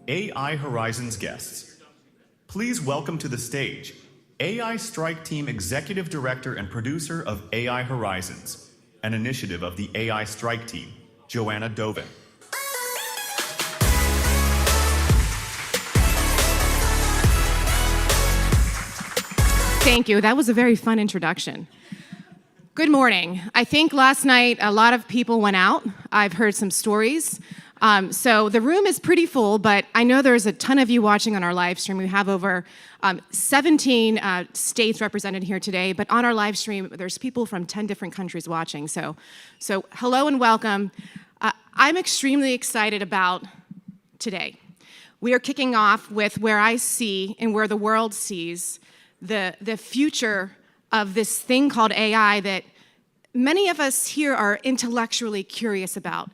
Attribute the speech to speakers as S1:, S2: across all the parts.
S1: AI Horizons guests. Please welcome to the stage AI Strike Team Executive Director and Producer of AI Horizons, an initiative of the AI Strike Team, Joanna Dovin.
S2: Thank you. That was a very fun introduction. Good morning. I think last night a lot of people went out. I've heard some stories. So the room is pretty full, but I know there's a ton of you watching on our live stream. We have over 17 states represented here today, but on our live stream, there's people from 10 different countries watching. So hello and welcome. I'm extremely excited about today. We are kicking off with where I see and where the world sees the future of this thing called AI that many of us here are intellectually curious about.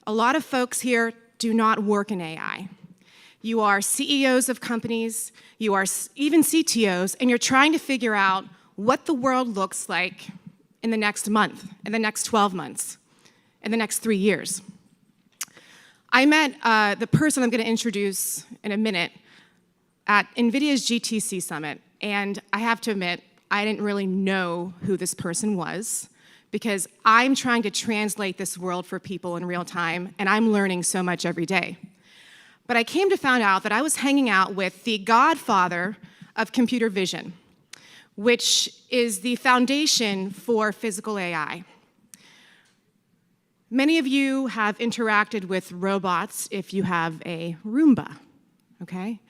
S2: A lot of folks here do not work in AI. You are CEOs of companies, you are even CTOs, and you're trying to figure out what the world looks like in the next month, in the next 12 months, in the next 3 years. I met the person I'm going to introduce in a minute at NVIDIA's GTC Summit, and I have to admit, I didn't really know who this person was because I'm trying to translate this world for people in real time, and I'm learning so much every day. But I came to find out that I was hanging out with the godfather of computer vision, which is the foundation for physical AI. Many of you have interacted with robots if you have a Roomba, okay?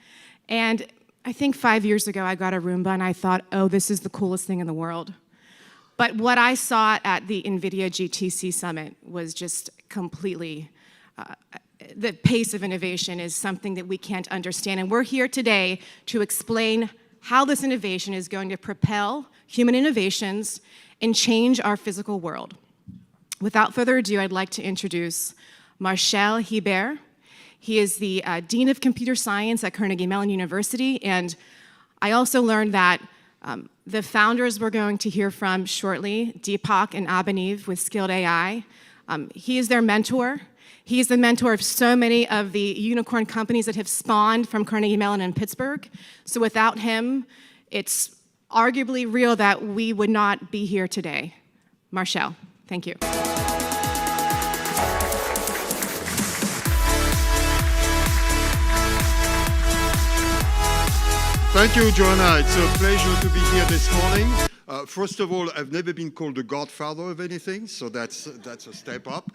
S2: And I think 5 years ago, I got a Roomba and I thought, oh, this is the coolest thing in the world. But what I saw at the NVIDIA GTC Summit was just completely, the pace of innovation is something that we can't understand. And we're here today to explain how this innovation is going to propel human innovations and change our physical world. Without further ado, I'd like to introduce Marcel Hebert. He is the Dean of Computer Science at Carnegie Mellon University, and I also learned that the founders we're going to hear from shortly, Deepak and Abhinav with Skilled AI, he is their mentor. He is the mentor of so many of the unicorn companies that have spawned from Carnegie Mellon in Pittsburgh. So without him, it's arguably real that we would not be here today. Marcel, thank you.
S3: Thank you, Joanna. It's a pleasure to be here this morning. First of all, I've never been called the godfather of anything, so that's a step up.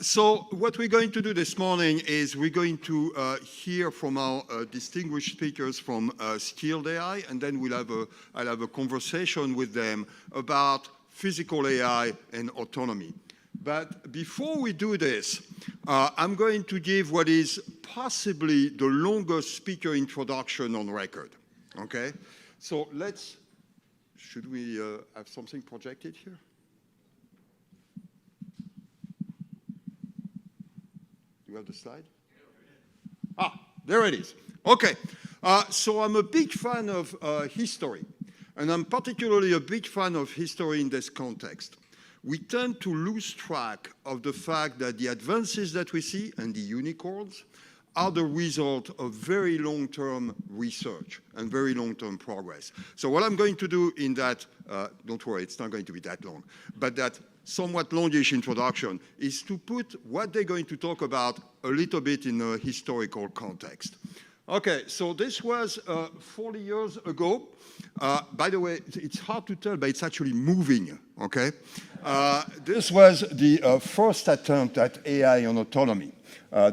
S3: So what we're going to do this morning is we're going to hear from our distinguished speakers from Skilled AI, and then I'll have a conversation with them about physical AI and autonomy. But before we do this, I'm going to give what is possibly the longest speaker introduction on record, okay? So should we have something projected here? Do you have the slide? There it is. Okay, so I'm a big fan of history, and I'm particularly a big fan of history in this context. We tend to lose track of the fact that the advances that we see and the unicorns are the result of very long-term research and very long-term progress. So what I'm going to do in that, don't worry, it's not going to be that long, but that somewhat longish introduction is to put what they're going to talk about a little bit in a historical context. Okay, so this was 40 years ago. By the way, it's hard to tell, but it's actually moving, okay? This was the first attempt at AI on autonomy.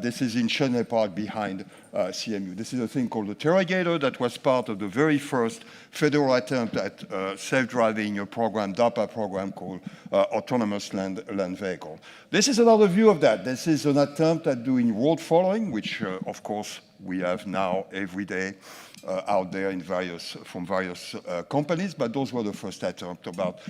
S3: This is in Shenley Park behind CMU. This is a thing called the Terragator that was part of the very first federal attempt at self-driving program, DARPA program called Autonomous Land Vehicle. This is another view of that. This is an attempt at doing road following, which of course we have now every day out there in from various companies, but those were the first attempts about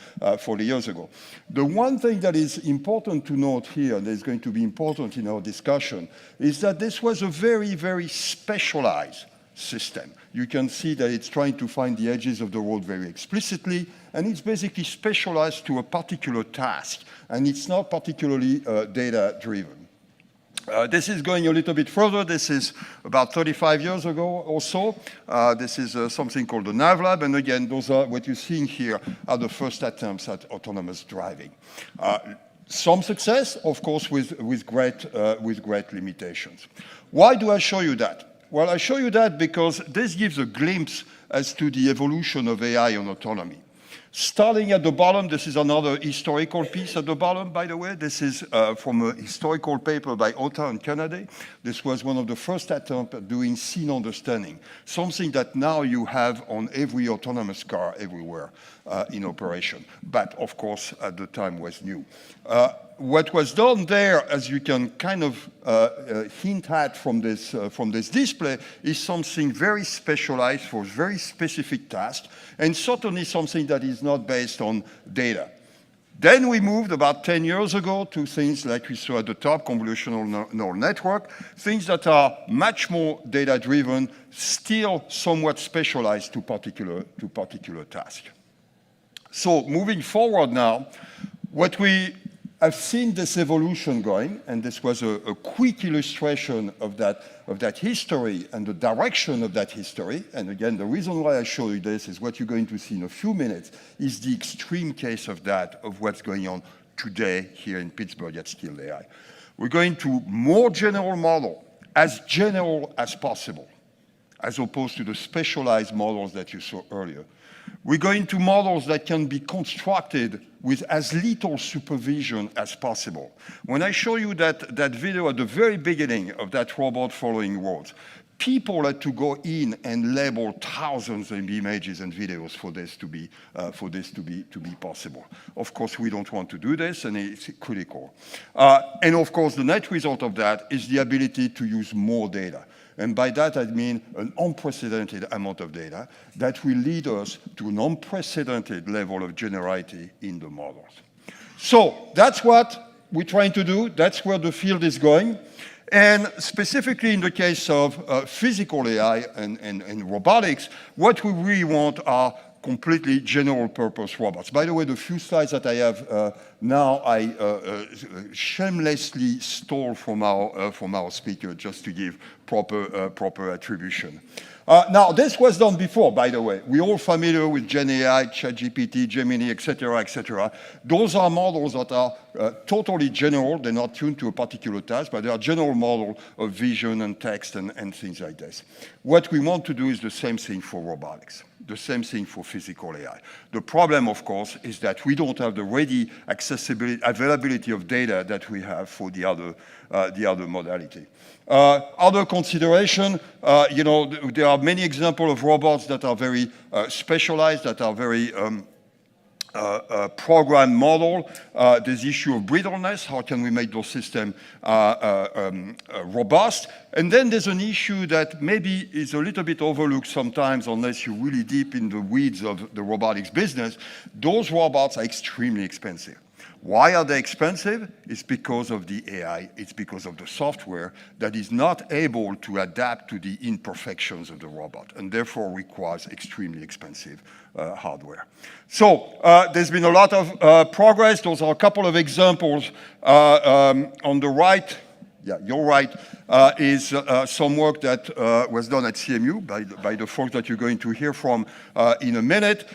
S3: 40 years ago. The one thing that is important to note here, and is going to be important in our discussion, is that this was a very, very specialized system. You can see that it's trying to find the edges of the road very explicitly, and it's basically specialized to a particular task, and it's not particularly data-driven. This is going a little bit further. This is about 35 years ago or so. This is something called the NavLab. And again, those are what you're seeing here are the first attempts at autonomous driving. Some success, of course, with great limitations. Why do I show you that? Well, I show you that because this gives a glimpse as to the evolution of AI and autonomy. Starting at the bottom, this is another historical piece at the bottom, by the way. This is from a historical paper by Ota and Kennedy. This was one of the first attempts at doing scene understanding, something that now you have on every autonomous car everywhere in operation. But, of course, at the time was new. What was done there, as you can kind of hint at from this display, is something very specialized for very specific tasks, and certainly something that is not based on data. Then we moved about 10 years ago to things like we saw at the top, convolutional neural network, things that are much more data-driven, still somewhat specialized to particular tasks. So moving forward now, what we have seen this evolution going, and this was a quick illustration of that history and the direction of that history. And again, the reason why I show you this is what you're going to see in a few minutes is the extreme case of that, of what's going on today here in Pittsburgh at Skilled AI. We're going to more general model, as general as possible, as opposed to the specialized models that you saw earlier. We're going to models that can be constructed with as little supervision as possible. When I show you that video at the very beginning of that robot following roads, people had to go in and label thousands of images and videos for this to be possible. Of course, we don't want to do this, and it's critical. And of course, the net result of that is the ability to use more data. And by that, I mean an unprecedented amount of data that will lead us to an unprecedented level of generality in the models. So that's what we're trying to do. That's where the field is going. And specifically in the case of physical AI and robotics, what we really want are completely general-purpose robots. By the way, the few slides that I have now, I shamelessly stole from our speaker just to give proper attribution. Now, this was done before, by the way. We're all familiar with Gen AI, ChatGPT, Gemini, et cetera. Those are models that are totally general. They're not tuned to a particular task, but they are general model of vision and text and things like this. What we want to do is the same thing for robotics, the same thing for physical AI. The problem, of course, is that we don't have the ready availability of data that we have for the other modality. Other consideration, there are many examples of robots that are very specialized, that are very program model. This issue of brittleness, how can we make those systems robust? And then there's an issue that maybe is a little bit overlooked sometimes unless you're really deep in the weeds of the robotics business. Those robots are extremely expensive. Why are they expensive? It's because of the AI. It's because of the software that is not able to adapt to the imperfections of the robot and therefore requires extremely expensive hardware. So there's been a lot of progress. Those are a couple of examples. On the right, yeah, your right, is some work that was done at CMU by the folks that you're going to hear from in a minute.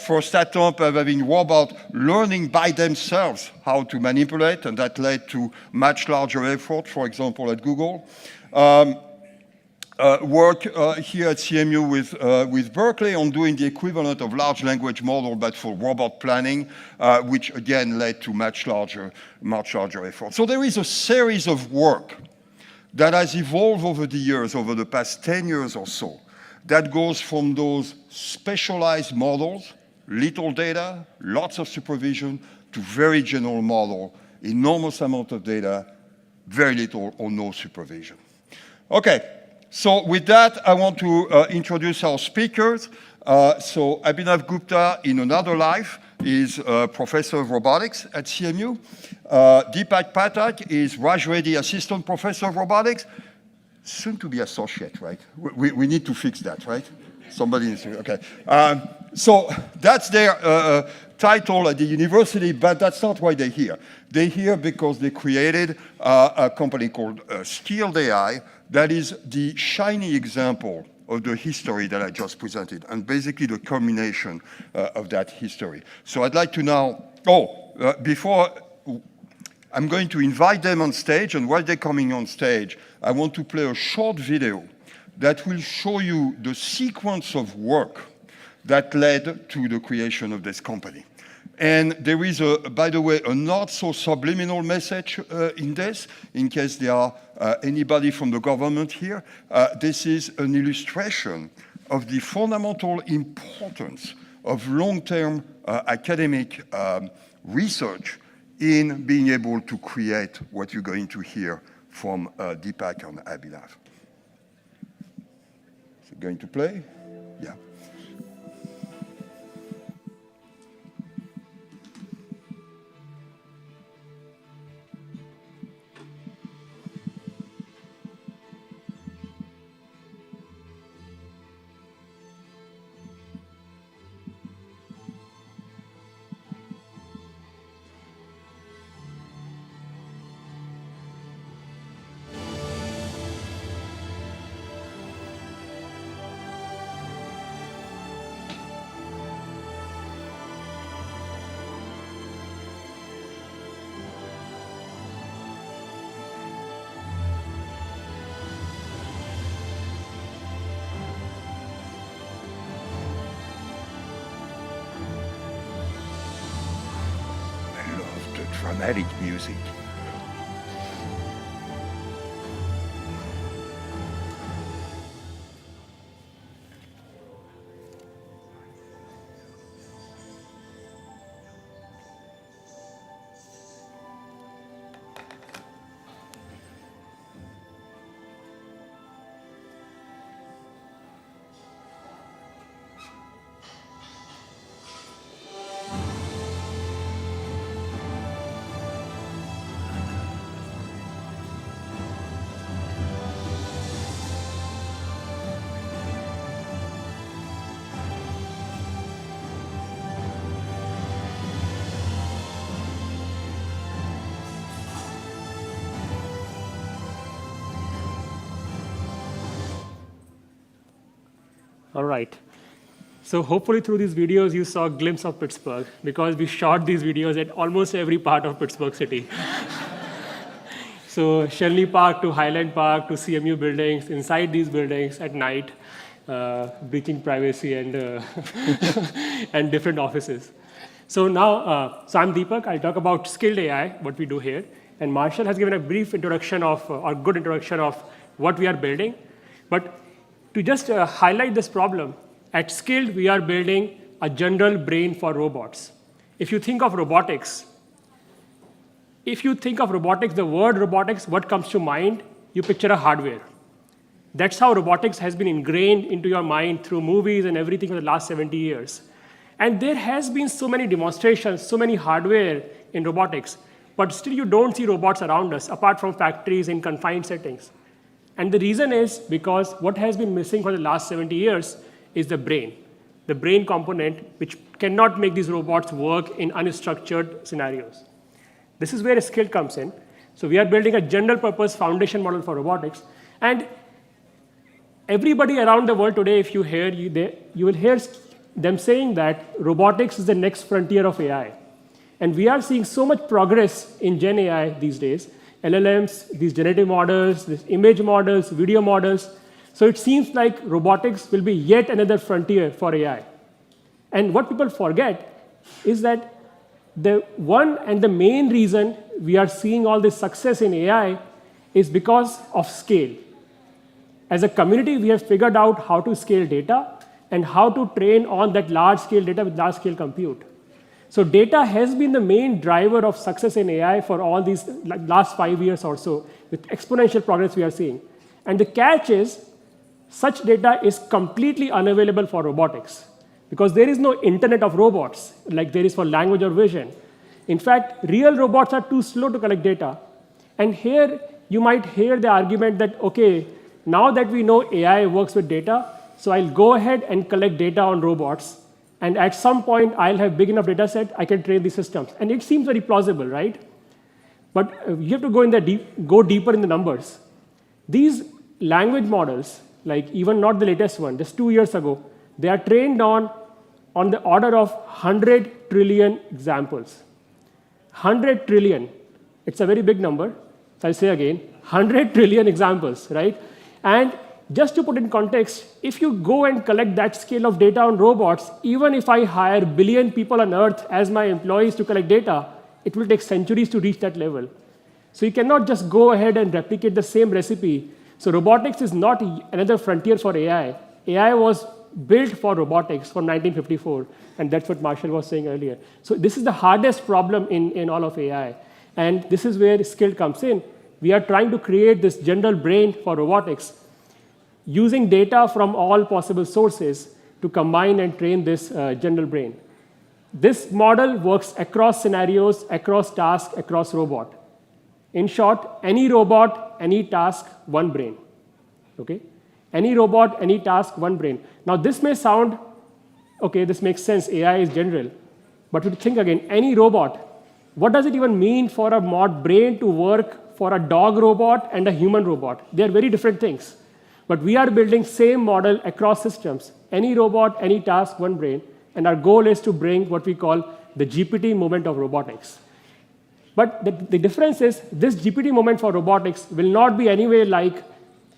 S3: First attempt of having robots learning by themselves how to manipulate, and that led to much larger effort, for example, at Google. Work here at CMU with Berkeley on doing the equivalent of large language model, but for robot planning, which again led to much larger effort. So there is a series of work that has evolved over the years, over the past 10 years or so, that goes from those specialized models, little data, lots of supervision, to very general model, enormous amount of data, very little or no supervision. Okay. So with that, I want to introduce our speakers. So Abhinav Gupta, in another life, is a professor of robotics at CMU. Deepak Pathak is Raj Reddy Assistant Professor of Robotics, soon to be associate, right? We need to fix that, right? Somebody needs to, okay. So that's their title at the university, but that's not why they're here. They're here because they created a company called Skilled AI that is the shiny example of the history that I just presented, and basically the culmination of that history. So I'd like to now, before I'm going to invite them on stage, and while they're coming on stage, I want to play a short video that will show you the sequence of work that led to the creation of this company. And there is, by the way, a not so subliminal message in this, in case there are anybody from the government here. This is an illustration of the fundamental importance of long-term academic research in being able to create what you're going to hear from Deepak and Abhinav. Is it going to play? Yeah. Dramatic music.
S4: All right. So hopefully through these videos, you saw a glimpse of Pittsburgh, because we shot these videos at almost every part of Pittsburgh City. So Shenley Park to Highland Park to CMU buildings, inside these buildings at night, breaching privacy and, and different offices. So now, so I'm Deepak. I'll talk about Skilled AI, what we do here. And Marshall has given a brief introduction of, or good introduction of what we are building. But to just highlight this problem, at Skilled, we are building a general brain for robots. If you think of robotics, the word robotics, what comes to mind? You picture a hardware. That's how robotics has been ingrained into your mind through movies and everything for the last 70 years. And there has been so many demonstrations, so many hardware in robotics, but still you don't see robots around us, apart from factories in confined settings. And the reason is because what has been missing for the last 70 years is the brain component, which cannot make these robots work in unstructured scenarios. This is where Skilled comes in. So we are building a general purpose foundation model for robotics. And everybody around the world today, if you hear, you will hear them saying that robotics is the next frontier of AI. And we are seeing so much progress in Gen AI these days. LLMs, these generative models, these image models, video models. So it seems like robotics will be yet another frontier for AI. And what people forget is that the one and the main reason we are seeing all this success in AI is because of scale. As a community, we have figured out how to scale data and how to train on that large-scale data with large-scale compute. So data has been the main driver of success in AI for all these last 5 years or so, with exponential progress we are seeing. And the catch is, such data is completely unavailable for robotics, because there is no internet of robots, like there is for language or vision. In fact, real robots are too slow to collect data. And here, you might hear the argument that, OK, now that we know AI works with data, So I'll go ahead and collect data on robots. And at some point, I'll have big enough data set, I can train these systems. And it seems very plausible, right? But you have to go deeper in the numbers. These language models, like even not the latest one, just 2 years ago, they are trained on the order of 100 trillion examples. 100 trillion. It's a very big number. So I'll say again, 100 trillion examples, right? And just to put in context, if you go and collect that scale of data on robots, even if I hire a billion people on Earth as my employees to collect data, it will take centuries to reach that level. So you cannot just go ahead and replicate the same recipe. So robotics is not another frontier for AI. AI was built for robotics from 1954, and that's what Marshall was saying earlier. So this is the hardest problem in all of AI. And this is where skill comes in. We are trying to create this general brain for robotics, using data from all possible sources to combine and train this general brain. This model works across scenarios, across tasks, across robot. In short, any robot, any task, one brain. Okay? Any robot, any task, one brain. Now this may sound, okay, this makes sense, AI is general. But to think again, any robot, what does it even mean for a brain to work for a dog robot and a human robot? They are very different things. But we are building same model across systems. Any robot, any task, one brain. And our goal is to bring what we call the GPT moment of robotics. But the difference is this GPT moment for robotics will not be anyway like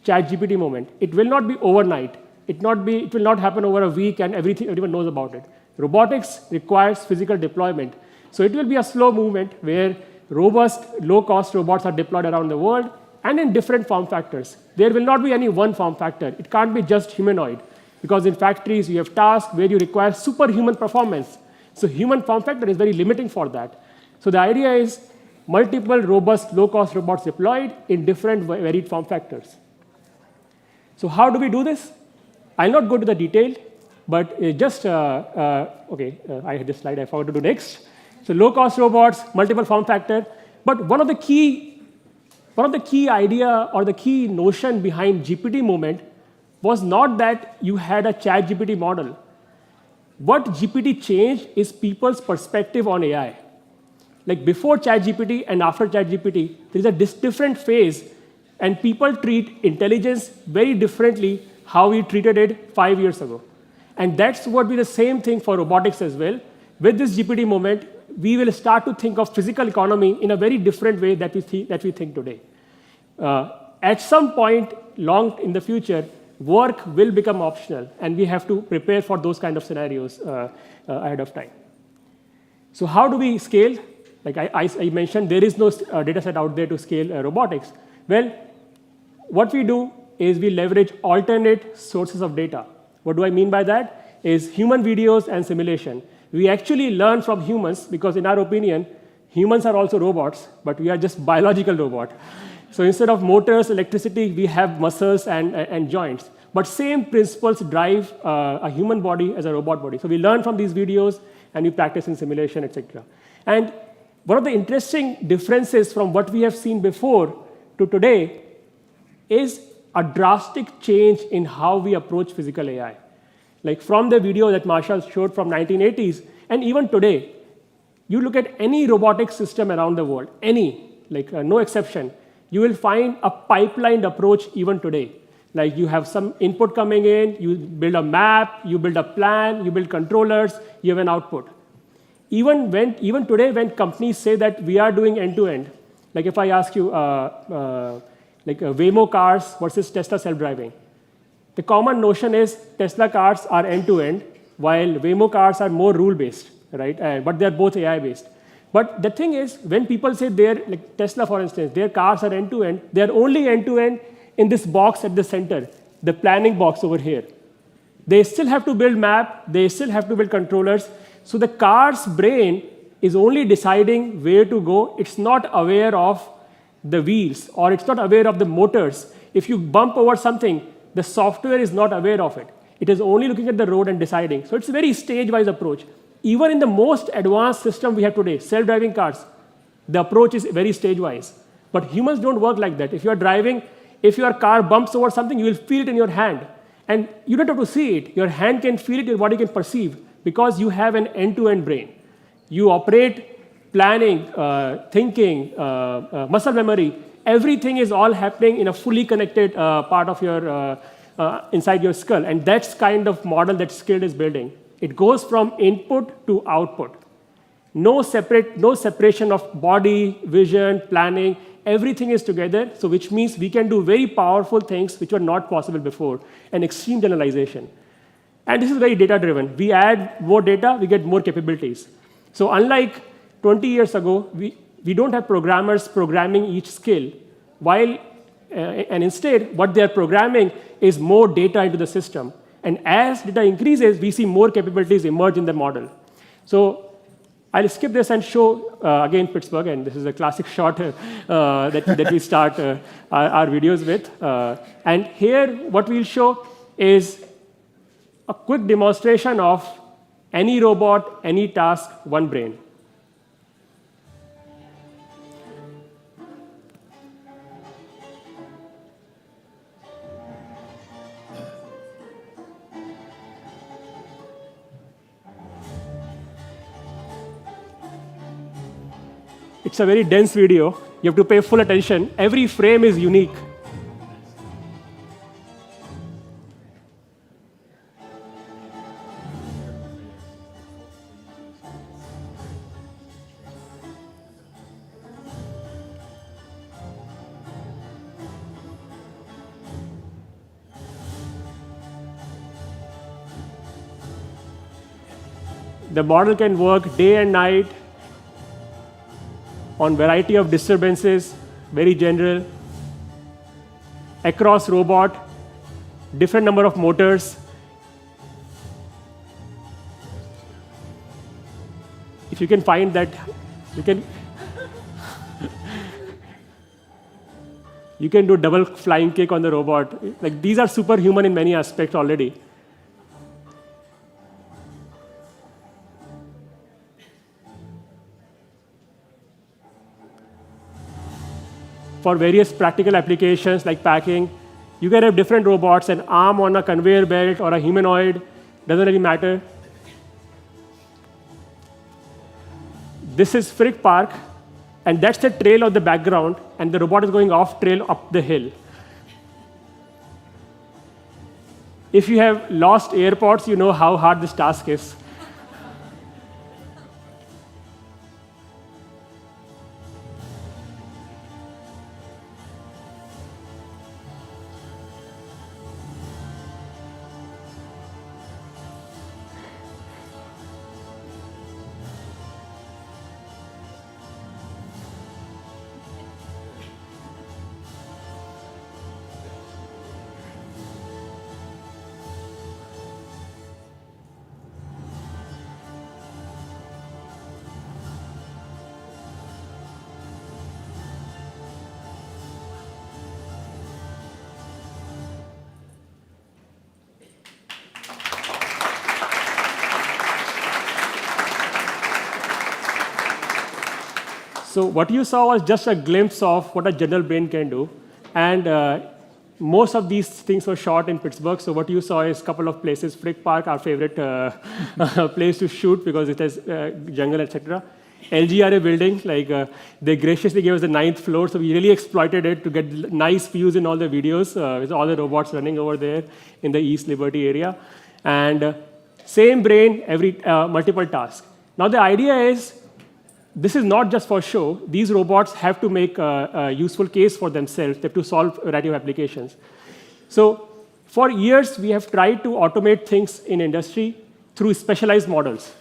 S4: ChatGPT moment. It will not be overnight. It will not happen over a week and everyone knows about it. Robotics requires physical deployment. So it will be a slow movement where robust, low-cost robots are deployed around the world and in different form factors. There will not be any one form factor. It can't be just humanoid. Because in factories, you have tasks where you require superhuman performance. So human form factor is very limiting for that. So the idea is multiple robust, low-cost robots deployed in different varied form factors. So how do we do this? I'll not go to the detail, but I had this slide I forgot to do next. So low-cost robots, multiple form factor. But one of the key idea or the key notion behind GPT movement was not that you had a ChatGPT model. What GPT changed is people's perspective on AI. Like before ChatGPT and after ChatGPT, there is a different phase, and people treat intelligence very differently how we treated it 5 years ago. And that's what will be the same thing for robotics as well. With this GPT moment, we will start to think of physical economy in a very different way that we think today. At some point, long in the future, work will become optional, and we have to prepare for those kind of scenarios ahead of time. So how do we scale? Like I mentioned, there is no data set out there to scale robotics. Well, what we do is we leverage alternate sources of data. What do I mean by that? Is human videos and simulation. We actually learn from humans because in our opinion, humans are also robots, but we are just biological robot. So instead of motors, electricity, we have muscles and joints. But same principles drive a human body as a robot body. So we learn from these videos, and we practice in simulation, etc. And one of the interesting differences from what we have seen before to today is a drastic change in how we approach physical AI. Like from the video that Marshall showed from 1980s, and even today, you look at any robotic system around the world, no exception, you will find a pipelined approach even today. Like you have some input coming in, you build a map, you build a plan, you build controllers, you have an output. Even today, when companies say that we are doing end-to-end, like if I ask you, Waymo cars versus Tesla self-driving, the common notion is Tesla cars are end-to-end, while Waymo cars are more rule-based, right? But they're both AI-based. But the thing is, when people say like Tesla, for instance, their cars are end-to-end, they're only end-to-end in this box at the center, the planning box over here. They still have to build map, they still have to build controllers. So the car's brain is only deciding where to go. It's not aware of the wheels, or it's not aware of the motors. If you bump over something, the software is not aware of it. It is only looking at the road and deciding. So it's a very stage-wise approach. Even in the most advanced system we have today, self-driving cars, the approach is very stage-wise. But humans don't work like that. If you are driving, if your car bumps over something, you will feel it in your hand. And you don't have to see it. Your hand can feel it, your body can perceive, because you have an end-to-end brain. You operate planning, thinking, muscle memory. Everything is all happening in a fully connected part of your, inside your skull. And that's kind of model that Skilled is building. It goes from input to output. No separation of body, vision, planning. Everything is together, so which means we can do very powerful things which were not possible before, and extreme generalization. And this is very data-driven. We add more data, we get more capabilities. So unlike 20 years ago, we don't have programmers programming each skill, and instead, what they're programming is more data into the system. And as data increases, we see more capabilities emerge in the model. So I'll skip this and show, again, Pittsburgh, and this is a classic shot that we start our videos with. And here, what we'll show is a quick demonstration of any robot, any task, one brain. It's a very dense video. You have to pay full attention. Every frame is unique. The model can work day and night on variety of disturbances, very general, across robot, different number of motors. If you can find that, you can do double flying kick on the robot. Like, these are superhuman in many aspects already. For various practical applications like packing, you can have different robots, an arm on a conveyor belt or a humanoid, doesn't really matter. This is Frick Park, and that's the trail of the background, and the robot is going off trail up the hill. If you have lost AirPods, you know how hard this task is. So what you saw was just a glimpse of what a general brain can do. And most of these things were shot in Pittsburgh. So what you saw is a couple of places. Frick Park, our favorite place to shoot because it has jungle, etc. LGRA building, they graciously gave us the 9th floor. So we really exploited it to get nice views in all the videos with all the robots running over there in the East Liberty area. And same brain, every multiple tasks. Now the idea is, this is not just for show. These robots have to make a useful case for themselves. They have to solve a variety of applications. So for years, we have tried to automate things in industry through specialized models.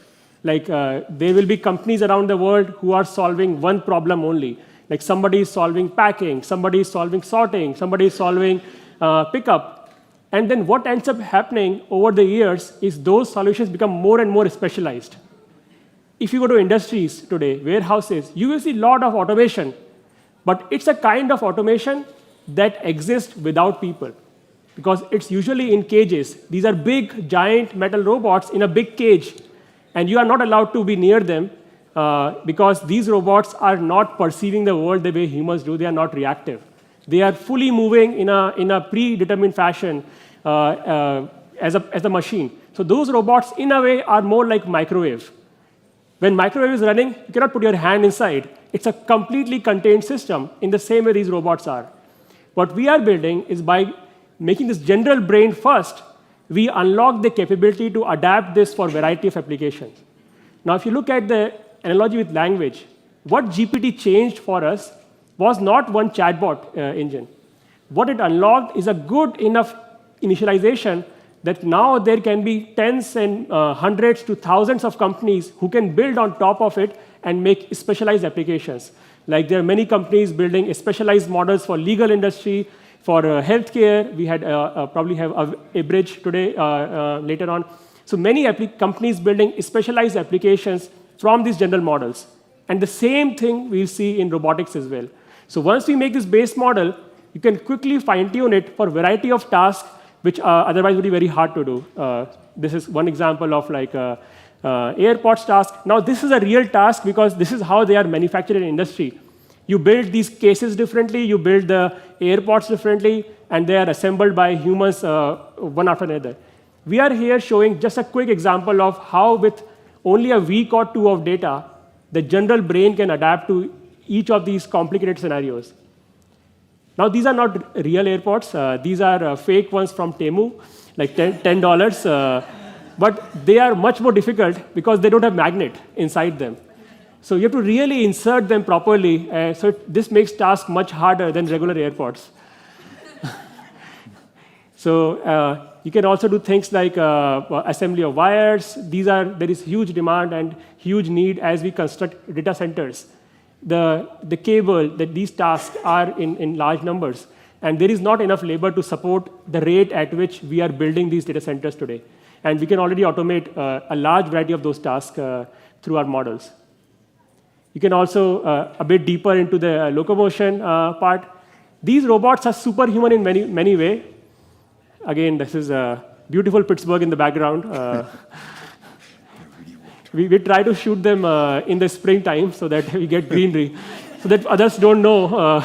S4: Like there will be companies around the world who are solving one problem only. Like somebody is solving packing, somebody is solving sorting, somebody is solving pickup. And then what ends up happening over the years is those solutions become more and more specialized. If you go to industries today, warehouses, you will see a lot of automation. But it's a kind of automation that exists without people, because it's usually in cages. These are big, giant metal robots in a big cage. And you are not allowed to be near them because these robots are not perceiving the world the way humans do. They are not reactive. They are fully moving in a predetermined fashion as a machine. So those robots, in a way, are more like microwave. When microwave is running, you cannot put your hand inside. It's a completely contained system in the same way these robots are. What we are building is by making this general brain first, we unlock the capability to adapt this for a variety of applications. Now, if you look at the analogy with language, what GPT changed for us was not one chatbot engine. What it unlocked is a good enough initialization that now there can be tens and hundreds to thousands of companies who can build on top of it and make specialized applications. Like there are many companies building specialized models for legal industry, for healthcare. We had probably have a bridge today later on. So many companies building specialized applications from these general models. And the same thing we'll see in robotics as well. So once we make this base model, you can quickly fine-tune it for a variety of tasks which otherwise would be very hard to do. This is one example of like airports task. Now this is a real task because this is how they are manufactured in industry. You build these cases differently, you build the airports differently, and they are assembled by humans one after another. We are here showing just a quick example of how with only a week or two of data, the general brain can adapt to each of these complicated scenarios. Now, these are not real airports. These are fake ones from Temu, like $10. But they are much more difficult because they don't have magnet inside them. So you have to really insert them properly. So this makes task much harder than regular airports. So you can also do things like assembly of wires. There is huge demand and huge need as we construct data centers. The cable, that these tasks are in large numbers. And there is not enough labor to support the rate at which we are building these data centers today. And we can already automate a large variety of those tasks through our models. You can also, a bit deeper into the locomotion part. These robots are superhuman in many ways. Again, this is beautiful Pittsburgh in the background. We try to shoot them in the springtime so that we get greenery, so that others don't know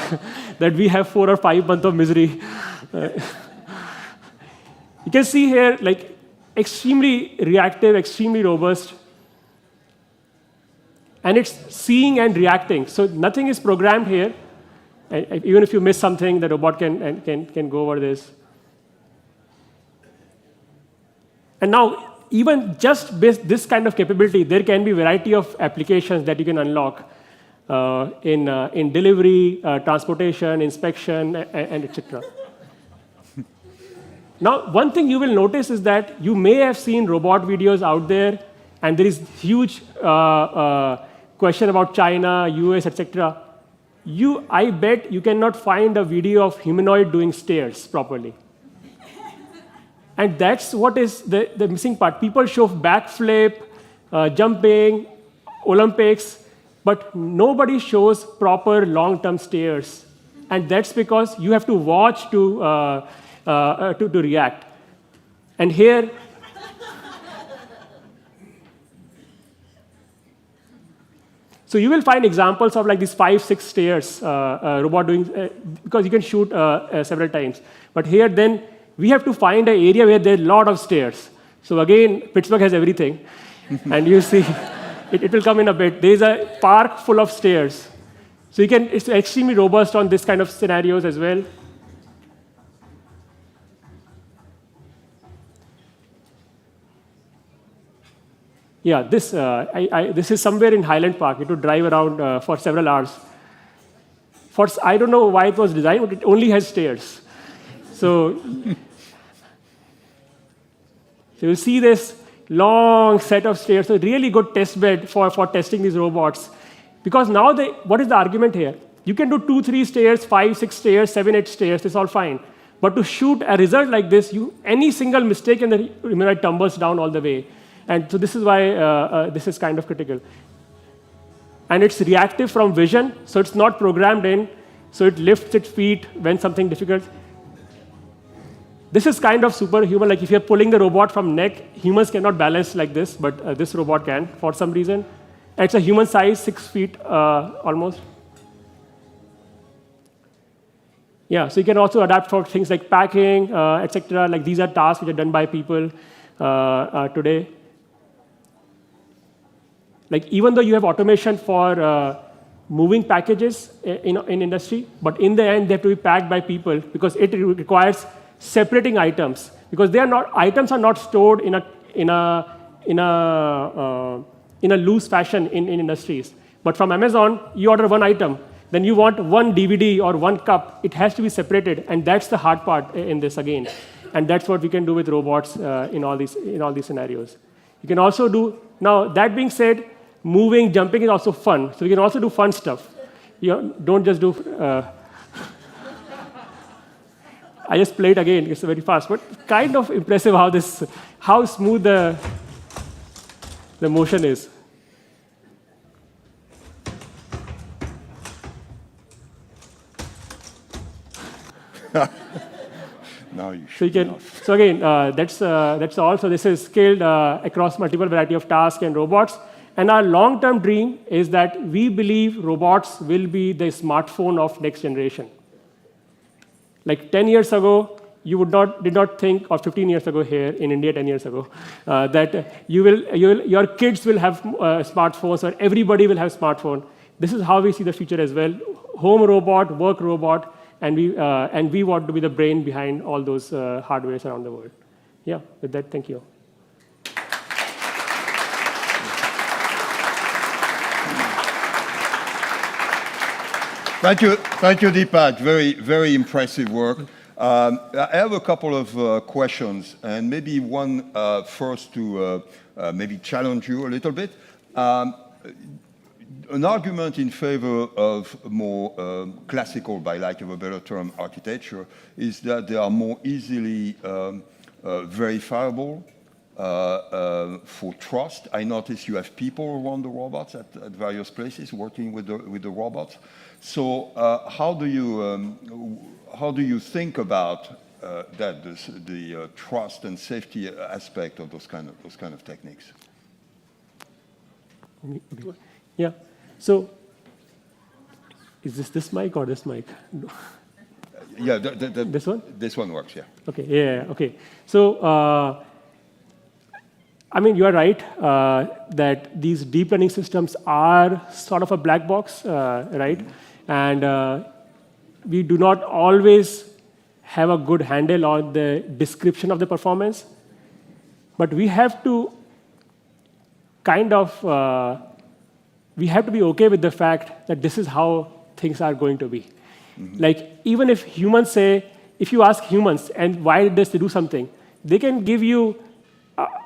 S4: that we have 4 or 5 months of misery. You can see here, like, extremely reactive, extremely robust. And it's seeing and reacting. So nothing is programmed here. Even if you miss something, the robot can go over this. And now, even just this kind of capability, there can be a variety of applications that you can unlock in delivery, transportation, inspection, and etc. Now, one thing you will notice is that you may have seen robot videos out there, and there is huge question about China, US, etc. I bet you cannot find a video of humanoid doing stairs properly. And that's what is the missing part. People show backflip, jumping, Olympics, but nobody shows proper long-term stairs. And that's because you have to watch to react. And here, so you will find examples of like these 5, 6 stairs robot doing, because you can shoot several times. But here then, we have to find an area where there are a lot of stairs. So again, Pittsburgh has everything. And you see, it will come in a bit. There's a park full of stairs. So it's extremely robust on this kind of scenarios as well. Yeah, this is somewhere in Highland Park. It would drive around for several hours. I don't know why it was designed, but it only has stairs. So you'll see this long set of stairs. So really good test bed for testing these robots. Because now, what is the argument here? You can do 2, 3 stairs, 5, 6 stairs, 7, 8 stairs. It's all fine. But to shoot a result like this, any single mistake and the humanoid tumbles down all the way. And so this is why this is kind of critical. And it's reactive from vision, so it's not programmed in. So it lifts its feet when something difficult. This is kind of superhuman. Like if you're pulling the robot from neck, humans cannot balance like this, but this robot can for some reason. And it's a human size, 6 feet almost. Yeah, so you can also adapt for things like packing, etc. Like these are tasks which are done by people today. Like even though you have automation for moving packages in industry, but in the end they have to be packed by people because it requires separating items because items are not stored in a loose fashion in industries. But from Amazon, you order one item, then you want one DVD or one cup. It has to be separated, and that's the hard part in this again. And that's what we can do with robots in all these scenarios. You can also do now. That being said, moving, jumping is also fun. So we can also do fun stuff. You don't just do. I just play it again. It's very fast, but kind of impressive how smooth the motion is.
S3: Now you
S4: So you can. So again, that's all. So this is scaled across multiple variety of tasks and robots. And our long-term dream is that we believe robots will be the smartphone of next generation. Like 10 years ago, you did not think, or 15 years ago here in India, 10 years ago, that your kids will have smartphones or everybody will have smartphone. This is how we see the future as well. Home robot, work robot, and we want to be the brain behind all those hardwares around the world. Yeah, with that, thank you.
S3: Thank you, Deepak. Very, very impressive work. I have a couple of questions, and maybe one first to maybe challenge you a little bit. An argument in favor of more classical, by lack of a better term, architecture is that they are more easily verifiable for trust. I notice you have people around the robots at various places working with the robots. So how do you think about that, the trust and safety aspect of those kind of techniques?
S4: Yeah. So is this mic or this mic?
S3: Yeah,
S4: this one?
S3: This one works, yeah.
S4: Okay, yeah, okay. So, I mean, you are right that these deep learning systems are sort of a black box, right? And we do not always have a good handle on the description of the performance. But we have to kind of, we have to be okay with the fact that this is how things are going to be. Like, even if humans say, if you ask humans, and why did they do something, they can give you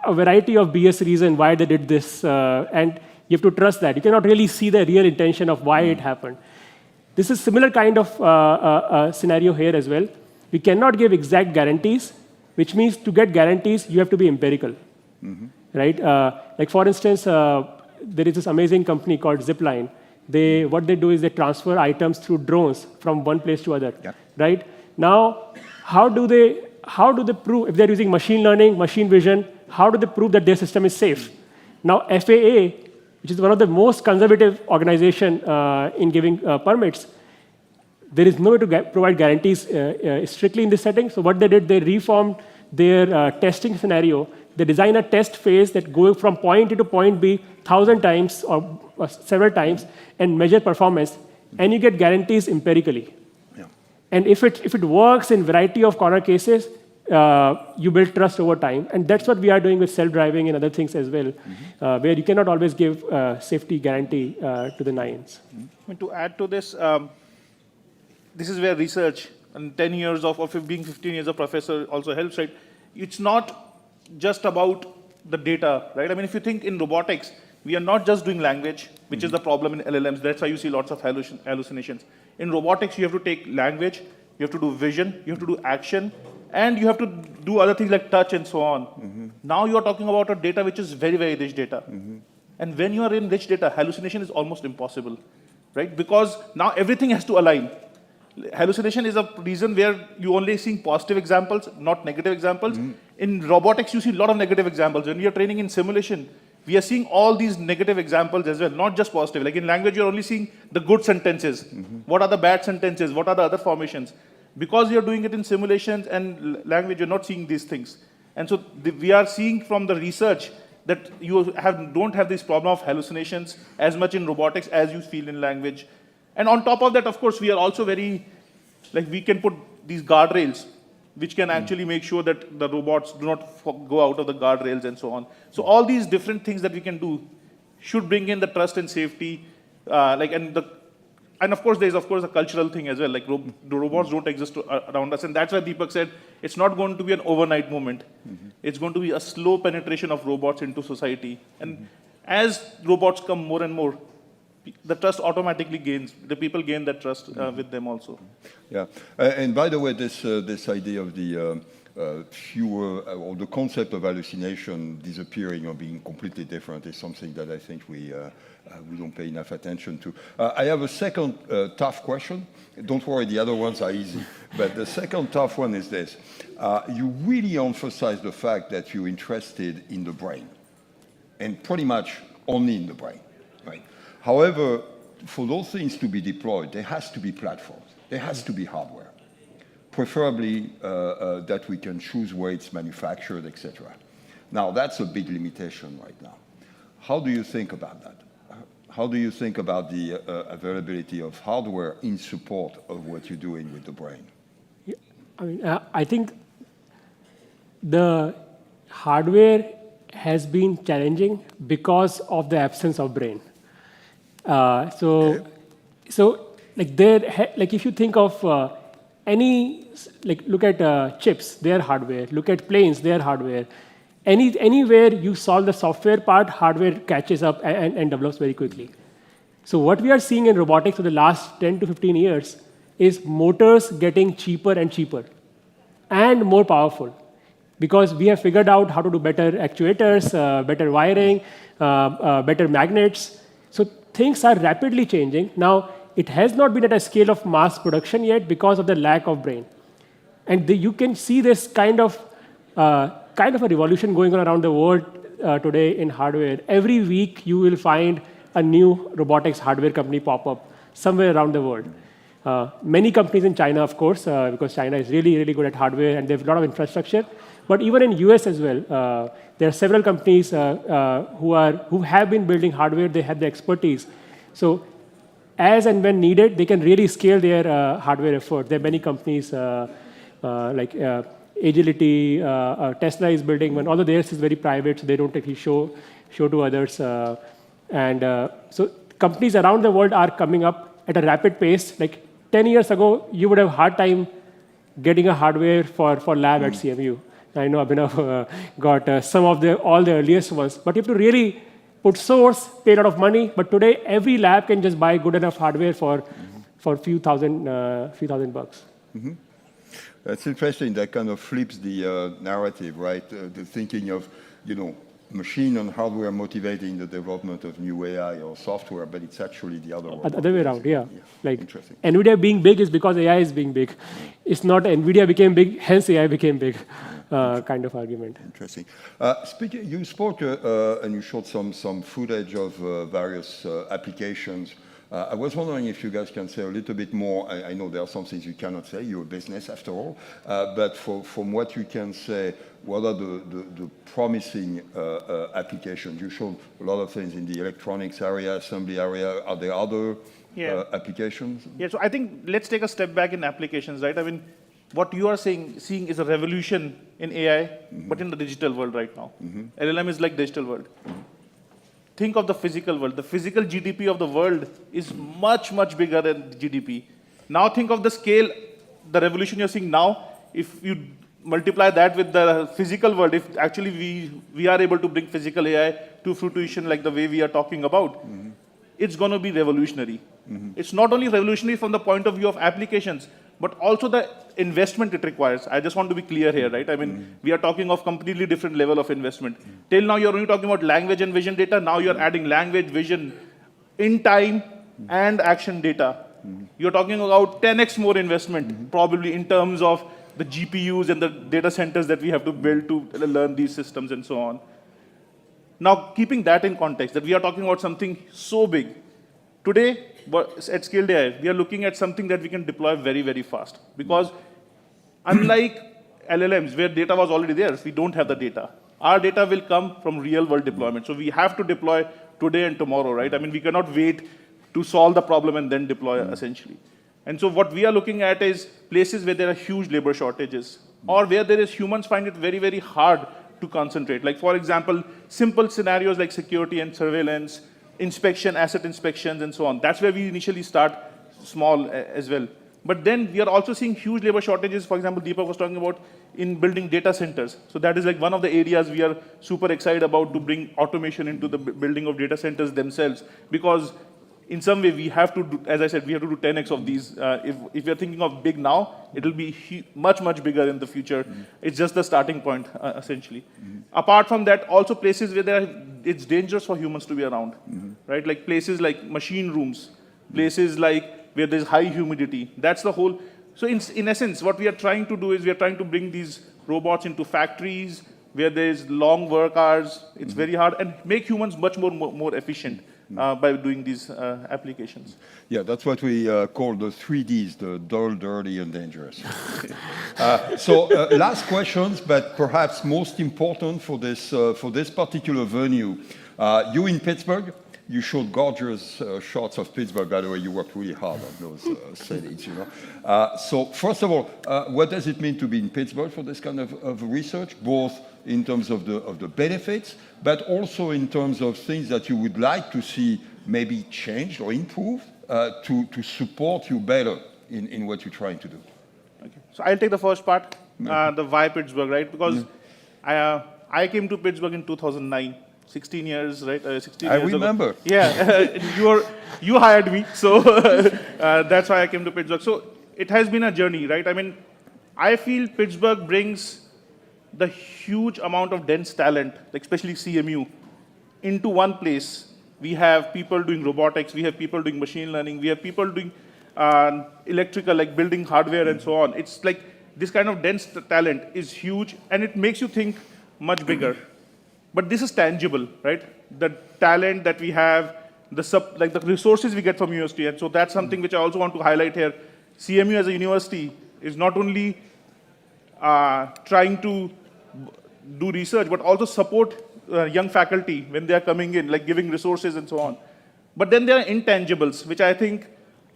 S4: a variety of BS reason why they did this, and you have to trust that. You cannot really see the real intention of why it happened. This is similar kind of scenario here as well. We cannot give exact guarantees, which means to get guarantees, you have to be empirical, right? Like for instance, there is this amazing company called Zipline. What they do is they transfer items through drones from one place to other, right? Now, how do they prove, if they're using machine learning, machine vision, how do they prove that their system is safe? Now, FAA, which is one of the most conservative organization in giving permits, there is no way to provide guarantees strictly in this setting. So what they did, they reformed their testing scenario. They design a test phase that goes from point A to point B 1,000 times or several times and measure performance, and you get guarantees empirically. Yeah. And if it works in variety of corner cases, you build trust over time. And that's what we are doing with self-driving and other things as well, where you cannot always give safety guarantee to the nines.
S5: To add to this, this is where research and 10 years of being 15 years of professor also helps, right? It's not just about the data, right? I mean, if you think in robotics, we are not just doing language, which is the problem in LLMs. That's why you see lots of hallucinations. In robotics, you have to take language, you have to do vision, you have to do action, and you have to do other things like touch and so on. Now you are talking about a data which is very, very rich data. And when you are in rich data, hallucination is almost impossible, right? Because now everything has to align. Hallucination is a reason where you only see positive examples, not negative examples. In robotics, you see a lot of negative examples. When we are training in simulation, we are seeing all these negative examples as well, not just positive. Like in language, you're only seeing the good sentences. What are the bad sentences? What are the other formations? Because you're doing it in simulations and language, you're not seeing these things. And so we are seeing from the research that you don't have this problem of hallucinations as much in robotics as you feel in language. And on top of that, of course, we are also very, like we can put these guardrails, which can actually make sure that the robots do not go out of the guardrails and so on. So all these different things that we can do should bring in the trust and safety, and of course, there's a cultural thing as well. Like the robots don't exist around us, and that's why Deepak said it's not going to be an overnight moment. It's going to be a slow penetration of robots into society. And as robots come more and more, the trust automatically gains. The people gain that trust with them also.
S3: Yeah, and by the way, this idea of the fewer, or the concept of hallucination disappearing or being completely different is something that I think we don't pay enough attention to. I have a second tough question. Don't worry, the other ones are easy. But the second tough one is this. You really emphasize the fact that you're interested in the brain, and pretty much only in the brain, right? However, for those things to be deployed, there has to be platforms. There has to be hardware, preferably that we can choose where it's manufactured, etc. Now, that's a big limitation right now. How do you think about that? How do you think about the availability of hardware in support of what you're doing with the brain?
S4: Yeah, I mean, I think the hardware has been challenging because of the absence of brain. So like if you think of look at chips, their hardware. Look at planes, their hardware. Anywhere you solve the software part, hardware catches up and develops very quickly. So what we are seeing in robotics for the last 10 to 15 years is motors getting cheaper and cheaper and more powerful, because we have figured out how to do better actuators, better wiring, better magnets. So things are rapidly changing. Now, it has not been at a scale of mass production yet because of the lack of brain. And you can see this kind of a revolution going on around the world today in hardware. Every week, you will find a new robotics hardware company pop up somewhere around the world. Many companies in China, of course, because China is really, really good at hardware and they have a lot of infrastructure. But even in US as well, there are several companies who have been building hardware. They have the expertise. So as and when needed, they can really scale their hardware effort. There are many companies like Agility, Tesla is building one, although theirs is very private, so they don't actually show to others. So companies around the world are coming up at a rapid pace. Like 10 years ago, you would have a hard time getting a hardware for lab at CMU. I know Abhinav got some of all the earliest ones, but you have to really put source, pay a lot of money. But today, every lab can just buy good enough hardware for a few thousand bucks.
S3: Mm-hmm. That's interesting. That kind of flips the narrative, right? The thinking of, machine and hardware motivating the development of new AI or software, but it's actually the other way.
S4: Other way around, yeah. Like
S3: interesting.
S4: NVIDIA being big is because AI is being big. It's not NVIDIA became big, hence AI became big. Kind of argument.
S3: Interesting. You spoke and you showed some footage of various applications. I was wondering if you guys can say a little bit more. I know there are some things you cannot say. You're a business after all. But from what you can say, what are the promising applications? You showed a lot of things in the electronics area, assembly area. Are there other applications?
S5: Yeah, so I think let's take a step back in applications, right? I mean, what you are seeing is a revolution in AI, but in the digital world right now. LLM is like digital world. Think of the physical world. The physical GDP of the world is much, much bigger than GDP. Now think of the scale, the revolution you're seeing now. If you multiply that with the physical world, if actually we are able to bring physical AI to fruition like the way we are talking about, it's going to be revolutionary. It's not only revolutionary from the point of view of applications, but also the investment it requires. I just want to be clear here, right? I mean, we are talking of completely different level of investment. Till now, you're only talking about language and vision data. Now you're adding language, vision, in time, and action data. You're talking about 10x more investment, probably in terms of the GPUs and the data centers that we have to build to learn these systems and so on. Now, keeping that in context, that we are talking about something so big, Today, at Scaled AI, we are looking at something that we can deploy very, very fast. Because unlike LLMs, where data was already there, we don't have the data. Our data will come from real-world deployment. So we have to deploy today and tomorrow, right? I mean, we cannot wait to solve the problem and then deploy, essentially. And so what we are looking at is places where there are huge labor shortages, or where there is humans find it very, very hard to concentrate. Like, for example, simple scenarios like security and surveillance, inspection, asset inspections, and so on. That's where we initially start small as well. But then we are also seeing huge labor shortages. For example, Deepak was talking about in building data centers. So that is like one of the areas we are super excited about to bring automation into the building of data centers themselves. Because in some way we have to do, as I said, we have to do 10x of these. If you're thinking of big now, it'll be much, much bigger in the future. It's just the starting point, essentially. Apart from that, also places where it's dangerous for humans to be around, right? Like places like machine rooms, places like where there's high humidity. That's the whole. So in essence, what we are trying to do is we are trying to bring these robots into factories where there's long work hours, it's very hard, and make humans much more efficient by doing these applications.
S3: Yeah, that's what we call the 3Ds, the dull, dirty, and dangerous. So last questions, but perhaps most important for this particular venue. You in Pittsburgh, you showed gorgeous shots of Pittsburgh. By the way, you worked really hard on those settings, you know. So first of all, what does it mean to be in Pittsburgh for this kind of research, both in terms of the benefits, but also in terms of things that you would like to see maybe changed or improved to support you better in what you're trying to do?
S5: Okay. So I'll take the first part, the why Pittsburgh, right? Because I came to Pittsburgh in 2009. 16 years, right? 16
S3: I
S5: years
S3: remember.
S5: Ago. Yeah, you hired me, so that's why I came to Pittsburgh. So it has been a journey, right? I mean, I feel Pittsburgh brings the huge amount of dense talent, like especially CMU, into one place. We have people doing robotics, we have people doing machine learning, we have people doing electrical, like building hardware and so on. It's like this kind of dense talent is huge, and it makes you think much bigger. But this is tangible, right? The talent that we have, the resources we get from university, and so that's something which I also want to highlight here. CMU as a university is not only trying to do research, but also support young faculty when they are coming in, like giving resources and so on. But then there are intangibles, which I think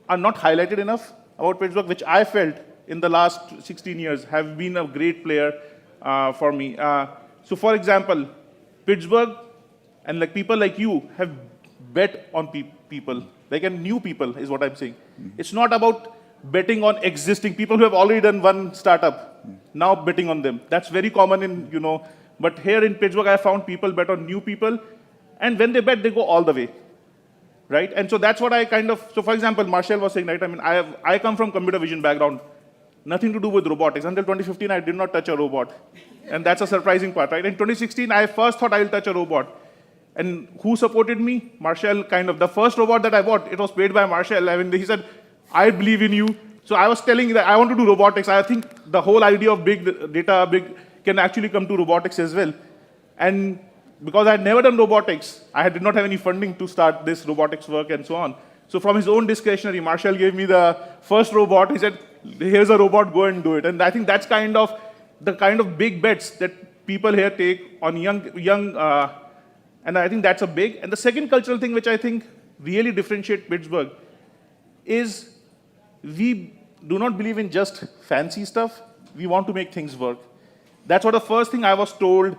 S5: are not highlighted enough about Pittsburgh, which I felt in the last 16 years have been a great player for me. So for example, Pittsburgh and like people like you have bet on people, like and new people is what I'm saying. It's not about betting on existing people who have already done one startup, now betting on them. That's very common in, you know, but here in Pittsburgh, I found people bet on new people, and when they bet, they go all the way, right? And so that's what I kind of, so for example, Marshall was saying, right, I mean, I come from computer vision background, nothing to do with robotics. Until 2015, I did not touch a robot. And that's a surprising part, right? In 2016, I first thought I'll touch a robot. And who supported me? Marshall, kind of. The first robot that I bought, it was paid by Marshall. I mean, he said, I believe in you. So I was telling that I want to do robotics. I think the whole idea of big data, can actually come to robotics as well. And because I had never done robotics, I did not have any funding to start this robotics work and so on. So from his own discretionary, Marshall gave me the first robot. He said, here's a robot, go and do it. And I think that's kind of the kind of big bets that people here take on young, and I think that's a big. And the second cultural thing which I think really differentiates Pittsburgh is we do not believe in just fancy stuff. We want to make things work. That's what the first thing I was told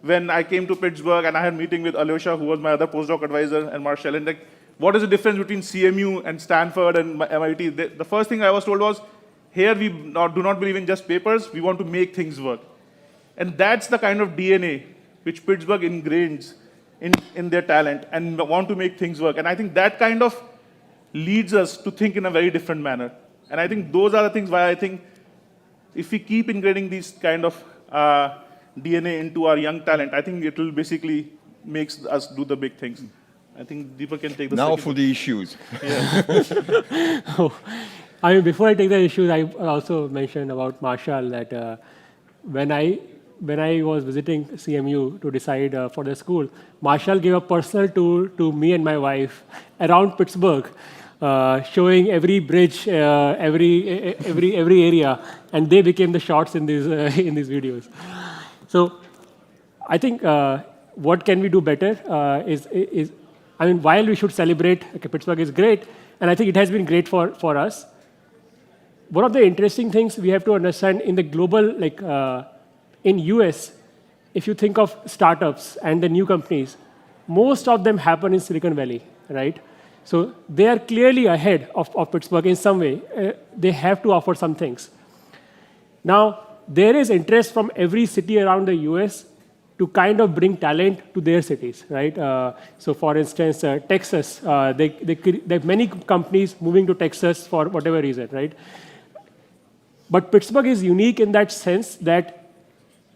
S5: when I came to Pittsburgh, and I had a meeting with Alyosha, who was my other postdoc advisor, and Marshall, and like, what is the difference between CMU and Stanford and MIT? The first thing I was told was, here we do not believe in just papers, we want to make things work. And that's the kind of DNA which Pittsburgh ingrains in their talent and want to make things work. And I think that kind of leads us to think in a very different manner. And I think those are the things why I think if we keep ingraining these kind of DNA into our young talent, I think it will basically makes us do the big things. I think Deepak can take the
S3: now
S5: second.
S3: for the issues.
S4: Yeah. I mean, before I take the issues, I also mentioned about Marshall that when I when I was visiting CMU to decide for the school, Marshall gave a personal tour to me and my wife around Pittsburgh, showing every bridge, every area, and they became the shots in these in these videos. So, I think what can we do better is I mean, while we should celebrate, okay, Pittsburgh is great, and I think it has been great for us. One of the interesting things we have to understand in the global, like in US, if you think of startups and the new companies, most of them happen in Silicon Valley, right? So they are clearly ahead of Pittsburgh in some way. They have to offer some things. Now, there is interest from every city around the US to kind of bring talent to their cities, right? So for instance, Texas, there are many companies moving to Texas for whatever reason, right? But Pittsburgh is unique in that sense that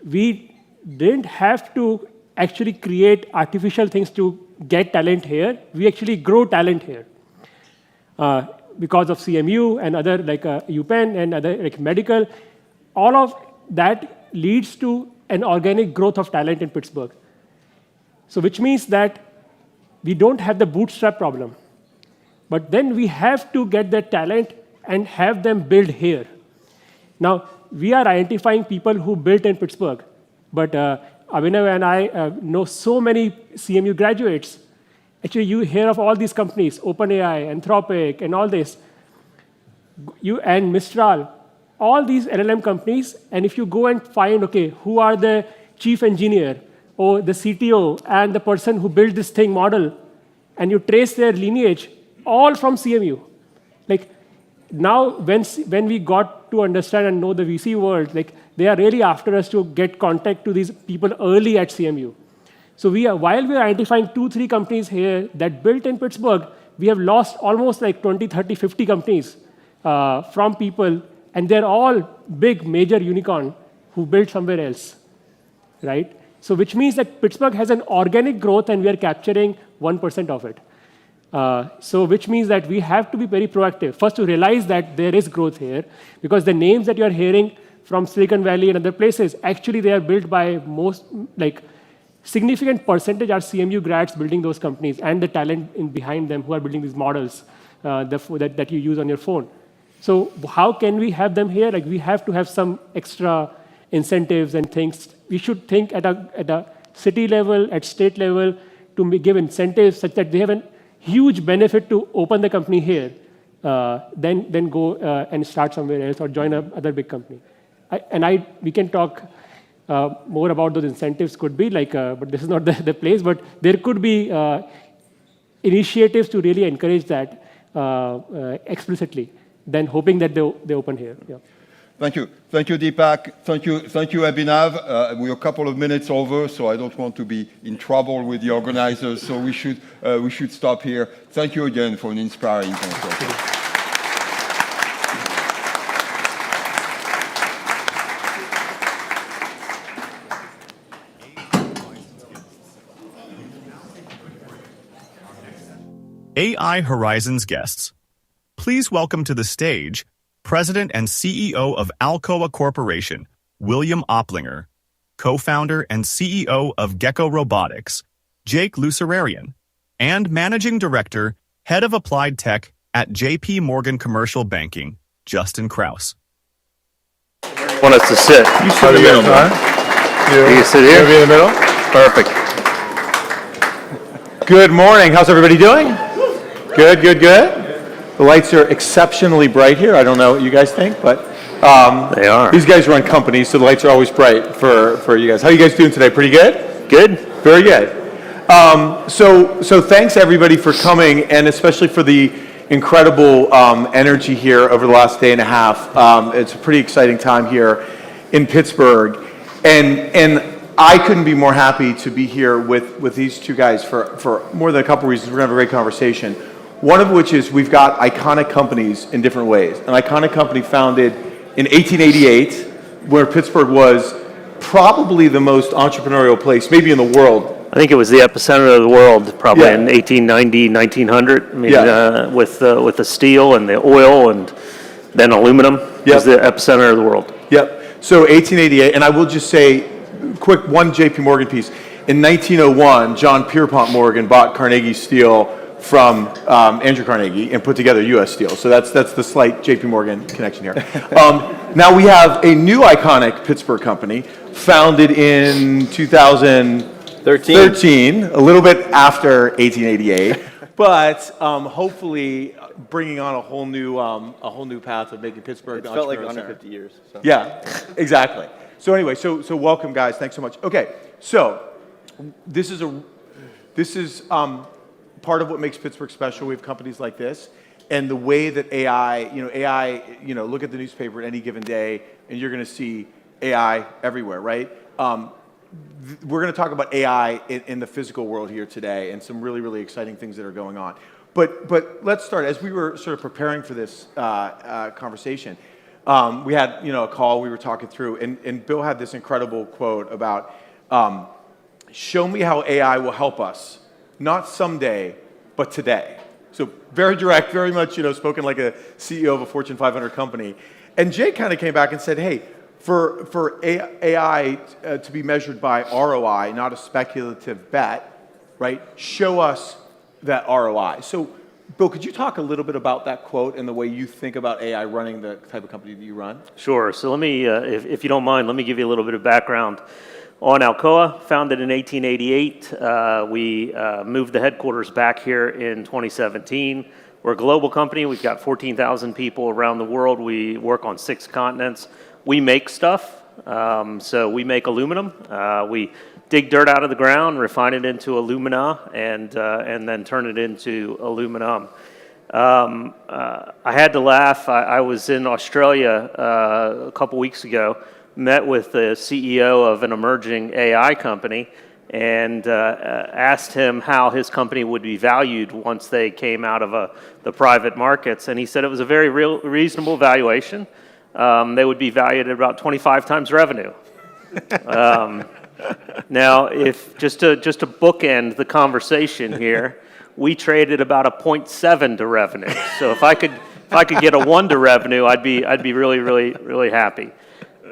S4: we didn't have to actually create artificial things to get talent here. We actually grow talent here. Because of CMU and other like UPenn and other like medical, all of that leads to an organic growth of talent in Pittsburgh. So which means that we don't have the bootstrap problem. But then we have to get that talent and have them build here. Now, we are identifying people who built in Pittsburgh, but Abhinav and I know so many CMU graduates. Actually, you hear of all these companies, OpenAI, Anthropic, and all this, and Mistral, all these LLM companies, and if you go and find, okay, who are the chief engineer, or the CTO, and the person who built this thing model, and you trace their lineage, all from CMU. Like, now, when we got to understand and know the VC world, like they are really after us to get contact to these people early at CMU. So while we are identifying 2-3 companies here that built in Pittsburgh, we have lost almost like 20, 30, 50 companies from people, and they're all big, major unicorn who built somewhere else, right? So which means that Pittsburgh has an organic growth, and we are capturing 1% of it. So which means that we have to be very proactive. First, to realize that there is growth here, because the names that you are hearing from Silicon Valley and other places, actually they are built by most, like, significant percentage are CMU grads building those companies and the talent behind them who are building these models that you use on your phone. So how can we have them here? Like, we have to have some extra incentives and things. We should think at a city level, at state level, to give incentives such that they have a huge benefit to open the company here, then go and start somewhere else or join another big company. We can talk more about those incentives could be, like, but this is not the place, but there could be initiatives to really encourage that explicitly, then hoping that they open here. Yeah.
S3: Thank you. Thank you, Deepak. Thank you, Abhinav. We're a couple of minutes over, so I don't want to be in trouble with the organizers, so we should stop here. Thank you again for an inspiring conversation.
S1: AI Horizons guests, please welcome to the stage President and CEO of Alcoa Corporation, William Opplinger, co-founder and CEO of Gecko Robotics, Jake Lucerarian, and Managing Director, Head of Applied Tech at JP Morgan Commercial Banking, Justin Kraus.
S6: Want us to sit?
S7: You sit in the middle, huh?
S6: You sit here?
S7: You in the middle?
S6: Perfect.
S7: Good morning. How's everybody doing? Good, good, good. The lights are exceptionally bright here. I don't know what you guys think, but
S6: They are.
S7: these guys run companies, so the lights are always bright for you guys. How are you guys doing today? Pretty good?
S6: Good?
S7: Very good. So thanks everybody for coming, and especially for the incredible energy here over the last day and a half. It's a pretty exciting time here in Pittsburgh, and I couldn't be more happy to be here with these two guys for more than a couple reasons. We're gonna have a great conversation. One of which is we've got iconic companies in different ways. An iconic company founded in 1888, where Pittsburgh was probably the most entrepreneurial place, maybe in the world.
S6: I think it was the epicenter of the world, probably
S7: Yeah.
S6: in 1890, 1900. I mean,
S7: Yeah.
S6: with the steel and the oil and then aluminum. It was the epicenter of the world.
S7: Yep. So 1888, and I will just say, quick one JP Morgan piece. In 1901, John Pierpont Morgan bought Carnegie Steel from Andrew Carnegie and put together U.S. Steel. So that's the slight JP Morgan connection here. Now we have a new iconic Pittsburgh company founded in 2013, a little bit after 1888, but hopefully bringing on a whole new path of making Pittsburgh.
S8: It felt like 150 years. So.
S7: Yeah, exactly. So anyway, so welcome guys. Thanks so much. Okay, so this is part of what makes Pittsburgh special. We have companies like this, and the way that AI, look at the newspaper any given day, and you're going to see AI everywhere, right? We're going to talk about AI in the physical world here today, and some really, really exciting things that are going on. But let's start. As we were sort of preparing for this conversation, we had a call. We were talking through, and Bill had this incredible quote about, "Show me how AI will help us, not someday, but today." So very direct, very much spoken like a CEO of a Fortune 500 company. And Jay kind of came back and said, "Hey, for AI to be measured by ROI, not a speculative bet, right? Show us that ROI." So, Bill, could you talk a little bit about that quote and the way you think about AI running the type of company that you run?
S6: Sure. So let me, if you don't mind, let me give you a little bit of background on Alcoa. Founded in 1888. We moved the headquarters back here in 2017. We're a global company. We've got 14,000 people around the world. We work on 6 continents. We make stuff. So we make aluminum. We dig dirt out of the ground, refine it into alumina, and then turn it into aluminum. I had to laugh. I was in Australia a couple weeks ago, met with the CEO of an emerging AI company, and asked him how his company would be valued once they came out of the private markets. And he said it was a very reasonable valuation. They would be valued at about 25 times revenue. Now, if just to bookend the conversation here, we traded about a 0.7 to revenue. So if I could get a 1 to revenue, I'd be really, really, really happy.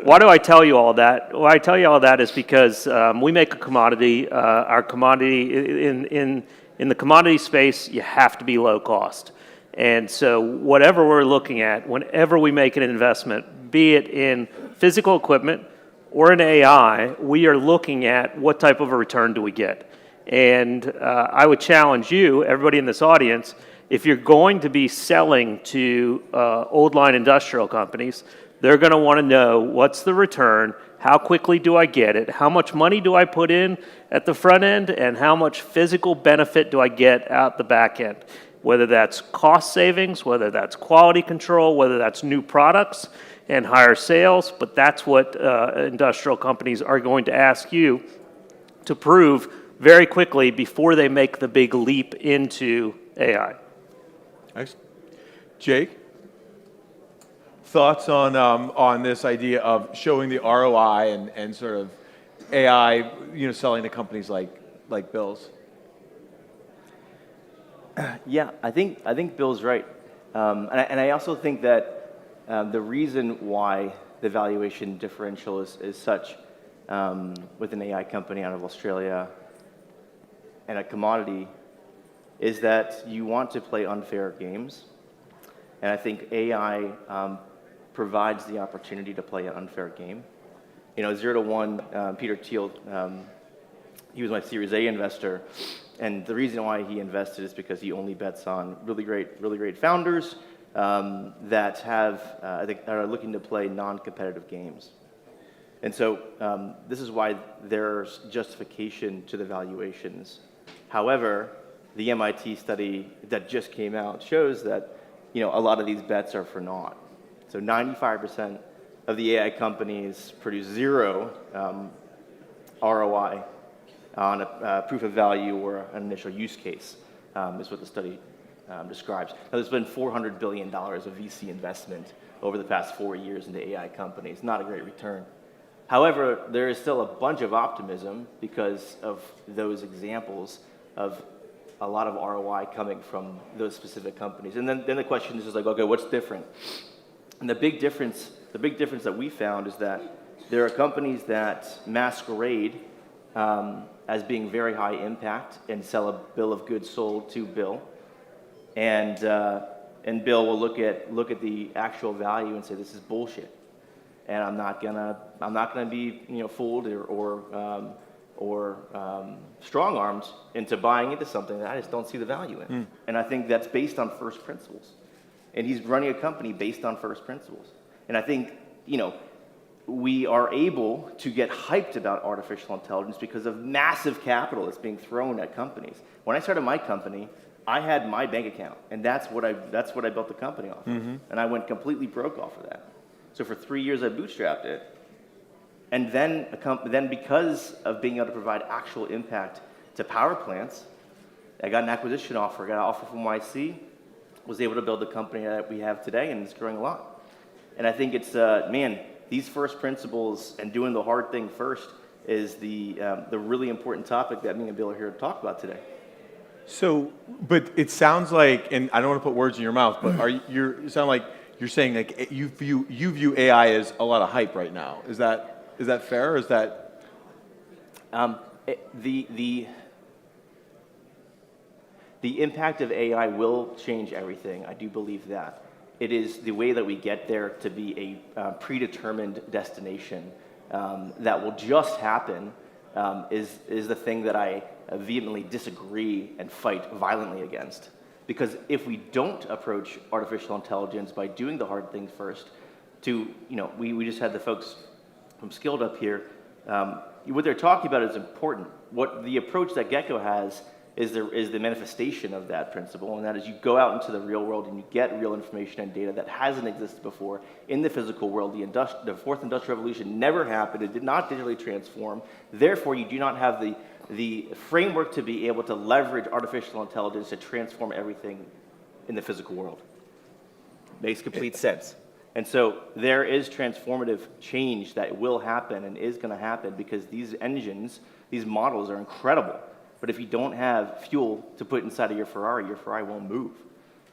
S6: Why do I tell you all that? Well, I tell you all that is because we make a commodity. Our commodity in the commodity space, you have to be low cost. And so whatever we're looking at, whenever we make an investment, be it in physical equipment or in AI, we are looking at what type of a return do we get. And I would challenge you, everybody in this audience, if you're going to be selling to old line industrial companies, they're going to want to know what's the return, how quickly do I get it, how much money do I put in at the front end, and how much physical benefit do I get at the back end. Whether that's cost savings, whether that's quality control, whether that's new products and higher sales, but that's what industrial companies are going to ask you to prove very quickly before they make the big leap into AI.
S7: Excellent. Jake, thoughts on this idea of showing the ROI and sort of AI, selling to companies like Bill's?
S8: Yeah, I think Bill's right, and I also think that the reason why the valuation differential is such with an AI company out of Australia and a commodity is that you want to play unfair games, and I think AI provides the opportunity to play an unfair game. 0 to 1, Peter Thiel, he was my Series A investor. And the reason why he invested is because he only bets on really great founders that are looking to play non-competitive games. And so this is why there's justification to the valuations. However, the MIT study that just came out shows that a lot of these bets are for naught. So 95% of the AI companies produce 0 ROI on a proof of value or an initial use case, is what the study describes. Now, there's been $400 billion of VC investment over the past 4 years into AI companies. Not a great return. However, there is still a bunch of optimism because of those examples of a lot of ROI coming from those specific companies. And then the question is just like, okay, what's different? And the big difference that we found is that There are companies that masquerade as being very high impact and sell a bill of goods sold to Bill, and Bill will look at the actual value and say this is bullshit, and I'm not gonna be fooled or strong-armed into buying into something that I just don't see the value in. And I think that's based on first principles. And he's running a company based on first principles. And I think, we are able to get hyped about artificial intelligence because of massive capital that's being thrown at companies. When I started my company, I had my bank account, and that's what I built the company off of. And I went completely broke off of that. So for 3 years, I bootstrapped it. And then because of being able to provide actual impact to power plants, I got an acquisition offer, got an offer from YC, was able to build the company that we have today, and it's growing a lot. And I think it's, these first principles and doing the hard thing first is the really important topic that me and Bill are here to talk about today.
S7: So, but it sounds like, and I don't want to put words in your mouth, but you sound like you're saying like you view AI as a lot of hype right now. Is that fair? Or is that
S8: the impact of AI will change everything. I do believe that. It is the way that we get there to be a predetermined destination that will just happen is the thing that I vehemently disagree and fight violently against. Because if we don't approach artificial intelligence by doing the hard thing first, we just had the folks from Skilled up here. What they're talking about is important. What the approach that Gecko has is the manifestation of that principle, and that is you go out into the real world and you get real information and data that hasn't existed before in the physical world. The fourth industrial revolution never happened. It did not digitally transform. Therefore, you do not have the framework to be able to leverage artificial intelligence to transform everything in the physical world. Makes complete sense. And so there is transformative change that will happen and is going to happen because these engines, these models are incredible. But if you don't have fuel to put inside of your Ferrari won't move.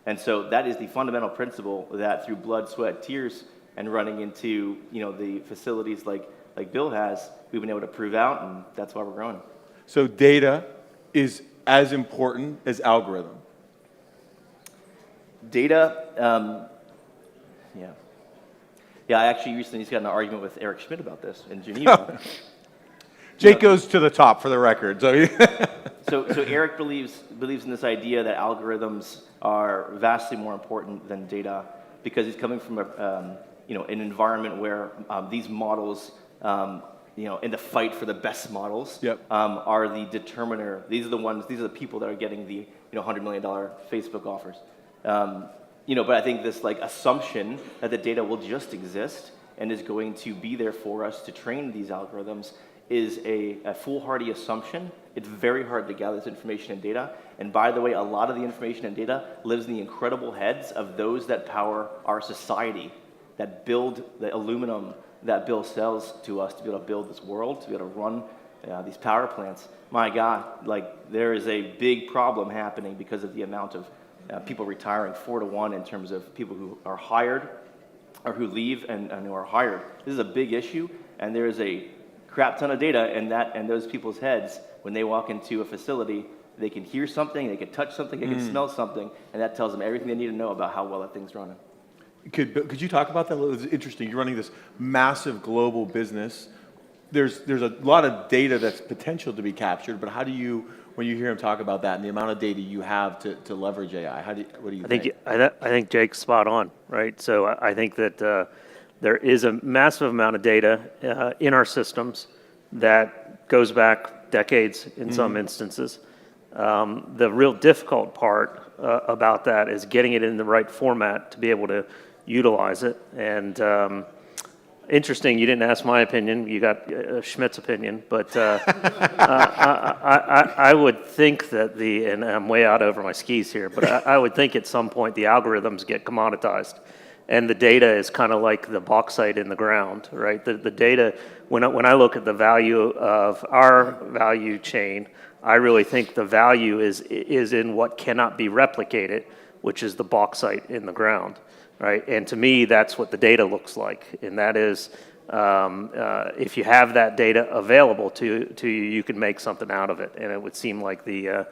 S8: And so that is the fundamental principle that through blood, sweat, tears, and running into the facilities like Bill has, we've been able to prove out, and that's why we're growing.
S7: So data is as important as algorithm.
S8: Data, yeah. I actually recently just got in an argument with Eric Schmidt about this in Geneva.
S7: Jake goes to the top for the record.
S8: So Eric believes in this idea that algorithms are vastly more important than data because he's coming from an environment where these models, in the fight for the best models, are the determiner. These are the people that are getting the $100 million Facebook offers. But I think this assumption that the data will just exist and is going to be there for us to train these algorithms is a foolhardy assumption. It's very hard to gather this information and data. And by the way, a lot of the information and data lives in the incredible heads of those that power our society, that build the aluminum that Bill sells to us to be able to build this world, to be able to run these power plants. My God, there is a big problem happening because of the amount of people retiring 4 to 1 in terms of people who are hired or who leave and who are hired. This is a big issue, and there is a crap ton of data in those people's heads. When they walk into a facility, they can hear something, they can touch something, they can smell something, and that tells them everything they need to know about how well that thing's running.
S7: Could you talk about that a little? It's interesting. You're running this massive global business. There's a lot of data that's potential to be captured, but how do you, when you hear him talk about that and the amount of data you have to leverage AI, what do you think?
S6: I think Jake's spot on, right? So I think that there is a massive amount of data in our systems that goes back decades in some instances. The real difficult part about that is getting it in the right format to be able to utilize it. And interesting, you didn't ask my opinion, you got Schmidt's opinion, but I would think that and I'm way out over my skis here, but I would think at some point the algorithms get commoditized. And the data is kind of like the bauxite in the ground, right? The data, when I look at the value of our value chain, I really think the value is in what cannot be replicated, which is the bauxite in the ground, right? And to me, that's what the data looks like. And that is if you have that data available to you, you can make something out of it. And it would seem like the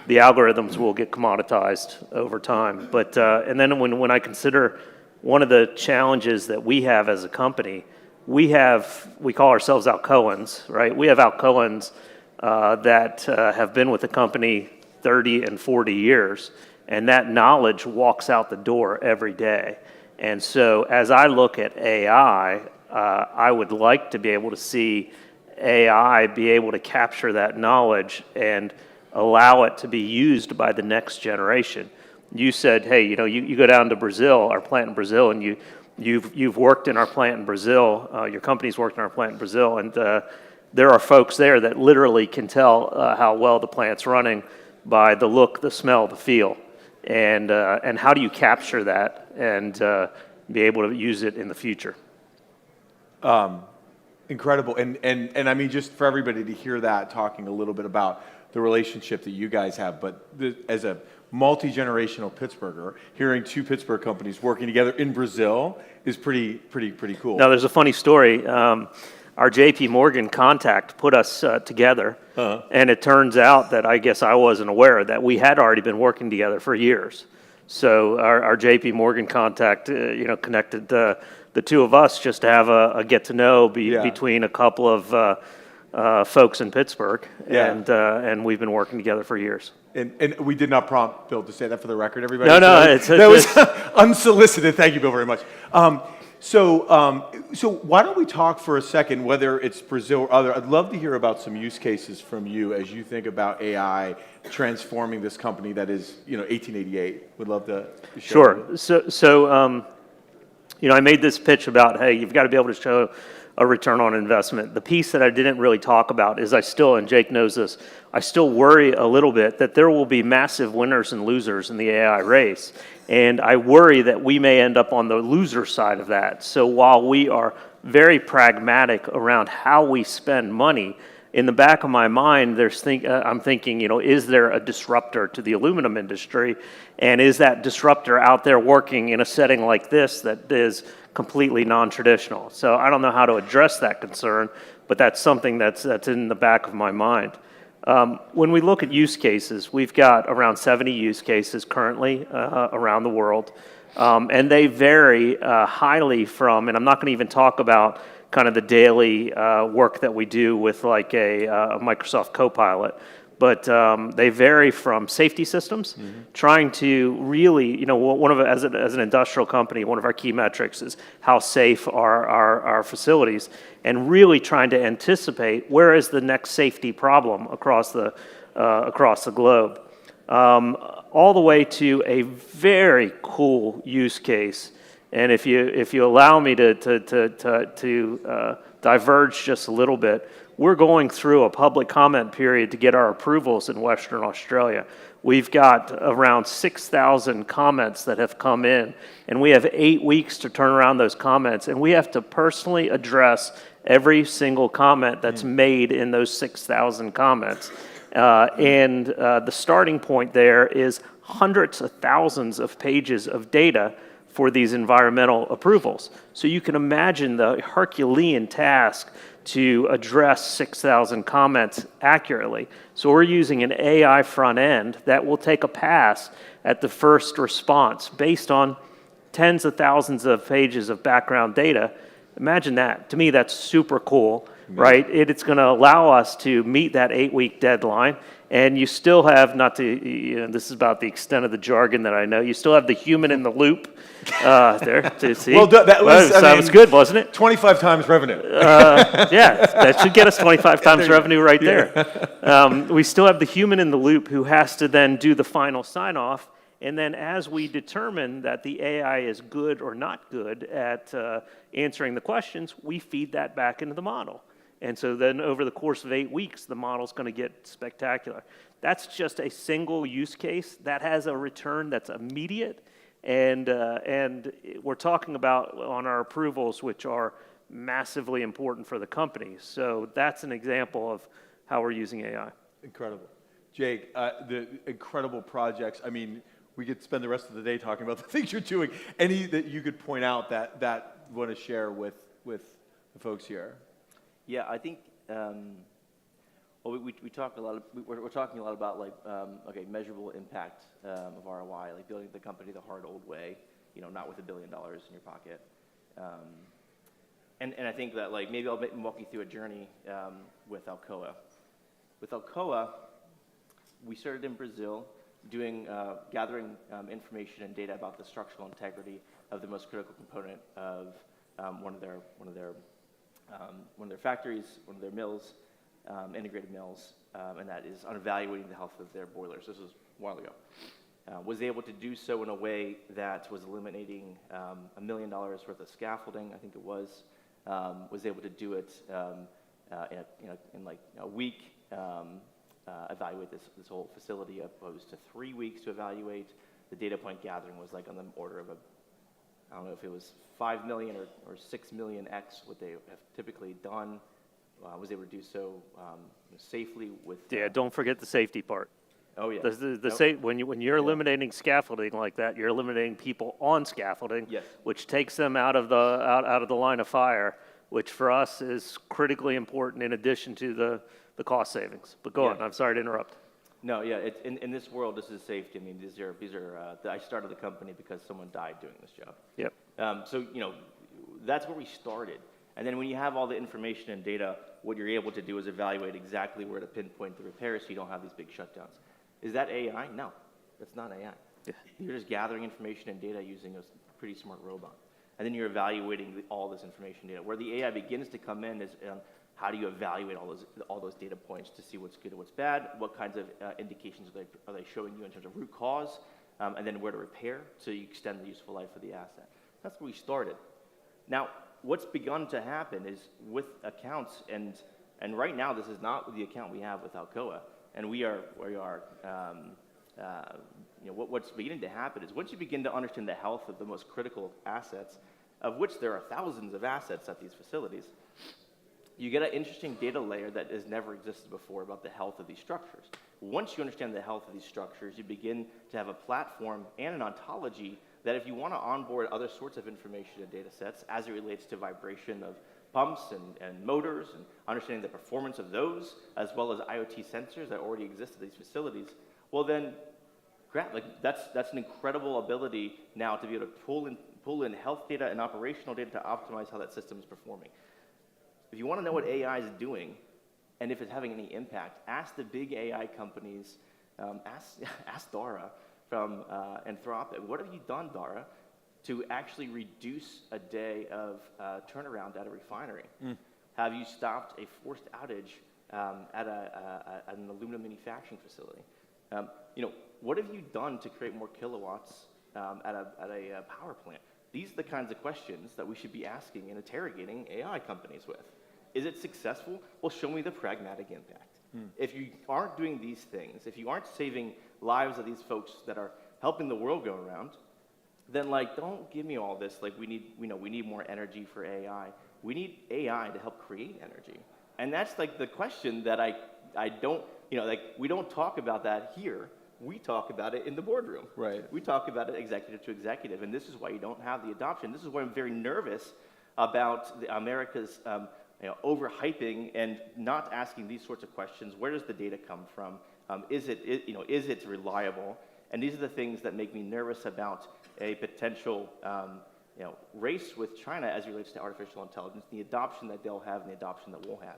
S6: algorithms will get commoditized over time. But and then when I consider one of the challenges that we have as a company, we call ourselves Alcoans, right? We have Alcoans that have been with the company 30 and 40 years, and that knowledge walks out the door every day. And so as I look at AI, I would like to be able to see AI be able to capture that knowledge and allow it to be used by the next generation. You said, hey, you go down to Brazil, our plant in Brazil, and you've worked in our plant in Brazil, your company's worked in our plant in Brazil, and there are folks there that literally can tell how well the plant's running by the look, the smell, the feel. And how do you capture that and be able to use it in the future?
S7: Incredible. And I mean, just for everybody to hear that, talking a little bit about the relationship that you guys have, but as a multi-generational Pittsburgher, hearing two Pittsburgh companies working together in Brazil is pretty cool.
S6: Now, there's a funny story. Our JP Morgan contact put us together, and it turns out that I guess I wasn't aware that we had already been working together for years. So our JP Morgan contact, connected the two of us just to have a get to know between a couple of folks in Pittsburgh, and we've been working together for years.
S7: And we did not prompt Bill to say that for the record, everybody.
S6: No,
S7: that was unsolicited. Thank you, Bill, very much. So why don't we talk for a second, whether it's Brazil or other, I'd love to hear about some use cases from you as you think about AI transforming this company that is, 1888. Would love to share.
S6: Sure. So I made this pitch about, hey, you've got to be able to show a return on investment. The piece that I didn't really talk about is and Jake knows this, I still worry a little bit that there will be massive winners and losers in the AI race. And I worry that we may end up on the loser side of that. So while we are very pragmatic around how we spend money, in the back of my mind, I'm thinking, is there a disruptor to the aluminum industry? And is that disruptor out there working in a setting like this that is completely non-traditional? So I don't know how to address that concern, but that's something that's in the back of my mind. When we look at use cases, we've got around 70 use cases currently around the world, and they vary highly from, and I'm not going to even talk about kind of the daily work that we do with like a Microsoft Copilot, but they vary from safety systems, trying to really, as an industrial company, one of our key metrics is how safe are our facilities, and really trying to anticipate where is the next safety problem across the globe, all the way to a very cool use case. And if you allow me to diverge just a little bit, we're going through a public comment period to get our approvals in Western Australia. We've got around 6,000 comments that have come in, and we have 8 weeks to turn around those comments, and we have to personally address every single comment that's made in those 6,000 comments. And the starting point there is hundreds of thousands of pages of data for these environmental approvals. So you can imagine the Herculean task to address 6,000 comments accurately. So we're using an AI front end that will take a pass at the first response based on tens of thousands of pages of background data. Imagine that. To me, that's super cool, right? It's going to allow us to meet that 8-week deadline, and you still have, this is about the extent of the jargon that I know, you still have the human in the loop there to see.
S7: Well, that was
S6: good, wasn't it?
S7: 25 times revenue.
S6: Yeah, that should get us 25 times revenue right there. We still have the human in the loop who has to then do the final sign-off, and then as we determine that the AI is good or not good at answering the questions, we feed that back into the model. And so then over the course of 8 weeks, the model's going to get spectacular. That's just a single use case that has a return that's immediate. And we're talking about on our approvals, which are massively important for the company. So that's an example of how we're using AI.
S7: Incredible. Jake, the incredible projects. I mean, we could spend the rest of the day talking about the things you're doing. Any that you could point out that you want to share with the folks here?
S8: Yeah, I think, well, we talk a lot, we're talking a lot about like, okay, measurable impact of ROI, like building the company the hard old way, you know, not with $1 billion in your pocket. And I think that like, maybe I'll walk you through a journey with Alcoa. With Alcoa, we started in Brazil doing, gathering information and data about the structural integrity of the most critical component of one of their factories, one of their mills, integrated mills, and that is on evaluating the health of their boilers. This was a while ago. Was able to do so in a way that was eliminating $1 million worth of scaffolding, I think it was. Was able to do it in like a week, evaluate this whole facility, opposed to 3 weeks to evaluate. The data point gathering was like on the order of I don't know if it was 5 million or 6 million X what they have typically done. Was able to do so safely with.
S6: Yeah, don't forget the safety part.
S8: Oh yeah.
S6: When you're eliminating scaffolding like that, you're eliminating people on scaffolding,
S8: Yes.
S6: which takes them out of the line of fire, which for us is critically important in addition to the cost savings. But go on. I'm sorry to interrupt.
S8: No, yeah. In this world, this is safety. I mean, these are. I started the company because someone died doing this job.
S6: Yep.
S8: So you know, that's where we started. And then when you have all the information and data, what you're able to do is evaluate exactly where to pinpoint the repairs so you don't have these big shutdowns. Is that AI? No, that's not AI.
S6: Yeah.
S8: You're just gathering information and data using a pretty smart robot. And then you're evaluating all this information data. Where the AI begins to come in is how do you evaluate all those data points to see what's good and what's bad, what kinds of indications are they showing you in terms of root cause, and then where to repair so you extend the useful life of the asset. That's where we started. Now, what's begun to happen is with accounts, and right now this is not the account we have with Alcoa, and what's beginning to happen is once you begin to understand the health of the most critical assets, of which there are thousands of assets at these facilities, you get an interesting data layer that has never existed before about the health of these structures. Once you understand the health of these structures, you begin to have a platform and an ontology that if you want to onboard other sorts of information and data sets as it relates to vibration of pumps and motors and understanding the performance of those, as well as IoT sensors that already exist at these facilities, well then, crap, like that's an incredible ability now to be able to pull in health data and operational data to optimize how that system is performing. If you want to know what AI is doing, and if it's having any impact, ask the big AI companies, ask Dara from Anthropic, what have you done, Dara, to actually reduce a day of turnaround at a refinery? Have you stopped a forced outage at an aluminum manufacturing facility? What have you done to create more kilowatts at a power plant? These are the kinds of questions that we should be asking and interrogating AI companies with. Is it successful? Well, show me the pragmatic impact. If you aren't doing these things, if you aren't saving lives of these folks that are helping the world go around, then don't give me all this. We need more energy for AI. We need AI to help create energy. And that's the question that I don't, we don't talk about that here. We talk about it in the boardroom.
S7: Right.
S8: We talk about it executive to executive, and this is why you don't have the adoption. This is why I'm very nervous about America's overhyping and not asking these sorts of questions. Where does the data come from? Is it reliable? And these are the things that make me nervous about a potential race with China as it relates to artificial intelligence, the adoption that they'll have and the adoption that we'll have.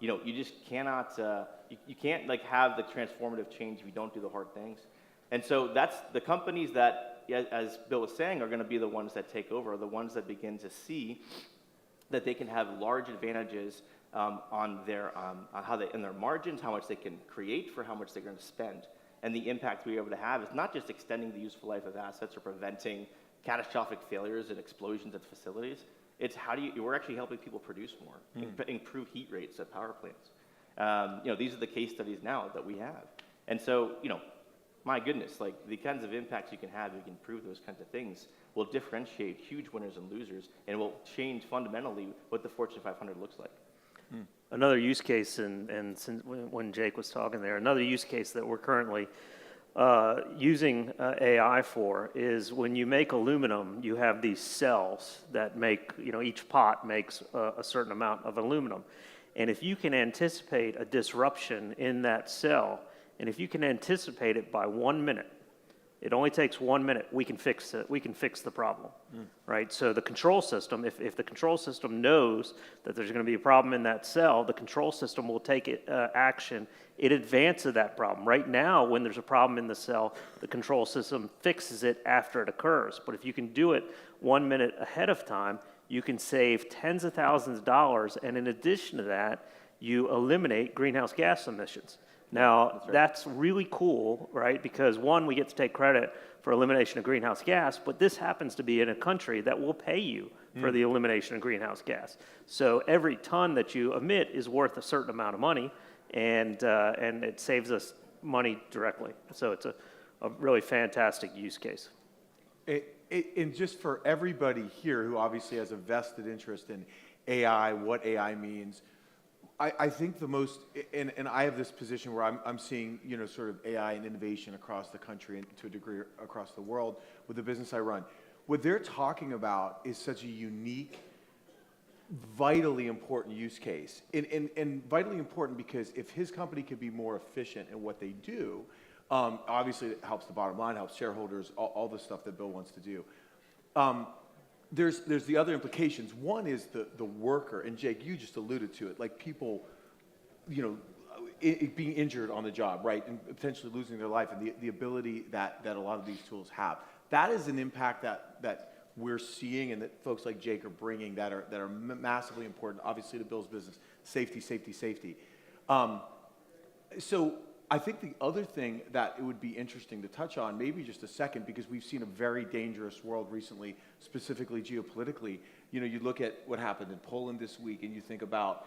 S8: You just cannot, you can't have the transformative change if you don't do the hard things. And so that's the companies that, as Bill was saying, are going to be the ones that take over, are the ones that begin to see that they can have large advantages on their in their margins, how much they can create for how much they're going to spend. And the impact we're able to have is not just extending the useful life of assets or preventing catastrophic failures and explosions at facilities. It's we're actually helping people produce more, improve heat rates at power plants. These are the case studies now that we have. And so, my goodness, the kinds of impacts you can have, you can improve those kinds of things, will differentiate huge winners and losers, and will change fundamentally what the Fortune 500 looks like.
S6: Another use case, and since when Jake was talking there, another use case that we're currently using AI for is when you make aluminum, you have these cells that make, each pot makes a certain amount of aluminum. And if you can anticipate a disruption in that cell, and if you can anticipate it by 1 minute, it only takes 1 minute, we can fix it. We can fix the problem, right? So the control system, if the control system knows that there's going to be a problem in that cell, the control system will take action in advance of that problem. Right now, when there's a problem in the cell, the control system fixes it after it occurs. But if you can do it 1 minute ahead of time, you can save tens of thousands of dollars, and in addition to that, you eliminate greenhouse gas emissions. Now, that's really cool, right? Because one, we get to take credit for elimination of greenhouse gas, but this happens to be in a country that will pay you for the elimination of greenhouse gas. So every ton that you emit is worth a certain amount of money, and it saves us money directly. So it's a really fantastic use case.
S7: And just for everybody here who obviously has a vested interest in AI, what AI means, I think the most, and I have this position where I'm seeing, sort of AI and innovation across the country and to a degree across the world with the business I run. What they're talking about is such a unique, vitally important use case. And vitally important because if his company could be more efficient in what they do, obviously it helps the bottom line, helps shareholders, all the stuff that Bill wants to do. There's the other implications. One is the worker, and Jake, you just alluded to it, like people, being injured on the job, right, and potentially losing their life, and the ability that a lot of these tools have. That is an impact that we're seeing, and that folks like Jake are bringing that are massively important, obviously, to Bill's business. Safety, safety, safety. So I think the other thing that it would be interesting to touch on, maybe just a second, because we've seen a very dangerous world recently, specifically geopolitically. You look at what happened in Poland this week, and you think about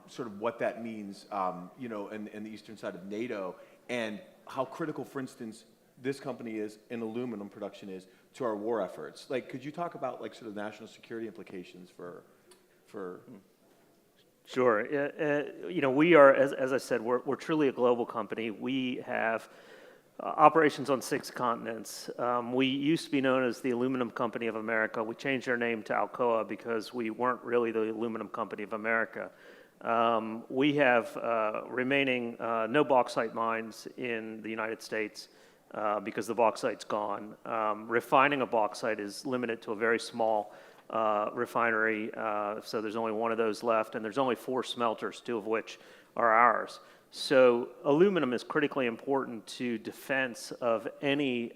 S7: sort of what that means, in the eastern side of NATO, and how critical, for instance, this company is, and aluminum production is, to our war efforts. Like, could you talk about, like, sort of national security implications for
S6: Sure. We are, as I said, we're truly a global company. We have operations on 6 continents. We used to be known as the Aluminum Company of America. We changed our name to Alcoa because we weren't really the Aluminum Company of America. We have remaining no bauxite mines in the United States because the bauxite's gone. Refining of bauxite is limited to a very small refinery, so there's only one of those left, and there's only 4 smelters, 2 of which are ours. So aluminum is critically important to defense of any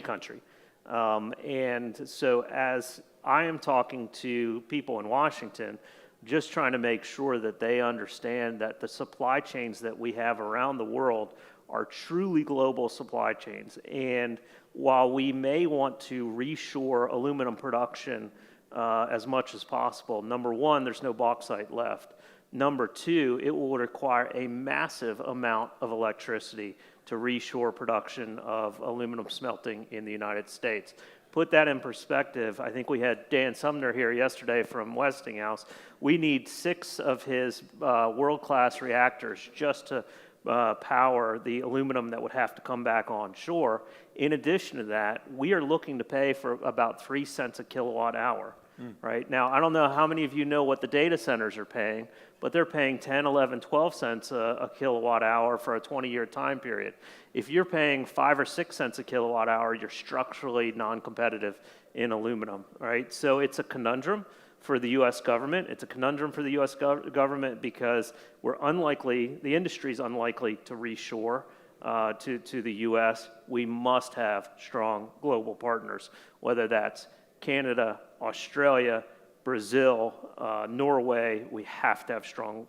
S6: country. And so as I am talking to people in Washington, just trying to make sure that they understand that the supply chains that we have around the world are truly global supply chains. And while we may want to reshore aluminum production as much as possible, number one, there's no bauxite left. Number two, it will require a massive amount of electricity to reshore production of aluminum smelting in the United States. Put that in perspective, I think we had Dan Sumner here yesterday from Westinghouse. We need 6 of his world-class reactors just to power the aluminum that would have to come back on shore. In addition to that, we are looking to pay for about 3 cents a kilowatt hour. Right now, I don't know how many of you know what the data centers are paying, but they're paying 10, 11, 12 cents a kilowatt hour for a 20-year time period. If you're paying 5 or 6 cents a kilowatt hour, you're structurally non-competitive in aluminum, right? So it's a conundrum for the U.S. government. It's a conundrum for the U.S. government because the industry's unlikely to reshore to the U.S. We must have strong global partners, whether that's Canada, Australia, Brazil, Norway. We have to have strong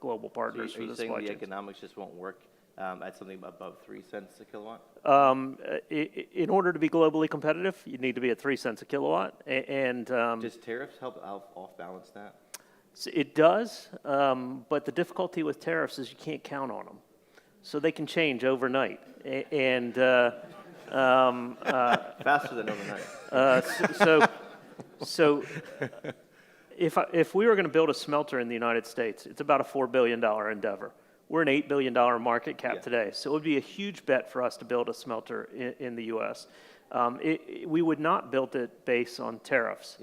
S6: global partners for this.
S8: Are you saying the economics just won't work at something above 3 cents a kilowatt?
S6: In order to be globally competitive, you need to be at 3 cents a kilowatt. And
S8: does tariffs help off-balance that?
S6: It does, but the difficulty with tariffs is you can't count on them. So they can change overnight. And
S8: faster than overnight.
S6: So if we were going to build a smelter in the United States, it's about a $4 billion endeavor. We're an $8 billion market cap today, so it would be a huge bet for us to build a smelter in the U.S. We would not build it based on tariffs,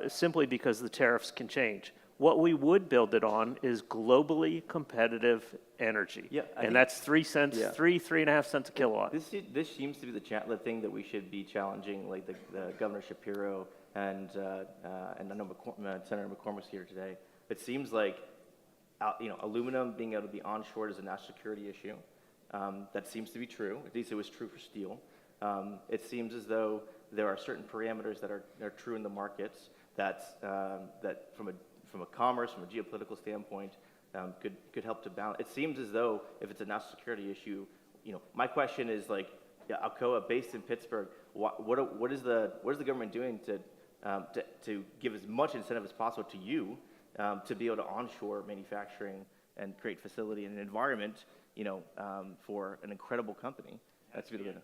S6: simply because the tariffs can change. What we would build it on is globally competitive energy, and that's 3 cents, 3.5 cents a kilowatt.
S8: This seems to be the thing that we should be challenging, like the Governor Shapiro and I know Senator McCormick's here today. It seems like aluminum being able to be onshore is a national security issue. That seems to be true. At least it was true for steel. It seems as though there are certain parameters that are true in the markets that from a commerce, from a geopolitical standpoint, could help to balance. It seems as though if it's a national security issue, my question is like, Alcoa, based in Pittsburgh, what is the government doing to give as much incentive as possible to you to be able to onshore manufacturing and create facility and an environment, for an incredible company?
S6: It has to be energy.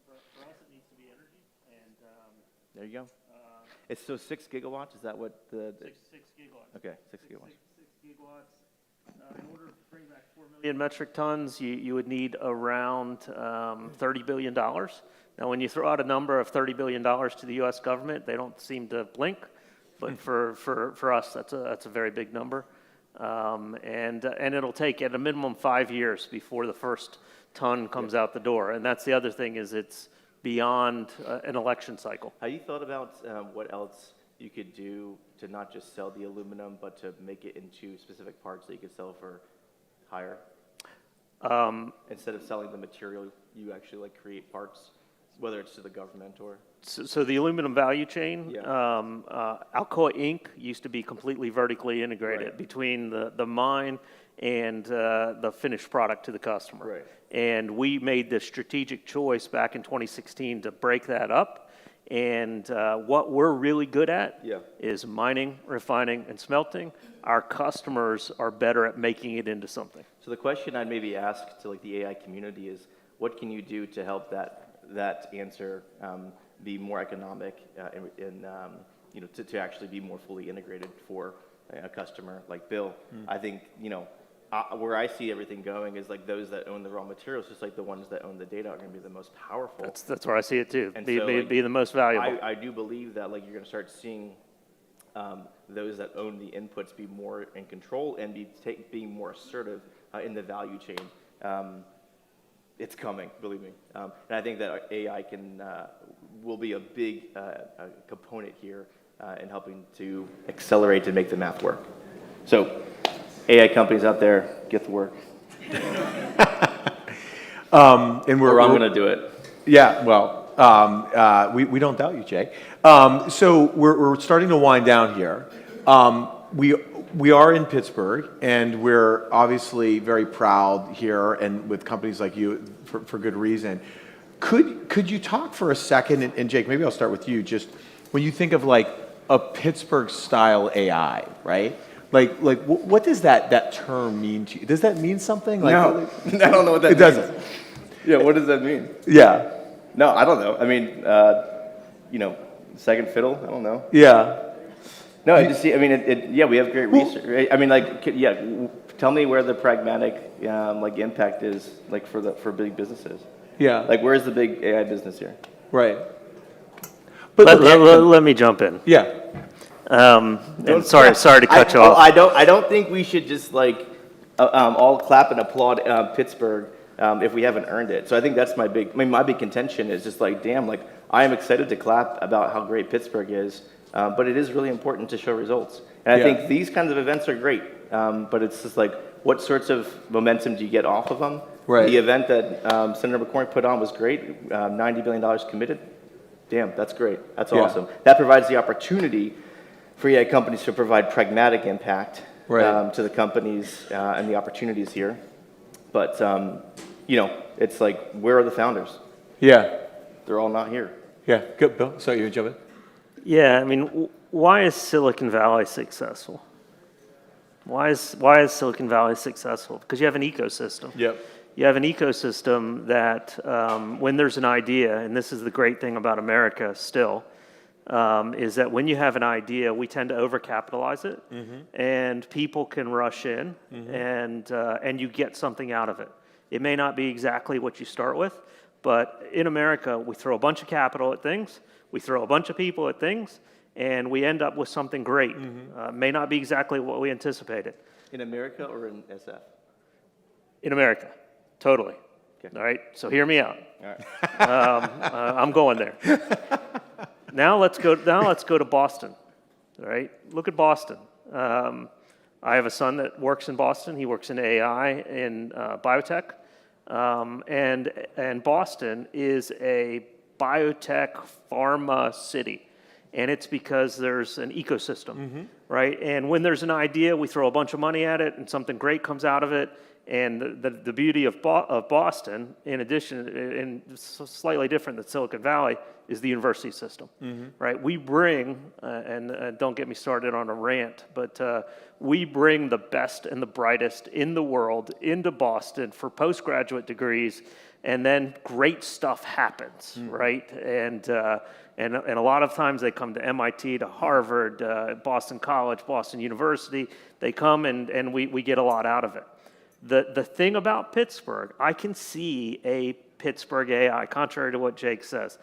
S6: For us, it needs to be energy. And
S8: there you go. It's 6 gigawatts. Is that what the
S6: 6 gigawatts?
S8: Okay, 6 gigawatts.
S6: 6 gigawatts. In order to bring back 4 million metric tons, you would need around $30 billion. Now, when you throw out a number of $30 billion to the U.S. government, they don't seem to blink. But for us, that's a very big number. And it'll take at a minimum 5 years before the first ton comes out the door. And that's the other thing, is it's beyond an election cycle.
S8: Have you thought about what else you could do to not just sell the aluminum, but to make it into specific parts that you could sell for higher? Instead of selling the material, you actually create parts, whether it's to the government or...
S6: So the aluminum value chain, Alcoa Inc. used to be completely vertically integrated between the mine and the finished product to the customer.
S8: Right.
S6: And we made the strategic choice back in 2016 to break that up. And what we're really good at is mining, refining, and smelting. Our customers are better at making it into something.
S8: So the question I'd maybe ask to the AI community is, what can you do to help that answer be more economic and to actually be more fully integrated for a customer like Bill? I think where I see everything going is those that own the raw materials, just like the ones that own the data, are going to be the most powerful.
S6: That's where I see it too.
S8: And
S6: be the most valuable.
S8: I do believe that you're going to start seeing those that own the inputs be more in control and being more assertive in the value chain. It's coming, believe me. And I think that AI will be a big component here in helping to accelerate and make the math work. So, AI companies out there, get to work.
S7: I'm
S8: going to do it.
S7: Yeah, well, we don't doubt you, Jay. So we're starting to wind down here. We are in Pittsburgh, and we're obviously very proud here, and with companies like you for good reason. Could you talk for a second, and Jake, maybe I'll start with you, just when you think of a Pittsburgh-style AI, right? What does that term mean to you? Does that mean something?
S8: No, I don't know what that means. It doesn't. Yeah, what does that mean?
S7: Yeah.
S8: No, I don't know. I mean, second fiddle. I don't know.
S7: Yeah.
S8: No, I just see. I mean, we have great research. Right? I mean, tell me where the pragmatic impact is for big businesses.
S7: Yeah.
S8: Where's the big AI business here?
S7: Right.
S6: But let me jump in.
S7: Yeah.
S6: And sorry to cut you off.
S8: I don't think we should just all clap and applaud Pittsburgh if we haven't earned it. So I think that's my big contention is just damn, I am excited to clap about how great Pittsburgh is, but it is really important to show results. And I think these kinds of events are great, but it's just what sorts of momentum do you get off of them?
S7: Right.
S8: The event that Senator McCormick put on was great, $90 billion committed. Damn, that's great. That's awesome. That provides the opportunity for AI companies to provide pragmatic impact to the companies and the opportunities here. But, it's where are the founders?
S7: Yeah.
S8: They're all not here.
S7: Yeah. Good, Bill. So you jump in?
S6: Yeah, I mean, why is Silicon Valley successful? Why is Silicon Valley successful? Because you have an ecosystem.
S7: Yep.
S6: You have an ecosystem that when there's an idea, and this is the great thing about America still, is that when you have an idea, we tend to overcapitalize it, and people can rush in, and you get something out of it. It may not be exactly what you start with, but in America, we throw a bunch of capital at things, we throw a bunch of people at things, and we end up with something great. May not be exactly what we anticipated.
S8: In America or in SF?
S6: In America, totally.
S8: Okay.
S6: All right, so hear me out.
S8: All right.
S6: I'm going there. Now let's go to Boston. All right, look at Boston. I have a son that works in Boston. He works in AI in biotech, and Boston is a biotech pharma city. And it's because there's an ecosystem, right? And when there's an idea, we throw a bunch of money at it, and something great comes out of it. And the beauty of Boston, in addition, and slightly different than Silicon Valley, is the university system, right? We bring, and don't get me started on a rant, but we bring the best and the brightest in the world into Boston for postgraduate degrees, and then great stuff happens, right? And a lot of times they come to MIT, to Harvard, Boston College, Boston University. They come and we get a lot out of it. The thing about Pittsburgh, I can see a Pittsburgh AI, contrary to what Jake says.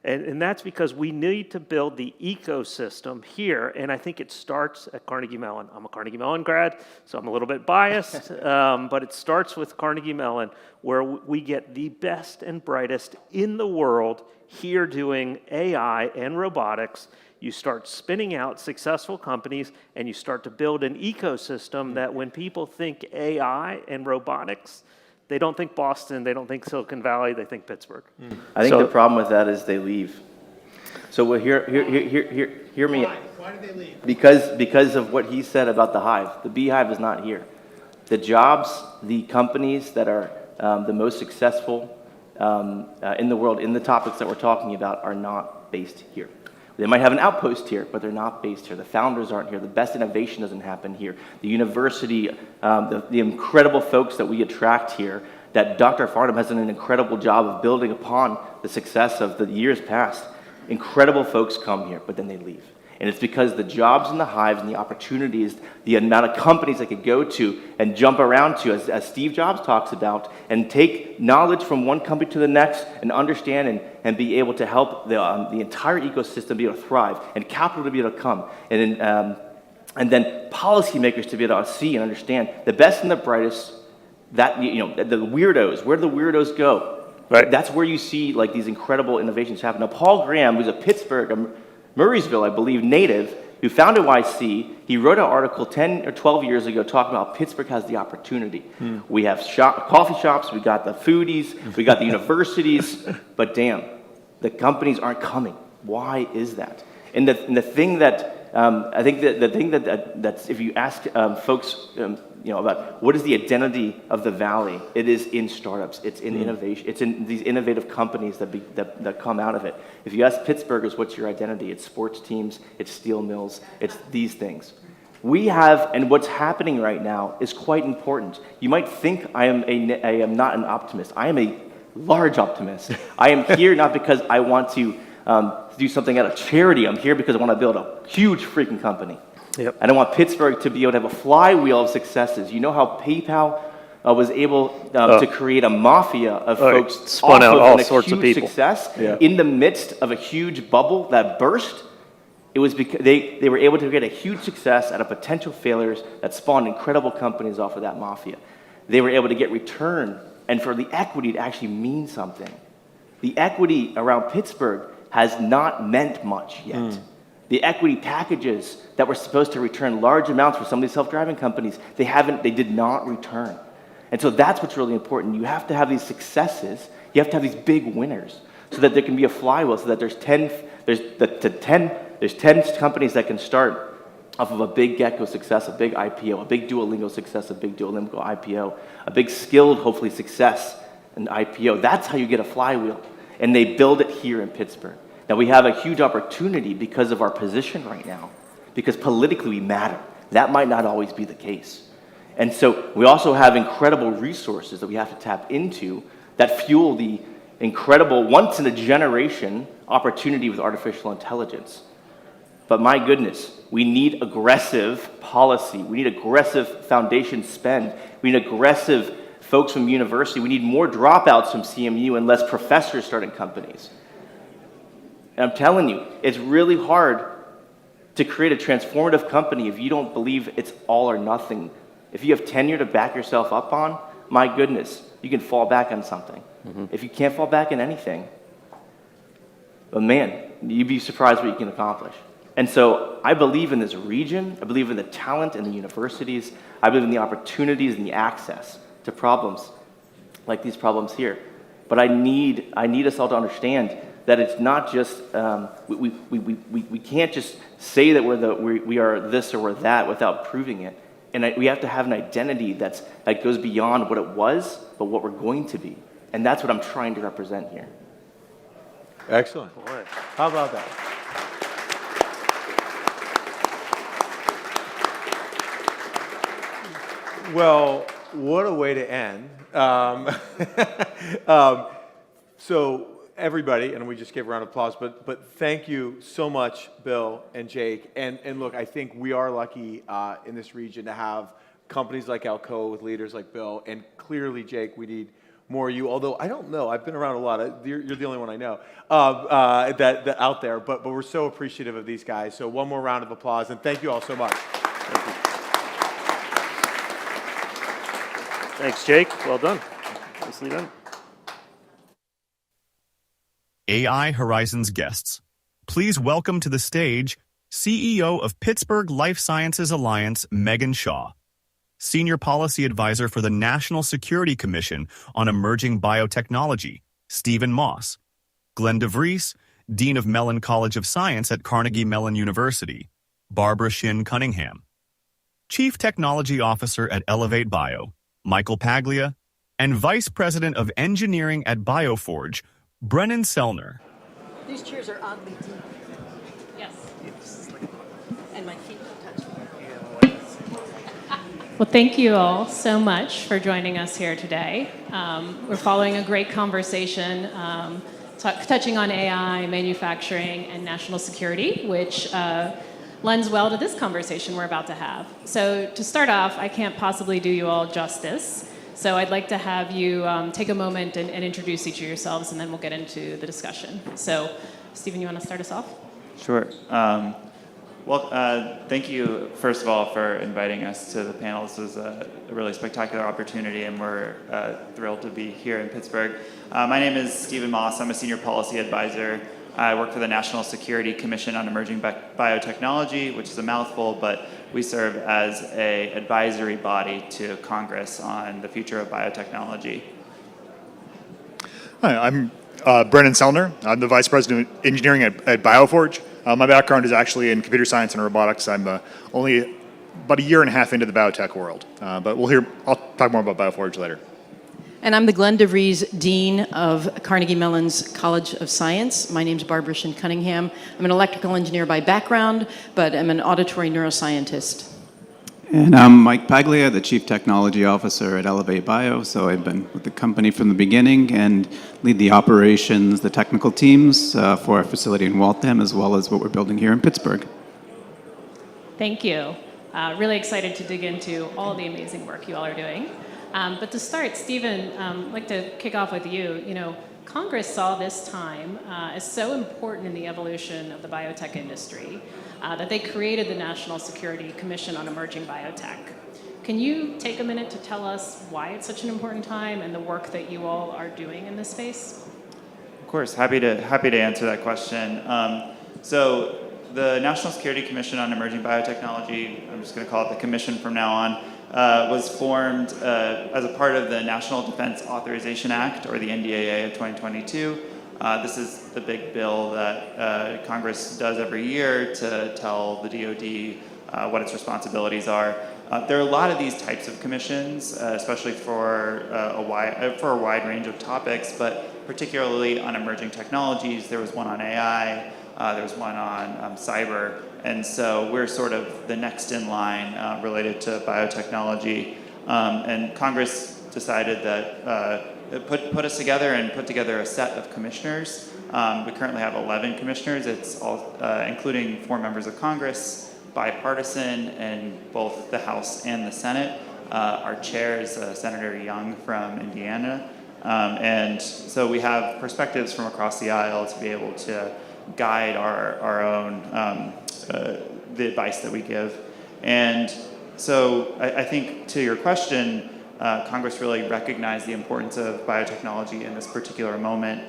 S6: And that's because we need to build the ecosystem here, and I think it starts at Carnegie Mellon. I'm a Carnegie Mellon grad, so I'm a little bit biased, but it starts with Carnegie Mellon, where we get the best and brightest in the world here doing AI and robotics. You start spinning out successful companies, and you start to build an ecosystem that when people think AI and robotics, they don't think Boston, they don't think Silicon Valley, they think Pittsburgh.
S8: I think the problem with that is they leave. So hear me.
S9: Why did they leave?
S8: Because of what he said about the hive. The beehive is not here. The jobs, the companies that are the most successful in the world, in the topics that we're talking about, are not based here. They might have an outpost here, but they're not based here. The founders aren't here. The best innovation doesn't happen here. The university, the incredible folks that we attract here, that Dr. Farnham has done an incredible job of building upon the success of the years past. Incredible folks come here, but then they leave. And it's because the jobs and the hives and the opportunities, the amount of companies they could go to and jump around to, as Steve Jobs talks about, and take knowledge from one company to the next and understand and be able to help the entire ecosystem be able to thrive, and capital to be able to come, and then policymakers to be able to see and understand the best and the brightest, that, the weirdos, where do the weirdos go?
S6: Right.
S8: That's where you see like these incredible innovations happen. Now, Paul Graham, who's a Pittsburgh, Murraysville, I believe, native, who founded YC, he wrote an article 10 or 12 years ago talking about Pittsburgh has the opportunity. We have coffee shops, we got the foodies, we got the universities, but damn, the companies aren't coming. Why is that? And the thing that, I think that the thing that's, if you ask folks, about what is the identity of the Valley, it is in startups, it's in innovation, it's in these innovative companies that come out of it. If you ask Pittsburghers, what's your identity? It's sports teams, it's steel mills, it's these things. We have, and what's happening right now is quite important. You might think I am not an optimist. I am a large optimist. I am here not because I want to do something out of charity. I'm here because I want to build a huge freaking company.
S6: Yep.
S8: And I want Pittsburgh to be able to have a flywheel of successes. You know how PayPal was able to create a mafia of folks
S6: spun out all sorts of people.
S8: Success in the midst of a huge bubble that burst. It was because they were able to get a huge success out of potential failures that spawned incredible companies off of that mafia. They were able to get return, and for the equity to actually mean something. The equity around Pittsburgh has not meant much yet. The equity packages that were supposed to return large amounts for some of these self-driving companies, they did not return. And so that's what's really important. You have to have these successes, you have to have these big winners, so that there can be a flywheel, so that there's 10 companies that can start off of a big Gecko success, a big IPO, a big Duolingo success, a big Duolingo IPO, a big Skilled, hopefully, success, an IPO. That's how you get a flywheel. And they build it here in Pittsburgh. Now, we have a huge opportunity because of our position right now, because politically we matter. That might not always be the case. And so we also have incredible resources that we have to tap into that fuel the incredible once-in-a-generation opportunity with artificial intelligence. But my goodness, we need aggressive policy. We need aggressive foundation spend. We need aggressive folks from university. We need more dropouts from CMU and less professors starting companies. And I'm telling you, it's really hard to create a transformative company if you don't believe it's all or nothing. If you have tenure to back yourself up on, my goodness, you can fall back on something. If you can't fall back on anything, but man, you'd be surprised what you can accomplish. And so I believe in this region. I believe in the talent in the universities. I believe in the opportunities and the access to problems like these problems here. But I need us all to understand that it's not just, we can't just say that we are this or we're that without proving it. And we have to have an identity that goes beyond what it was, but what we're going to be. And that's what I'm trying to represent here.
S7: Excellent. How about that? Well, what a way to end. So everybody, and we just gave a round of applause, but thank you so much, Bill and Jake. And look, I think we are lucky in this region to have companies like Alcoa with leaders like Bill, and clearly, Jake, we need more of you. Although I don't know, I've been around a lot. You're the only one I know that out there. But we're so appreciative of these guys. So one more round of applause, and thank you all so much. Thank you.
S6: Thanks, Jake. Well done. Nicely done.
S1: AI Horizons guests, please welcome to the stage CEO of Pittsburgh Life Sciences Alliance, Megan Shaw, Senior Policy Advisor for the National Security Commission on Emerging Biotechnology, Stephen Moss, Glenn DeVries, Dean of Mellon College of Science at Carnegie Mellon University, Barbara Shin Cunningham, Chief Technology Officer at Elevate Bio, Michael Paglia, and Vice President of Engineering at Bioforge, Brennan Sellner.
S9: These chairs are oddly deep. Yes. And my feet don't touch me.
S10: Well, thank you all so much for joining us here today. We're following a great conversation touching on AI, manufacturing, and national security, which lends well to this conversation we're about to have. So to start off, I can't possibly do you all justice. So I'd like to have you take a moment and introduce each of yourselves, and then we'll get into the discussion. So, Stephen, you want to start us off?
S11: Sure. Thank you, first of all, for inviting us to the panel. This was a really spectacular opportunity, and we're thrilled to be here in Pittsburgh. My name is Stephen Moss. I'm a Senior Policy Advisor. I work for the National Security Commission on Emerging Biotechnology, which is a mouthful, but we serve as an advisory body to Congress on the future of biotechnology.
S12: Hi, I'm Brennan Sellner. I'm the Vice President of Engineering at Bioforge. My background is actually in computer science and robotics. I'm only about a year and a half into the biotech world, but I'll talk more about Bioforge later.
S9: And I'm the Glenn DeVries Dean of Carnegie Mellon's College of Science. My name's Barbara Shin Cunningham. I'm an electrical engineer by background, but I'm an auditory neuroscientist.
S13: And I'm Mike Paglia, the Chief Technology Officer at Elevate Bio. So I've been with the company from the beginning and lead the operations, the technical teams for our facility in Waltham, as well as what we're building here in Pittsburgh.
S10: Thank you. Really excited to dig into all the amazing work you all are doing. But to start, Stephen, I'd like to kick off with you. You know, Congress saw this time as so important in the evolution of the biotech industry that they created the National Security Commission on Emerging Biotech. Can you take a minute to tell us why it's such an important time and the work that you all are doing in this space?
S11: Of course, happy to answer that question. So the National Security Commission on Emerging Biotechnology, I'm just going to call it the commission from now on, was formed as a part of the National Defense Authorization Act, or the NDAA of 2022. This is the big bill that Congress does every year to tell the DoD what its responsibilities are. There are a lot of these types of commissions, especially for a wide range of topics, but particularly on emerging technologies. There was one on AI, there was one on cyber, and so we're sort of the next in line related to biotechnology. And Congress decided that put us together and put together a set of commissioners We currently have 11 commissioners. It's all, including 4 members of Congress, bipartisan in both the House and the Senate. Our chair is Senator Young from Indiana. And so we have perspectives from across the aisle to be able to guide our own, the advice that we give. And so I think to your question, Congress really recognized the importance of biotechnology in this particular moment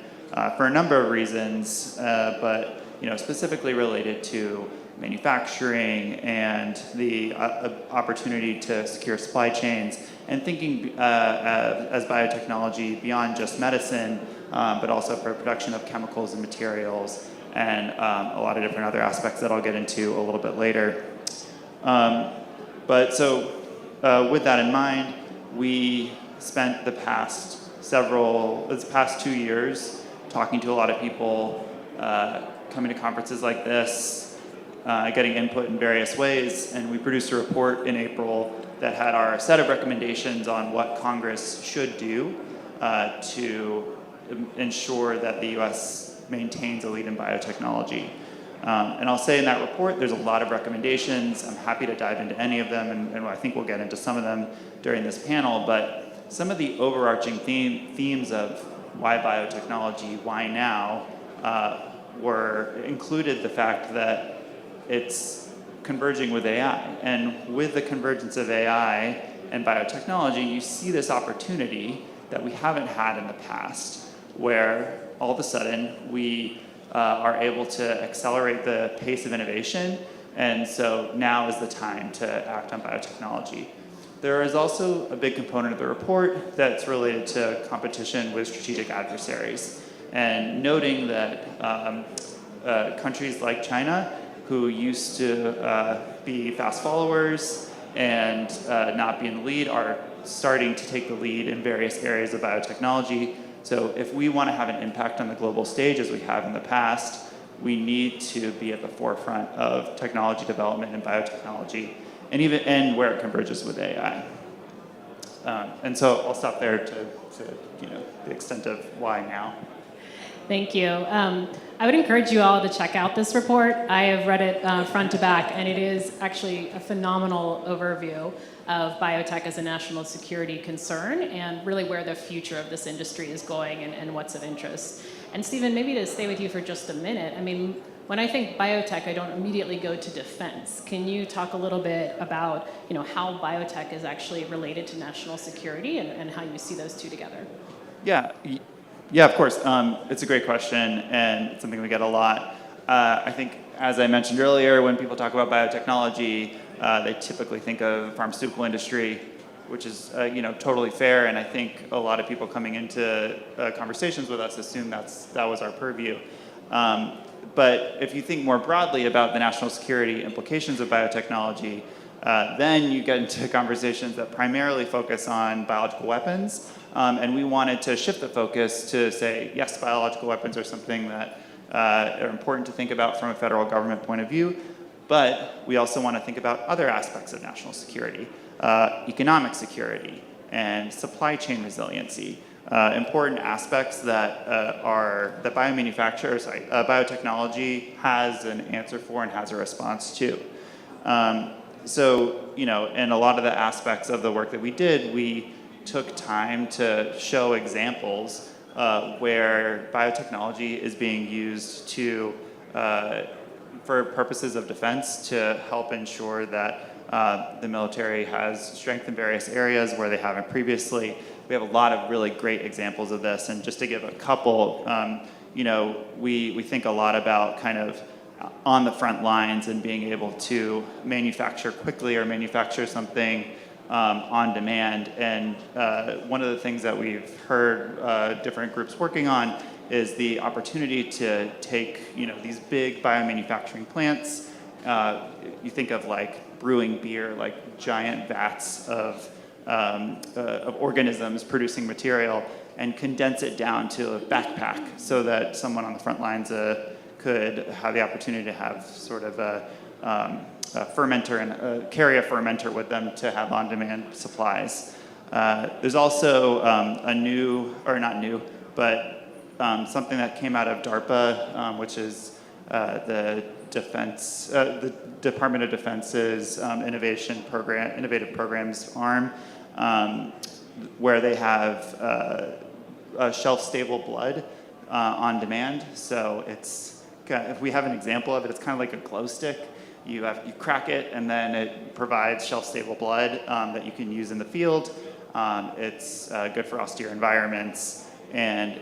S11: for a number of reasons, but specifically related to manufacturing and the opportunity to secure supply chains, and thinking as biotechnology beyond just medicine, but also for production of chemicals and materials, and a lot of different other aspects that I'll get into a little bit later. But so with that in mind, we spent the past 2 years talking to a lot of people, coming to conferences like this, getting input in various ways, and we produced a report in April that had our set of recommendations on what Congress should do to ensure that the U.S. maintains a lead in biotechnology. And I'll say in that report, there's a lot of recommendations. I'm happy to dive into any of them, and I think we'll get into some of them during this panel, but some of the overarching themes of why biotechnology, why now, included the fact that it's converging with AI. And with the convergence of AI and biotechnology, you see this opportunity that we haven't had in the past, where all of a sudden we are able to accelerate the pace of innovation, and so now is the time to act on biotechnology. There is also a big component of the report that's related to competition with strategic adversaries, and noting that countries like China, who used to be fast followers and not be in the lead, are starting to take the lead in various areas of biotechnology. So if we want to have an impact on the global stage, as we have in the past, we need to be at the forefront of technology development and biotechnology, and where it converges with AI. And so I'll stop there to the extent of why now.
S10: Thank you. I would encourage you all to check out this report. I have read it front to back, and it is actually a phenomenal overview of biotech as a national security concern, and really where the future of this industry is going, and what's of interest. And Stephen, maybe to stay with you for just a minute, I mean, when I think biotech, I don't immediately go to defense. Can you talk a little bit about how biotech is actually related to national security, and how you see those two together?
S11: Yeah, of course. It's a great question, and it's something we get a lot. I think, as I mentioned earlier, when people talk about biotechnology, they typically think of the pharmaceutical industry, which is totally fair, and I think a lot of people coming into conversations with us assume that was our purview. But if you think more broadly about the national security implications of biotechnology, then you get into conversations that primarily focus on biological weapons. And we wanted to shift the focus to say, yes, biological weapons are something that are important to think about from a federal government point of view, but we also want to think about other aspects of national security, economic security, and supply chain resiliency, important aspects that biotechnology has an answer for and has a response to. So, in a lot of the aspects of the work that we did, we took time to show examples where biotechnology is being used for purposes of defense to help ensure that the military has strength in various areas where they haven't previously. We have a lot of really great examples of this, and just to give a couple, we think a lot about kind of on the front lines and being able to manufacture quickly or manufacture something on demand. And one of the things that we've heard different groups working on is the opportunity to take these big biomanufacturing plants. You think of like brewing beer, like giant vats of organisms producing material, and condense it down to a backpack so that someone on the front lines could have the opportunity to have sort of a fermenter and carry a fermenter with them to have on-demand supplies. There's also a new, or not new, but something that came out of DARPA, which is the Department of Defense's innovative programs arm, where they have shelf-stable blood on demand. So it's, if we have an example of it, it's kind of like a glow stick. You crack it, and then it provides shelf-stable blood that you can use in the field. It's good for austere environments, and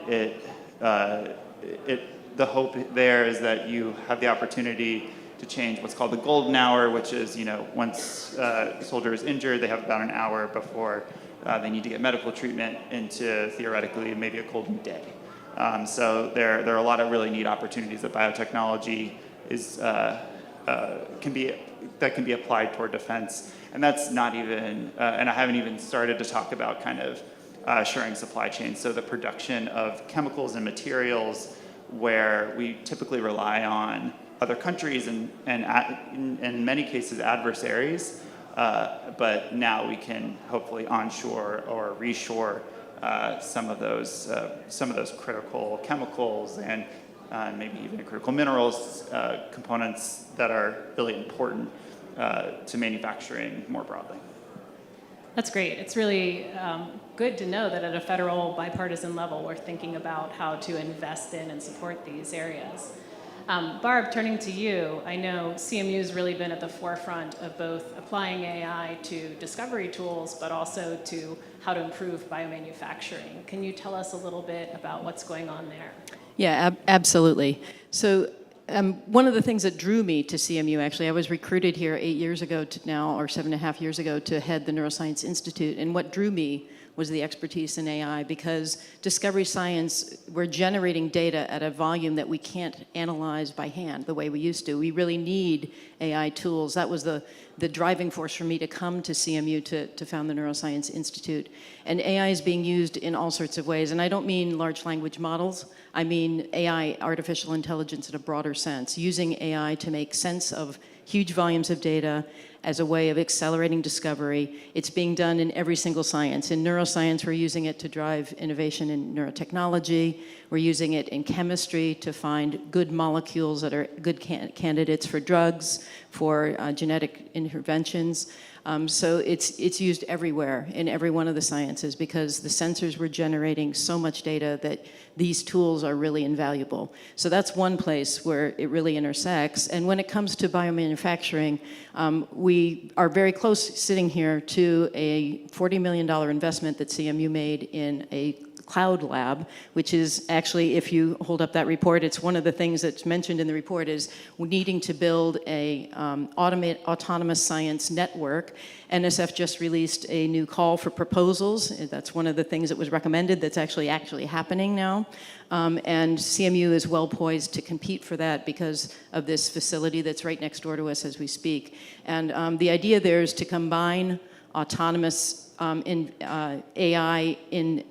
S11: the hope there is that you have the opportunity to change what's called the golden hour, which is, once a soldier is injured, they have about an hour before they need to get medical treatment into theoretically maybe a golden day. So there are a lot of really neat opportunities that biotechnology can be applied toward defense, and that's not even, and I haven't even started to talk about kind of sharing supply chains. So the production of chemicals and materials where we typically rely on other countries and in many cases adversaries, but now we can hopefully onshore or reshore some of those critical chemicals and maybe even critical minerals components that are really important to manufacturing more broadly.
S10: That's great. It's really good to know that at a federal bipartisan level, we're thinking about how to invest in and support these areas. Barb, turning to you, I know CMU's really been at the forefront of both applying AI to discovery tools, but also to how to improve biomanufacturing. Can you tell us a little bit about what's going on there?
S9: Yeah, absolutely. So one of the things that drew me to CMU, actually, I was recruited here 8 years ago to now, or 7.5 years ago, to head the Neuroscience Institute. And what drew me was the expertise in AI, because discovery science, we're generating data at a volume that we can't analyze by hand the way we used to. We really need AI tools. That was the driving force for me to come to CMU to found the Neuroscience Institute. And AI is being used in all sorts of ways. And I don't mean large language models. I mean AI, artificial intelligence in a broader sense, using AI to make sense of huge volumes of data as a way of accelerating discovery. It's being done in every single science. In neuroscience, we're using it to drive innovation in neurotechnology. We're using it in chemistry to find good molecules that are good candidates for drugs, for genetic interventions. So it's used everywhere in every one of the sciences, because the sensors were generating so much data that these tools are really invaluable. So that's one place where it really intersects. And when it comes to biomanufacturing, we are very close sitting here to a $40 million investment that CMU made in a cloud lab, which is actually, if you hold up that report, it's one of the things that's mentioned in the report is needing to build a autonomous science network. NSF just released a new call for proposals. That's one of the things that was recommended that's actually happening now. And CMU is well poised to compete for that because of this facility that's right next door to us as we speak. And the idea there is to combine autonomous AI in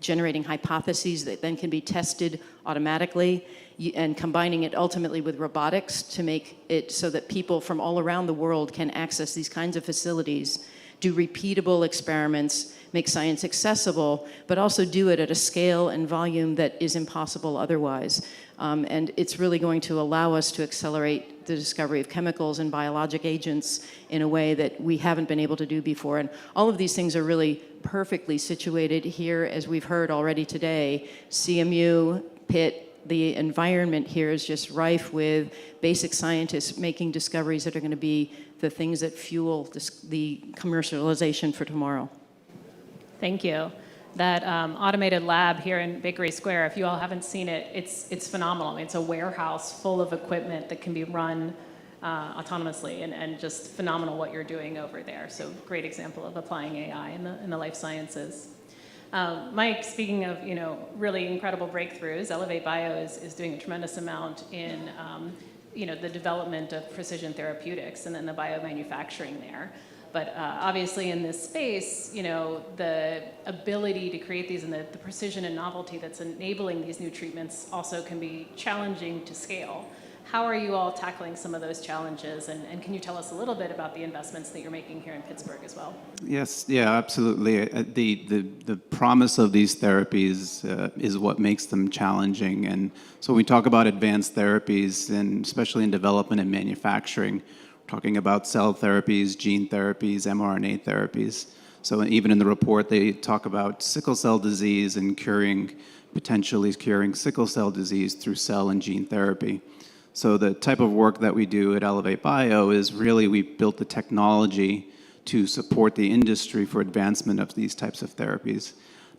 S9: generating hypotheses that then can be tested automatically, and combining it ultimately with robotics to make it so that people from all around the world can access these kinds of facilities, do repeatable experiments, make science accessible, but also do it at a scale and volume that is impossible otherwise. And it's really going to allow us to accelerate the discovery of chemicals and biologic agents in a way that we haven't been able to do before. And all of these things are really perfectly situated here, as we've heard already today. CMU, Pitt, the environment here is just rife with basic scientists making discoveries that are going to be the things that fuel the commercialization for tomorrow.
S10: Thank you. That automated lab here in Bakery Square, if you all haven't seen it, it's phenomenal. I mean, it's a warehouse full of equipment that can be run autonomously, and just phenomenal what you're doing over there. So great example of applying AI in the life sciences. Mike, speaking of really incredible breakthroughs, Elevate Bio is doing a tremendous amount in the development of precision therapeutics and then the biomanufacturing there. But obviously in this space, the ability to create these and the precision and novelty that's enabling these new treatments also can be challenging to scale. How are you all tackling some of those challenges? And can you tell us a little bit about the investments that you're making here in Pittsburgh as well?
S13: Yes, yeah, absolutely. The promise of these therapies is what makes them challenging. And so when we talk about advanced therapies, and especially in development and manufacturing, we're talking about cell therapies, gene therapies, mRNA therapies. So even in the report, they talk about sickle cell disease and potentially curing sickle cell disease through cell and gene therapy. So the type of work that we do at Elevate Bio is really we built the technology to support the industry for advancement of these types of therapies.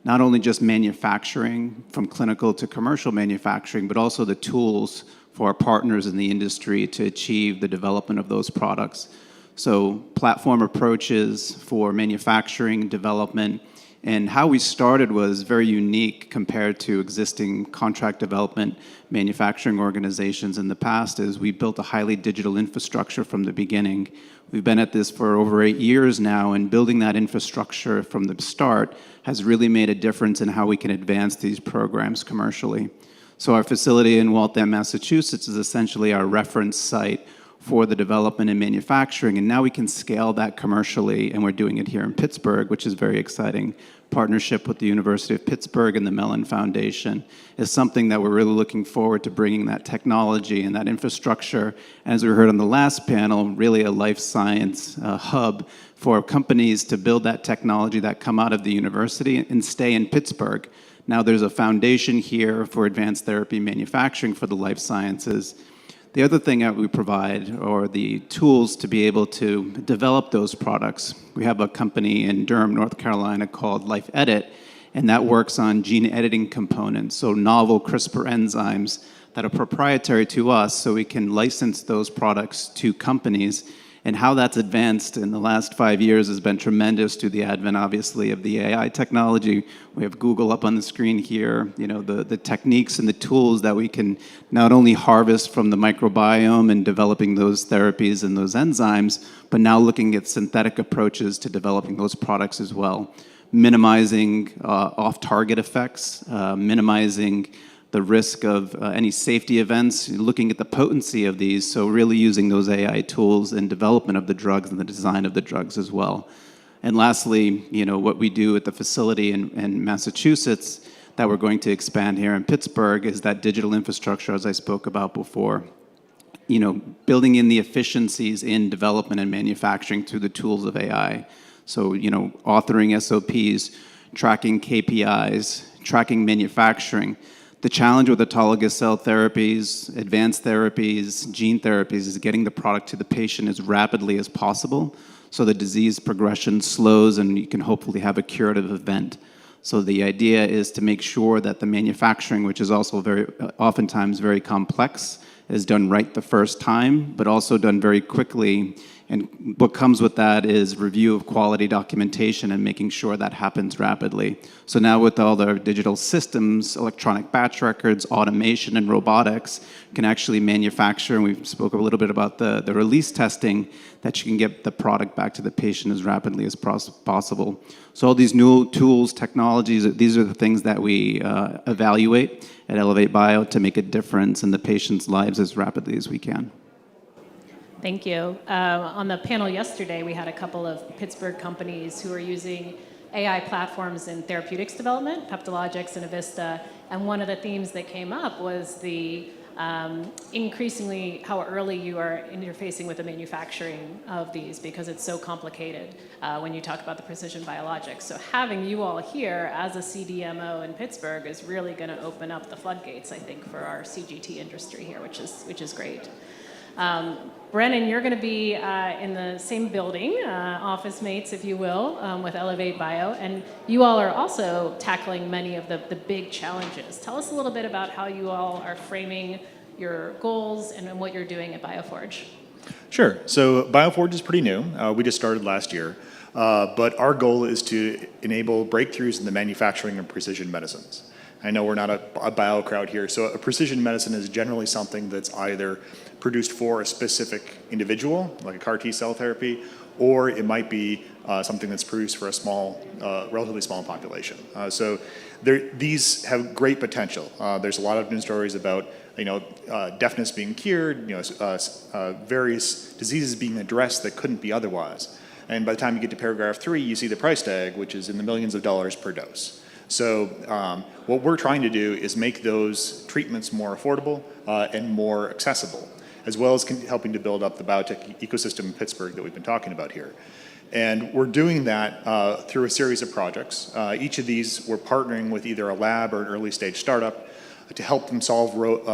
S13: Not only just manufacturing, from clinical to commercial manufacturing, but also the tools for our partners in the industry to achieve the development of those products. So platform approaches for manufacturing, development, and how we started was very unique compared to existing contract development manufacturing organizations in the past, is we built a highly digital infrastructure from the beginning. We've been at this for over 8 years now, and building that infrastructure from the start has really made a difference in how we can advance these programs commercially. So our facility in Waltham, Massachusetts is essentially our reference site for the development and manufacturing, and now we can scale that commercially, and we're doing it here in Pittsburgh, which is very exciting. Partnership with the University of Pittsburgh and the Mellon Foundation is something that we're really looking forward to bringing that technology and that infrastructure, as we heard on the last panel, really a life science hub for companies to build that technology that come out of the university and stay in Pittsburgh. Now there's a foundation here for advanced therapy manufacturing for the life sciences. The other thing that we provide are the tools to be able to develop those products. We have a company in Durham, North Carolina called Life Edit, and that works on gene editing components, so novel CRISPR enzymes that are proprietary to us, so we can license those products to companies. And how that's advanced in the last 5 years has been tremendous through the advent, obviously, of the AI technology. We have Google up on the screen here, the techniques and the tools that we can not only harvest from the microbiome and developing those therapies and those enzymes, but now looking at synthetic approaches to developing those products as well, minimizing off-target effects, minimizing the risk of any safety events, looking at the potency of these, so really using those AI tools in development of the drugs and the design of the drugs as well. And lastly, what we do at the facility in Massachusetts that we're going to expand here in Pittsburgh is that digital infrastructure, as I spoke about before. Building in the efficiencies in development and manufacturing through the tools of AI. So, authoring SOPs, tracking KPIs, tracking manufacturing. The challenge with autologous cell therapies, advanced therapies, gene therapies is getting the product to the patient as rapidly as possible so the disease progression slows and you can hopefully have a curative event. So the idea is to make sure that the manufacturing, which is also oftentimes very complex, is done right the first time, but also done very quickly. And what comes with that is review of quality documentation and making sure that happens rapidly. So now with all the digital systems, electronic batch records, automation, and robotics, you can actually manufacture, and we spoke a little bit about the release testing, that you can get the product back to the patient as rapidly as possible. So all these new tools, technologies, these are the things that we evaluate at Elevate Bio to make a difference in the patient's lives as rapidly as we can.
S10: Thank you. On the panel yesterday, we had a couple of Pittsburgh companies who are using AI platforms in therapeutics development, Peptologics and Avista, and one of the themes that came up was the increasingly how early you are interfacing with the manufacturing of these because it's so complicated when you talk about the precision biologics. So having you all here as a CDMO in Pittsburgh is really going to open up the floodgates, I think, for our CGT industry here, which is great. Brennan, you're going to be in the same building, office mates, if you will, with Elevate Bio, and you all are also tackling many of the big challenges. Tell us a little bit about how you all are framing your goals and what you're doing at BioForge.
S12: Sure. So BioForge is pretty new. We just started last year. But our goal is to enable breakthroughs in the manufacturing of precision medicines. I know we're not a bio crowd here, so a precision medicine is generally something that's either produced for a specific individual, like a CAR T cell therapy, or it might be something that's produced for a small, relatively small population. So these have great potential. There's a lot of news stories about deafness being cured, various diseases being addressed that couldn't be otherwise. And by the time you get to paragraph 3, you see the price tag, which is in the millions of dollars per dose. So what we're trying to do is make those treatments more affordable and more accessible, as well as helping to build up the biotech ecosystem in Pittsburgh that we've been talking about here. And we're doing that through a series of projects. Each of these, we're partnering with either a lab or an early stage startup to help them solve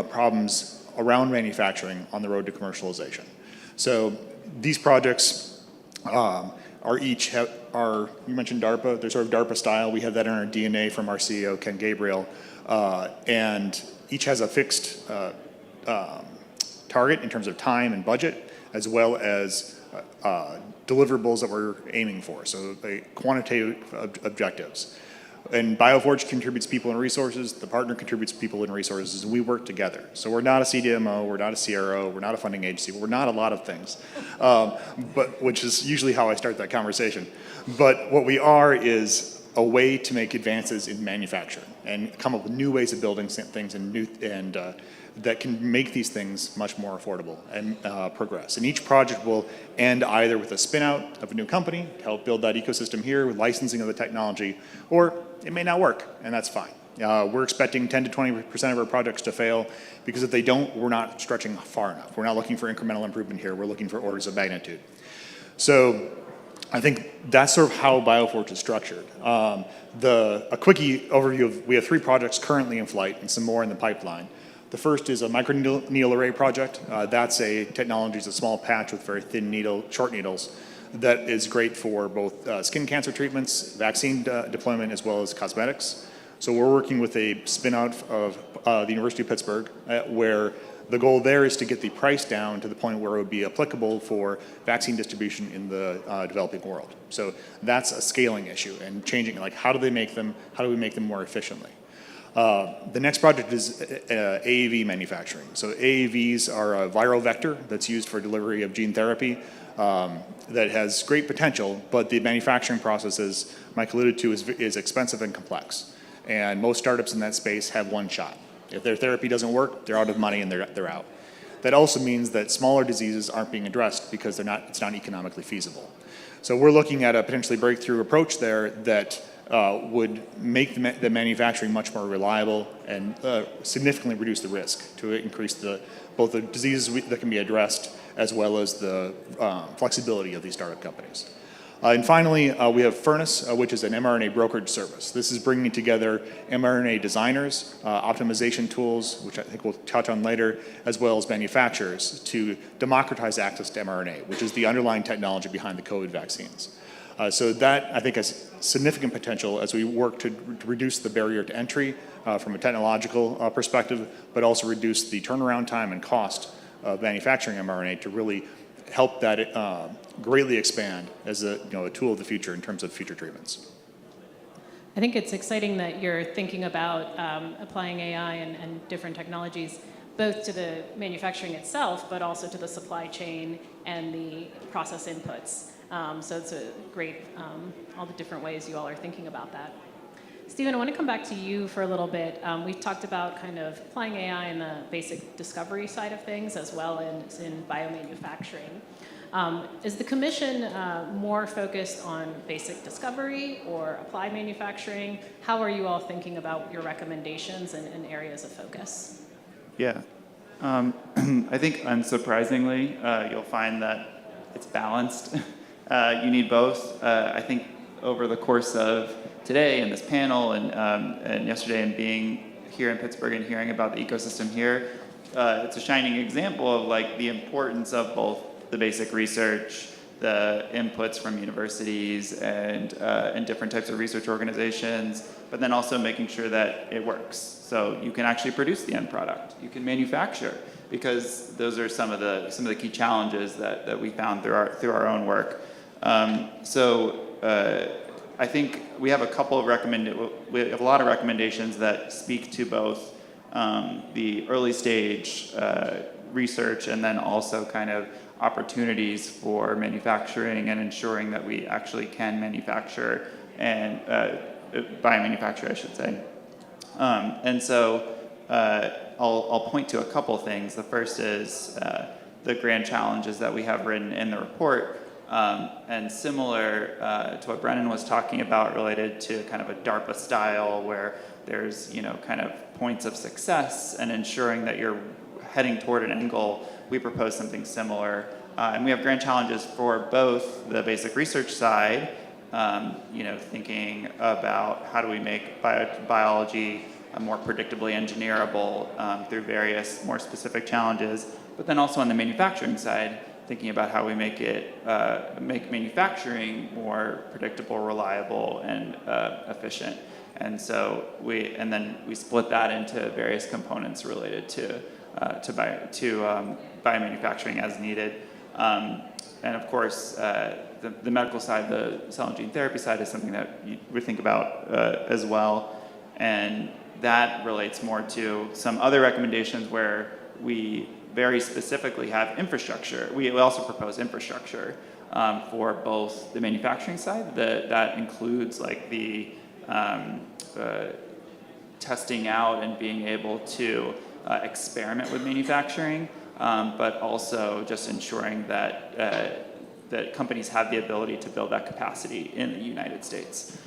S12: problems around manufacturing on the road to commercialization. So these projects you mentioned DARPA, they're sort of DARPA style. We have that in our DNA from our CEO, Ken Gabriel. And each has a fixed target in terms of time and budget, as well as deliverables that we're aiming for, so quantitative objectives. And BioForge contributes people and resources, the partner contributes people and resources, and we work together. So we're not a CDMO, we're not a CRO, we're not a funding agency, we're not a lot of things, which is usually how I start that conversation. But what we are is a way to make advances in manufacturing and come up with new ways of building things and that can make these things much more affordable and progress. And each project will end either with a spin out of a new company to help build that ecosystem here with licensing of the technology, or it may not work, and that's fine. We're expecting 10 to 20% of our projects to fail, because if they don't, we're not stretching far enough. We're not looking for incremental improvement here, we're looking for orders of magnitude. So I think that's sort of how BioForge is structured. A quickie overview of, we have 3 projects currently in flight and some more in the pipeline. The first is a microneedle array project. That's a technology, it's a small patch with very thin short needles that is great for both skin cancer treatments, vaccine deployment, as well as cosmetics. So we're working with a spin-out of the University of Pittsburgh, where the goal there is to get the price down to the point where it would be applicable for vaccine distribution in the developing world. So that's a scaling issue and changing, like how do we make them more efficiently? The next project is AAV manufacturing. So AAVs are a viral vector that's used for delivery of gene therapy that has great potential, but the manufacturing process, as Mike alluded to, is expensive and complex. And most startups in that space have one shot. If their therapy doesn't work, they're out of money and they're out. That also means that smaller diseases aren't being addressed because it's not economically feasible. So we're looking at a potentially breakthrough approach there that would make the manufacturing much more reliable and significantly reduce the risk to increase both the diseases that can be addressed as well as the flexibility of these startup companies. And finally, we have Furnace, which is an mRNA brokerage service. This is bringing together mRNA designers, optimization tools, which I think we'll touch on later, as well as manufacturers to democratize access to mRNA, which is the underlying technology behind the COVID vaccines. So that, I think, has significant potential as we work to reduce the barrier to entry from a technological perspective, but also reduce the turnaround time and cost of manufacturing mRNA to really help that greatly expand as a tool of the future in terms of future treatments.
S10: I think it's exciting that you're thinking about applying AI and different technologies both to the manufacturing itself, but also to the supply chain and the process inputs. So it's a great, all the different ways you all are thinking about that. Stephen, I want to come back to you for a little bit. We've talked about kind of applying AI in the basic discovery side of things as well as in biomanufacturing. Is the commission more focused on basic discovery or applied manufacturing? How are you all thinking about your recommendations and areas of focus?
S11: Yeah. I think unsurprisingly, you'll find that it's balanced. You need both. I think over the course of today and this panel and yesterday and being here in Pittsburgh and hearing about the ecosystem here, it's a shining example of like the importance of both the basic research, the inputs from universities and different types of research organizations, but then also making sure that it works. So you can actually produce the end product. You can manufacture, because those are some of the key challenges that we found through our own work. I think we have we have a lot of recommendations that speak to both the early stage research and then also kind of opportunities for manufacturing and ensuring that we actually can manufacture and biomanufacture, I should say. And so I'll point to a couple things. The first is the grand challenges that we have written in the report, and similar to what Brennan was talking about related to kind of a DARPA style where there's, kind of points of success and ensuring that you're heading toward an end goal. We propose something similar. And we have grand challenges for both the basic research side, thinking about how do we make biology more predictably engineerable through various more specific challenges, but then also on the manufacturing side, thinking about how we make manufacturing more predictable, reliable, and efficient. And so then we split that into various components related to biomanufacturing as needed. And of course, the medical side, the cell and gene therapy side is something that we think about as well. And that relates more to some other recommendations where we very specifically have infrastructure. We also propose infrastructure for both the manufacturing side. That includes like the testing out and being able to experiment with manufacturing, but also just ensuring that that companies have the ability to build that capacity in the United States.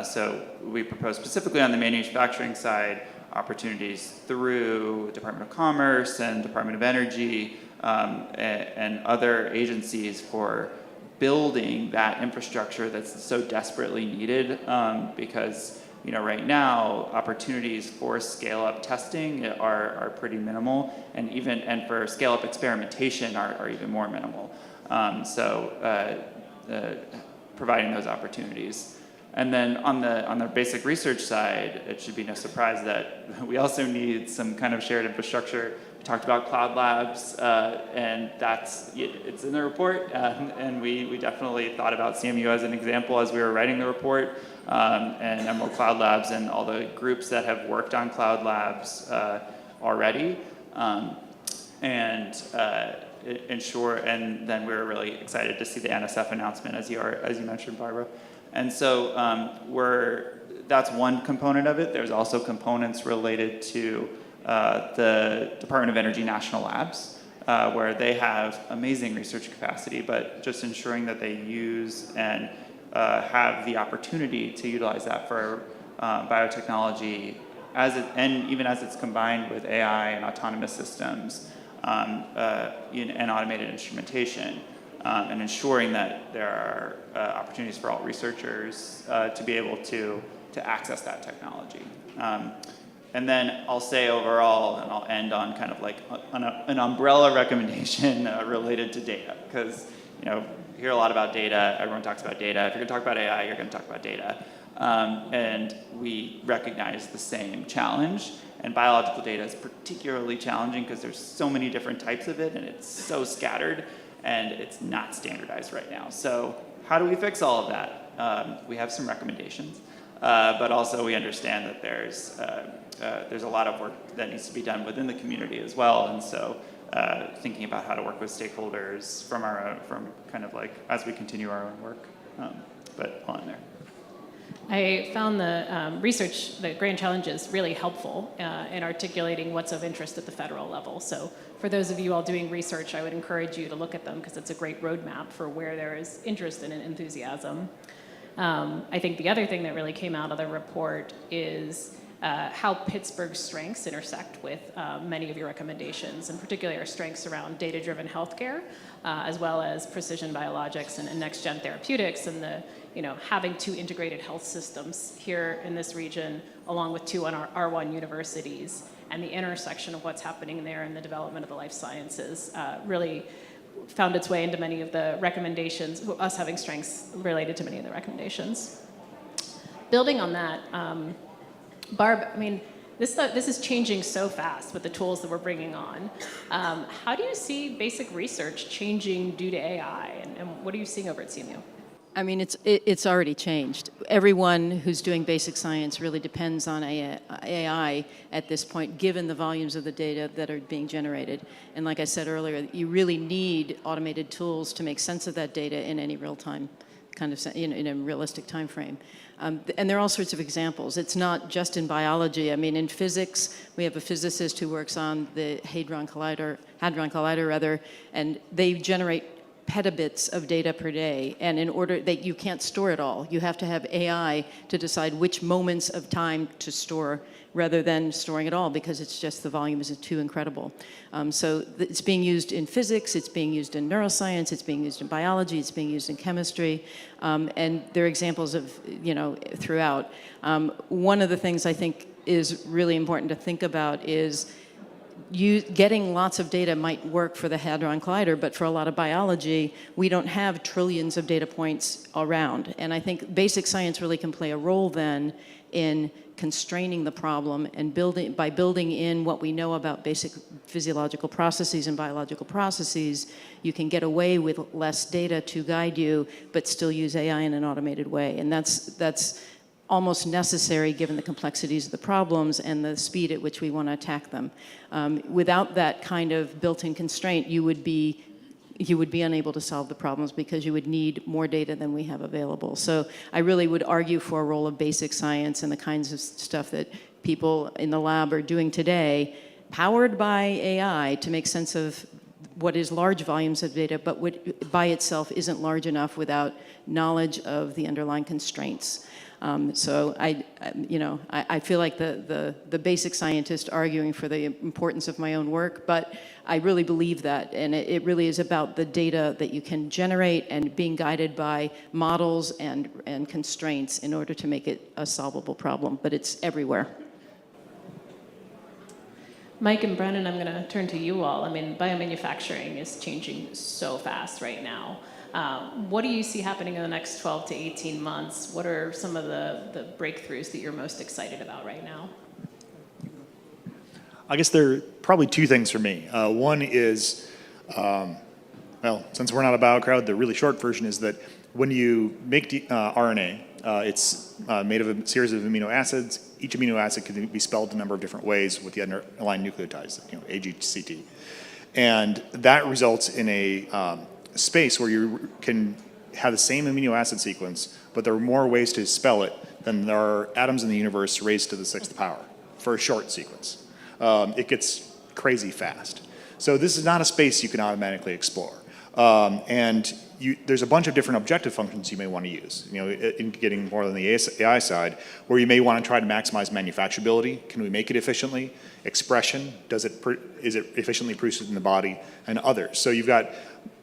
S11: So we propose specifically on the manufacturing side opportunities through Department of Commerce and Department of Energy and other agencies for building that infrastructure that's so desperately needed because right now opportunities for scale-up testing are pretty minimal, and for scale-up experimentation are even more minimal. Providing those opportunities. And then on the basic research side, it should be no surprise that we also need some kind of shared infrastructure. We talked about cloud labs, and it's in the report, and we definitely thought about CMU as an example as we were writing the report, and Emerald Cloud Labs and all the groups that have worked on cloud labs already, and then we were really excited to see the NSF announcement as you mentioned, Barbara. And so that's one component of it. There's also components related to the Department of Energy National Labs, where they have amazing research capacity, but just ensuring that they use and have the opportunity to utilize that for biotechnology, and even as it's combined with AI and autonomous systems and automated instrumentation. And ensuring that there are opportunities for all researchers to be able to access that technology. And then I'll say overall, and I'll end on kind of like an umbrella recommendation related to data, because you hear a lot about data, everyone talks about data. If you're gonna talk about AI, you're gonna talk about data. And we recognize the same challenge. And biological data is particularly challenging because there's so many different types of it, and it's so scattered, and it's not standardized right now. So how do we fix all of that? We have some recommendations, but also we understand that there's a lot of work that needs to be done within the community as well. And so thinking about how to work with stakeholders from kind of like as we continue our own work, but on there.
S10: I found the research, the grand challenges, really helpful in articulating what's of interest at the federal level. So for those of you all doing research, I would encourage you to look at them because it's a great roadmap for where there is interest and enthusiasm. I think the other thing that really came out of the report is how Pittsburgh's strengths intersect with many of your recommendations, and particularly our strengths around data-driven healthcare, as well as precision biologics and next-gen therapeutics, and the having two integrated health systems here in this region, along with two R1 universities, and the intersection of what's happening there in the development of the life sciences really found its way into many of the recommendations, us having strengths related to many of the recommendations. Building on that, Barb, I mean, this is changing so fast with the tools that we're bringing on. How do you see basic research changing due to AI, and what are you seeing over at CMU?
S9: I mean, it's already changed. Everyone who's doing basic science really depends on AI at this point, given the volumes of the data that are being generated. And like I said earlier, you really need automated tools to make sense of that data in any real-time kind of, in a realistic time frame. And there are all sorts of examples. It's not just in biology. I mean, in physics, we have a physicist who works on the Hadron Collider, and they generate petabits of data per day, and in order that you can't store it all, you have to have AI to decide which moments of time to store rather than storing it all, because it's just the volume is too incredible. So it's being used in physics, it's being used in neuroscience, it's being used in biology, it's being used in chemistry, and there are examples of, throughout. One of the things I think is really important to think about is getting lots of data might work for the Hadron Collider, but for a lot of biology, we don't have trillions of data points around. And I think basic science really can play a role then in constraining the problem and by building in what we know about basic physiological processes and biological processes, you can get away with less data to guide you, but still use AI in an automated way. And that's almost necessary given the complexities of the problems and the speed at which we want to attack them. Without that kind of built-in constraint, you would be unable to solve the problems because you would need more data than we have available. So I really would argue for a role of basic science and the kinds of stuff that people in the lab are doing today, powered by AI to make sense of what is large volumes of data, but what by itself isn't large enough without knowledge of the underlying constraints. So I feel like the basic scientist arguing for the importance of my own work, but I really believe that, and it really is about the data that you can generate and being guided by models and constraints in order to make it a solvable problem, but it's everywhere.
S10: Mike and Brennan, I'm going to turn to you all. I mean, biomanufacturing is changing so fast right now. What do you see happening in the next 12 to 18 months? What are some of the breakthroughs that you're most excited about right now?
S12: I guess there are probably two things for me. One is, well, since we're not a bio crowd, the really short version is that when you make RNA, it's made of a series of amino acids. Each amino acid can be spelled a number of different ways with the underlying nucleotides, A, G, C, T. And that results in a space where you can have the same amino acid sequence, but there are more ways to spell it than there are atoms in the universe raised to the 6th power for a short sequence. It gets crazy fast. So this is not a space you can automatically explore. And there's a bunch of different objective functions you may want to use, in getting more than the AI side, where you may want to try to maximize manufacturability. Can we make it efficiently? Expression, is it efficiently produced in the body? And others. So you've got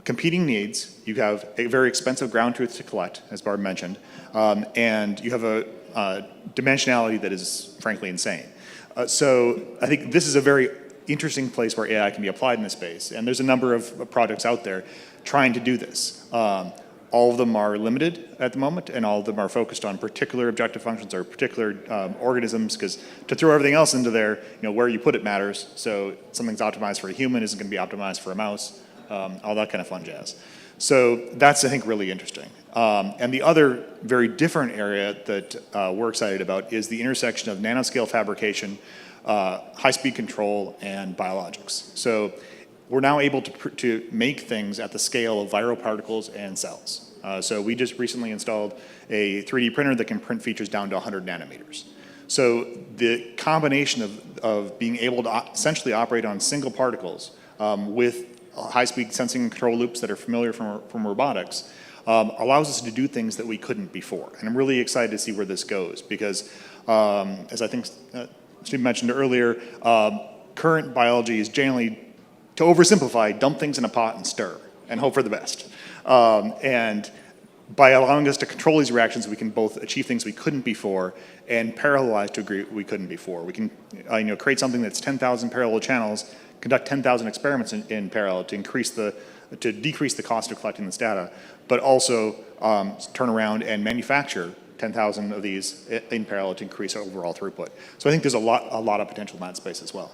S12: competing needs. You have a very expensive ground truth to collect, as Barb mentioned, and you have a dimensionality that is frankly insane. So I think this is a very interesting place where AI can be applied in this space, and there's a number of projects out there trying to do this. All of them are limited at the moment, and all of them are focused on particular objective functions or particular organisms, because to throw everything else into there, where you put it matters. So something's optimized for a human isn't going to be optimized for a mouse, all that kind of fun jazz. So that's, I think, really interesting. And the other very different area that we're excited about is the intersection of nanoscale fabrication, high-speed control, and biologics. So we're now able to make things at the scale of viral particles and cells. So we just recently installed a 3D printer that can print features down to 100 nanometers. So the combination of being able to essentially operate on single particles with high-speed sensing and control loops that are familiar from robotics allows us to do things that we couldn't before. And I'm really excited to see where this goes because, as I think Steve mentioned earlier, current biology is generally, to oversimplify, dump things in a pot and stir and hope for the best. And by allowing us to control these reactions, we can both achieve things we couldn't before and parallelize to a degree we couldn't before. We can create something that's 10,000 parallel channels, conduct 10,000 experiments in parallel to decrease the cost of collecting this data, but also turn around and manufacture 10,000 of these in parallel to increase overall throughput. So I think there's a lot of potential in that space as well.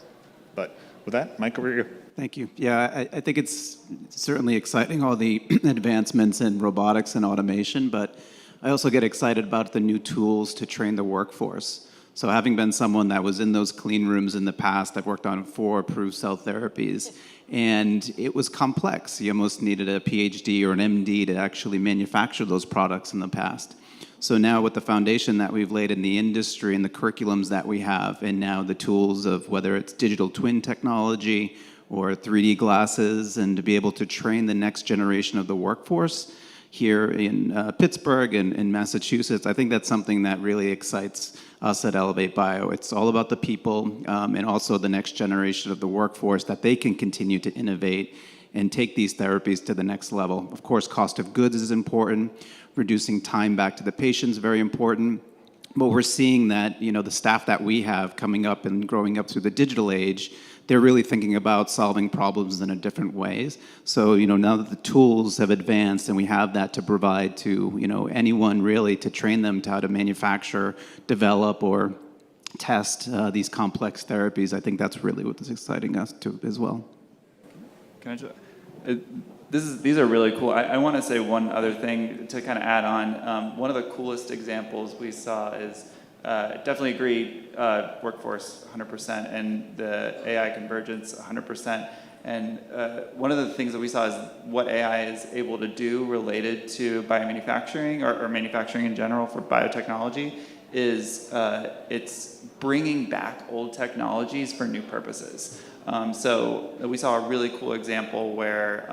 S12: But with that, Mike, over to you.
S13: Thank you. Yeah, I think it's certainly exciting, all the advancements in robotics and automation, but I also get excited about the new tools to train the workforce. So having been someone that was in those clean rooms in the past, I've worked on 4 approved cell therapies, and it was complex. You almost needed a PhD or an MD to actually manufacture those products in the past. So now with the foundation that we've laid in the industry and the curriculums that we have, and now the tools of whether it's digital twin technology or 3D glasses, and to be able to train the next generation of the workforce here in Pittsburgh and in Massachusetts, I think that's something that really excites us at Elevate Bio. It's all about the people and also the next generation of the workforce, that they can continue to innovate and take these therapies to the next level. Of course, cost of goods is important. Reducing time back to the patient is very important. But we're seeing that, the staff that we have coming up and growing up through the digital age, they're really thinking about solving problems in a different ways. So, now that the tools have advanced and we have that to provide to, anyone really, to train them to how to manufacture, develop, or test these complex therapies, I think that's really what is exciting us too as well.
S11: Can I just, these are really cool. I want to say one other thing to kind of add on. One of the coolest examples we saw is, definitely agree, workforce 100%, and the AI convergence 100%. And one of the things that we saw is what AI is able to do related to biomanufacturing or manufacturing in general for biotechnology is it's bringing back old technologies for new purposes. So we saw a really cool example where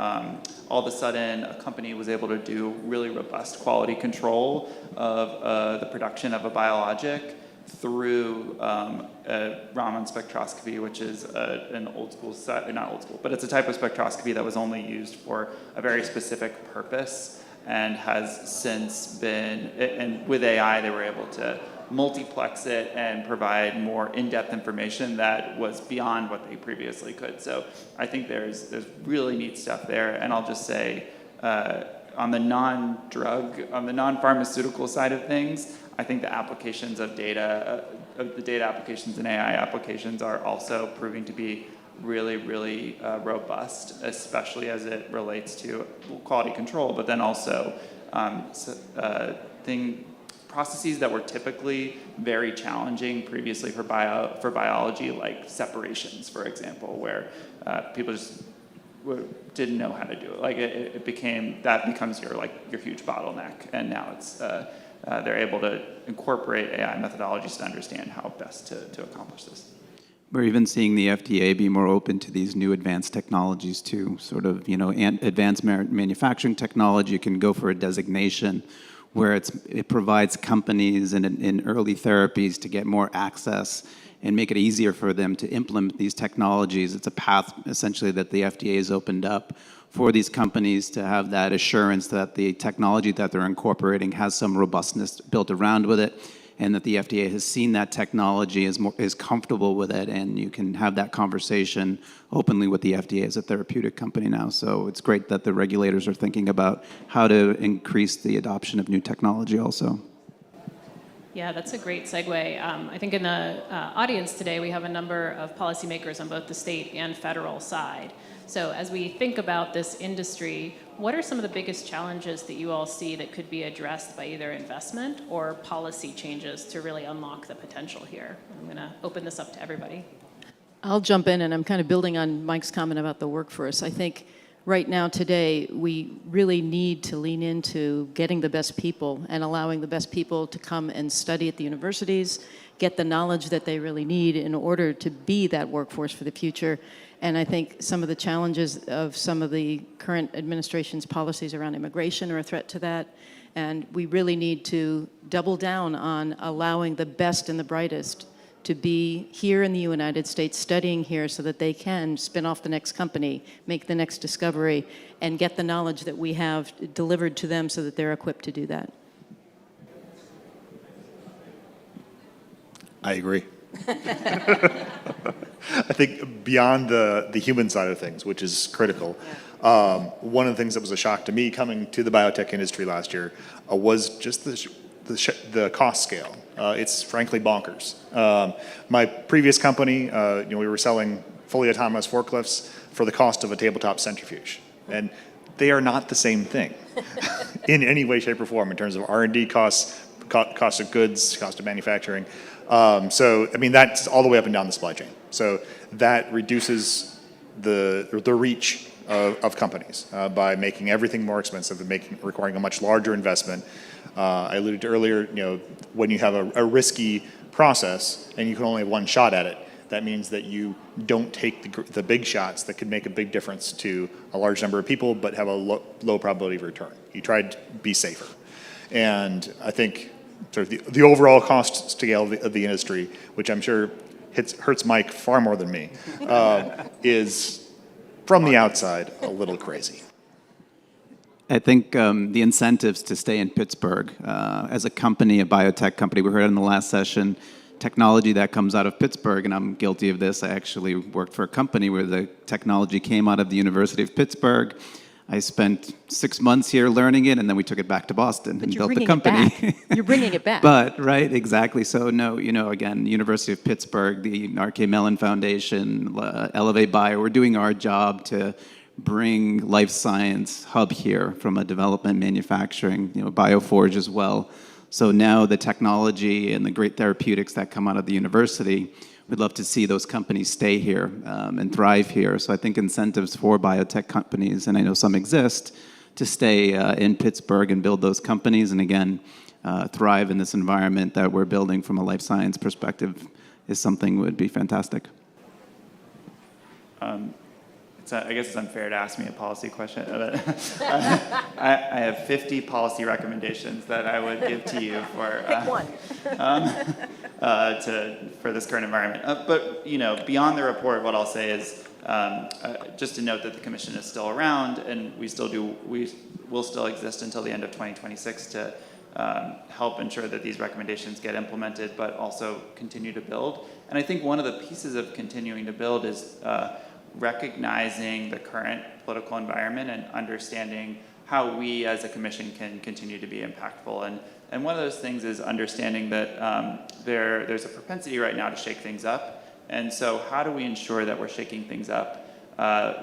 S11: all of a sudden a company was able to do really robust quality control of the production of a biologic through Raman spectroscopy, which is an old school not old school, but it's a type of spectroscopy that was only used for a very specific purpose and has since been, and with AI they were able to multiplex it and provide more in-depth information that was beyond what they previously could. So I think there's really neat stuff there. And I'll just say, on the non-pharmaceutical side of things, I think the applications of data, the data applications and AI applications are also proving to be really, really robust, especially as it relates to quality control, but then also processes that were typically very challenging previously for biology, like separations, for example, where people just didn't know how to do it. Like it becomes your huge bottleneck, and now it's they're able to incorporate AI methodologies to understand how best to accomplish this.
S13: We're even seeing the FDA be more open to these new advanced technologies too. Sort of, advanced manufacturing technology can go for a designation where it provides companies in early therapies to get more access and make it easier for them to implement these technologies. It's a path, essentially, that the FDA has opened up for these companies to have that assurance that the technology that they're incorporating has some robustness built around with it, and that the FDA has seen that technology is comfortable with it, and you can have that conversation openly with the FDA as a therapeutic company now. So it's great that the regulators are thinking about how to increase the adoption of new technology also.
S10: Yeah, that's a great segue. I think in the audience today, we have a number of policymakers on both the state and federal side. So as we think about this industry, what are some of the biggest challenges that you all see that could be addressed by either investment or policy changes to really unlock the potential here? I'm going to open this up to everybody.
S9: I'll jump in, and I'm kind of building on Mike's comment about the workforce. I think right now, today, we really need to lean into getting the best people and allowing the best people to come and study at the universities, get the knowledge that they really need in order to be that workforce for the future. And I think some of the challenges of some of the current administration's policies around immigration are a threat to that. And we really need to double down on allowing the best and the brightest to be here in the United States, studying here so that they can spin off the next company, make the next discovery, and get the knowledge that we have delivered to them so that they're equipped to do that.
S12: I agree. I think beyond the human side of things, which is critical, one of the things that was a shock to me coming to the biotech industry last year was just the cost scale. It's frankly bonkers. My previous company, we were selling fully autonomous forklifts for the cost of a tabletop centrifuge. And they are not the same thing in any way, shape, or form in terms of R&D costs, cost of goods, cost of manufacturing. So, I mean, that's all the way up and down the supply chain. So that reduces the reach of companies by making everything more expensive and requiring a much larger investment. I alluded to earlier, when you have a risky process and you can only have one shot at it, that means that you don't take the big shots that could make a big difference to a large number of people but have a low probability of return. You try to be safer. And I think sort of the overall cost scale of the industry, which I'm sure hurts Mike far more than me, is from the outside a little crazy.
S13: I think the incentives to stay in Pittsburgh as a company, a biotech company, we heard in the last session, technology that comes out of Pittsburgh, and I'm guilty of this. I actually worked for a company where the technology came out of the University of Pittsburgh. I spent 6 months here learning it, and then we took it back to Boston and built the company.
S9: You're bringing it back.
S13: But, right, exactly. So, no, again, University of Pittsburgh, the R.K. Mellon Foundation, Elevate Bio, we're doing our job to bring life science hub here from a development, manufacturing, Bioforge as well. So now the technology and the great therapeutics that come out of the university, we'd love to see those companies stay here and thrive here. So I think incentives for biotech companies, and I know some exist, to stay in Pittsburgh and build those companies and again, thrive in this environment that we're building from a life science perspective is something that would be fantastic.
S11: I guess it's unfair to ask me a policy question. I have 50 policy recommendations that I would give to you for
S9: Pick one.
S11: For this current environment. But beyond the report, what I'll say is just to note that the commission is still around, and we will still exist until the end of 2026 to help ensure that these recommendations get implemented, but also continue to build. And I think one of the pieces of continuing to build is recognizing the current political environment and understanding how we as a commission can continue to be impactful. And one of those things is understanding that there's a propensity right now to shake things up. And so how do we ensure that we're shaking things up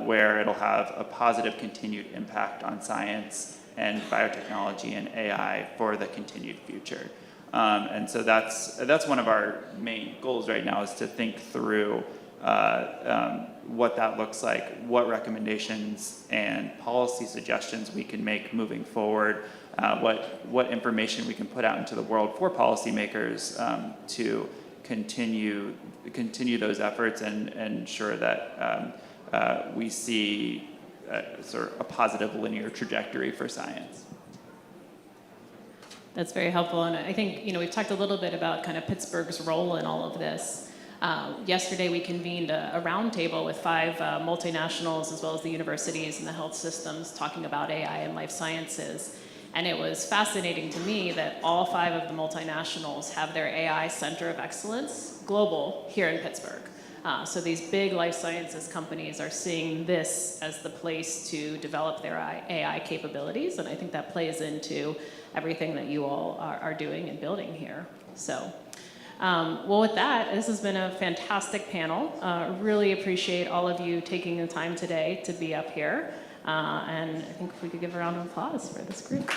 S11: where it'll have a positive continued impact on science and biotechnology and AI for the continued future? And so that's one of our main goals right now, is to think through what that looks like, what recommendations and policy suggestions we can make moving forward, what information we can put out into the world for policymakers to continue those efforts and ensure that we see sort of a positive linear trajectory for science.
S10: That's very helpful, and I think we've talked a little bit about kind of Pittsburgh's role in all of this. Yesterday, we convened a roundtable with 5 multinationals, as well as the universities and the health systems, talking about AI and life sciences. And it was fascinating to me that all 5 of the multinationals have their AI Center of Excellence global here in Pittsburgh. So these big life sciences companies are seeing this as the place to develop their AI capabilities, and I think that plays into everything that you all are doing and building here. So. Well, with that, this has been a fantastic panel. Really appreciate all of you taking the time today to be up here. And I think if we could give a round of applause for this group.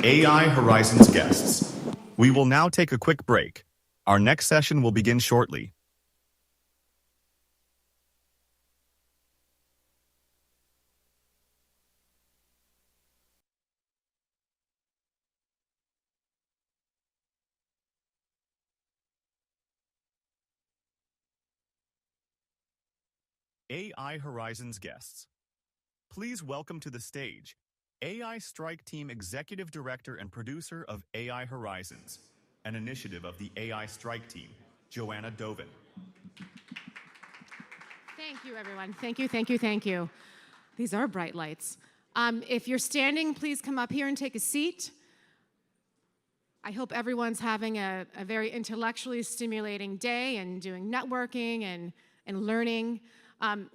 S1: AI Horizons guests. We will now take a quick break. Our next session will begin shortly. AI Horizons guests. Please welcome to the stage AI Strike Team Executive Director and Producer of AI Horizons, an initiative of the AI Strike Team, Joanna Dovin.
S2: Thank you, everyone. Thank you, thank you, thank you. These are bright lights. If you're standing, please come up here and take a seat. I hope everyone's having a very intellectually stimulating day and doing networking and learning.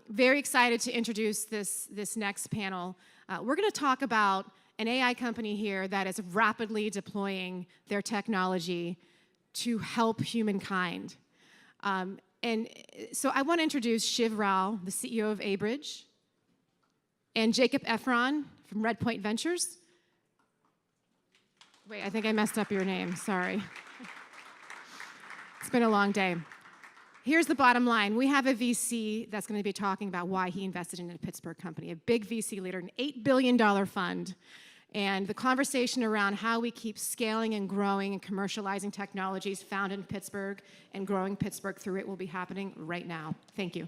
S2: Very excited to introduce this next panel. We're going to talk about an AI company here that is rapidly deploying their technology to help humankind. And so I want to introduce Shiv Rao, the CEO of Abridge, and Jacob Efron from Red Point Ventures. Wait, I think I messed up your name, sorry. It's been a long day. Here's the bottom line. We have a VC that's going to be talking about why he invested in a Pittsburgh company, a big VC leader, an $8 billion fund. And the conversation around how we keep scaling and growing and commercializing technologies found in Pittsburgh and growing Pittsburgh through it will be happening right now. Thank you.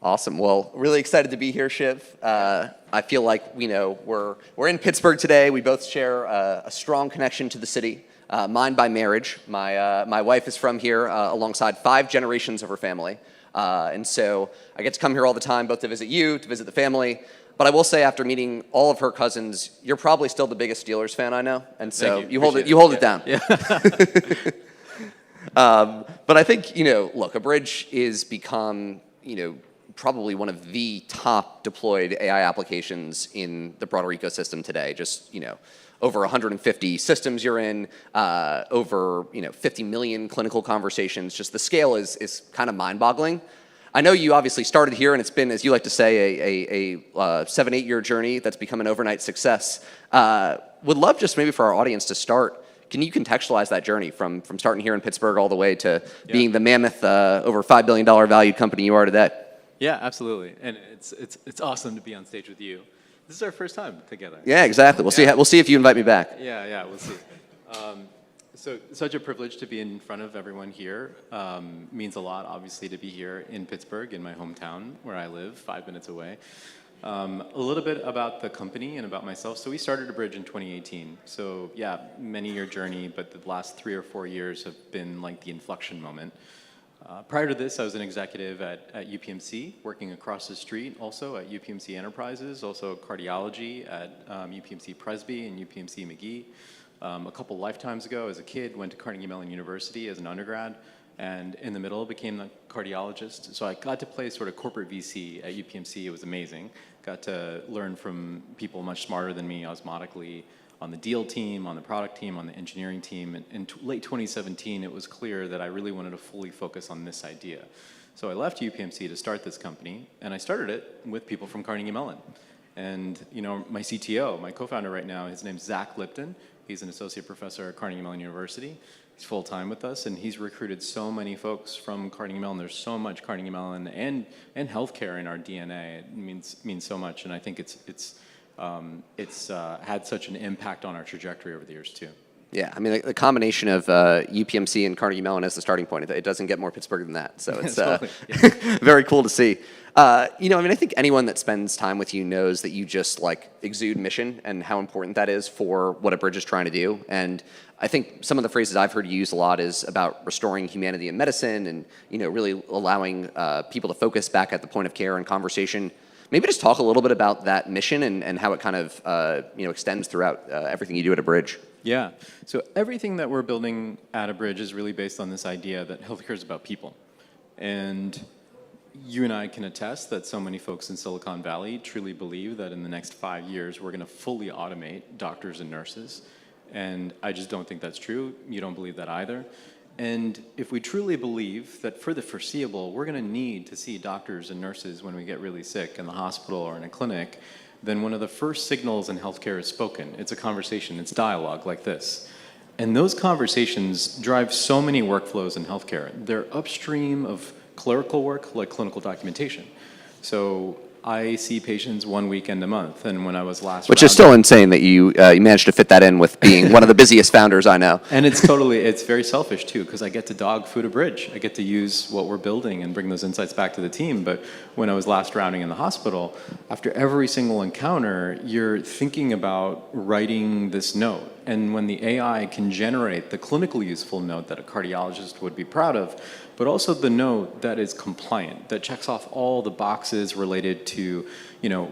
S14: Awesome. Well, really excited to be here, Shiv. I feel like we're in Pittsburgh today. We both share a strong connection to the city. Mine by marriage. My wife is from here alongside 5 generations of her family. And so I get to come here all the time, both to visit you, to visit the family. But I will say, after meeting all of her cousins, you're probably still the biggest Steelers fan I know. And so you hold it down.
S15: Yeah.
S14: But I think, look, Abridge is become, probably one of the top deployed AI applications in the broader ecosystem today. Just, over 150 systems you're in, over 50 million clinical conversations. Just the scale is kind of mind-boggling. I know you obviously started here, and it's been, as you like to say, a 7-8 year journey that's become an overnight success. Would love just maybe for our audience to start. Can you contextualize that journey from starting here in Pittsburgh all the way to being the mammoth, over $5 billion valued company you are today?
S15: Yeah, absolutely, and it's awesome to be on stage with you. This is our first time together.
S14: Yeah, exactly. We'll see if you invite me back.
S15: Yeah, we'll see. So such a privilege to be in front of everyone here. Means a lot, obviously, to be here in Pittsburgh, in my hometown, where I live, 5 minutes away. A little bit about the company and about myself. So we started Abridge in 2018. So yeah, many-year journey, but the last 3 or 4 years have been like the inflection moment. Prior to this, I was an executive at UPMC, working across the street also at UPMC Enterprises, also cardiology at UPMC Presby and UPMC McGee. A couple lifetimes ago, as a kid, went to Carnegie Mellon University as an undergrad, and in the middle became a cardiologist. So I got to play sort of corporate VC at UPMC. It was amazing. Got to learn from people much smarter than me osmotically, on the deal team, on the product team, on the engineering team. And in late 2017, it was clear that I really wanted to fully focus on this idea. So I left UPMC to start this company, and I started it with people from Carnegie Mellon. And my CTO, my co-founder right now, his name's Zach Lipton. He's an associate professor at Carnegie Mellon University. He's full-time with us, and he's recruited so many folks from Carnegie Mellon. There's so much Carnegie Mellon and healthcare in our DNA. It means so much, and I think it's had such an impact on our trajectory over the years too.
S14: Yeah, I mean, the combination of UPMC and Carnegie Mellon as the starting point, it doesn't get more Pittsburgh than that. So it's very cool to see. I think anyone that spends time with you knows that you just exude mission and how important that is for what Abridge is trying to do. And I think some of the phrases I've heard you use a lot is about restoring humanity in medicine and, really allowing people to focus back at the point of care and conversation. Maybe just talk a little bit about that mission and how it kind of extends throughout everything you do at Abridge.
S15: Yeah, so everything that we're building at Abridge is really based on this idea that healthcare is about people. And you and I can attest that so many folks in Silicon Valley truly believe that in the next 5 years we're going to fully automate doctors and nurses. And I just don't think that's true. You don't believe that either. And if we truly believe that for the foreseeable, we're going to need to see doctors and nurses when we get really sick in the hospital or in a clinic, then one of the first signals in healthcare is spoken. It's a conversation, it's dialogue like this. And those conversations drive so many workflows in healthcare. They're upstream of clerical work, like clinical documentation. So I see patients 1 weekend a month, and when I was last
S14: Which is still insane that you managed to fit that in with being one of the busiest founders I know.
S15: And it's very selfish too, because I get to dog food Abridge. I get to use what we're building and bring those insights back to the team. But when I was last rounding in the hospital, after every single encounter, you're thinking about writing this note. And when the AI can generate the clinical useful note that a cardiologist would be proud of, but also the note that is compliant, that checks off all the boxes related to,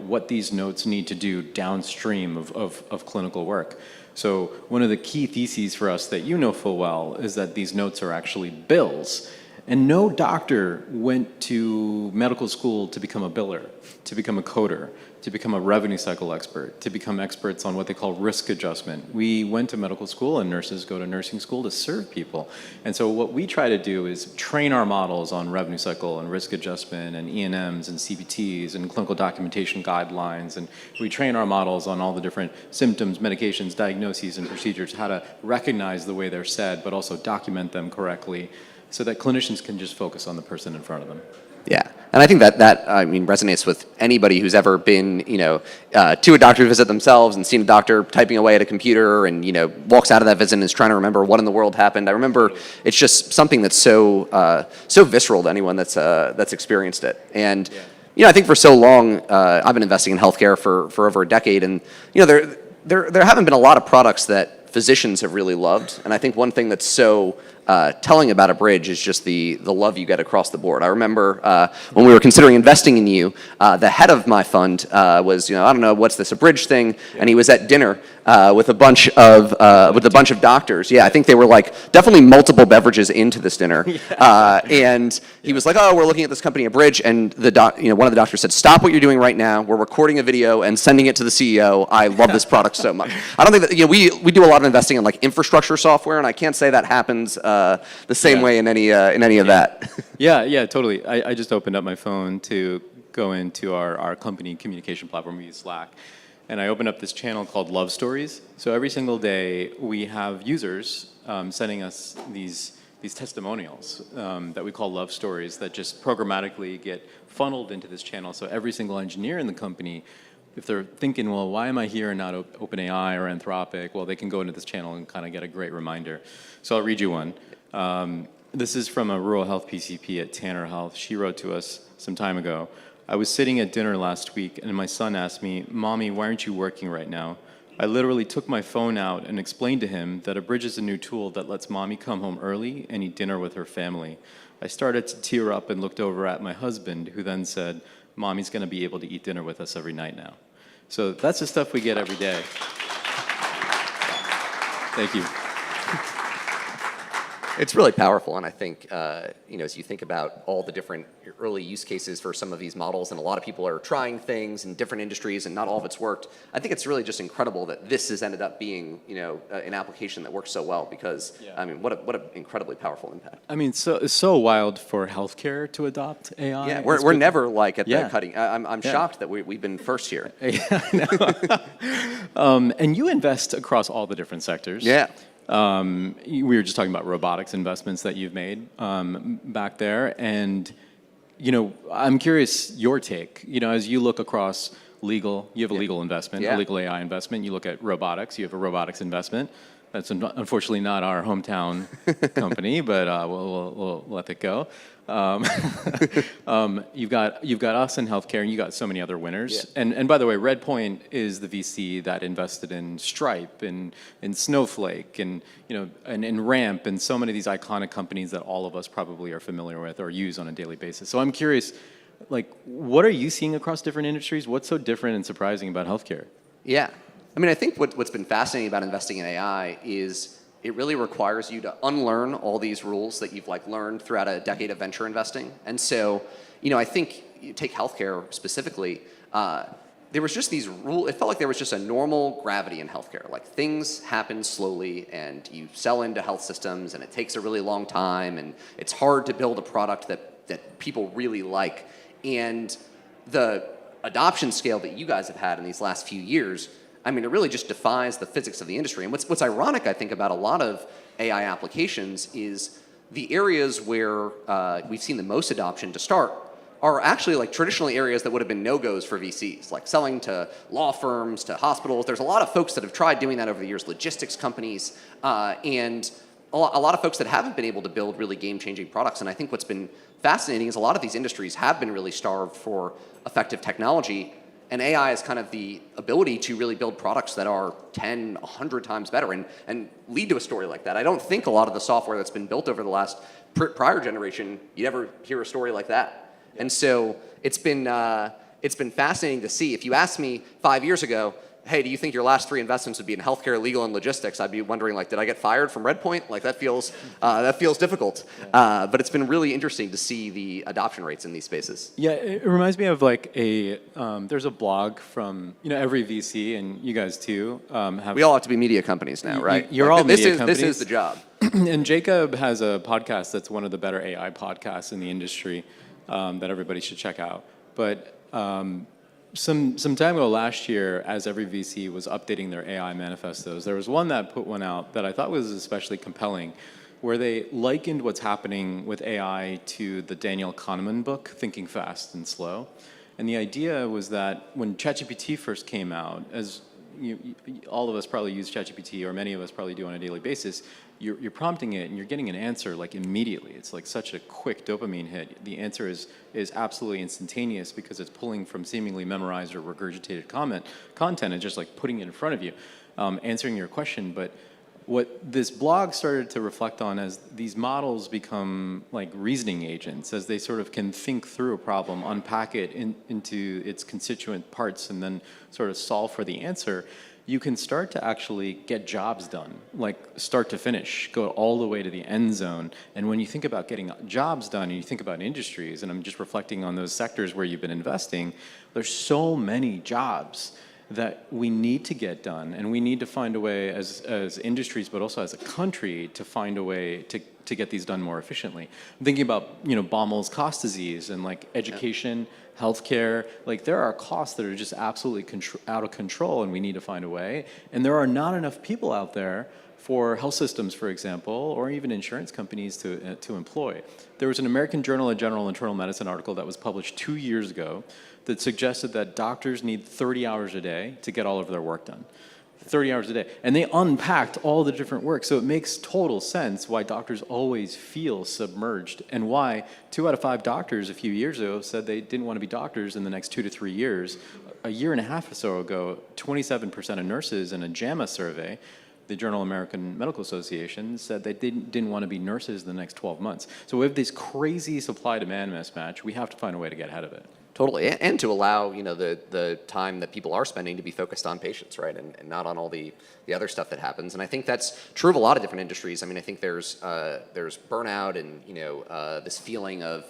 S15: what these notes need to do downstream of clinical work. So one of the key theses for us that you know full well is that these notes are actually bills. And no doctor went to medical school to become a biller, to become a coder, to become a revenue cycle expert, to become experts on what they call risk adjustment. We went to medical school, and nurses go to nursing school to serve people. And so what we try to do is train our models on revenue cycle and risk adjustment and E&Ms and CPTs and clinical documentation guidelines. And we train our models on all the different symptoms, medications, diagnoses, and procedures, how to recognize the way they're said, but also document them correctly so that clinicians can just focus on the person in front of them.
S14: Yeah, and I think that resonates with anybody who's ever been, to a doctor visit themselves and seen a doctor typing away at a computer and, walks out of that visit and is trying to remember what in the world happened. I remember it's just something that's so visceral to anyone that's experienced it. And, I think for so long, I've been investing in healthcare for over a decade, and, there haven't been a lot of products that physicians have really loved. And I think one thing that's so telling about a bridge is just the love you get across the board. I remember when we were considering investing in you, the head of my fund was, I don't know, what's this, a bridge thing? And he was at dinner with a bunch of doctors. Yeah, I think they were definitely multiple beverages into this dinner. And he was like, oh, we're looking at this company, a bridge. And one of the doctors said, stop what you're doing right now. We're recording a video and sending it to the CEO. I love this product so much. I don't think that, we do a lot of investing in infrastructure software, and I can't say that happens the same way in any of that.
S15: Yeah, totally. I just opened up my phone to go into our company communication platform. We use Slack. And I opened up this channel called Love Stories. So every single day we have users sending us these testimonials that we call Love Stories that just programmatically get funneled into this channel. So every single engineer in the company, if they're thinking, well, why am I here and not OpenAI or Anthropic? Well, they can go into this channel and kind of get a great reminder. So I'll read you one. This is from a rural health PCP at Tanner Health. She wrote to us some time ago. I was sitting at dinner last week, and my son asked me, Mommy, why aren't you working right now? I literally took my phone out and explained to him that a bridge is a new tool that lets Mommy come home early and eat dinner with her family. I started to tear up and looked over at my husband, who then said, Mommy's going to be able to eat dinner with us every night now. So that's the stuff we get every day. Thank you.
S14: It's really powerful, and I think, as you think about all the different early use cases for some of these models, and a lot of people are trying things in different industries, and not all of it's worked, I think it's really just incredible that this has ended up being, an application that works so well, because, what an incredibly powerful impact.
S15: It's so wild for healthcare to adopt AI.
S14: Yeah, we're never at the cutting. I'm shocked that we've been first here.
S15: Yeah, I know. And you invest across all the different sectors.
S14: Yeah.
S15: We were just talking about robotics investments that you've made back there, and I'm curious your take. As you look across legal, you have a legal investment, a legal AI investment. You look at robotics, you have a robotics investment. That's unfortunately not our hometown company, but we'll let it go. You've got us in healthcare, and you got so many other winners. Yeah. And by the way, Redpoint is the VC that invested in Stripe and in Snowflake and and Ramp and so many of these iconic companies that all of us probably are familiar with or use on a daily basis. So I'm curious, what are you seeing across different industries? What's so different and surprising about healthcare?
S14: Yeah. I think what's been fascinating about investing in AI is it really requires you to unlearn all these rules that you've learned throughout a decade of venture investing. And so, I think you take healthcare specifically, there was just these rules. It felt like there was just a normal gravity in healthcare. Things happen slowly, and you sell into health systems, and it takes a really long time, and it's hard to build a product that people really like. And the adoption scale that you guys have had in these last few years, it really just defies the physics of the industry. And what's ironic, I think, about a lot of AI applications is the areas where we've seen the most adoption to start are actually traditionally areas that would have been no-goes for VCs, like selling to law firms, to hospitals. There's a lot of folks that have tried doing that over the years, logistics companies, and a lot of folks that haven't been able to build really game-changing products. And I think what's been fascinating is a lot of these industries have been really starved for effective technology. And AI has kind of the ability to really build products that are 10, 100 times better and lead to a story like that. I don't think a lot of the software that's been built over the last prior generation, you'd ever hear a story like that. And so it's been it's been fascinating to see. If you asked me 5 years ago, hey, do you think your last 3 investments would be in healthcare, legal, and logistics? I'd be wondering, like, did I get fired from Redpoint? Like, that feels difficult. But it's been really interesting to see the adoption rates in these spaces.
S15: Yeah, it reminds me of like there's a blog from, every VC, and you guys too.
S14: We all have to be media companies now, right?
S15: You're all media companies.
S14: This is the job.
S15: And Jacob has a podcast that's one of the better AI podcasts in the industry that everybody should check out. But some time ago last year, as every VC was updating their AI manifestos, there was one that put one out that I thought was especially compelling, where they likened what's happening with AI to the Daniel Kahneman book, Thinking Fast and Slow. And the idea was that when ChatGPT first came out, as all of us probably use ChatGPT, or many of us probably do on a daily basis, you're prompting it and you're getting an answer like immediately. It's like such a quick dopamine hit. The answer is absolutely instantaneous because it's pulling from seemingly memorized or regurgitated content and just like putting it in front of you, answering your question. But what this blog started to reflect on as these models become like reasoning agents, as they sort of can think through a problem, unpack it into its constituent parts, and then sort of solve for the answer, you can start to actually get jobs done, like start to finish, go all the way to the end zone. And when you think about getting jobs done, and you think about industries, and I'm just reflecting on those sectors where you've been investing, there's so many jobs that we need to get done, and we need to find a way as industries, but also as a country, to find a way to get these done more efficiently. I'm thinking about Bommel's cost disease and like education, healthcare. Like there are costs that are just absolutely out of control, and we need to find a way. And there are not enough people out there for health systems, for example, or even insurance companies to employ. There was an American Journal of General Internal Medicine article that was published 2 years ago that suggested that doctors need 30 hours a day to get all of their work done. 30 hours a day. And they unpacked all the different work. So it makes total sense why doctors always feel submerged, and why 2 out of 5 doctors a few years ago said they didn't want to be doctors in the next 2 to 3 years. A year and a half or so ago, 27% of nurses in a JAMA survey, the Journal of American Medical Association, said they didn't want to be nurses in the next 12 months. So we have this crazy supply-demand mismatch. We have to find a way to get ahead of it.
S14: Totally, and to allow the time that people are spending to be focused on patients, right, and not on all the other stuff that happens. And I think that's true of a lot of different industries. I mean, I think there's burnout and this feeling of,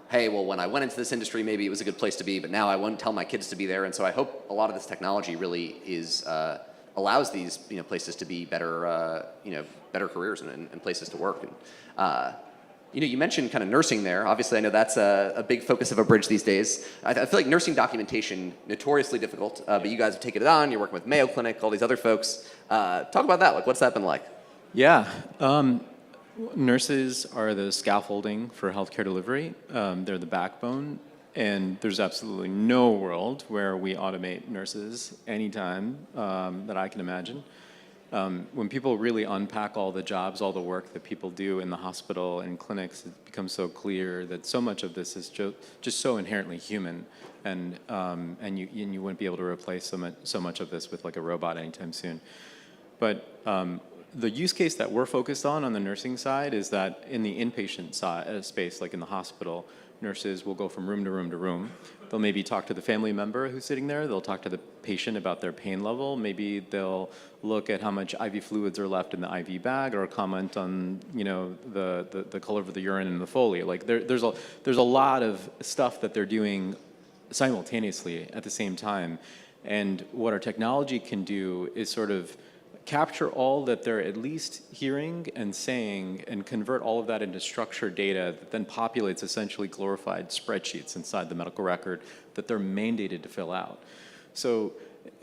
S14: hey, well, when I went into this industry, maybe it was a good place to be, but now I won't tell my kids to be there. And so I hope a lot of this technology really allows these places to be better better careers and places to work. And you mentioned kind of nursing there. Obviously, I know that's a big focus of a bridge these days. I feel like nursing documentation, notoriously difficult, but you guys have taken it on. You're working with Mayo Clinic, all these other folks. Talk about that. Like, what's that been like?
S15: Yeah. Nurses are the scaffolding for healthcare delivery. They're the backbone. And there's absolutely no world where we automate nurses anytime that I can imagine. When people really unpack all the jobs, all the work that people do in the hospital and clinics, it becomes so clear that so much of this is just so inherently human, and you wouldn't be able to replace so much of this with like a robot anytime soon. But the use case that we're focused on the nursing side is that in the inpatient space, like in the hospital, nurses will go from room to room to room. They'll maybe talk to the family member who's sitting there. They'll talk to the patient about their pain level. Maybe they'll look at how much IV fluids are left in the IV bag, or comment on the color of the urine in the Foley. Like there's a lot of stuff that they're doing simultaneously at the same time. And what our technology can do is sort of capture all that they're at least hearing and saying, and convert all of that into structured data that then populates essentially glorified spreadsheets inside the medical record that they're mandated to fill out. So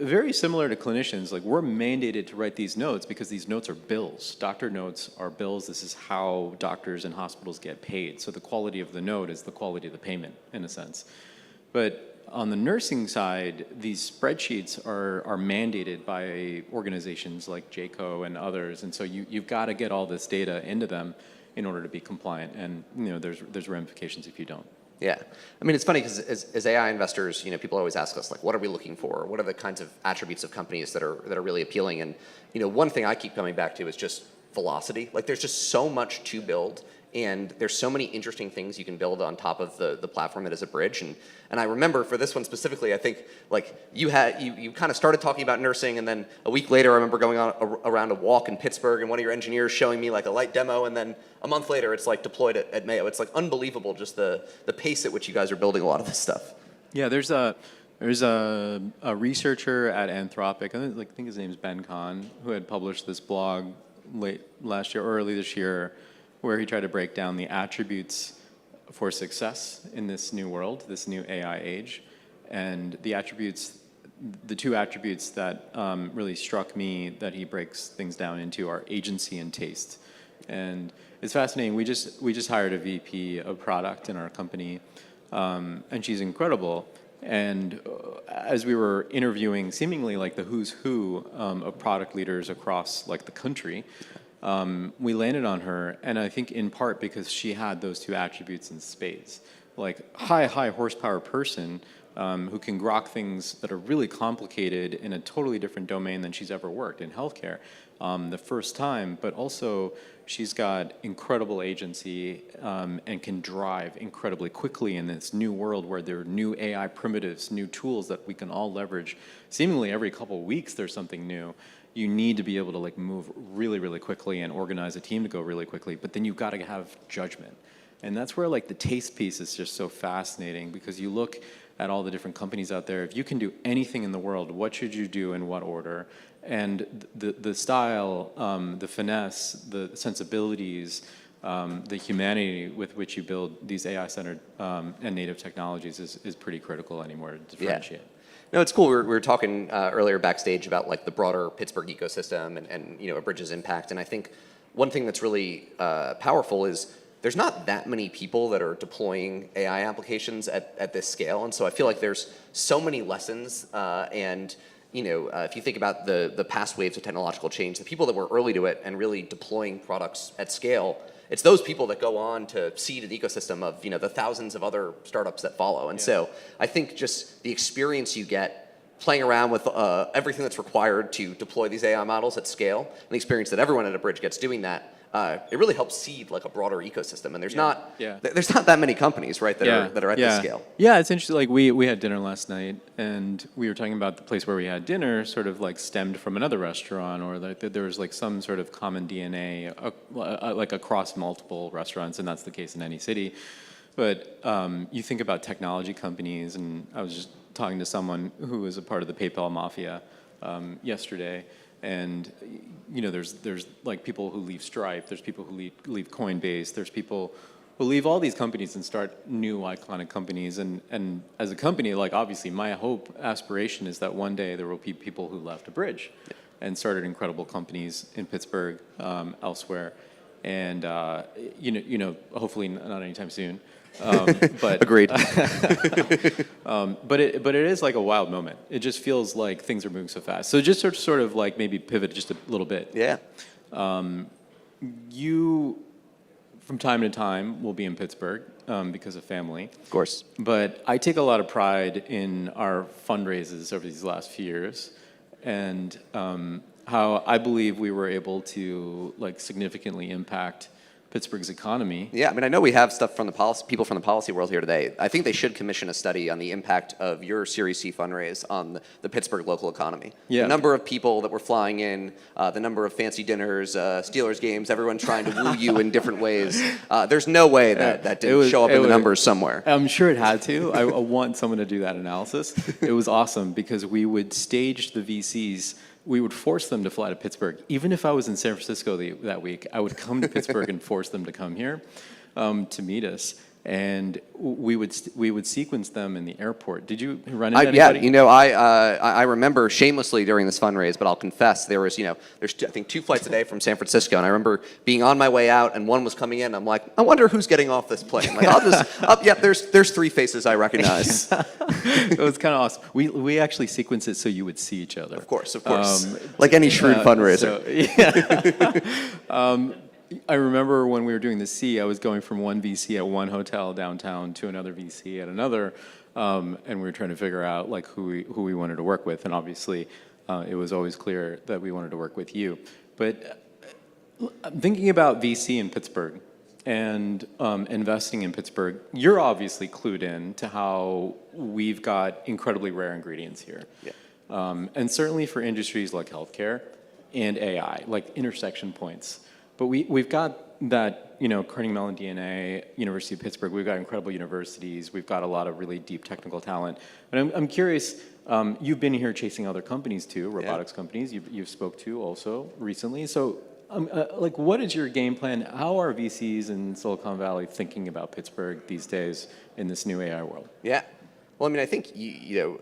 S15: very similar to clinicians, like we're mandated to write these notes because these notes are bills. Doctor notes are bills. This is how doctors and hospitals get paid. So the quality of the note is the quality of the payment, in a sense. But on the nursing side, these spreadsheets are mandated by organizations like JCO and others, and so you've got to get all this data into them in order to be compliant, and there's ramifications if you don't.
S14: Yeah, I mean, it's funny because as AI investors, people always ask us, like, what are we looking for? What are the kinds of attributes of companies that are really appealing? And one thing I keep coming back to is just velocity. Like, there's just so much to build And there's so many interesting things you can build on top of the platform that is a bridge. And I remember for this one specifically, I think like you kind of started talking about nursing, and then a week later I remember going on around a walk in Pittsburgh and one of your engineers showing me like a light demo, and then a month later it's like deployed at Mayo. It's like unbelievable just the pace at which you guys are building a lot of this stuff.
S15: Yeah, there's a researcher at Anthropic, I think his name's Ben Kahn, who had published this blog late last year or early this year, where he tried to break down the attributes for success in this new world, this new AI age. And the two attributes that really struck me that he breaks things down into are agency and taste. And it's fascinating. We just hired a VP of product in our company, and she's incredible. And as we were interviewing seemingly like the who's who of product leaders across like the country, we landed on her, and I think in part because she had those two attributes in spades. Like high horsepower person who can grok things that are really complicated in a totally different domain than she's ever worked in healthcare the first time, but also she's got incredible agency and can drive incredibly quickly in this new world where there are new AI primitives, new tools that we can all leverage. Seemingly every couple of weeks there's something new. You need to be able to like move really, really quickly and organize a team to go really quickly, but then you've got to have judgment. And that's where like the taste piece is just so fascinating, because you look at all the different companies out there. If you can do anything in the world, what should you do in what order? And the style, the finesse, the sensibilities, the humanity with which you build these AI-centered and native technologies is pretty critical anymore to differentiate.
S14: Yeah. No, it's cool. We were talking earlier backstage about like the broader Pittsburgh ecosystem and a bridge's impact. And I think one thing that's really powerful is there's not that many people that are deploying AI applications at this scale. And so I feel like there's so many lessons and if you think about the past waves of technological change, the people that were early to it and really deploying products at scale, it's those people that go on to seed an ecosystem of the thousands of other startups that follow. And so I think just the experience you get playing around with everything that's required to deploy these AI models at scale, and the experience that everyone at a bridge gets doing that, it really helps seed like a broader ecosystem. And there's not that many companies, right, that are at this scale.
S15: Yeah, it's interesting. Like we had dinner last night, and we were talking about the place where we had dinner sort of like stemmed from another restaurant, or like there was like some sort of common DNA like across multiple restaurants, and that's the case in any city. But you think about technology companies, and I was just talking to someone who was a part of the PayPal mafia yesterday. And there's like people who leave Stripe, there's people who leave Coinbase, there's people who leave all these companies and start new iconic companies. And as a company, like obviously my aspiration is that one day there will be people who left a bridge and started incredible companies in Pittsburgh, elsewhere, and hopefully not anytime soon. But
S14: agreed.
S15: But it is like a wild moment. It just feels like things are moving so fast. So just sort of like maybe pivot just a little bit.
S14: Yeah.
S15: You, from time to time, will be in Pittsburgh because of family.
S14: Of course.
S15: But I take a lot of pride in our fundraises over these last few years, and how I believe we were able to like significantly impact Pittsburgh's economy.
S14: Yeah, I mean, I know we have stuff from people from the policy world here today. I think they should commission a study on the impact of your Series C fundraise on the Pittsburgh local economy.
S15: Yeah.
S14: The number of people that were flying in, the number of fancy dinners, Steelers games, everyone trying to woo you in different ways. There's no way that didn't show up in the numbers somewhere.
S15: I'm sure it had to. I want someone to do that analysis. It was awesome because we would stage the VCs. We would force them to fly to Pittsburgh. Even if I was in San Francisco that week, I would come to Pittsburgh and force them to come here to meet us. And we would sequence them in the airport. Did you run into anybody?
S14: Yeah, I remember shamelessly during this fundraise, but I'll confess there was, there's I think 2 flights a day from San Francisco, and I remember being on my way out, and one was coming in. I'm like, I wonder who's getting off this plane. Like, I'll just there's 3 faces I recognize.
S15: It was kind of awesome. We actually sequenced it so you would see each other.
S14: Of course. Like any shrewd fundraiser.
S15: I remember when we were doing the C, I was going from one VC at one hotel downtown to another VC at another, and we were trying to figure out like who we wanted to work with, and obviously it was always clear that we wanted to work with you. But I'm thinking about VC in Pittsburgh, and investing in Pittsburgh, you're obviously clued in to how we've got incredibly rare ingredients here.
S14: Yeah.
S15: And certainly for industries like healthcare and AI, like intersection points. But we've got that, Carnegie Mellon DNA, University of Pittsburgh, we've got incredible universities, we've got a lot of really deep technical talent. But I'm curious, you've been here chasing other companies too, robotics companies you've spoke to also recently. So what is your game plan? How are VCs in Silicon Valley thinking about Pittsburgh these days in this new AI world?
S14: Yeah. Well, I mean, I think you've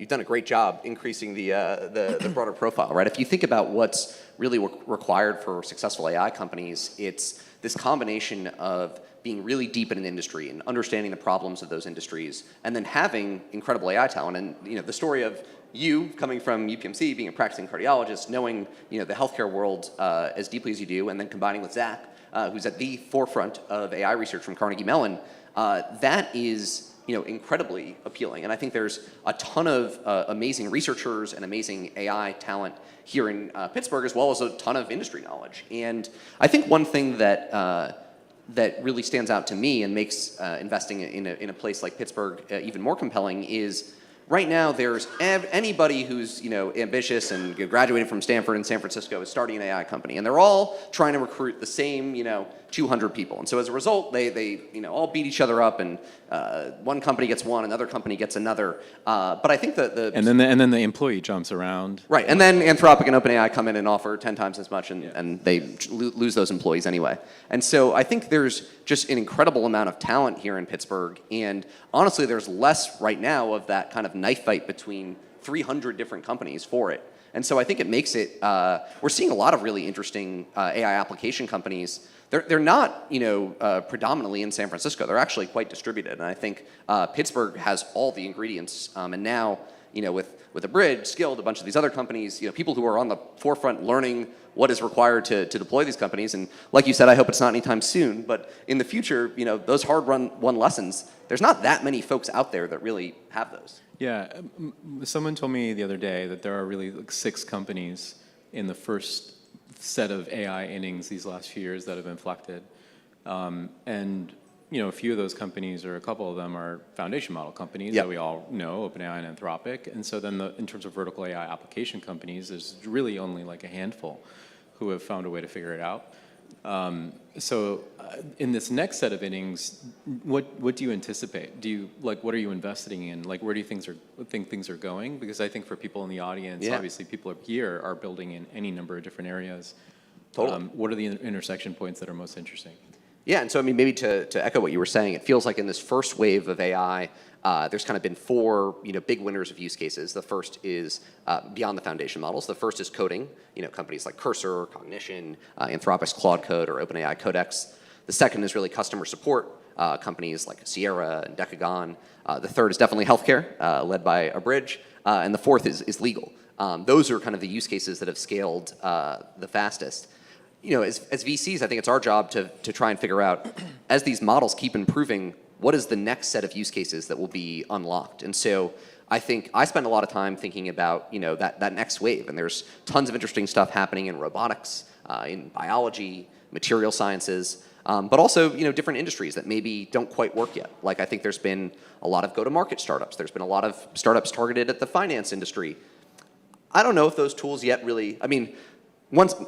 S14: done a great job increasing the broader profile, right? If you think about what's really required for successful AI companies, it's this combination of being really deep in an industry and understanding the problems of those industries, and then having incredible AI talent. And the story of you coming from UPMC, being a practicing cardiologist, knowing the healthcare world as deeply as you do, and then combining with Zach, who's at the forefront of AI research from Carnegie Mellon, that is incredibly appealing. And I think there's a ton of amazing researchers and amazing AI talent here in Pittsburgh, as well as a ton of industry knowledge. And I think one thing that really stands out to me and makes investing in a place like Pittsburgh even more compelling is right now there's anybody who's ambitious and graduated from Stanford and San Francisco is starting an AI company, and they're all trying to recruit the same 200 people. And so as a result, they all beat each other up, and one company gets one, another company gets another. But I think
S15: and then the employee jumps around.
S14: Right, and then Anthropic and OpenAI come in and offer 10 times as much, and they lose those employees anyway. And so I think there's just an incredible amount of talent here in Pittsburgh, and honestly, there's less right now of that kind of knife fight between 300 different companies for it. And so I think it makes it, we're seeing a lot of really interesting AI application companies. They're not, predominantly in San Francisco. They're actually quite distributed. And I think Pittsburgh has all the ingredients. And now, with a bridge, Skilled, a bunch of these other companies, people who are on the forefront learning what is required to deploy these companies. And like you said, I hope it's not anytime soon. But in the future, those hard-won lessons, there's not that many folks out there that really have those.
S15: Yeah, someone told me the other day that there are really 6 companies in the first set of AI innings these last few years that have inflected. And a few of those companies, or a couple of them, are foundation model companies that we all know, OpenAI and Anthropic. And so then in terms of vertical AI application companies, there's really only like a handful who have found a way to figure it out. So in this next set of innings, what do you anticipate? What are you investing in? Where do you think things are going? Because I think for people in the audience, obviously people here are building in any number of different areas.
S14: Totally.
S15: What are the intersection points that are most interesting?
S14: Yeah, and so I mean, maybe to echo what you were saying, it feels like in this first wave of AI, there's kind of been 4 big winners of use cases. The first is beyond the foundation models. The first is coding, companies like Cursor, Cognition, Anthropic's Claude Code, or OpenAI Codex. The second is really customer support, companies like Sierra and Decagon. The third is definitely healthcare, led by a bridge. And the fourth is legal. Those are kind of the use cases that have scaled the fastest. As VCs, I think it's our job to try and figure out, as these models keep improving, what is the next set of use cases that will be unlocked? And so I think I spend a lot of time thinking about that next wave, and there's tons of interesting stuff happening in robotics, in biology, material sciences, but also different industries that maybe don't quite work yet. Like I think there's been a lot of go-to-market startups. There's been a lot of startups targeted at the finance industry. I don't know if those tools yet really,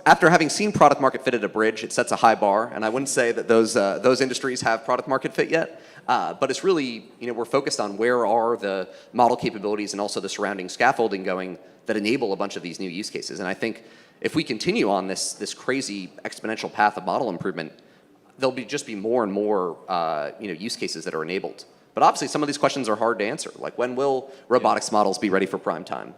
S14: after having seen product market fit at a bridge, it sets a high bar, and I wouldn't say that those industries have product market fit yet. But it's really, we're focused on where are the model capabilities and also the surrounding scaffolding going that enable a bunch of these new use cases. And I think if we continue on this crazy exponential path of model improvement, there'll just be more and more use cases that are enabled. But obviously, some of these questions are hard to answer. Like, when will robotics models be ready for prime time?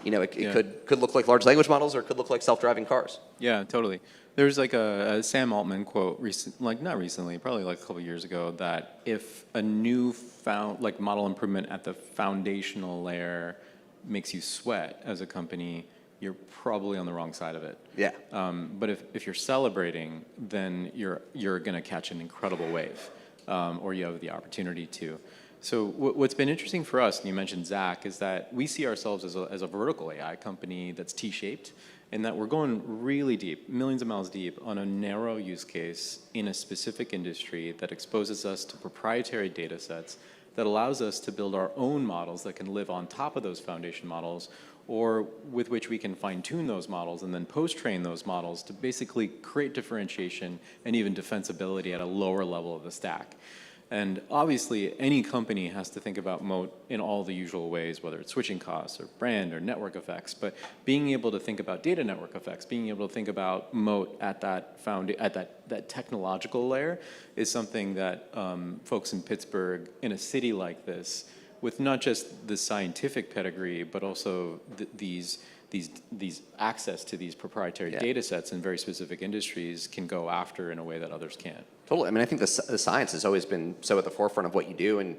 S14: It could look like large language models, or it could look like self-driving cars.
S15: Yeah, totally. There's like a Sam Altman quote, not recently, probably like a couple of years ago, that if a new model improvement at the foundational layer makes you sweat as a company, you're probably on the wrong side of it.
S14: Yeah.
S15: But if you're celebrating, then you're going to catch an incredible wave, or you have the opportunity to. So what's been interesting for us, and you mentioned Zach, is that we see ourselves as a vertical AI company that's T-shaped, in that we're going really deep, millions of miles deep, on a narrow use case in a specific industry that exposes us to proprietary data sets that allows us to build our own models that can live on top of those foundation models, or with which we can fine-tune those models and then post-train those models to basically create differentiation and even defensibility at a lower level of the stack. And obviously, any company has to think about moat in all the usual ways, whether it's switching costs or brand or network effects. But being able to think about data network effects, being able to think about moat at that technological layer is something that folks in Pittsburgh, in a city like this, with not just the scientific pedigree, but also these access to these proprietary data sets in very specific industries, can go after in a way that others can't.
S14: Totally. I mean, I think the science has always been so at the forefront of what you do, and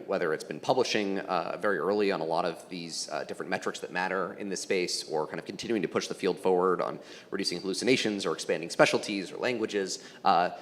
S14: whether it's been publishing very early on a lot of these different metrics that matter in this space, or kind of continuing to push the field forward on reducing hallucinations or expanding specialties or languages.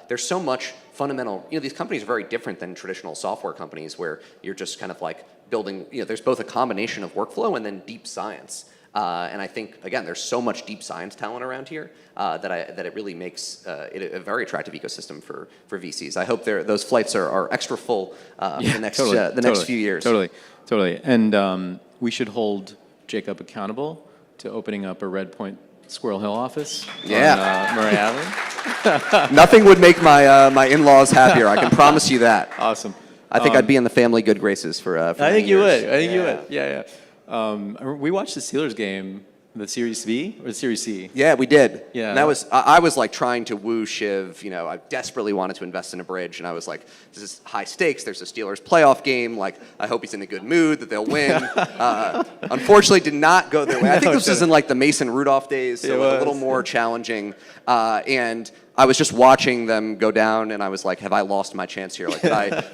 S14: There's so much fundamental. These companies are very different than traditional software companies, where you're just kind of like building. There's both a combination of workflow and then deep science. And I think, again, there's so much deep science talent around here that it really makes it a very attractive ecosystem for VCs. I hope those flights are extra full for the next few years.
S15: Totally. And we should hold Jacob accountable to opening up a Red Point Squirrel Hill office on Murray Island.
S14: Nothing would make my in-laws happier. I can promise you that.
S15: Awesome.
S14: I think I'd be in the family good graces for
S15: I think you would. I think you would. Yeah. We watched the Steelers game, the Series B or the Series C?
S14: Yeah, we did.
S15: Yeah.
S14: And I was like trying to woo Shiv. I desperately wanted to invest in a bridge, and I was like, this is high stakes. There's a Steelers playoff game. Like, I hope he's in a good mood, that they'll win. Unfortunately, did not go their way. I think this was in like the Mason Rudolph days, so a little more challenging. And I was just watching them go down, and I was like, have I lost my chance here? Like, did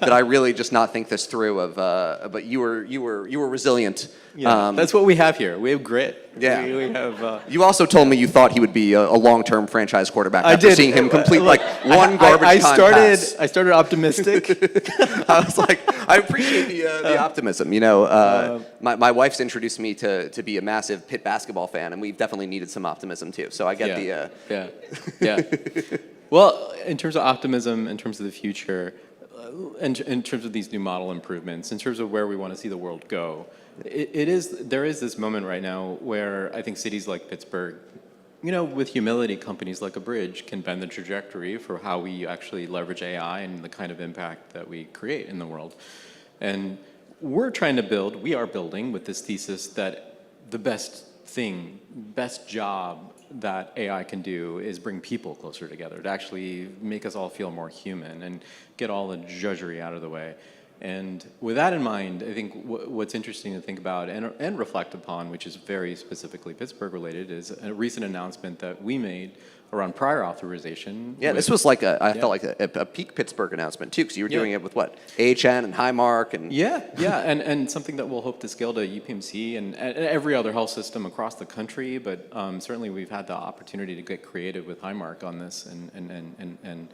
S14: I really just not think this through? But you were resilient.
S15: Yeah, that's what we have here. We have grit.
S14: Yeah.
S15: We have.
S14: You also told me you thought he would be a long-term franchise quarterback after seeing him complete one garbage time pass.
S15: I started optimistic.
S14: I was like, I appreciate the optimism. My wife's introduced me to be a massive Pitt basketball fan, and we've definitely needed some optimism too. So I get
S15: Yeah. Well, in terms of optimism, in terms of the future, in terms of these new model improvements, in terms of where we want to see the world go, there is this moment right now where I think cities like Pittsburgh, with humility, companies like a bridge can bend the trajectory for how we actually leverage AI and the kind of impact that we create in the world. And we are building with this thesis that the best job that AI can do is bring people closer together, to actually make us all feel more human and get all the judgery out of the way. And with that in mind, I think what's interesting to think about and reflect upon, which is very specifically Pittsburgh related, is a recent announcement that we made around prior authorization.
S14: Yeah, this was like I felt like a peak Pittsburgh announcement too, because you were doing it with what, AHN and Highmark and
S15: and something that we'll hope to scale to UPMC and every other health system across the country. But certainly we've had the opportunity to get creative with Highmark on this and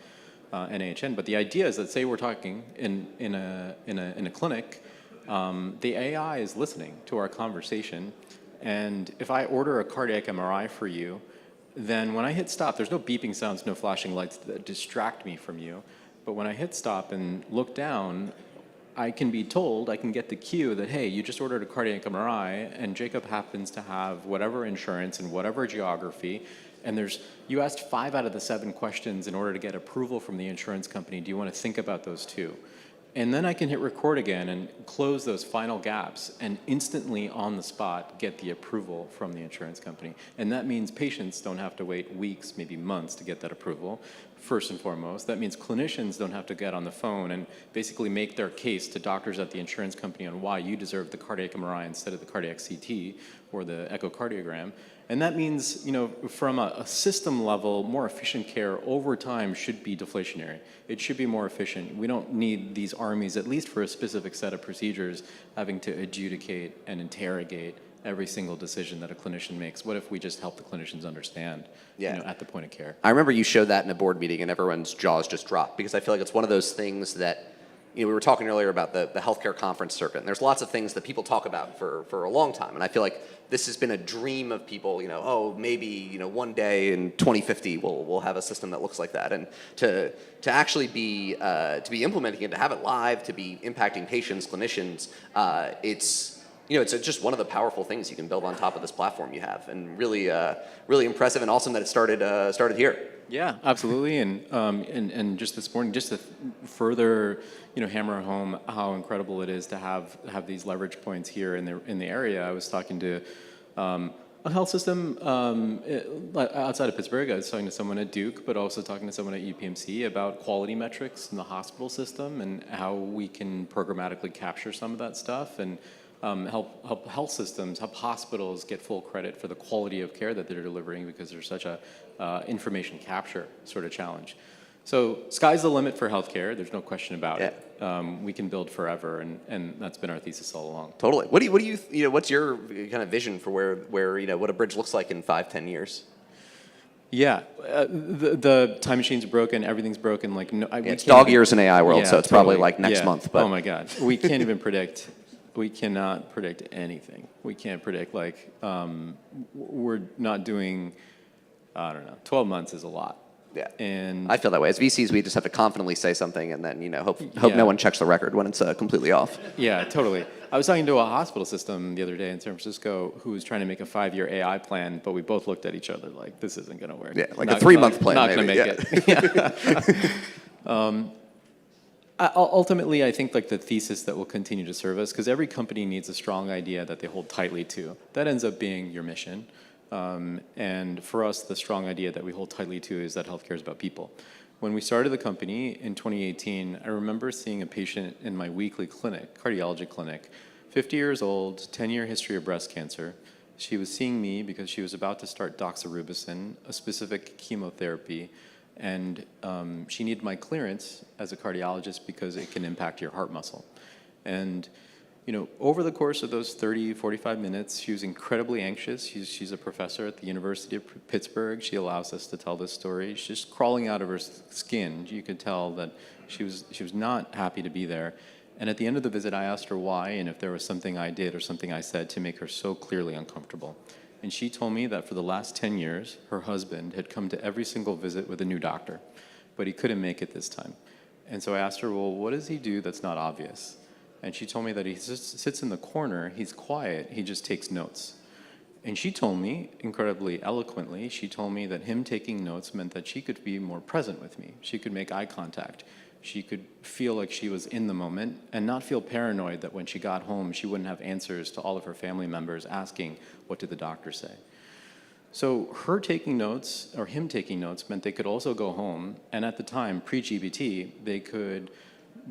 S15: NAHN. But the idea is that, say we're talking in a clinic, the AI is listening to our conversation, and if I order a cardiac MRI for you, then when I hit stop, there's no beeping sounds, no flashing lights that distract me from you. But when I hit stop and look down, I can get the cue that, hey, you just ordered a cardiac MRI, and Jacob happens to have whatever insurance and whatever geography, and you asked 5 out of the 7 questions in order to get approval from the insurance company. Do you want to think about those 2? And then I can hit record again and close those final gaps and instantly on the spot get the approval from the insurance company. And that means patients don't have to wait weeks, maybe months to get that approval, first and foremost. That means clinicians don't have to get on the phone and basically make their case to doctors at the insurance company on why you deserve the cardiac MRI instead of the cardiac CT or the echocardiogram. And that means, from a system level, more efficient care over time should be deflationary. It should be more efficient. We don't need these armies, at least for a specific set of procedures, having to adjudicate and interrogate every single decision that a clinician makes. What if we just help the clinicians understand, at the point of care?
S14: I remember you showed that in a board meeting, and everyone's jaws just dropped, because I feel like it's one of those things that we were talking earlier about the healthcare conference circuit, and there's lots of things that people talk about for a long time, and I feel like this has been a dream of people, oh, maybe, one day in 2050 we'll have a system that looks like that, and to actually be implementing it, to have it live, to be impacting patients, clinicians, it's just one of the powerful things you can build on top of this platform you have, and really impressive and awesome that it started here.
S15: Yeah, absolutely, and just this morning, just to further, hammer home how incredible it is to have these leverage points here in the area. I was talking to a health system outside of Pittsburgh. I was talking to someone at Duke, but also talking to someone at UPMC about quality metrics in the hospital system and how we can programmatically capture some of that stuff and help health systems, help hospitals get full credit for the quality of care that they're delivering, because there's such a information capture sort of challenge. So sky's the limit for healthcare. There's no question about it. We can build forever, and that's been our thesis all along.
S14: Totally. What do you what's your kind of vision for where what a bridge looks like in 5-10 years?
S15: Yeah, the time machine's broken. Everything's broken. Like
S14: it's dog years in AI world, so it's probably like next month. But
S15: oh my God, we can't even predict. We cannot predict anything. We can't predict, we're not doing, I don't know, 12 months is a lot.
S14: Yeah.
S15: And
S14: I feel that way. As VCs, we just have to confidently say something and then, hope no one checks the record when it's completely off.
S15: Yeah, totally. I was talking to a hospital system the other day in San Francisco who was trying to make a 5-year AI plan, but we both looked at each other like, this isn't going to work.
S14: Yeah, like a 3-month plan.
S15: Not going to make it. Yeah. Ultimately, I think the thesis that will continue to serve us, because every company needs a strong idea that they hold tightly to. That ends up being your mission. And for us, the strong idea that we hold tightly to is that healthcare is about people. When we started the company in 2018, I remember seeing a patient in my weekly clinic, cardiology clinic, 50 years old, 10-year history of breast cancer. She was seeing me because she was about to start doxorubicin, a specific chemotherapy, and she needed my clearance as a cardiologist because it can impact your heart muscle. And over the course of those 30, 45 minutes, she was incredibly anxious. She's a professor at the University of Pittsburgh. She allows us to tell this story. She's just crawling out of her skin. You could tell that she was not happy to be there. And at the end of the visit, I asked her why and if there was something I did or something I said to make her so clearly uncomfortable. And she told me that for the last 10 years, her husband had come to every single visit with a new doctor, but he couldn't make it this time. And so I asked her, well, what does he do that's not obvious? And she told me that he just sits in the corner, he's quiet, he just takes notes. And she told me, incredibly eloquently, she told me that him taking notes meant that she could be more present with me. She could make eye contact. She could feel like she was in the moment and not feel paranoid that when she got home, she wouldn't have answers to all of her family members asking, what did the doctor say? So her taking notes, or him taking notes, meant they could also go home, and at the time, pre-GBT, they could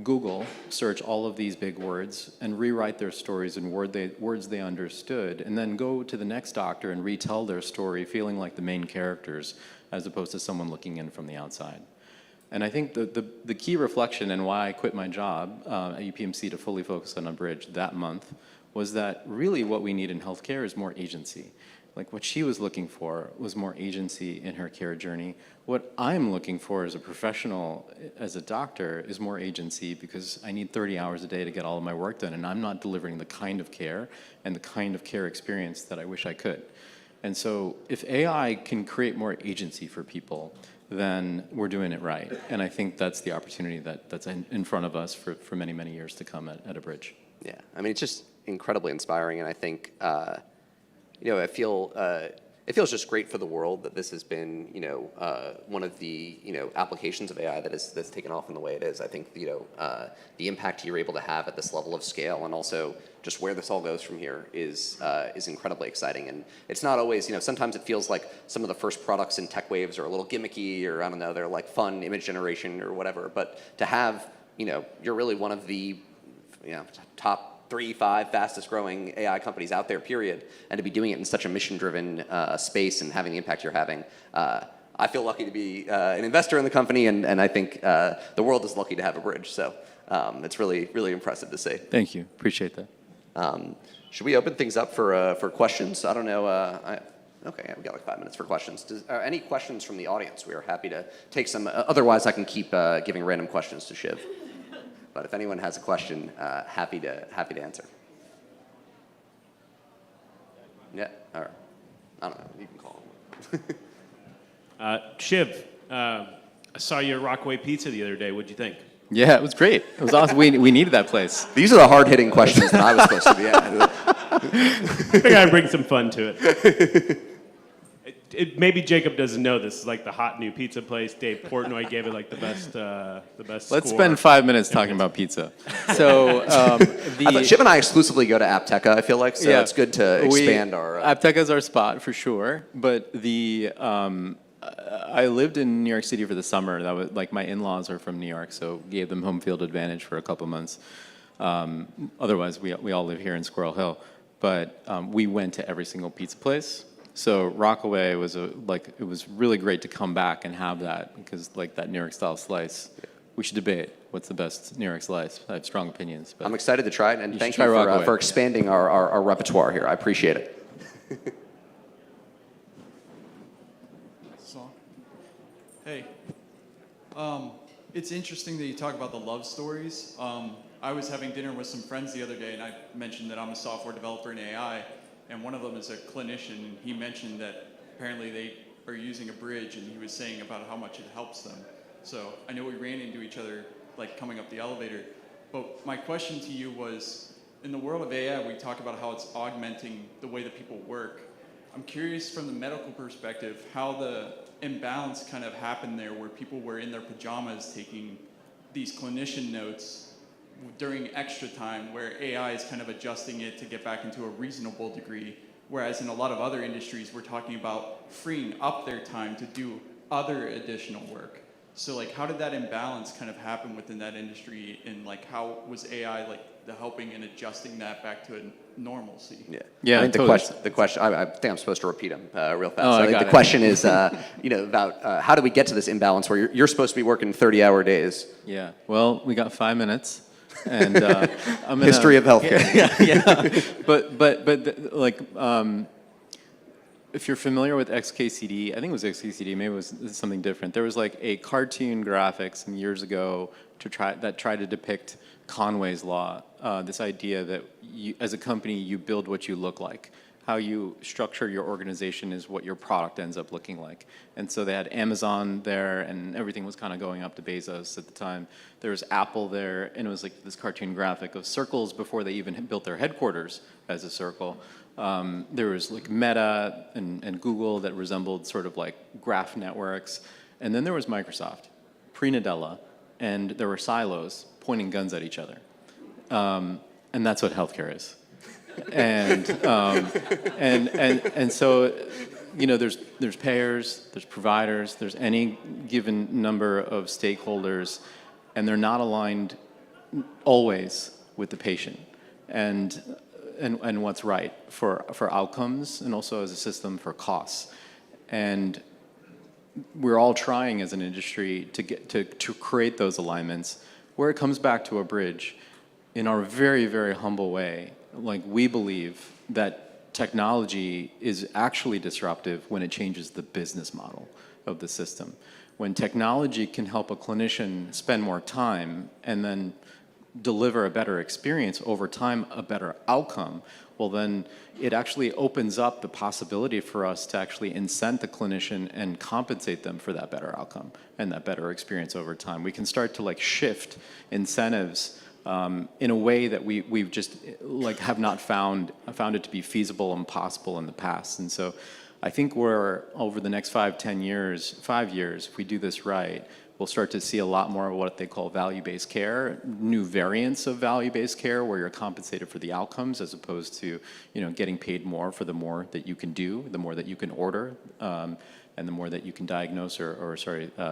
S15: Google, search all of these big words, and rewrite their stories in words they understood, and then go to the next doctor and retell their story, feeling like the main characters, as opposed to someone looking in from the outside. And I think the key reflection and why I quit my job at UPMC to fully focus on Unbridged that month was that really what we need in healthcare is more agency. Like what she was looking for was more agency in her care journey. What I'm looking for as a professional, as a doctor, is more agency because I need 30 hours a day to get all of my work done, and I'm not delivering the kind of care and the kind of care experience that I wish I could. And so if AI can create more agency for people, then we're doing it right. And I think that's the opportunity that's in front of us for many, many years to come at Abridge.
S14: Yeah, I mean, it's just incredibly inspiring, and I think, it feels just great for the world that this has been, one of the, applications of AI that's taken off in the way it is. I think, the impact you're able to have at this level of scale, and also just where this all goes from here is incredibly exciting. And it's not always, sometimes it feels like some of the first products in tech waves are a little gimmicky, or I don't know, they're like fun image generation or whatever. But to have, you're really one of the, top 3-5 fastest growing AI companies out there, period, and to be doing it in such a mission-driven space and having the impact you're having. I feel lucky to be an investor in the company, and I think the world is lucky to have Abridge. So it's really, really impressive to see.
S15: Thank you. Appreciate that.
S14: Should we open things up for questions? I don't know. Okay, we've got like 5 minutes for questions. Any questions from the audience? We are happy to take some. Otherwise, I can keep giving random questions to Shiv. But if anyone has a question, happy to answer. Yeah, or I don't know, you can call him.
S16: Shiv, I saw you at Rockaway Pizza the other day. What'd you think?
S15: Yeah, it was great. It was awesome. We needed that place.
S14: These are the hard-hitting questions that I was supposed to be asking.
S16: I think I'd bring some fun to it. Maybe Jacob doesn't know this is like the hot new pizza place. Dave Portnoy gave it like the best
S15: Let's
S16: score.
S15: spend 5 minutes talking about pizza. So
S14: I thought Shiv and I exclusively go to Apteca, I feel like, so it's good to expand our...
S15: Apteca is our spot for sure, but I lived in New York City for the summer. That was like my in-laws are from New York, so gave them home field advantage for a couple months. Otherwise, we all live here in Squirrel Hill, but we went to every single pizza place. So Rockaway was it was really great to come back and have that because like that New York style slice. We should debate what's the best New York slice. I have strong opinions. But
S14: I'm excited to try it, and thank you for expanding our repertoire here. I appreciate it.
S17: Hey, it's interesting that you talk about the love stories. I was having dinner with some friends the other day, and I mentioned that I'm a software developer in AI, and one of them is a clinician, and he mentioned that apparently they are using a bridge, and he was saying about how much it helps them. So I know we ran into each other like coming up the elevator, but my question to you was, in the world of AI, we talk about how it's augmenting the way that people work. I'm curious from the medical perspective how the imbalance kind of happened there where people were in their pajamas taking these clinician notes during extra time where AI is kind of adjusting it to get back into a reasonable degree, whereas in a lot of other industries we're talking about freeing up their time to do other additional work. So like how did that imbalance kind of happen within that industry, and like how was AI like the helping and adjusting that back to a normalcy?
S14: Yeah. I think the question. I think I'm supposed to repeat them real fast. I think the question is, about how do we get to this imbalance where you're supposed to be working 30-hour days?
S15: Yeah. Well, we got 5 minutes, and I'm
S14: history of healthcare.
S15: But if you're familiar with XKCD, I think it was XKCD, maybe it was something different. There was like a cartoon graphic some years ago that tried to depict Conway's Law, this idea that as a company, you build what you look like. How you structure your organization is what your product ends up looking like. And so they had Amazon there, and everything was kind of going up to Bezos at the time. There was Apple there, and it was like this cartoon graphic of circles before they even built their headquarters as a circle. There was like Meta and Google that resembled sort of like graph networks. And then there was Microsoft, pre-Nadella, and there were silos pointing guns at each other. And that's what healthcare is. And so, there's payers, there's providers, there's any given number of stakeholders, and they're not aligned always with the patient and what's right for outcomes, and also as a system for costs. And we're all trying as an industry to create those alignments. Where it comes back to a bridge, in our very, very humble way, like we believe that technology is actually disruptive when it changes the business model of the system. When technology can help a clinician spend more time and then deliver a better experience over time, a better outcome, well then it actually opens up the possibility for us to actually incent the clinician and compensate them for that better outcome and that better experience over time. We can start to like shift incentives in a way that we've just like have not found it to be feasible and possible in the past. And so I think we're over the next 5 years, if we do this right, we'll start to see a lot more of what they call value-based care, new variants of value-based care where you're compensated for the outcomes as opposed to, getting paid more for the more that you can do, the more that you can order, and the more that you can diagnose or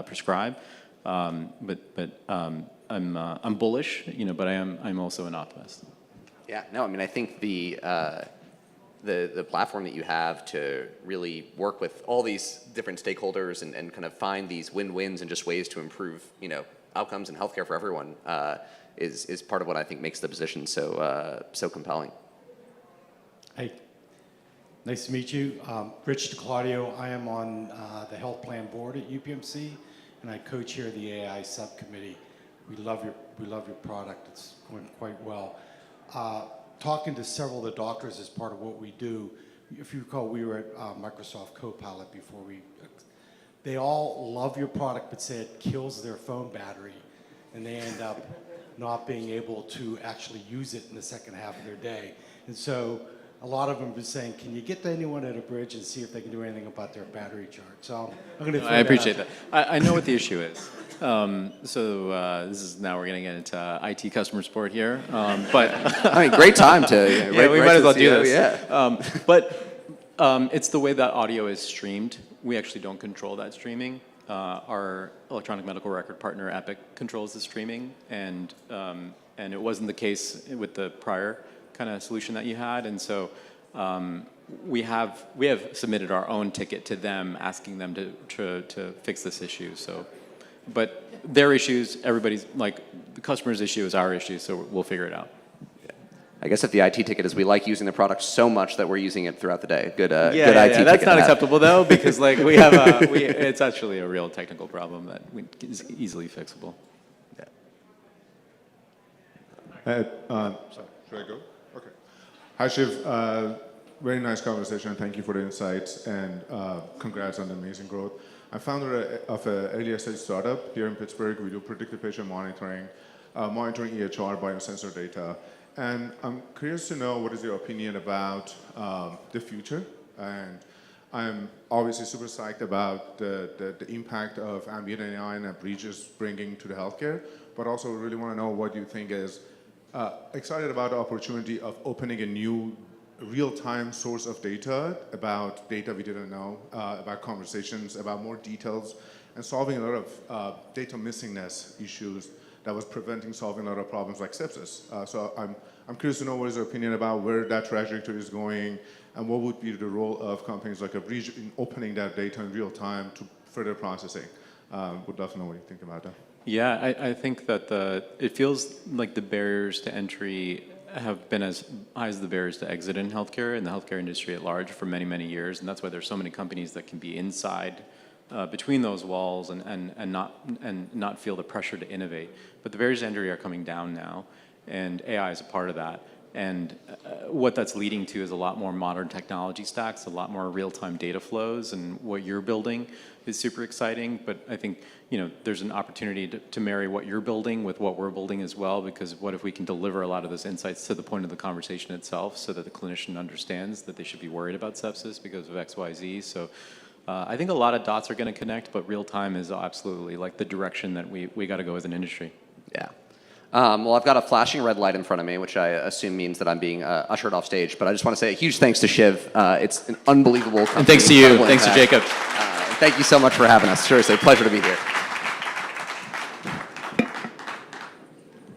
S15: prescribe. I'm bullish, but I'm also an optimist.
S14: Yeah, no, I mean, I think the platform that you have to really work with all these different stakeholders and kind of find these win-wins and just ways to improve, outcomes and healthcare for everyone is part of what I think makes the position so compelling.
S18: Hey, nice to meet you. Rich DeClaudio. I am on the health plan board at UPMC, and I co-chair the AI subcommittee. We love your product. It's going quite well. Talking to several of the doctors as part of what we do, if you recall, we were at Microsoft Copilot before they all love your product, but say it kills their phone battery, and they end up not being able to actually use it in the second half of their day. And so a lot of them have been saying, can you get to anyone at a bridge and see if they can do anything about their battery charge? So I'm going to
S15: I appreciate that. I know what the issue is. This is now we're getting into IT customer support here. But
S14: I mean, great time to
S15: yeah, we might as well do this.
S14: Yeah.
S15: It's the way that audio is streamed. We actually don't control that streaming. Our electronic medical record partner Epic controls the streaming, and it wasn't the case with the prior kind of solution that you had, and so we have submitted our own ticket to them, asking them to fix this issue. So, but their issues, everybody's like the customer's issue is our issue, so we'll figure it out.
S14: I guess if the IT ticket is we like using the product so much that we're using it throughout the day. Good IT
S15: yeah,
S14: ticket.
S15: That's not acceptable though, because like we have it's actually a real technical problem that is easily fixable.
S19: Sorry, should I go? Okay. Hi, Shiv. Very nice conversation. Thank you for the insights, and congrats on the amazing growth. I'm founder of an early stage startup here in Pittsburgh. We do predictive patient monitoring, monitoring EHR biosensor data. And I'm curious to know what is your opinion about the future. And I'm obviously super psyched about the impact of ambient AI and breaches bringing to the healthcare, but also really want to know what you think is excited about the opportunity of opening a new real-time source of data about data we didn't know, about conversations, about more details, and solving a lot of data missingness issues that was preventing solving a lot of problems like sepsis. So I'm curious to know what is your opinion about where that trajectory is going, and what would be the role of companies like a Breach in opening that data in real time to further processing. Would love to know what you think about that.
S15: Yeah, I think that it feels like the barriers to entry have been as high as the barriers to exit in healthcare and the healthcare industry at large for many, many years, and that's why there's so many companies that can be inside between those walls and not feel the pressure to innovate. But the barriers to entry are coming down now, and AI is a part of that. And what that's leading to is a lot more modern technology stacks, a lot more real-time data flows, and what you're building is super exciting. But I think there's an opportunity to marry what you're building with what we're building as well, because what if we can deliver a lot of those insights to the point of the conversation itself so that the clinician understands that they should be worried about sepsis because of X, Y, Z. So I think a lot of dots are going to connect, but real-time is absolutely like the direction that we got to go as an industry.
S14: Yeah. Well, I've got a flashing red light in front of me, which I assume means that I'm being ushered off stage. But I just want to say a huge thanks to Shiv. It's an unbelievable company.
S15: And thanks to you. Thanks to Jacob.
S14: Thank you so much for having us. Seriously, a pleasure to be here.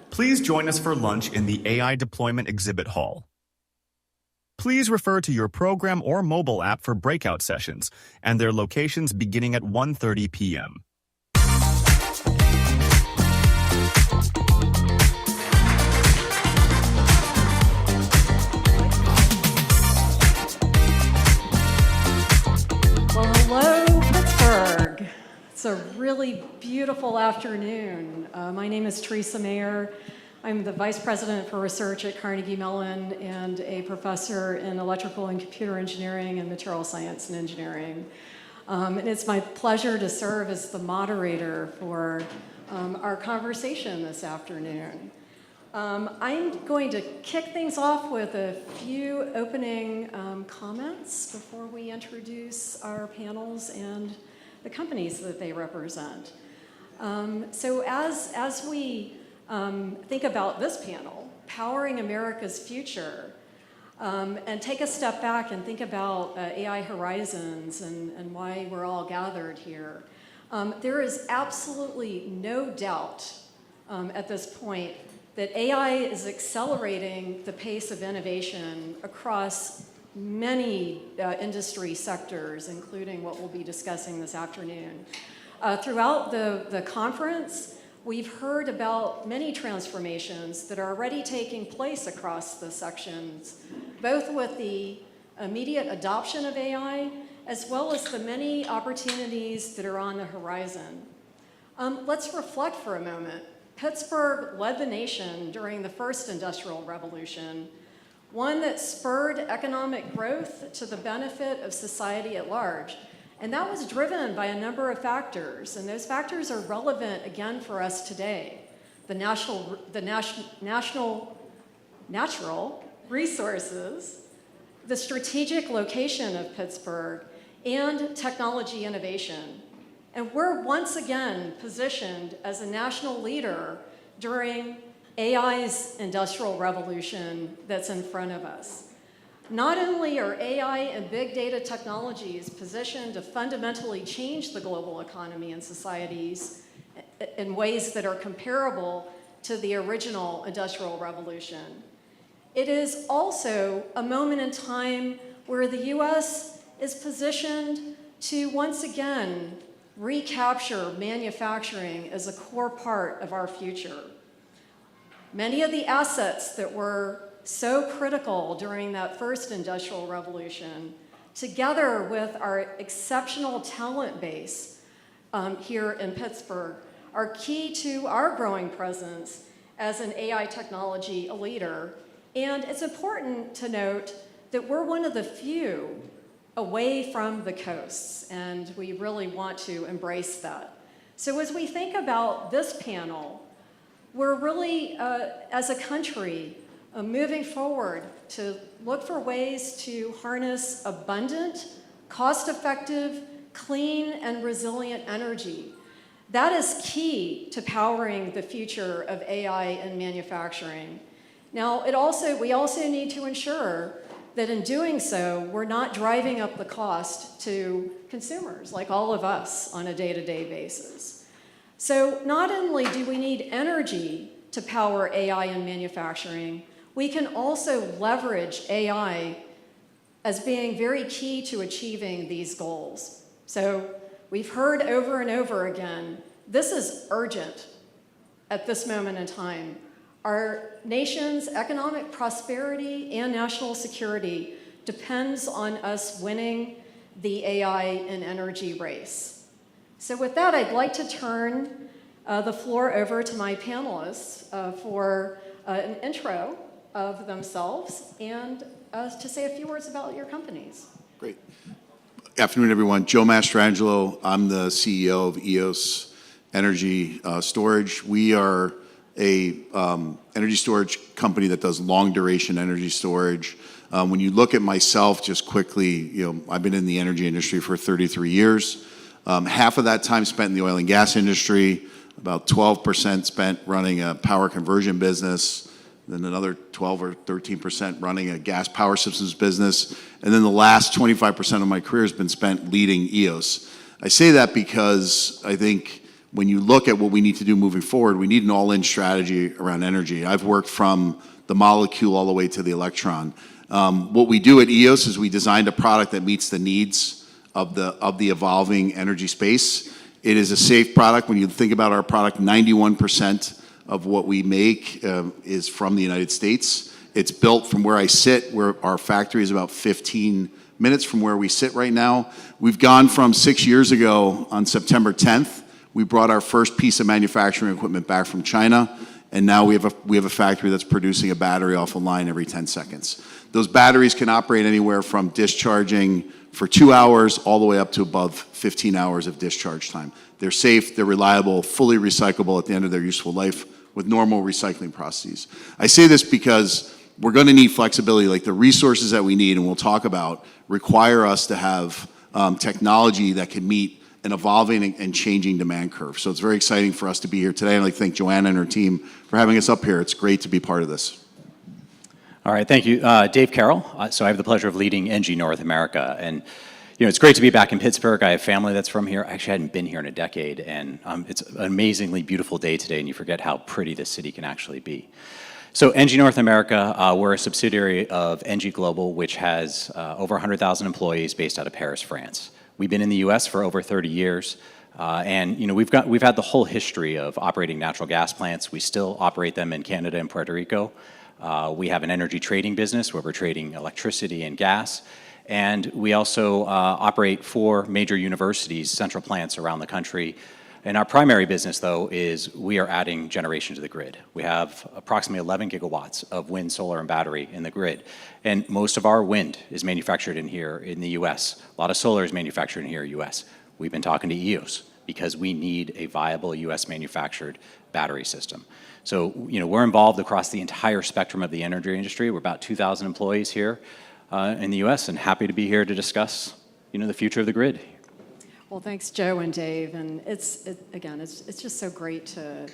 S1: Please join us for lunch in the AI Deployment Exhibit Hall. Please refer to your program or mobile app for breakout sessions and their locations beginning at 1:30 p.m.
S20: Well, hello, Pittsburgh. It's a really beautiful afternoon. My name is Teresa Mayer. I'm the Vice President for Research at Carnegie Mellon and a professor in electrical and computer engineering and material science and engineering. And it's my pleasure to serve as the moderator for our conversation this afternoon. I'm going to kick things off with a few opening comments before we introduce our panels and the companies that they represent. So as we think about this panel, Powering America's Future, and take a step back and think about AI horizons and why we're all gathered here, there is absolutely no doubt at this point that AI is accelerating the pace of innovation across many industry sectors, including what we'll be discussing this afternoon. Throughout the conference, we've heard about many transformations that are already taking place across the sections, both with the immediate adoption of AI, as well as the many opportunities that are on the horizon. Let's reflect for a moment. Pittsburgh led the nation during the first industrial revolution, one that spurred economic growth to the benefit of society at large. And that was driven by a number of factors, and those factors are relevant again for us today. The natural resources, the strategic location of Pittsburgh, and technology innovation. And we're once again positioned as a national leader during AI's industrial revolution that's in front of us. Not only are AI and big data technologies positioned to fundamentally change the global economy and societies in ways that are comparable to the original industrial revolution, it is also a moment in time where the US is positioned to once again recapture manufacturing as a core part of our future. Many of the assets that were so critical during that first industrial revolution, together with our exceptional talent base here in Pittsburgh, are key to our growing presence as an AI technology leader. And it's important to note that we're one of the few away from the coasts, and we really want to embrace that. So as we think about this panel, we're really, as a country, moving forward to look for ways to harness abundant, cost-effective, clean, and resilient energy. That is key to powering the future of AI in manufacturing. Now, we also need to ensure that in doing so, we're not driving up the cost to consumers, like all of us, on a day-to-day basis. So not only do we need energy to power AI in manufacturing, we can also leverage AI as being very key to achieving these goals. So we've heard over and over again, this is urgent at this moment in time. Our nation's economic prosperity and national security depends on us winning the AI and energy race. So with that, I'd like to turn the floor over to my panelists for an intro of themselves and to say a few words about your companies.
S21: Great. Afternoon, everyone. Joe Mastrangelo. I'm the CEO of EOS Energy Storage. We are a energy storage company that does long duration energy storage. When you look at myself, just quickly, I've been in the energy industry for 33 years. Half of that time spent in the oil and gas industry, about 12% spent running a power conversion business, then another 12 or 13% running a gas power systems business, and then the last 25% of my career has been spent leading EOS. I say that because I think when you look at what we need to do moving forward, we need an all-in strategy around energy. I've worked from the molecule all the way to the electron. What we do at EOS is we designed a product that meets the needs of the evolving energy space. It is a safe product. When you think about our product, 91% of what we make is from the United States. It's built from where I sit, where our factory is about 15 minutes from where we sit right now. We've gone from 6 years ago on September 10th, we brought our first piece of manufacturing equipment back from China, and now we have a factory that's producing a battery off a line every 10 seconds. Those batteries can operate anywhere from discharging for 2 hours all the way up to above 15 hours of discharge time. They're safe, they're reliable, fully recyclable at the end of their useful life with normal recycling processes. I say this because we're going to need flexibility, like the resources that we need, and we'll talk about, require us to have technology that can meet an evolving and changing demand curve. So it's very exciting for us to be here today. I'd like to thank Joanna and her team for having us up here. It's great to be part of this.
S22: All right, thank you. Dave Carroll. So I have the pleasure of leading ENGIE North America. And it's great to be back in Pittsburgh. I have family that's from here. I actually hadn't been here in a decade. And it's an amazingly beautiful day today, and you forget how pretty this city can actually be. So ENGIE North America, we're a subsidiary of ENGIE Global, which has over 100,000 employees based out of Paris, France. We've been in the U.S. for over 30 years, and we've had the whole history of operating natural gas plants. We still operate them in Canada and Puerto Rico. We have an energy trading business where we're trading electricity and gas, and we also operate 4 major universities, central plants around the country, And our primary business, though, is we are adding generation to the grid. We have approximately 11 gigawatts of wind, solar, and battery in the grid. And most of our wind is manufactured in here in the US. A lot of solar is manufactured in here in the US. We've been talking to EOS because we need a viable US manufactured battery system. So, we're involved across the entire spectrum of the energy industry. We're about 2,000 employees here in the US, and happy to be here to discuss, the future of the grid.
S20: Well, thanks, Joe and Dave. And it's just so great to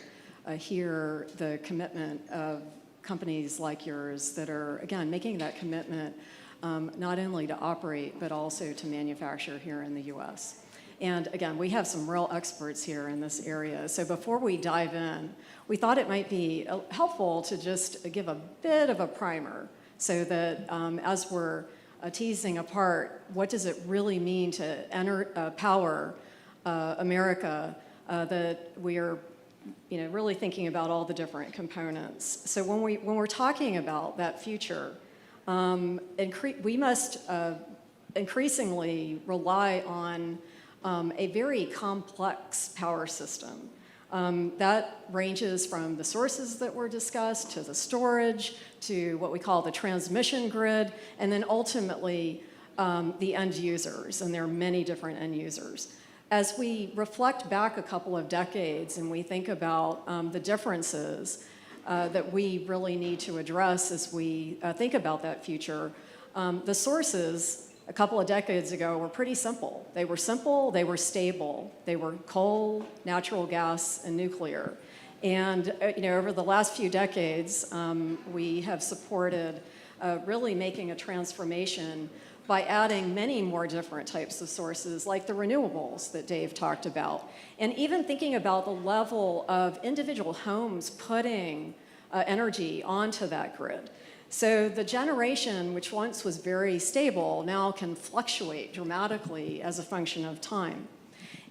S20: hear the commitment of companies like yours that are, again, making that commitment not only to operate, but also to manufacture here in the US. And again, we have some real experts here in this area. So before we dive in, we thought it might be helpful to just give a bit of a primer so that as we're teasing apart what does it really mean to power America, that we are really thinking about all the different components. So when we're talking about that future, we must increasingly rely on a very complex power system. That ranges from the sources that were discussed to the storage to what we call the transmission grid, and then ultimately the end users, and there are many different end users. As we reflect back a couple of decades and we think about the differences that we really need to address as we think about that future, the sources a couple of decades ago were pretty simple. They were simple, they were stable. They were coal, natural gas, and nuclear. And over the last few decades, we have supported really making a transformation by adding many more different types of sources, like the renewables that Dave talked about, and even thinking about the level of individual homes putting energy onto that grid. So the generation, which once was very stable, now can fluctuate dramatically as a function of time.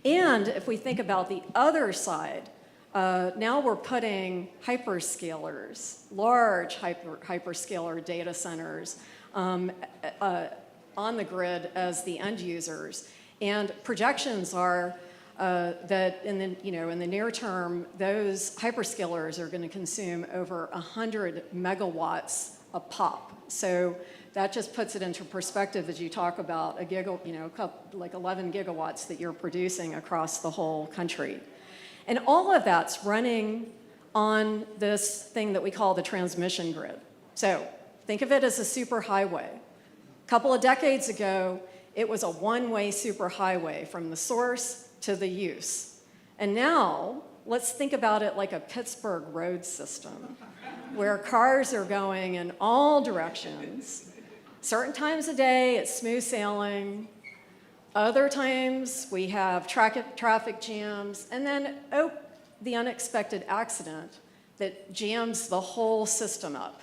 S20: And if we think about the other side, now we're putting hyperscalers, large hyperscaler data centers on the grid as the end users. And projections are that in the near term, those hyperscalers are going to consume over 100 megawatts a pop. So that just puts it into perspective as you talk about like 11 gigawatts that you're producing across the whole country. And all of that's running on this thing that we call the transmission grid. So think of it as a superhighway. A couple of decades ago, it was a one-way superhighway from the source to the use. And now, let's think about it like a Pittsburgh road system, where cars are going in all directions. Certain times of day, it's smooth sailing. Other times, we have traffic jams. And then, the unexpected accident that jams the whole system up.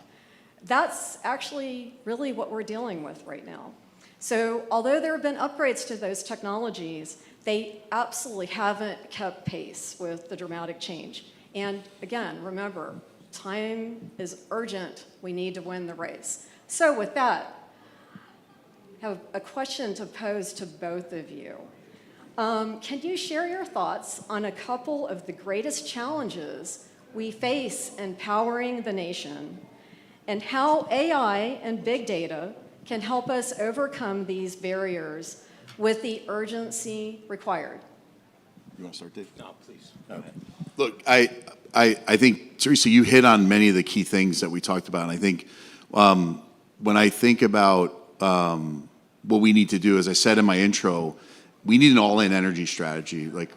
S20: That's actually really what we're dealing with right now. So although there have been upgrades to those technologies, they absolutely haven't kept pace with the dramatic change. And again, remember, time is urgent. We need to win the race. So with that, I have a question to pose to both of you. Can you share your thoughts on a couple of the greatest challenges we face in powering the nation, and how AI and big data can help us overcome these barriers with the urgency required?
S21: You want to start, Dave?
S22: No, please.
S21: Okay. Look, I think, Teresa, you hit on many of the key things that we talked about. And I think when I think about what we need to do, as I said in my intro, we need an all-in energy strategy. Like,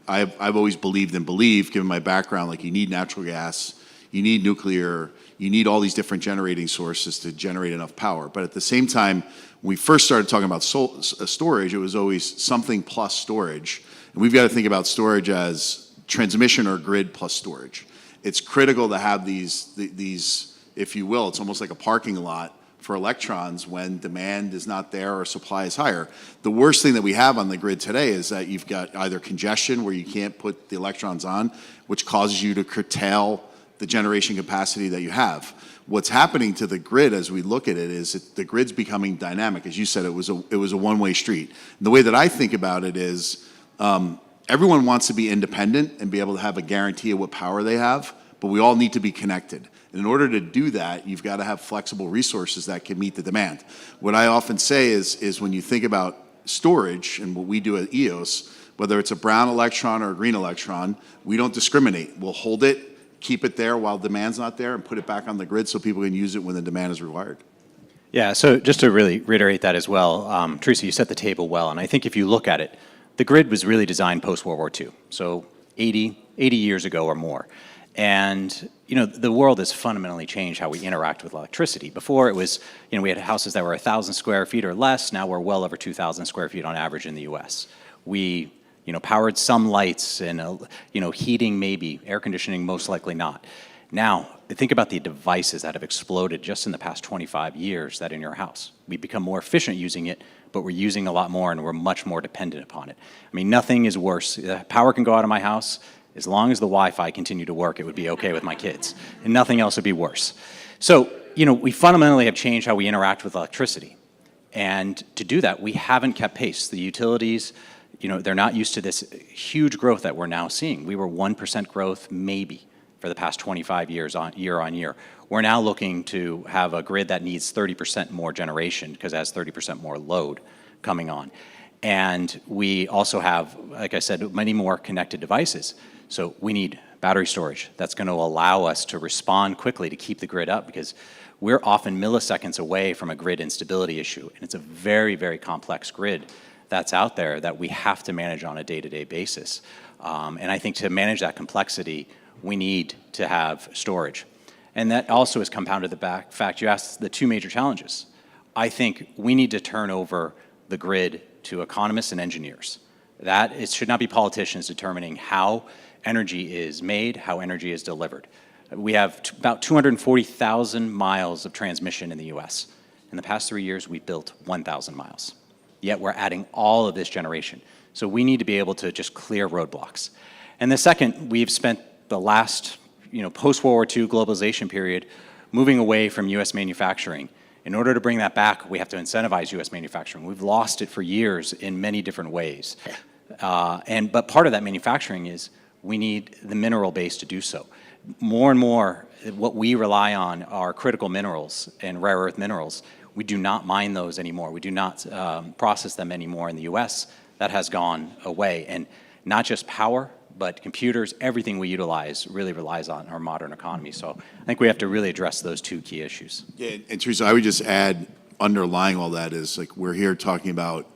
S21: I've always believed and believe, given my background, like you need natural gas, you need nuclear, you need all these different generating sources to generate enough power. But at the same time, when we first started talking about storage, it was always something plus storage. And we've got to think about storage as transmission or grid plus storage. It's critical to have these, if you will, it's almost like a parking lot for electrons when demand is not there or supply is higher. The worst thing that we have on the grid today is that you've got either congestion where you can't put the electrons on, which causes you to curtail the generation capacity that you have. What's happening to the grid as we look at it is the grid's becoming dynamic. As you said, it was a one-way street. And the way that I think about it is everyone wants to be independent and be able to have a guarantee of what power they have, but we all need to be connected. In order to do that, you've got to have flexible resources that can meet the demand. What I often say is when you think about storage and what we do at EOS, whether it's a brown electron or a green electron, we don't discriminate. We'll hold it, keep it there while demand's not there, and put it back on the grid so people can use it when the demand is required.
S22: Yeah, so just to really reiterate that as well, Teresa, you set the table well, and I think if you look at it, the grid was really designed post-World War II, so 80 years ago or more. And, you know, the world has fundamentally changed how we interact with electricity. Before it was, you know, we had houses that were 1,000 square feet or less. Now we're well over 2,000 square feet on average in the US. We, you know, powered some lights and, you know, heating maybe, air conditioning most likely not. Now, think about the devices that have exploded just in the past 25 years that are in your house. We've become more efficient using it, but we're using a lot more and we're much more dependent upon it. I mean, nothing is worse. Power can go out of my house. As long as the Wi-Fi continued to work, it would be okay with my kids. And nothing else would be worse. So, you know, we fundamentally have changed how we interact with electricity. And to do that, we haven't kept pace. The utilities, you know, they're not used to this huge growth that we're now seeing. We were 1% growth maybe for the past 25 years year on year. We're now looking to have a grid that needs 30% more generation because it has 30% more load coming on. And we also have, like I said, many more connected devices. So we need battery storage that's going to allow us to respond quickly to keep the grid up because we're often milliseconds away from a grid instability issue. And it's a very, very complex grid that's out there that we have to manage on a day-to-day basis. And I think to manage that complexity, we need to have storage. And that also is compounded the fact you asked the two major challenges. I think we need to turn over the grid to economists and engineers. That it should not be politicians determining how energy is made, how energy is delivered. We have about 240,000 miles of transmission in the US. In the past 3 years, we've built 1,000 miles. Yet we're adding all of this generation. So we need to be able to just clear roadblocks. And the second, we've spent the last, you know, post-World War II globalization period moving away from US manufacturing. In order to bring that back, we have to incentivize US manufacturing. We've lost it for years in many different ways. But part of that manufacturing is we need the mineral base to do so. More and more, what we rely on are critical minerals and rare earth minerals. We do not mine those anymore. We do not process them anymore in the US. That has gone away. And not just power, but computers, everything we utilize really relies on our modern economy. So I think we have to really address those two key issues.
S21: Yeah, and Teresa, I would just add, underlying all that is like we're here talking about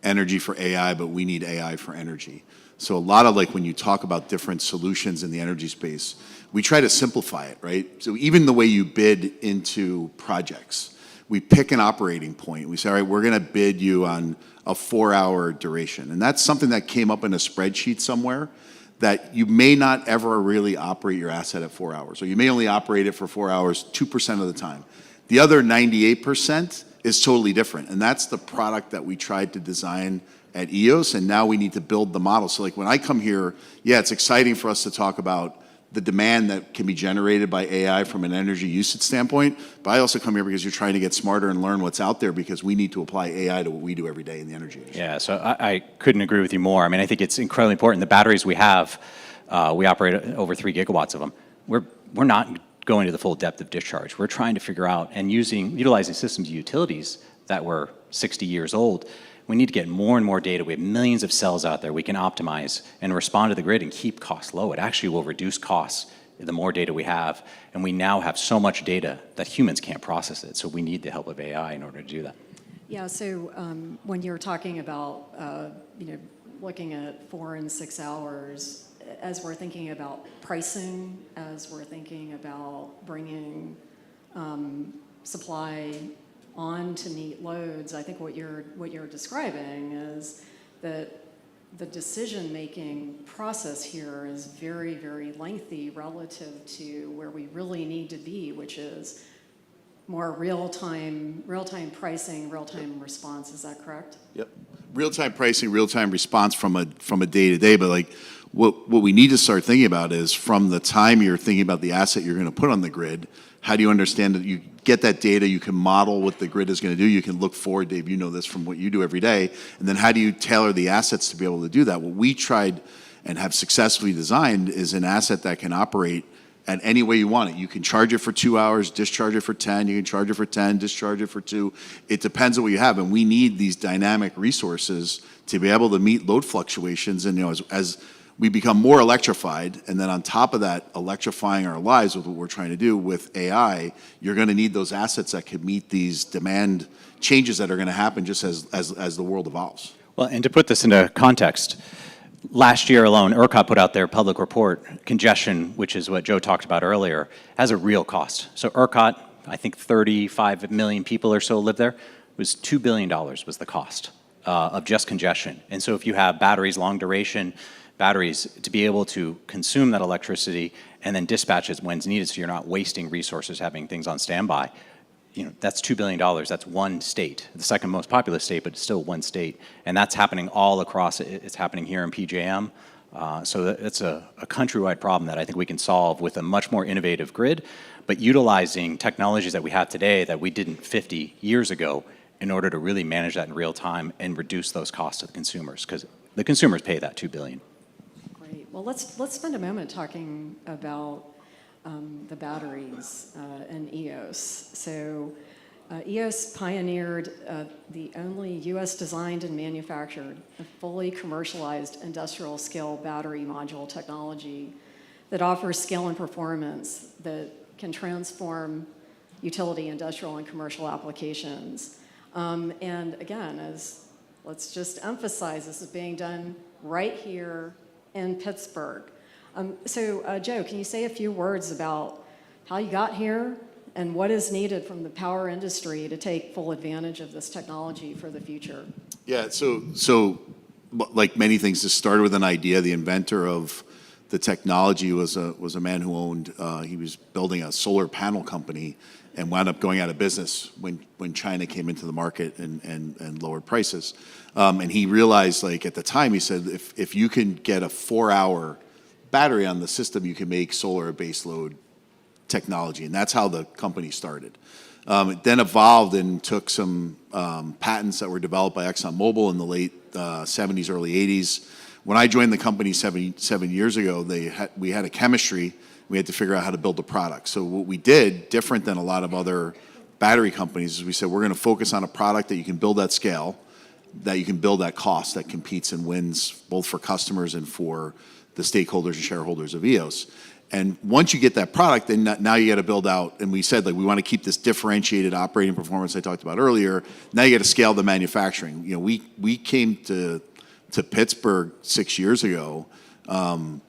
S21: energy for AI, but we need AI for energy. So a lot of like when you talk about different solutions in the energy space, we try to simplify it, right? So even the way you bid into projects, we pick an operating point. We say, all right, we're going to bid you on a 4-hour duration. And that's something that came up in a spreadsheet somewhere that you may not ever really operate your asset at 4 hours, or you may only operate it for 4 hours 2% of the time. The other 98% is totally different. And that's the product that we tried to design at EOS, and now we need to build the model. So like when I come here, yeah, it's exciting for us to talk about the demand that can be generated by AI from an energy usage standpoint, but I also come here because you're trying to get smarter and learn what's out there because we need to apply AI to what we do every day in the energy industry.
S22: Yeah, so I couldn't agree with you more. I mean, I think it's incredibly important. The batteries we have, we operate over 3 gigawatts of them. We're not going to the full depth of discharge. We're trying to figure out and utilizing systems of utilities that were 60 years old. We need to get more and more data. We have millions of cells out there. We can optimize and respond to the grid and keep costs low. It actually will reduce costs the more data we have. And we now have so much data that humans can't process it. So we need the help of AI in order to do that.
S20: Yeah, so when you're talking about, looking at 4 and 6 hours, as we're thinking about pricing, as we're thinking about bringing supply on to meet loads, I think what you're describing is that the decision-making process here is very, very lengthy relative to where we really need to be, which is more real-time pricing, real-time response. Is that correct?
S21: Yep. Real-time pricing, real-time response from a day-to-day, but like what we need to start thinking about is from the time you're thinking about the asset you're going to put on the grid, How do you understand that you get that data, you can model what the grid is going to do, you can look forward, Dave, you know this from what you do every day, and then how do you tailor the assets to be able to do that? What we tried and have successfully designed is an asset that can operate at any way you want it. You can charge it for 2 hours, discharge it for 10, you can charge it for 10, discharge it for 2. It depends on what you have, and we need these dynamic resources to be able to meet load fluctuations. And as we become more electrified, and then on top of that, electrifying our lives with what we're trying to do with AI, you're going to need those assets that can meet these demand changes that are going to happen just as the world evolves.
S22: Well, and to put this into context, last year alone, ERCOT put out their public report, congestion, which is what Joe talked about earlier, has a real cost. So ERCOT, I think 35 million people or so live there, was $2 billion was the cost of just congestion. And so if you have batteries, long duration batteries, to be able to consume that electricity and then dispatch it when it's needed so you're not wasting resources having things on standby, that's $2 billion. That's one state, the second most populous state, but it's still one state. And that's happening all across. It's happening here in PJM. So it's a countrywide problem that I think we can solve with a much more innovative grid, but utilizing technologies that we have today that we didn't 50 years ago in order to really manage that in real time and reduce those costs to the consumers, because the consumers pay that $2 billion.
S20: Great. Well, let's spend a moment talking about the batteries and EOS. So EOS pioneered the only US designed and manufactured a fully commercialized industrial scale battery module technology that offers scale and performance that can transform utility, industrial, and commercial applications. And again, let's just emphasize, this is being done right here in Pittsburgh. So Joe, can you say a few words about how you got here and what is needed from the power industry to take full advantage of this technology for the future?
S21: Yeah, so like many things, this started with an idea. The inventor of the technology was a man who owned, he was building a solar panel company and wound up going out of business when China came into the market and lowered prices. And he realized, like at the time, he said, if you can get a 4-hour battery on the system, you can make solar a baseload technology. And that's how the company started. It then evolved and took some patents that were developed by ExxonMobil in the late 70s, early 80s. When I joined the company seven years ago, we had a chemistry. We had to figure out how to build a product. So what we did, different than a lot of other battery companies, is we said, we're going to focus on a product that you can build at scale, that you can build at cost, that competes and wins both for customers and for the stakeholders and shareholders of EOS. And once you get that product, then now you got to build out, and we said, like, we want to keep this differentiated operating performance I talked about earlier. Now you got to scale the manufacturing. We came to Pittsburgh 6 years ago, and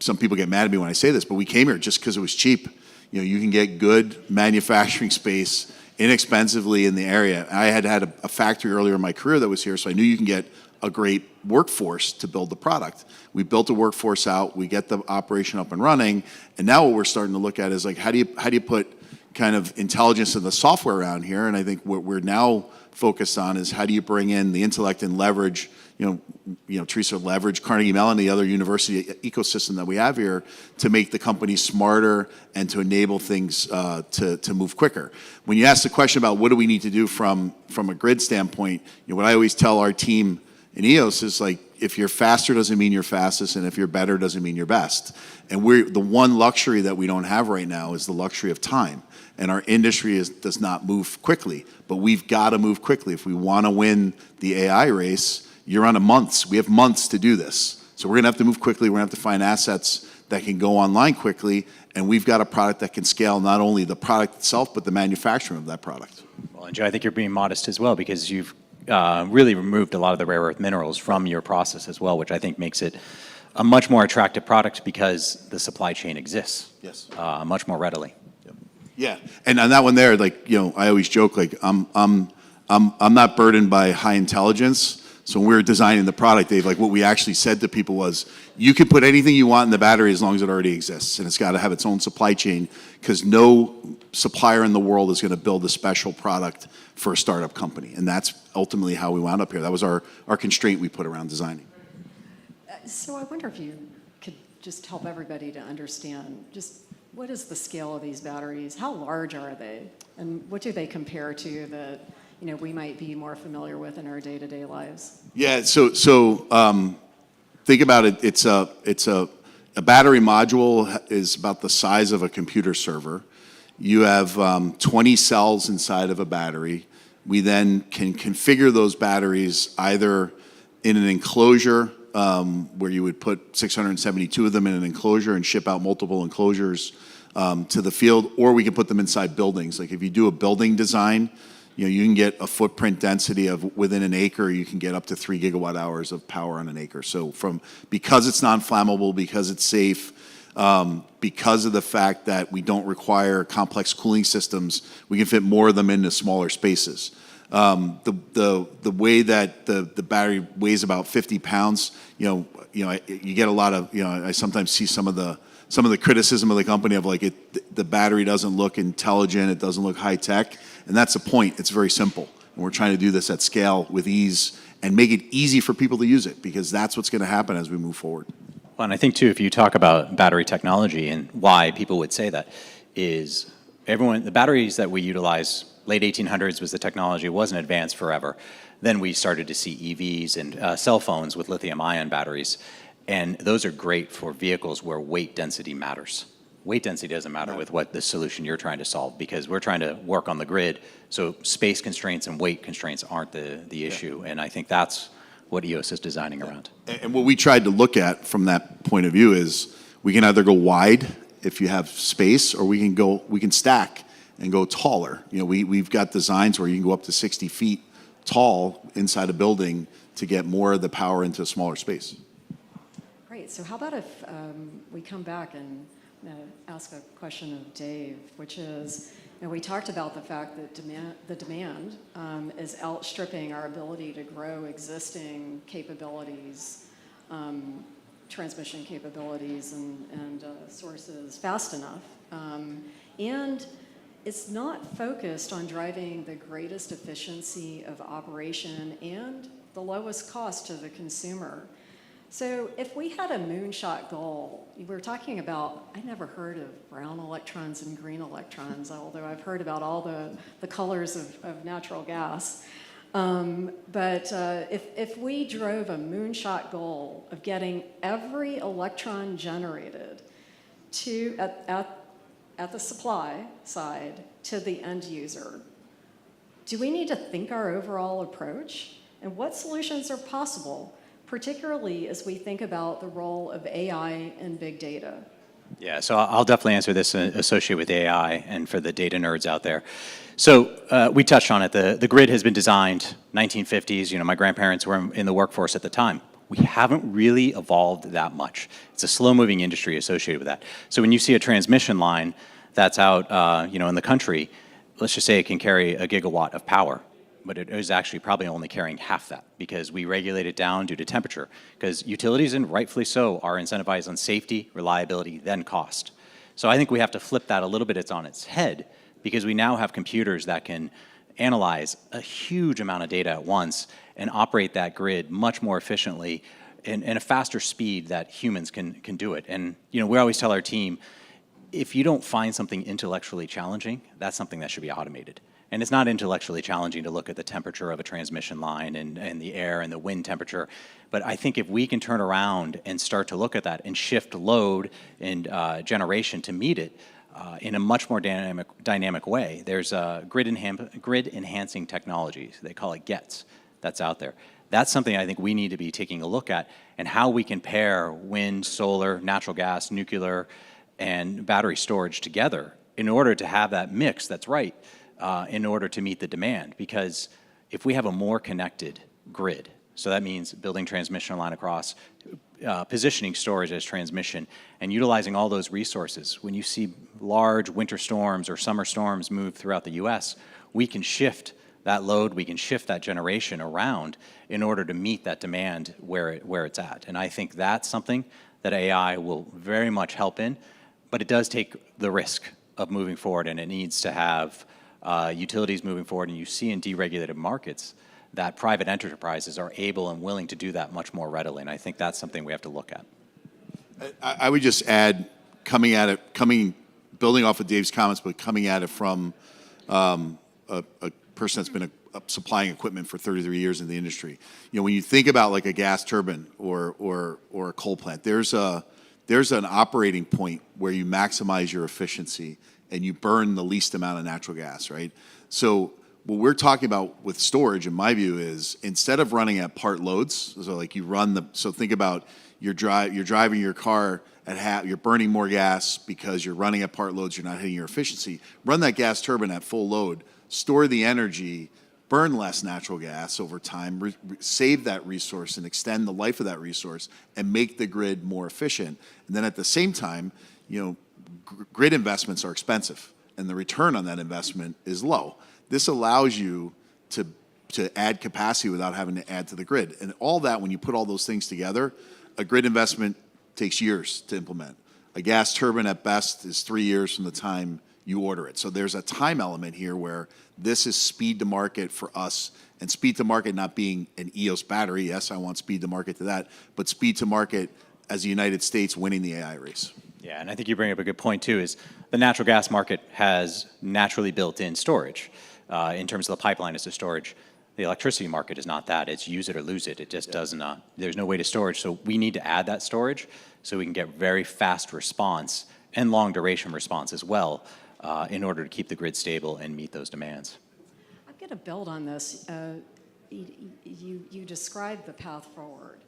S21: some people get mad at me when I say this, but we came here just because it was cheap. You can get good manufacturing space inexpensively in the area. I had a factory earlier in my career that was here, so I knew you can get a great workforce to build the product. We built a workforce out, we get the operation up and running, and now what we're starting to look at is, like, how do you put kind of intelligence in the software around here? And I think what we're now focused on is how do you bring in the intellect and leverage, Teresa, leverage Carnegie Mellon, the other university ecosystem that we have here, to make the company smarter and to enable things to move quicker. When you ask the question about what do we need to do from a grid standpoint, what I always tell our team in EOS is, like, if you're faster doesn't mean you're fastest, and if you're better doesn't mean you're best. And the one luxury that we don't have right now is the luxury of time. And our industry does not move quickly, but we've got to move quickly. If we want to win the AI race, you're on months. We have months to do this. So we're going to have to move quickly. We're going to have to find assets that can go online quickly, and we've got a product that can scale not only the product itself, but the manufacturing of that product.
S22: Well, and Joe, I think you're being modest as well, because you've really removed a lot of the rare earth minerals from your process as well, which I think makes it a much more attractive product because the supply chain exists.
S21: Yes.
S22: Much more readily.
S21: Yeah, and on that one there, like, I always joke, like, I'm not burdened by high intelligence. So when we were designing the product, Dave, like, what we actually said to people was, you can put anything you want in the battery as long as it already exists, and it's got to have its own supply chain, because no supplier in the world is going to build a special product for a startup company, and that's ultimately how we wound up here. That was our constraint we put around designing.
S20: So I wonder if you could just help everybody to understand just what is the scale of these batteries? How large are they? And what do they compare to that we might be more familiar with in our day-to-day lives?
S21: Yeah, so think about it. It's a battery module is about the size of a computer server. You have 20 cells inside of a battery. We then can configure those batteries either in an enclosure where you would put 672 of them in an enclosure and ship out multiple enclosures to the field, or we can put them inside buildings. Like if you do a building design, you can get a footprint density of within an acre, you can get up to 3 gigawatt hours of power on an acre. So because it's non-flammable, because it's safe, because of the fact that we don't require complex cooling systems, we can fit more of them into smaller spaces. The way that the battery weighs about 50 pounds, you get a lot of, I sometimes see some of the criticism of the company of like the battery doesn't look intelligent, it doesn't look high tech, and that's the point. It's very simple, and we're trying to do this at scale with ease and make it easy for people to use it, because that's what's going to happen as we move forward.
S22: Well, and I think too, if you talk about battery technology and why people would say that, is the batteries that we utilize, late 1800s was the technology, it wasn't advanced forever. Then we started to see EVs and cell phones with lithium-ion batteries. And those are great for vehicles where weight density matters. Weight density doesn't matter with what the solution you're trying to solve, because we're trying to work on the grid. So space constraints and weight constraints aren't the issue. And I think that's what EOS is designing around.
S21: And what we tried to look at from that point of view is we can either go wide if you have space, or we can stack and go taller. We've got designs where you can go up to 60 feet tall inside a building to get more of the power into a smaller space.
S20: Great. So how about if we come back and ask a question of Dave, which is, we talked about the fact that the demand is outstripping our ability to grow existing capabilities, transmission capabilities and sources fast enough. And it's not focused on driving the greatest efficiency of operation and the lowest cost to the consumer. So if we had a moonshot goal, we're talking about, I never heard of brown electrons and green electrons, although I've heard about all the colors of natural gas. But if we drove a moonshot goal of getting every electron generated at the supply side to the end user, do we need to think our overall approach? And what solutions are possible, particularly as we think about the role of AI and big data?
S22: Yeah, so I'll definitely answer this associated with AI and for the data nerds out there. So we touched on it. The grid has been designed 1950s. My grandparents were in the workforce at the time. We haven't really evolved that much. It's a slow-moving industry associated with that. So when you see a transmission line that's out, in the country, let's just say it can carry a gigawatt of power, but it is actually probably only carrying half that, because we regulate it down due to temperature, because utilities, and rightfully so, are incentivized on safety, reliability, then cost. So I think we have to flip that a little bit. It's on its head, because we now have computers that can analyze a huge amount of data at once and operate that grid much more efficiently and a faster speed that humans can do it. And we always tell our team, if you don't find something intellectually challenging, that's something that should be automated. And it's not intellectually challenging to look at the temperature of a transmission line and the air and the wind temperature. But I think if we can turn around and start to look at that and shift load and generation to meet it in a much more dynamic way, there's grid enhancing technologies, they call it GETS, that's out there. That's something I think we need to be taking a look at, and how we can pair wind, solar, natural gas, nuclear, and battery storage together in order to have that mix that's right. In order to meet the demand. Because if we have a more connected grid, so that means building transmission line across, positioning storage as transmission, and utilizing all those resources. When you see large winter storms or summer storms move throughout the US, we can shift that load, we can shift that generation around in order to meet that demand where it's at. And I think that's something that AI will very much help in, but it does take the risk of moving forward, and it needs to have utilities moving forward, and you see in deregulated markets that private enterprises are able and willing to do that much more readily, and I think that's something we have to look at.
S21: I would just add, coming building off of Dave's comments, but coming at it from a person that's been supplying equipment for 33 years in the industry. When you think about like a gas turbine or a coal plant, there's an operating point where you maximize your efficiency and you burn the least amount of natural gas, right? So what we're talking about with storage, in my view, is instead of running at part loads, so like so think about you're driving your car at you're burning more gas because you're running at part loads, you're not hitting your efficiency. Run that gas turbine at full load, store the energy, burn less natural gas over time, save that resource and extend the life of that resource and make the grid more efficient. And then at the same time, grid investments are expensive and the return on that investment is low. This allows you to add capacity without having to add to the grid. And all that, when you put all those things together, a grid investment takes years to implement. A gas turbine at best is 3 years from the time you order it. So there's a time element here where this is speed to market for us, and speed to market not being an EOS battery. Yes, I want speed to market to that, but speed to market as the United States winning the AI race.
S22: Yeah, and I think you bring up a good point too, is the natural gas market has naturally built in storage in terms of the pipeline as to storage. The electricity market is not that. It's use it or lose it. It just does not. There's no way to storage. So we need to add that storage so we can get very fast response and long duration response as well in order to keep the grid stable and meet those demands.
S20: I'm going to build on this. You described the path forward,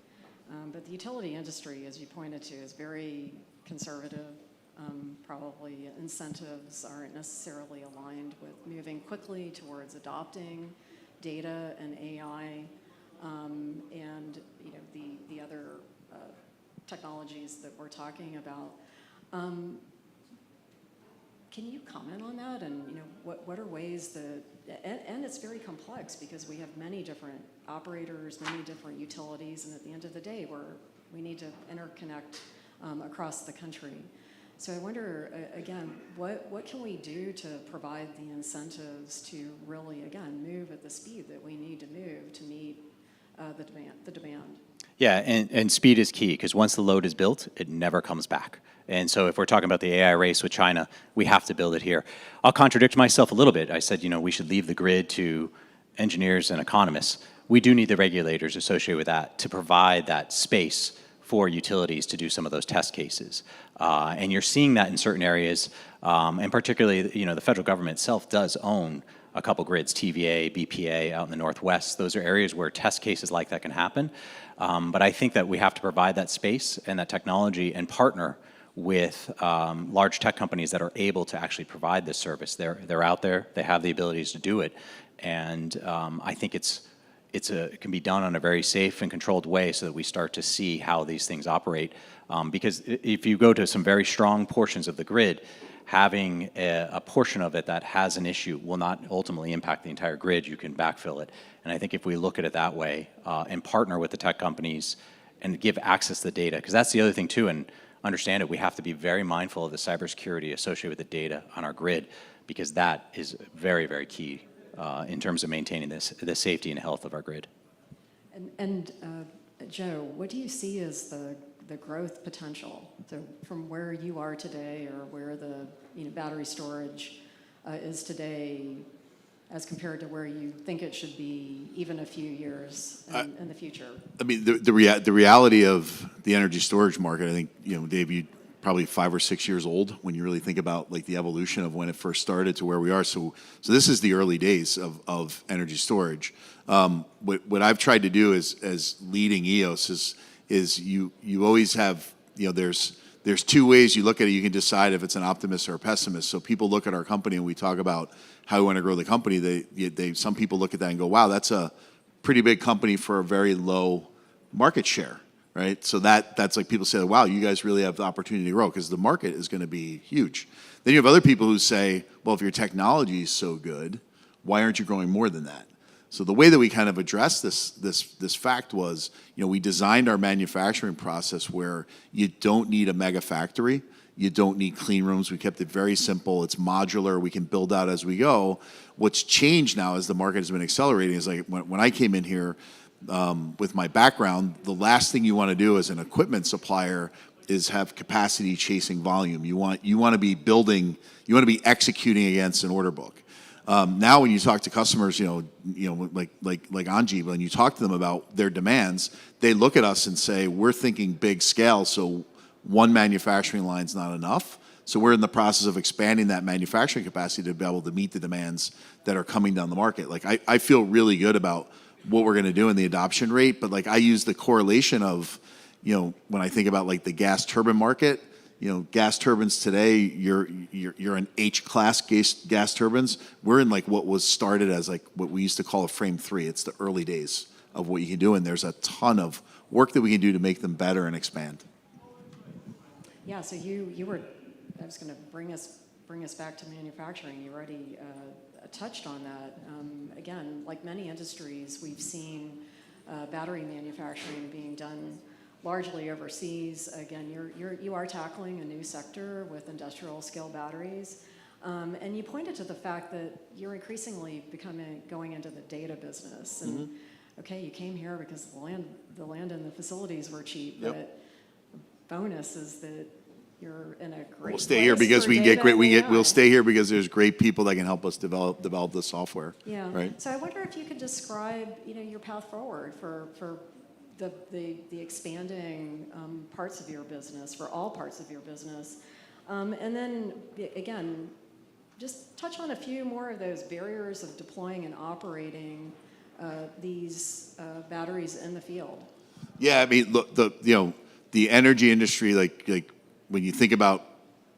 S20: but the utility industry, as you pointed to, is very conservative. Probably incentives aren't necessarily aligned with moving quickly towards adopting data and AI, and the other technologies that we're talking about. Can you comment on that? And what are ways that, and it's very complex because we have many different operators, many different utilities, and at the end of the day, we need to interconnect across the country. So I wonder, again, what can we do to provide the incentives to really, again, move at the speed that we need to move to meet the demand?
S22: Yeah, and speed is key because once the load is built, it never comes back. And so if we're talking about the AI race with China, we have to build it here. I'll contradict myself a little bit. I said, we should leave the grid to engineers and economists. We do need the regulators associated with that to provide that space for utilities to do some of those test cases. And you're seeing that in certain areas, and particularly, the federal government itself does own a couple grids, TVA, BPA out in the Northwest. Those are areas where test cases like that can happen. But I think that we have to provide that space and that technology and partner with large tech companies that are able to actually provide this service. They're out there, they have the abilities to do it, and I think it can be done in a very safe and controlled way so that we start to see how these things operate. Because if you go to some very strong portions of the grid, having a portion of it that has an issue will not ultimately impact the entire grid. You can backfill it. And I think if we look at it that way and partner with the tech companies and give access to the data, because that's the other thing too, and understand it, we have to be very mindful of the cybersecurity associated with the data on our grid, because that is very, very key in terms of maintaining the safety and health of our grid.
S20: And Joe, what do you see as the growth potential? So from where you are today, or where the battery storage is today, as compared to where you think it should be even a few years in the future?
S21: I mean, the reality of the energy storage market, I think, Dave, you probably 5 or 6 years old when you really think about like the evolution of when it first started to where we are. So this is the early days of energy storage. What I've tried to do as leading EOS is you always have, there's two ways you look at it. You can decide if it's an optimist or a pessimist. So people look at our company and we talk about how we want to grow the company. Some people look at that and go, wow, that's a pretty big company for a very low market share, right? So that's like people say, wow, you guys really have the opportunity to grow because the market is going to be huge. Then you have other people who say, well, if your technology is so good, why aren't you growing more than that? So the way that we kind of addressed this fact was, we designed our manufacturing process where you don't need a mega factory, you don't need clean rooms. We kept it very simple. It's modular. We can build out as we go. What's changed now as the market has been accelerating is like when I came in here with my background, the last thing you want to do as an equipment supplier is have capacity chasing volume. You want to be building, you want to be executing against an order book. Now, when you talk to customers, like Anji, when you talk to them about their demands, they look at us and say, "We're thinking big scale, so one manufacturing line's not enough." So we're in the process of expanding that manufacturing capacity to be able to meet the demands that are coming down the market. Like I feel really good about what we're going to do in the adoption rate, but like I use the correlation of, when I think about like the gas turbine market. Gas turbines today, you're in H-class gas turbines. We're in like what was started as like what we used to call a frame 3. It's the early days of what you can do, and there's a ton of work that we can do to make them better and expand.
S20: Yeah, so you were, I was going to bring us back to manufacturing. You already touched on that. Again, like many industries, we've seen battery manufacturing being done largely overseas. Again, you are tackling a new sector with industrial scale batteries. And you pointed to the fact that you're increasingly going into the data business. And okay, you came here because the land and the facilities were cheap,
S21: Yep.
S20: but the bonus is that you're in a great
S21: We'll stay here because we get great. We'll stay here because there's great people that can help us develop the software.
S20: Yeah.
S21: Right.
S20: So I wonder if you could describe, your path forward for the expanding parts of your business, for all parts of your business, and then again, just touch on a few more of those barriers of deploying and operating these batteries in the field.
S21: Yeah, I mean, look, the energy industry, like when you think about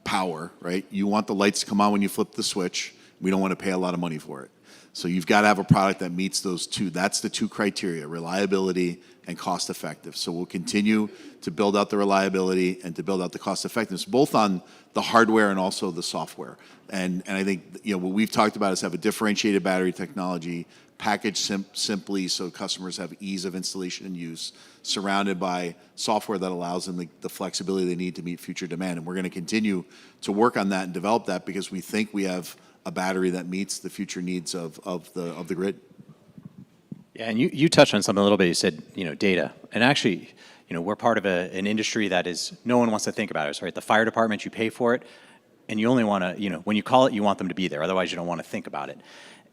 S21: power, right? You want the lights to come on when you flip the switch. We don't want to pay a lot of money for it. So you've got to have a product that meets those two. That's the two criteria: reliability and cost effective. So we'll continue to build out the reliability and to build out the cost effectiveness, both on the hardware and also the software. And I think what we've talked about is have a differentiated battery technology, packaged simply so customers have ease of installation and use, surrounded by software that allows them the flexibility they need to meet future demand. And we're going to continue to work on that and develop that because we think we have a battery that meets the future needs of the grid.
S22: Yeah, and you touched on something a little bit. You said, data. And actually, we're part of an industry that is, no one wants to think about it, right? The fire department, you pay for it, and you only want to, when you call it, you want them to be there. Otherwise, you don't want to think about it.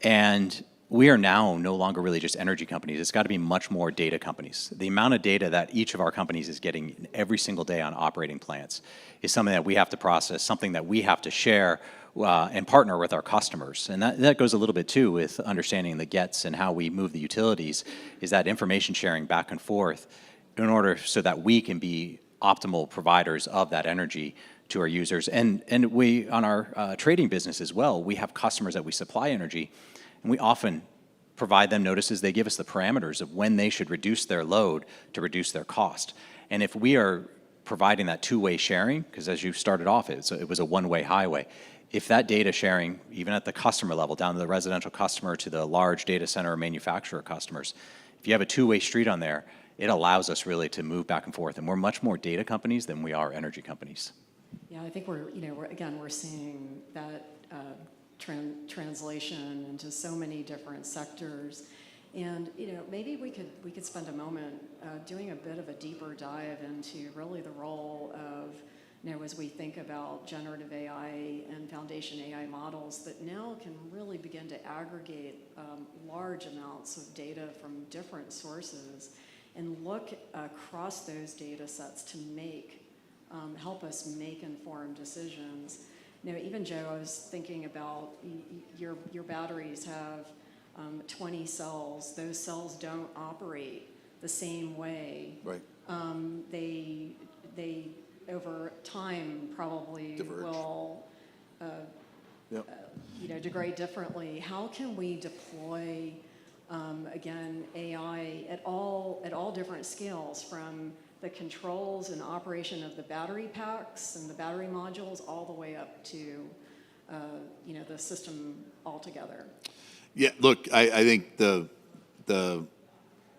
S22: And we are now no longer really just energy companies. It's got to be much more data companies. The amount of data that each of our companies is getting every single day on operating plants is something that we have to process, something that we have to share and partner with our customers. And that goes a little bit too with understanding the gets and how we move the utilities, is that information sharing back and forth in order so that we can be optimal providers of that energy to our users. And we, on our trading business as well, we have customers that we supply energy, and we often provide them notices. They give us the parameters of when they should reduce their load to reduce their cost. And if we are providing that two-way sharing, because as you started off, it was a one-way highway. If that data sharing, even at the customer level, down to the residential customer to the large data center or manufacturer customers, if you have a two-way street on there, it allows us really to move back and forth. And we're much more data companies than we are energy companies.
S20: Yeah, I think we're seeing that translation into so many different sectors. And maybe we could spend a moment doing a bit of a deeper dive into really the role of, as we think about generative AI and foundation AI models that now can really begin to aggregate large amounts of data from different sources and look across those data sets to help us make informed decisions. Even Joe, I was thinking about your batteries have 20 cells. Those cells don't operate the same way.
S21: Right.
S20: They over time probably
S21: Diverge.
S20: Will degrade differently. How can we deploy again AI at all different scales, from the controls and operation of the battery packs and the battery modules all the way up to the system altogether?
S21: Yeah, look, I think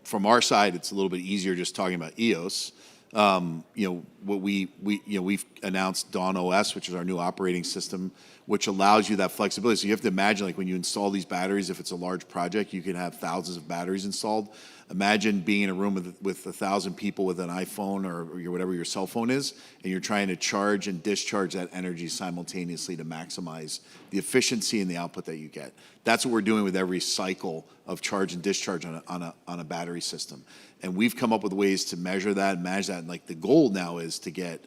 S21: from our side, it's a little bit easier just talking about EOS. We've announced Dawn OS, which is our new operating system, which allows you that flexibility. So you have to imagine, like when you install these batteries, if it's a large project, you can have thousands of batteries installed. Imagine being in a room with 1,000 people with an iPhone or whatever your cell phone is, and you're trying to charge and discharge that energy simultaneously to maximize the efficiency and the output that you get. That's what we're doing with every cycle of charge and discharge on a battery system. And we've come up with ways to measure that and manage that. And like the goal now is to get,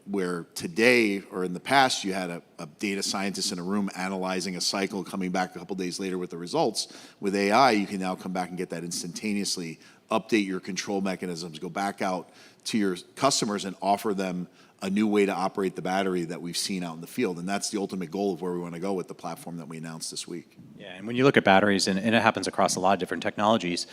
S21: where today or in the past you had a data scientist in a room analyzing a cycle, coming back a couple days later with the results. With AI, you can now come back and get that instantaneously, update your control mechanisms, go back out to your customers and offer them a new way to operate the battery that we've seen out in the field. And that's the ultimate goal of where we want to go with the platform that we announced this week.
S22: Yeah, and when you look at batteries, and it happens across a lot of different technologies,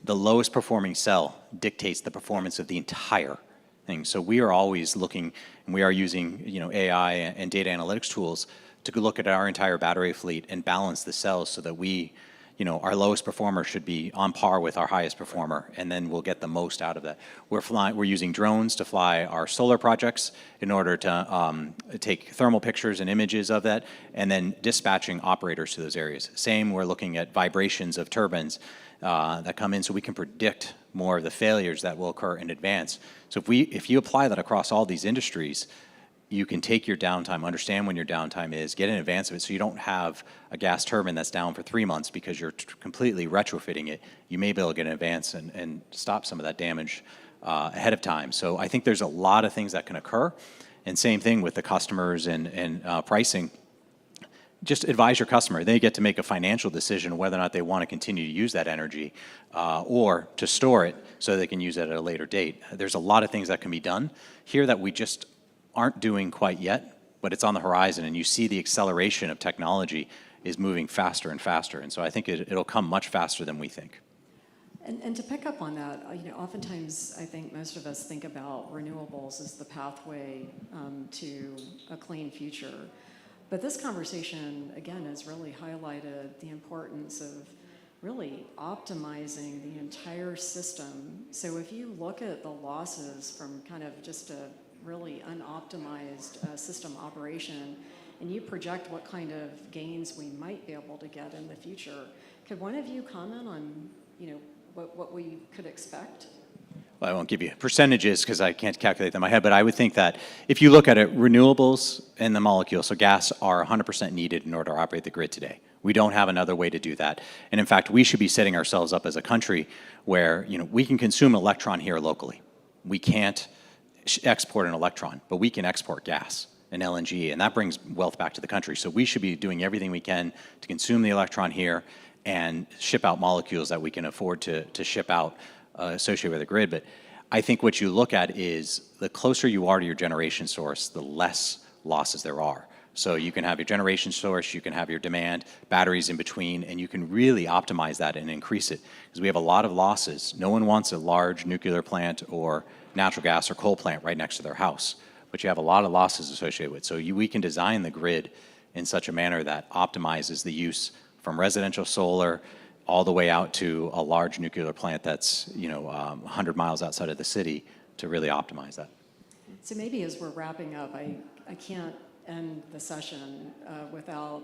S22: the lowest performing cell dictates the performance of the entire thing. So we are always looking, and we are using AI and data analytics tools to look at our entire battery fleet and balance the cells so that we, our lowest performer should be on par with our highest performer, and then we'll get the most out of that. We're using drones to fly our solar projects in order to take thermal pictures and images of that, and then dispatching operators to those areas. Same, we're looking at vibrations of turbines that come in so we can predict more of the failures that will occur in advance. So if you apply that across all these industries, you can take your downtime, understand when your downtime is, get in advance of it so you don't have a gas turbine that's down for 3 months because you're completely retrofitting it. You may be able to get in advance and stop some of that damage ahead of time. So I think there's a lot of things that can occur. And same thing with the customers and pricing. Just advise your customer. They get to make a financial decision whether or not they want to continue to use that energy or to store it so they can use it at a later date. There's a lot of things that can be done here that we just aren't doing quite yet, but it's on the horizon, and you see the acceleration of technology is moving faster and faster. And so I think it'll come much faster than we think.
S20: And to pick up on that, oftentimes I think most of us think about renewables as the pathway to a clean future. But this conversation, again, has really highlighted the importance of really optimizing the entire system. So if you look at the losses from kind of just a really unoptimized system operation, and you project what kind of gains we might be able to get in the future, could one of you comment on, what we could expect?
S22: Well, I won't give you percentages because I can't calculate them in my head, but I would think that if you look at it, renewables and the molecules, so gas, are 100% needed in order to operate the grid today. We don't have another way to do that. And in fact, we should be setting ourselves up as a country where we can consume an electron here locally. We can't export an electron, but we can export gas and LNG, and that brings wealth back to the country. So we should be doing everything we can to consume the electron here and ship out molecules that we can afford to ship out associated with the grid. But I think what you look at is the closer you are to your generation source, the less losses there are. So you can have your generation source, you can have your demand, batteries in between, and you can really optimize that and increase it. Because we have a lot of losses. No one wants a large nuclear plant or natural gas or coal plant right next to their house, but you have a lot of losses associated with it. So we can design the grid in such a manner that optimizes the use from residential solar all the way out to a large nuclear plant that's 100 miles outside of the city to really optimize that.
S20: So maybe as we're wrapping up, I can't end the session without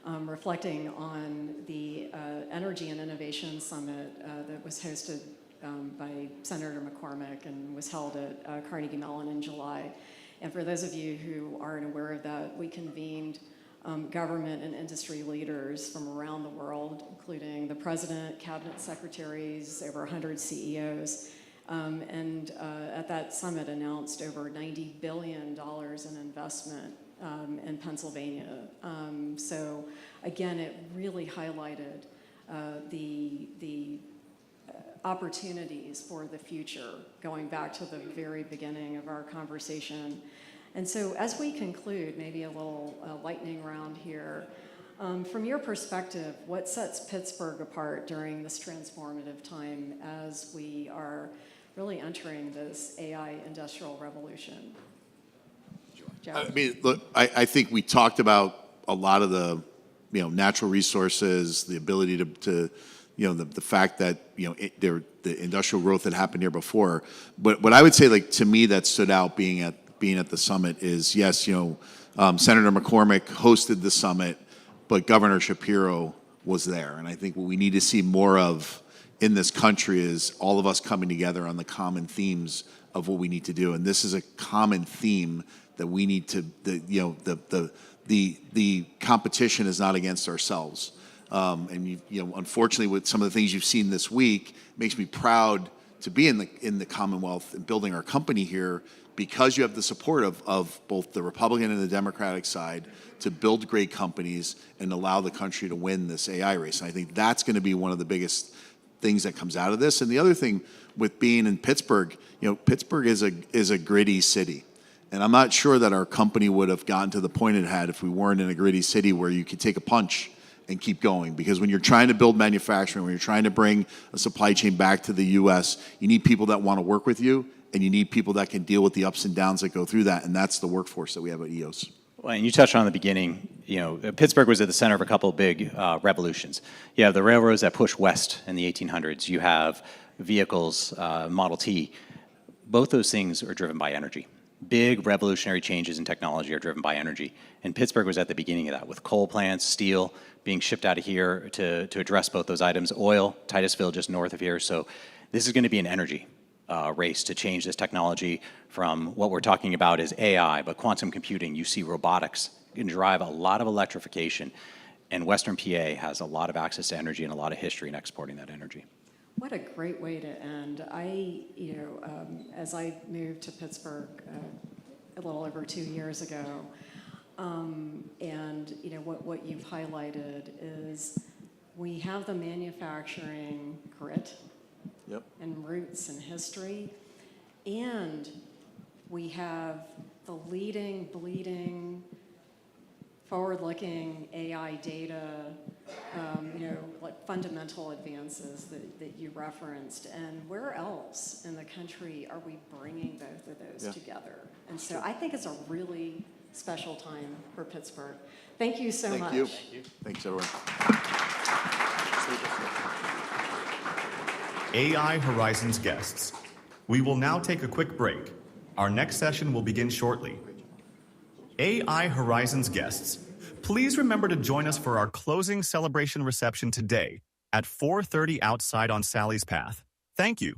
S20: reflecting on the Energy and Innovation Summit that was hosted by Senator McCormick and was held at Carnegie Mellon in July. And for those of you who aren't aware of that, we convened government and industry leaders from around the world, including the president, cabinet secretaries, over 100 CEOs, and at that summit announced over $90 billion in investment in Pennsylvania. So again, it really highlighted the opportunities for the future, going back to the very beginning of our conversation. And so as we conclude, maybe a little lightning round here, from your perspective, what sets Pittsburgh apart during this transformative time as we are really entering this AI industrial revolution?
S21: I mean, look, I think we talked about a lot of the, natural resources, the ability to the fact that, the industrial growth that happened here before. But what I would say, like, to me, that stood out being at the summit is, yes, Senator McCormick hosted the summit, but Governor Shapiro was there. And I think what we need to see more of in this country is all of us coming together on the common themes of what we need to do. And this is a common theme that we need to, the competition is not against ourselves. And unfortunately, with some of the things you've seen this week, it makes me proud to be in the Commonwealth and building our company here, because you have the support of both the Republican and the Democratic side to build great companies and allow the country to win this AI race. And I think that's going to be one of the biggest things that comes out of this. And the other thing with being in Pittsburgh, Pittsburgh is a gritty city. And I'm not sure that our company would have gotten to the point it had if we weren't in a gritty city where you could take a punch and keep going. Because when you're trying to build manufacturing, when you're trying to bring a supply chain back to the U.S., you need people that want to work with you, and you need people that can deal with the ups and downs that go through that, and that's the workforce that we have at EOS.
S22: Well, and you touched on in the beginning, Pittsburgh was at the center of a couple of big revolutions. You have the railroads that pushed west in the 1800s. You have vehicles, Model T. Both those things are driven by energy. Big revolutionary changes in technology are driven by energy. And Pittsburgh was at the beginning of that, with coal plants, steel being shipped out of here to address both those items. Oil, Titusville just north of here. So this is going to be an energy race to change this technology from what we're talking about is AI, but quantum computing. You see robotics can drive a lot of electrification, and Western PA has a lot of access to energy and a lot of history in exporting that energy.
S20: What a great way to end. As I moved to Pittsburgh a little over 2 years ago, and what you've highlighted is we have the manufacturing grit.
S21: Yep.
S20: And roots and history, and we have the leading, bleeding, forward-looking AI data, like fundamental advances that you referenced. And where else in the country are we bringing both of those together? And so I think it's a really special time for Pittsburgh. Thank you so much.
S21: Thank you. Thanks, everyone.
S1: AI Horizons guests, we will now take a quick break. Our next session will begin shortly. AI Horizons guests, please remember to join us for our closing celebration reception today at 4:30 outside on Sally's Path. Thank you.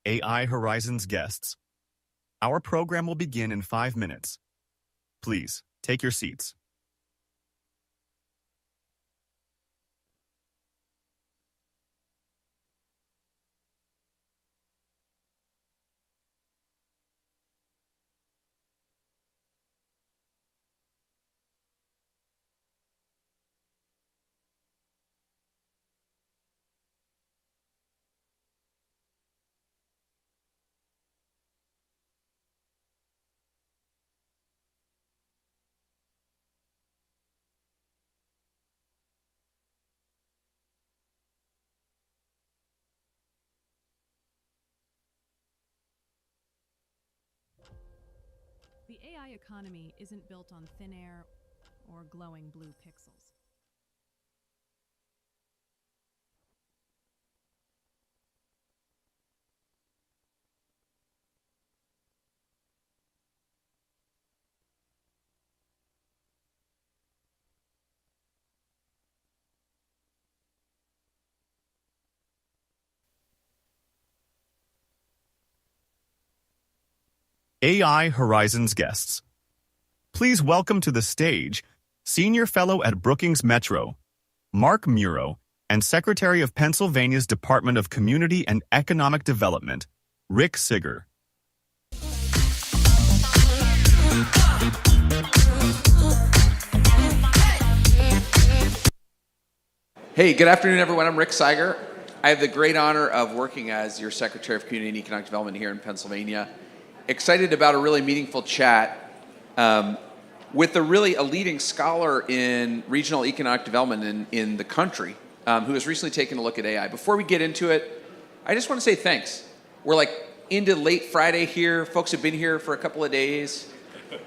S1: AI Horizons guests. Our program will begin in 5 minutes. Please, take your seats.
S4: The AI economy isn't built on thin air or glowing blue pixels.
S1: AI Horizons guests. Please welcome to the stage Senior Fellow at Brookings Metro, Mark Muro, and Secretary of Pennsylvania's Department of Community and Economic Development, Rick Sigger.
S5: Hey, good afternoon, everyone. I'm Rick Siger. I have the great honor of working as your Secretary of Community and Economic Development here in Pennsylvania. Excited about a really meaningful chat with a leading scholar in regional economic development in the country who has recently taken a look at AI. Before we get into it, I just want to say thanks. We're like into late Friday here. Folks have been here for a couple of days.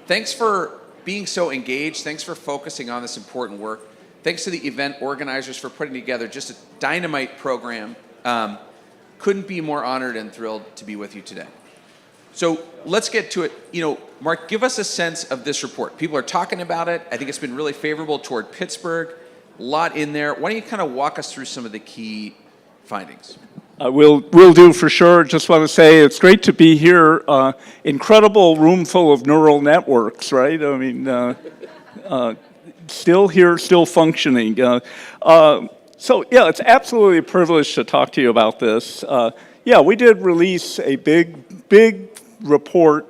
S5: Thanks for being so engaged. Thanks for focusing on this important work. Thanks to the event organizers for putting together just a dynamite program. Couldn't be more honored and thrilled to be with you today. So let's get to it. Mark, give us a sense of this report. People are talking about it. I think it's been really favorable toward Pittsburgh. A lot in there. Why don't you kind of walk us through some of the key findings?
S23: Will do for sure. Just want to say it's great to be here. Incredible room full of neural networks, right? I mean, still here, still functioning. So yeah, it's absolutely a privilege to talk to you about this. Yeah, we did release a big report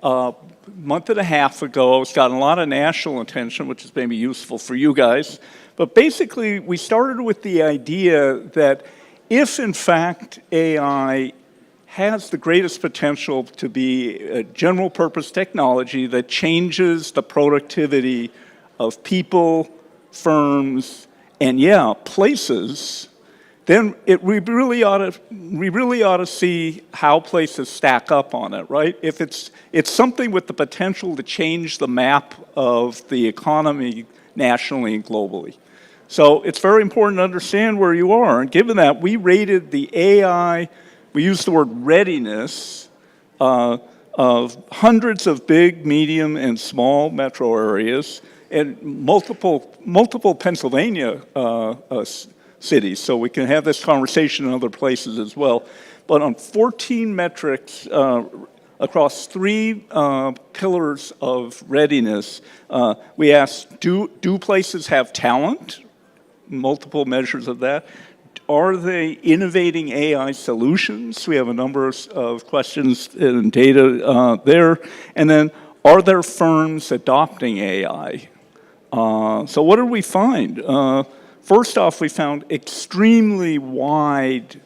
S23: a month and a half ago. It's gotten a lot of national attention, which is maybe useful for you guys. But basically, we started with the idea that if, in fact, AI has the greatest potential to be a general-purpose technology that changes the productivity of people, firms, and, yeah, places, then we really ought to see how places stack up on it, right? If it's something with the potential to change the map of the economy nationally and globally. So it's very important to understand where you are. And given that, we rated the AI, we used the word readiness, of hundreds of big, medium, and small metro areas, and multiple Pennsylvania cities, so we can have this conversation in other places as well. But on 14 metrics across 3 pillars of readiness, we asked, do places have talent? Multiple measures of that. Are they innovating AI solutions? We have a number of questions and data there. And then, are there firms adopting AI? So what did we find? First off, we found extremely wide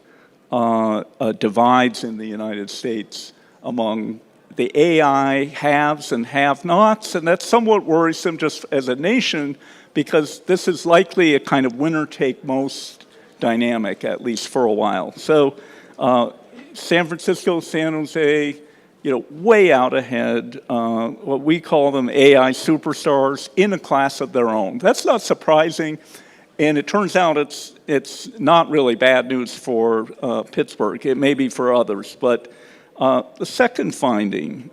S23: divides in the United States among the AI haves and have-nots, and that's somewhat worrisome just as a nation because this is likely a kind of winner-take-most dynamic, at least for a while. So San Francisco, San Jose, way out ahead, what we call them AI superstars in a class of their own. That's not surprising. And it turns out it's not really bad news for Pittsburgh. It may be for others. But the second finding,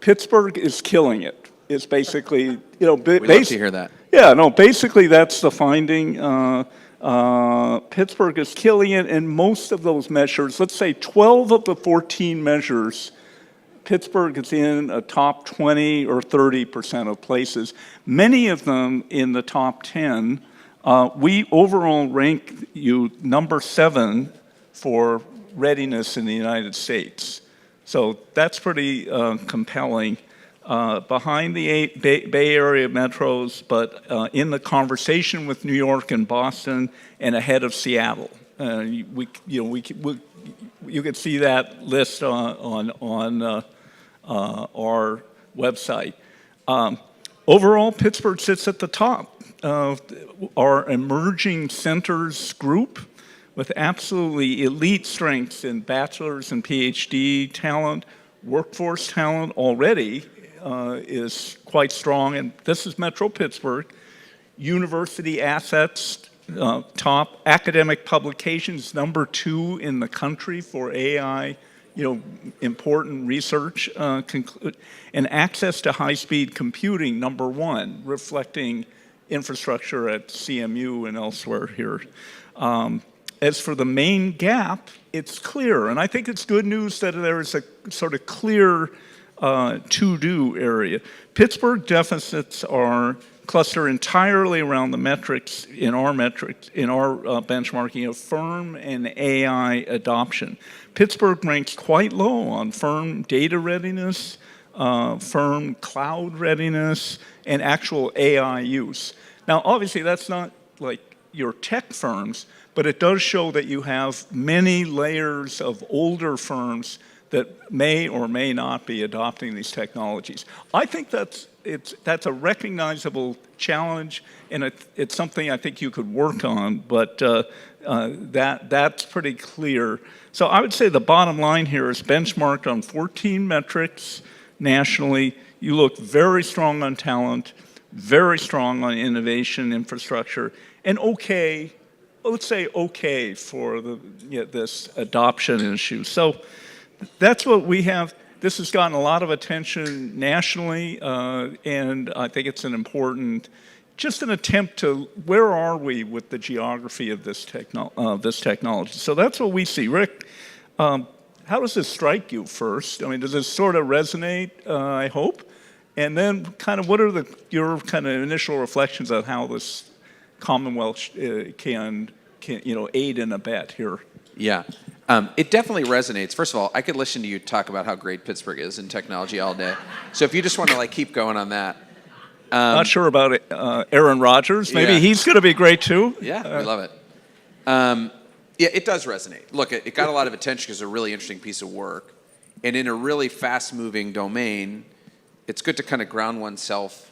S23: Pittsburgh is killing it. It's basically,
S5: We'd love to hear that.
S23: Yeah, no, basically that's the finding. Pittsburgh is killing it in most of those measures. Let's say 12 of the 14 measures, Pittsburgh is in a top 20 or 30% of places. Many of them in the top 10. We overall rank you number 7 for readiness in the United States. So that's pretty compelling. Behind the 8 Bay Area metros, but in the conversation with New York and Boston, and ahead of Seattle. You can see that list on our website. Overall, Pittsburgh sits at the top of our emerging centers group with absolutely elite strengths in bachelor's and PhD talent. Workforce talent already is quite strong, and this is Metro Pittsburgh. University assets, top. Academic publications, number 2 in the country for AI, important research. And access to high-speed computing, number 1, reflecting infrastructure at CMU and elsewhere here. As for the main gap, it's clear, and I think it's good news that there is a sort of clear to-do area. Pittsburgh deficits are cluster entirely around the metrics in our benchmarking of firm and AI adoption. Pittsburgh ranks quite low on firm data readiness, firm cloud readiness, and actual AI use. Now, obviously, that's not like your tech firms, but it does show that you have many layers of older firms that may or may not be adopting these technologies. I think that's a recognizable challenge, and it's something I think you could work on, but that's pretty clear. So I would say the bottom line here is benchmarked on 14 metrics nationally. You look very strong on talent, very strong on innovation, infrastructure, and let's say okay for this adoption issue. So that's what we have. This has gotten a lot of attention nationally, and I think it's an attempt to, where are we with the geography of this technology? So that's what we see. Rick, how does this strike you first? I mean, does this sort of resonate, I hope? And then kind of what are your kind of initial reflections on how this Commonwealth can aid and abet here?
S5: Yeah. It definitely resonates. First of all, I could listen to you talk about how great Pittsburgh is in technology all day. So if you just want to keep going on that.
S23: Not sure about Aaron Rodgers. Maybe he's going to be great too.
S5: Yeah, we love it. Yeah, it does resonate. Look, it got a lot of attention because it's a really interesting piece of work. And in a really fast-moving domain, it's good to kind of ground oneself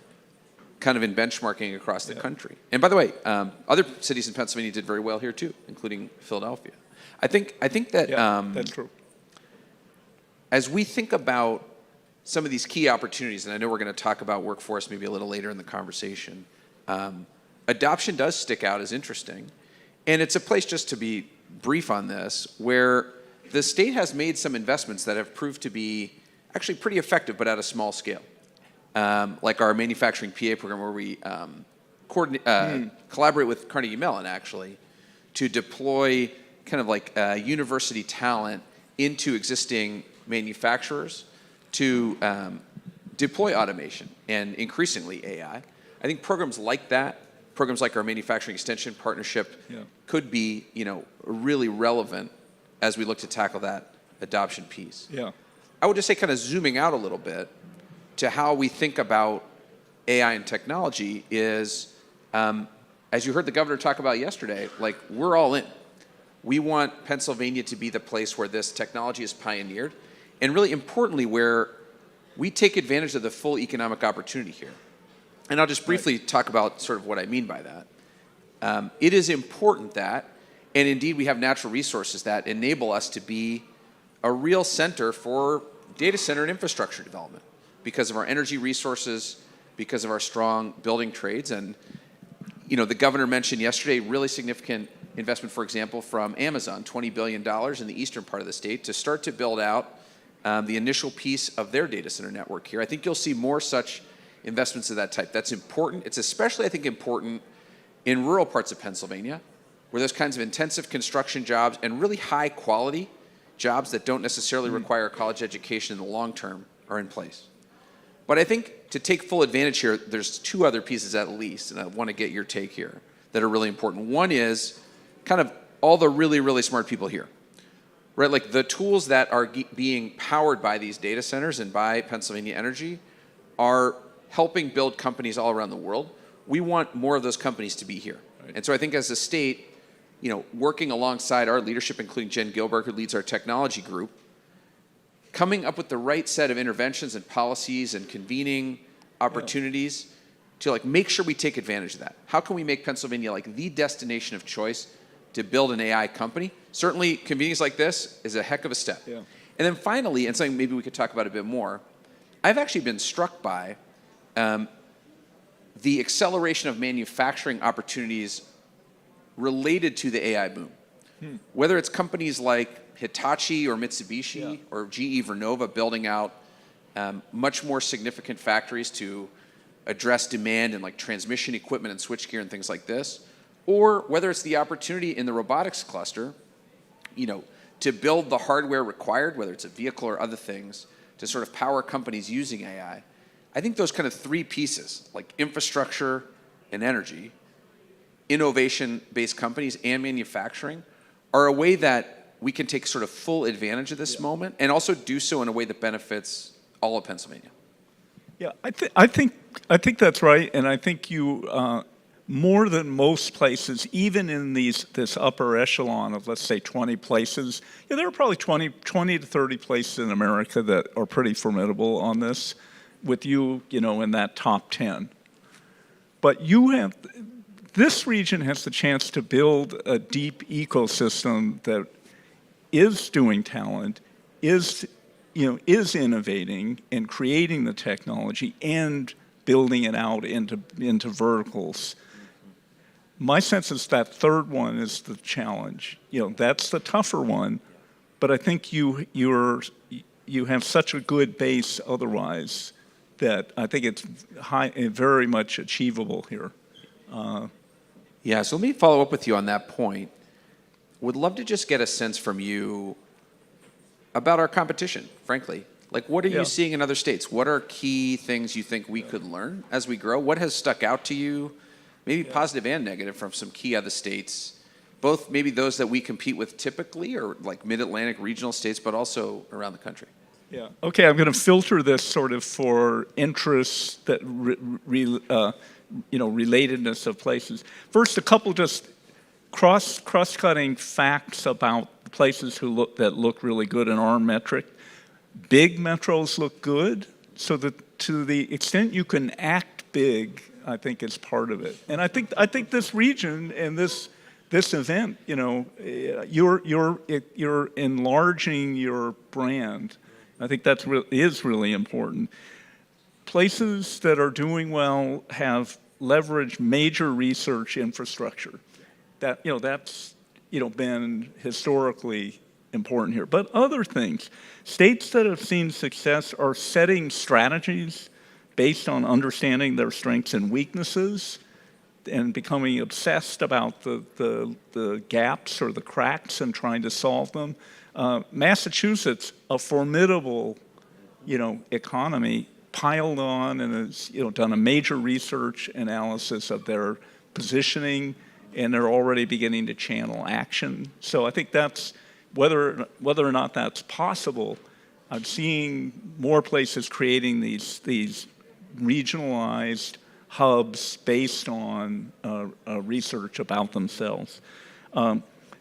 S5: kind of in benchmarking across the country. And by the way, other cities in Pennsylvania did very well here too, including Philadelphia. I think that
S23: that's true.
S5: As we think about some of these key opportunities, and I know we're going to talk about workforce maybe a little later in the conversation, adoption does stick out as interesting. And it's a place, just to be brief on this, where the state has made some investments that have proved to be actually pretty effective, but at a small scale. Like our manufacturing PA program, where we collaborate with Carnegie Mellon, actually, to deploy kind of like university talent into existing manufacturers to deploy automation and increasingly AI. I think programs like that, programs like our manufacturing extension partnership, could be really relevant as we look to tackle that adoption piece.
S23: Yeah.
S5: I would just say, kind of zooming out a little bit to how we think about AI and technology is, as you heard the governor talk about yesterday, we're all in. We want Pennsylvania to be the place where this technology is pioneered, and really importantly, where we take advantage of the full economic opportunity here. And I'll just briefly talk about sort of what I mean by that. It is important that, and indeed we have natural resources that enable us to be a real center for data center and infrastructure development because of our energy resources, because of our strong building trades. And the governor mentioned yesterday really significant investment, for example, from Amazon, $20 billion in the eastern part of the state to start to build out the initial piece of their data center network here. I think you'll see more such investments of that type. That's important. It's especially, I think, important in rural parts of Pennsylvania, where those kinds of intensive construction jobs and really high quality jobs that don't necessarily require a college education in the long term are in place. But I think to take full advantage here, there's two other pieces at least, and I want to get your take here, that are really important. One is kind of all the really, really smart people here, right? Like the tools that are being powered by these data centers and by Pennsylvania Energy are helping build companies all around the world. We want more of those companies to be here. Right. And so I think as a state, working alongside our leadership, including Jen Gilbert, who leads our technology group, coming up with the right set of interventions and policies and convening opportunities to make sure we take advantage of that. How can we make Pennsylvania the destination of choice to build an AI company? Certainly convenings like this is a heck of a step. Yeah. And then finally, and something maybe we could talk about a bit more, I've actually been struck by the acceleration of manufacturing opportunities related to the AI boom. Whether it's companies like Hitachi or Mitsubishi or GE Vernova building out much more significant factories to address demand in transmission equipment and switchgear and things like this, or whether it's the opportunity in the robotics cluster, to build the hardware required, whether it's a vehicle or other things, to sort of power companies using AI. I think those kind of three pieces, like infrastructure and energy, innovation-based companies, and manufacturing, are a way that we can take sort of full advantage of this moment and also do so in a way that benefits all of Pennsylvania.
S23: Yeah, I think that's right, and I think you more than most places, even in this upper echelon of, let's say, 20 places, there are probably 20 to 30 places in America that are pretty formidable on this, with you, in that top 10. But this region has the chance to build a deep ecosystem that is doing talent, is innovating and creating the technology and building it out into verticals. My sense is that third one is the challenge. That's the tougher one, but I think you have such a good base otherwise that I think it's very much achievable here.
S5: Yeah, so let me follow up with you on that point. Would love to just get a sense from you about our competition, frankly. What are you seeing in other states? What are key things you think we could learn as we grow? What has stuck out to you, maybe positive and negative, from some key other states, both maybe those that we compete with typically or mid-Atlantic regional states, but also around the country?
S23: Yeah. Okay, I'm going to filter this sort of for interests that relatedness of places. First, a couple just cross-cutting facts about places that look really good in our metric. Big metros look good, so that to the extent you can act big, I think is part of it. And I think this region and this event, you're enlarging your brand. I think that is really important. Places that are doing well have leveraged major research infrastructure. That's been historically important here. But other things, states that have seen success are setting strategies based on understanding their strengths and weaknesses and becoming obsessed about the gaps or the cracks and trying to solve them. Massachusetts, a formidable, economy, piled on and has, done a major research analysis of their positioning, and they're already beginning to channel action. So I think that's whether or not that's possible. I'm seeing more places creating these regionalized hubs based on research about themselves.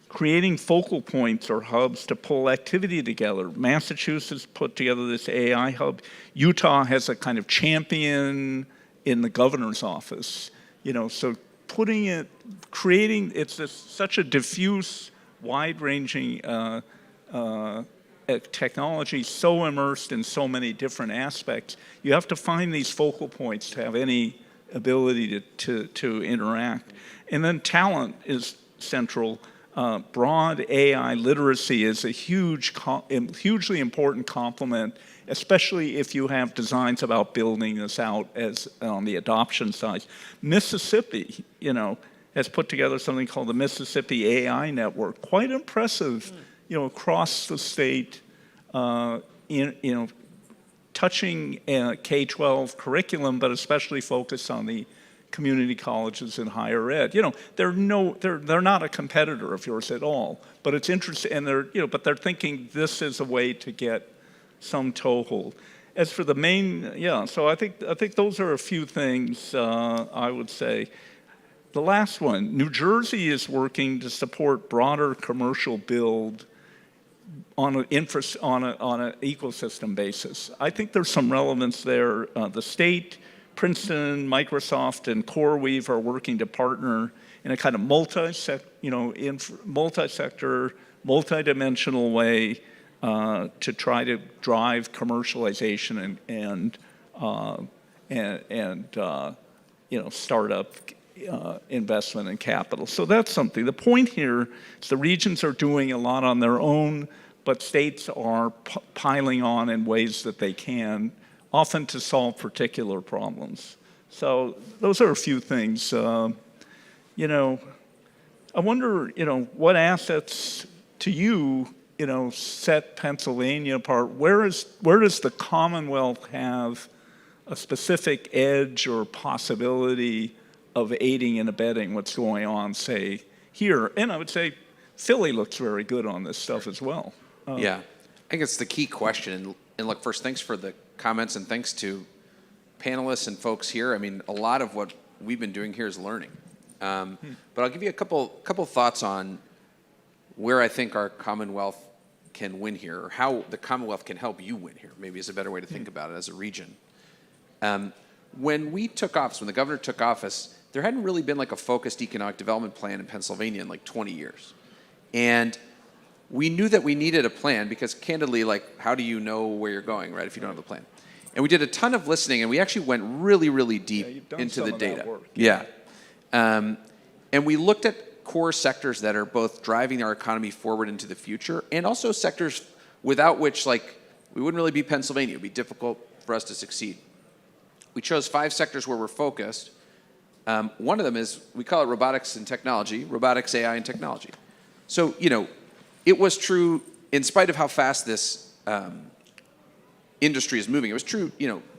S23: Creating focal points or hubs to pull activity together. Massachusetts put together this AI hub. Utah has a kind of champion in the governor's office. So creating, it's such a diffuse, wide-ranging technology, so immersed in so many different aspects. You have to find these focal points to have any ability to interact. And then talent is central. Broad AI literacy is a hugely important complement, especially if you have designs about building this out as on the adoption side. Mississippi, has put together something called the Mississippi AI Network. Quite impressive, across the state, touching K-12 curriculum, but especially focused on the community colleges and higher ed. They're not a competitor of yours at all, but it's interesting, and but they're thinking this is a way to get some toehold. As for the main, so I think those are a few things I would say. The last one, New Jersey is working to support broader commercial build on an ecosystem basis. I think there's some relevance there. The state, Princeton, Microsoft, and CoreWeave are working to partner in a kind of multi-sector, multi-dimensional way to try to drive commercialization and startup investment and capital. So that's something. The point here is the regions are doing a lot on their own, but states are piling on in ways that they can, often to solve particular problems. So those are a few things. I wonder, what assets to you, set Pennsylvania apart? Where does the Commonwealth have a specific edge or possibility of aiding and abetting what's going on, say, here? And I would say Philly looks very good on this stuff as well.
S5: Yeah, I think it's the key question. And look, first, thanks for the comments, and thanks to panelists and folks here. I mean, a lot of what we've been doing here is learning. But I'll give you a couple thoughts on where I think our Commonwealth can win here, or how the Commonwealth can help you win here, maybe is a better way to think about it as a region. When we took office, when the governor took office, there hadn't really been like a focused economic development plan in Pennsylvania in like 20 years. And we knew that we needed a plan because candidly, like, how do you know where you're going, right, if you don't have a plan? And we did a ton of listening, and we actually went really, really deep into the data. Yeah. And we looked at core sectors that are both driving our economy forward into the future, and also sectors without which, like, we wouldn't really be Pennsylvania. It would be difficult for us to succeed. We chose 5 sectors where we're focused. One of them is, we call it robotics and technology, robotics, AI, and technology. So, it was true, in spite of how fast this industry is moving, it was true,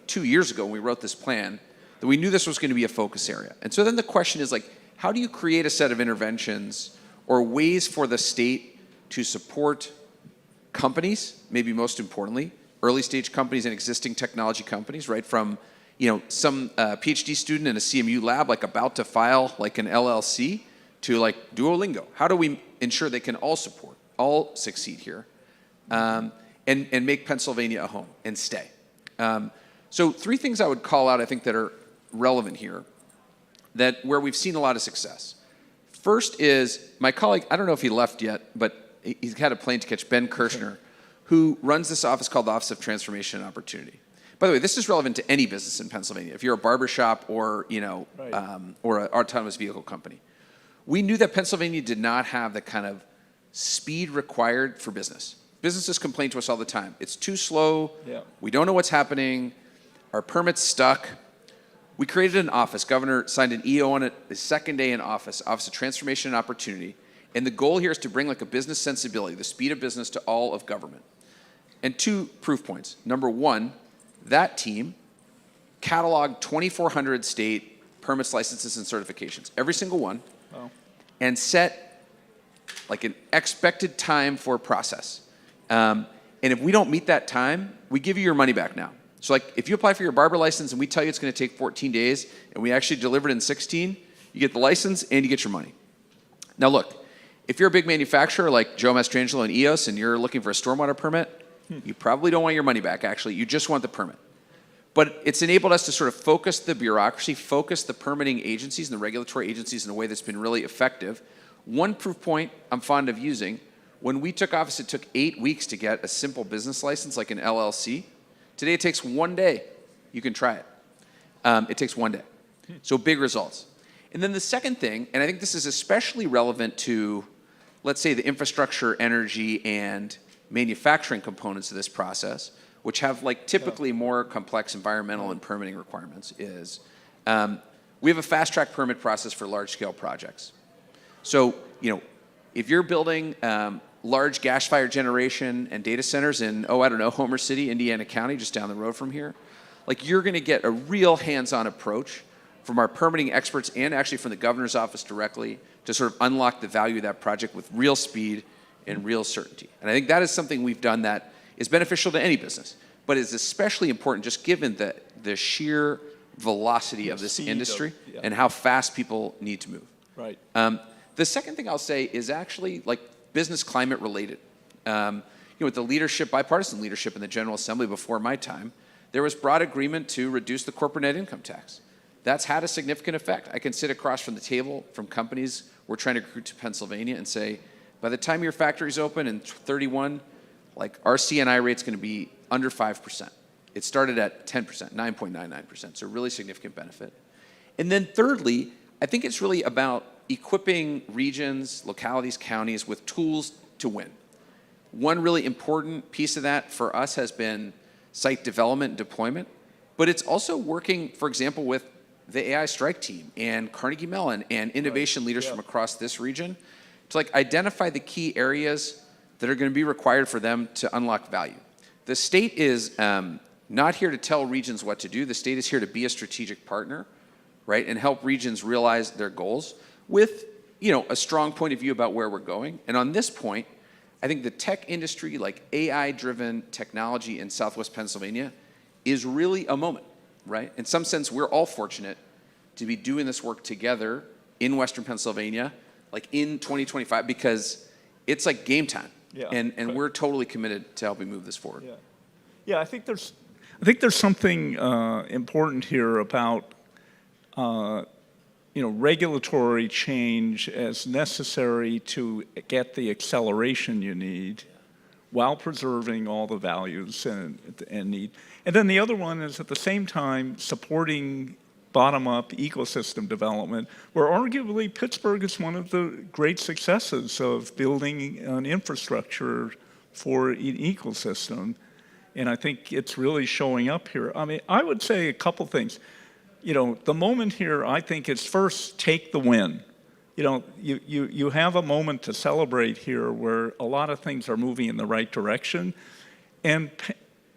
S5: 2 years ago when we wrote this plan, that we knew this was going to be a focus area. And so then the question is, like, how do you create a set of interventions or ways for the state to support companies, maybe most importantly, early stage companies and existing technology companies, right? From, some PhD student in a CMU lab, like about to file like an LLC, to like Duolingo. How do we ensure they can all succeed here, and make Pennsylvania a home and stay? So 3 things I would call out, I think, that are relevant here, where we've seen a lot of success. First is my colleague, I don't know if he left yet, but he's had a plane to catch, Ben Kirshner, who runs this office called the Office of Transformation and Opportunity. By the way, this is relevant to any business in Pennsylvania. If you're a barbershop or, or an autonomous vehicle company. We knew that Pennsylvania did not have the kind of speed required for business. Businesses complain to us all the time. It's too slow. Yeah. We don't know what's happening. Our permit's stuck. We created an office. Governor signed an EO on it the second day in office, Office of Transformation and Opportunity. And the goal here is to bring like a business sensibility, the speed of business, to all of government. And 2 proof points. Number 1, that team cataloged 2,400 state permits, licenses, and certifications, every single one, and set like an expected time for process. And if we don't meet that time, we give you your money back now. So like if you apply for your barber license and we tell you it's going to take 14 days and we actually deliver it in 16, you get the license and you get your money. Now look, if you're a big manufacturer like Joe Mastrangelo and EOS and you're looking for a stormwater permit, you probably don't want your money back, actually. You just want the permit. But it's enabled us to sort of focus the bureaucracy, focus the permitting agencies and the regulatory agencies in a way that's been really effective. One proof point I'm fond of using, when we took office, it took 8 weeks to get a simple business license like an LLC. Today, it takes 1 day. You can try it. It takes 1 day. So big results. And then the second thing, and I think this is especially relevant to, let's say, the infrastructure, energy, and manufacturing components of this process, which have like typically more complex environmental and permitting requirements, is we have a fast-track permit process for large-scale projects. So, if you're building large gas-fired generation and data centers in, I don't know, Homer City, Indiana County, just down the road from here, like you're going to get a real hands-on approach from our permitting experts and actually from the governor's office directly to sort of unlock the value of that project with real speed and real certainty. And I think that is something we've done that is beneficial to any business, but is especially important just given the sheer velocity of this industry and how fast people need to move.
S23: Right.
S5: The second thing I'll say is actually like business climate related. With the leadership, bipartisan leadership in the General Assembly before my time, there was broad agreement to reduce the corporate net income tax. That's had a significant effect. I can sit across from the table from companies we're trying to recruit to Pennsylvania and say, by the time your factory's open in 31, like our C&I rate's going to be under 5%. It started at 10%, 9.99%, so really significant benefit. And then thirdly, I think it's really about equipping regions, localities, counties with tools to win. One really important piece of that for us has been site development and deployment, but it's also working, for example, with the AI Strike team and Carnegie Mellon and innovation leaders from across this region to like identify the key areas that are going to be required for them to unlock value. The state is not here to tell regions what to do. The state is here to be a strategic partner, right, and help regions realize their goals with, a strong point of view about where we're going. And on this point, I think the tech industry, like AI-driven technology in Southwest Pennsylvania, is really a moment, right? In some sense, we're all fortunate to be doing this work together in Western Pennsylvania, like in 2025, because it's like game time.
S23: Yeah.
S5: And we're totally committed to helping move this forward.
S23: Yeah, I think there's something important here about regulatory change as necessary to get the acceleration you need while preserving all the values and need. And then the other one is at the same time supporting bottom-up ecosystem development, where arguably Pittsburgh is one of the great successes of building an infrastructure for an ecosystem. And I think it's really showing up here. I mean, I would say a couple things. The moment here, I think, is first take the win. You have a moment to celebrate here where a lot of things are moving in the right direction. And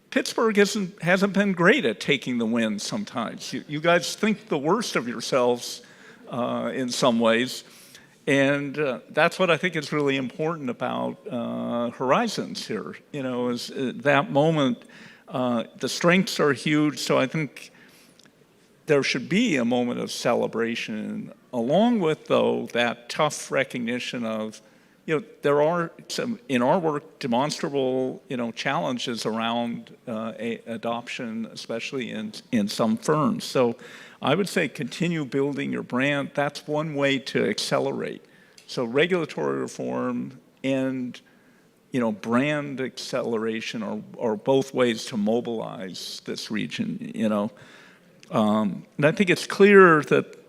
S23: Pittsburgh hasn't been great at taking the win sometimes. You guys think the worst of yourselves in some ways. And that's what I think is really important about Horizons here, is that moment. The strengths are huge, so I think there should be a moment of celebration, along with, though, that tough recognition of, there are some, in our work, demonstrable, challenges around adoption, especially in some firms. So I would say continue building your brand. That's one way to accelerate. So regulatory reform and, brand acceleration are both ways to mobilize this region, And I think it's clear that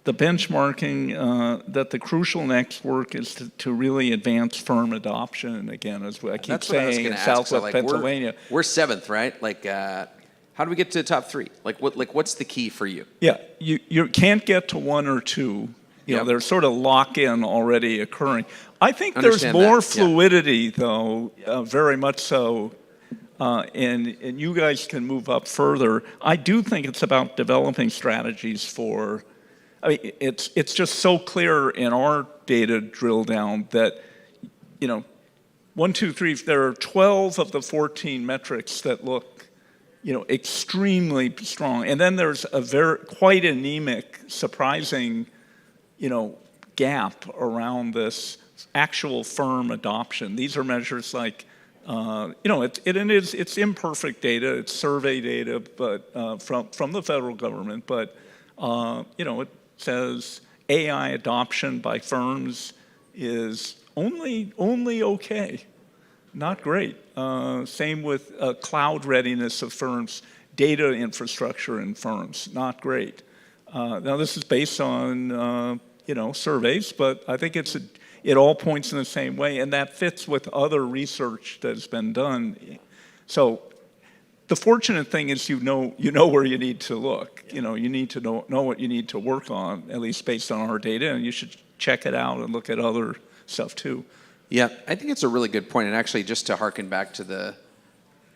S23: the benchmarking, that the crucial next work is to really advance firm adoption, again, as I keep saying, in Southwest Pennsylvania.
S5: We're seventh, right? Like, how do we get to the top three? What's the key for you?
S23: Yeah, you can't get to one or two. There's sort of lock-in already occurring. I think there's more fluidity, though, very much so. And you guys can move up further. I do think it's about developing strategies for, it's just so clear in our data drill down that, 1, 2, 3, there are 12 of the 14 metrics that look, extremely strong. And then there's a quite anemic, surprising, gap around this actual firm adoption. These are measures like, it's imperfect data, it's survey data, but from the federal government. But it says AI adoption by firms is only okay, not great. Same with cloud readiness of firms, data infrastructure in firms, not great. Now this is based on surveys, but I think it all points in the same way, and that fits with other research that has been done. So the fortunate thing is you know where you need to look. You know, you need to know what you need to work on, at least based on our data, and you should check it out and look at other stuff too.
S5: Yeah, I think it's a really good point. And actually, just to harken back to the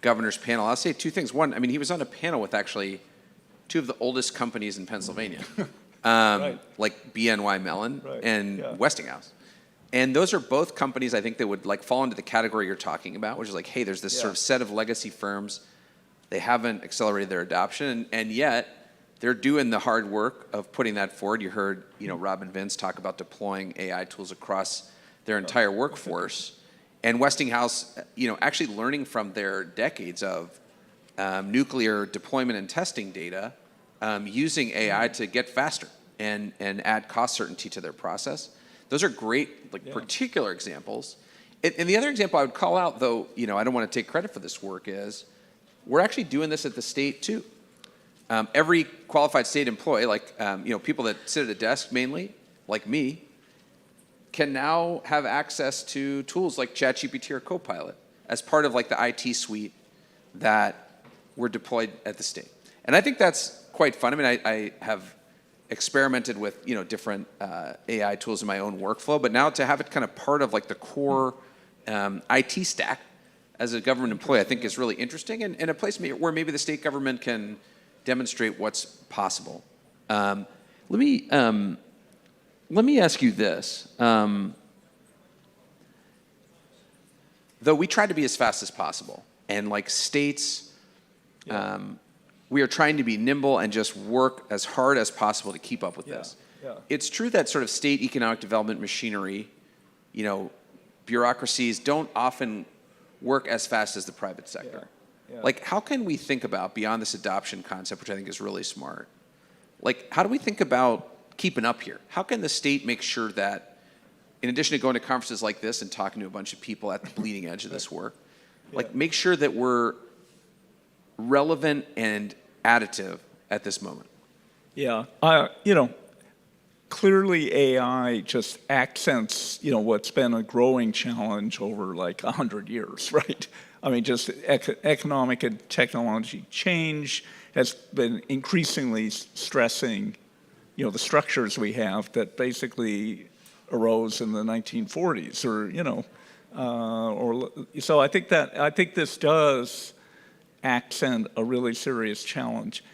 S5: governor's panel, I'll say two things. One, I mean, he was on a panel with actually two of the oldest companies in Pennsylvania,
S23: Right.
S5: like BNY Mellon
S23: Right,
S5: and
S23: yeah.
S5: Westinghouse. And those are both companies I think that would like fall into the category you're talking about, which is like, hey, there's this sort of set of legacy firms. They haven't accelerated their adoption, and yet they're doing the hard work of putting that forward. You heard, Rob and Vince talk about deploying AI tools across their entire workforce. And Westinghouse, actually learning from their decades of nuclear deployment and testing data, using AI to get faster and add cost certainty to their process. Those are great, particular examples. And the other example I would call out, though, I don't want to take credit for this work, is we're actually doing this at the state too. Every qualified state employee, people that sit at a desk mainly, like me, can now have access to tools like ChatGPT or Copilot as part of the IT suite that were deployed at the state. And I think that's quite fun. I mean, I have experimented with different AI tools in my own workflow, but now to have it kind of part of the core IT stack as a government employee, I think is really interesting, and a place where maybe the state government can demonstrate what's possible. Let me ask you this. Though we try to be as fast as possible, and states, we are trying to be nimble and just work as hard as possible to keep up with this.
S23: Yeah.
S5: It's true that sort of state economic development machinery, bureaucracies don't often work as fast as the private sector.
S23: Yeah.
S5: How can we think about, beyond this adoption concept, which I think is really smart, how do we think about keeping up here? How can the state make sure that, in addition to going to conferences like this and talking to a bunch of people at the bleeding edge of this work, make sure that we're relevant and additive at this moment?
S23: Yeah, clearly AI just accents, what's been a growing challenge over 100 years, right? I mean, just economic and technology change has been increasingly stressing, the structures we have that basically arose in the 1940s, so I think this does accent a really serious challenge.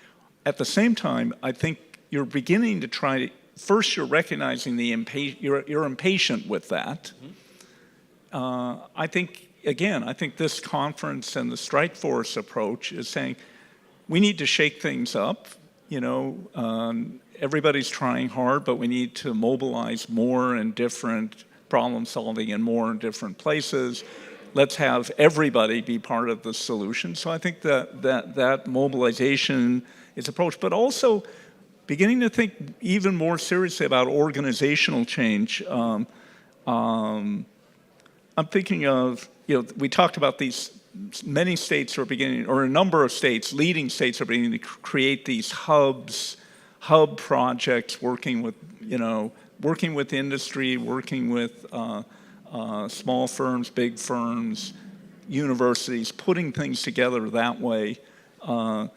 S23: At the same time, I think you're beginning to try to, first you're recognizing you're impatient with that. I think this conference and the strike force approach is saying we need to shake things up. Everybody's trying hard, but we need to mobilize more and different problem solving in more and different places. Let's have everybody be part of the solution. So I think that mobilization is approached, but also beginning to think even more seriously about organizational change. I'm thinking of, we talked about these, many states are beginning, or a number of states, leading states are beginning to create these hub projects, working with industry, working with small firms, big firms, universities, putting things together that way, or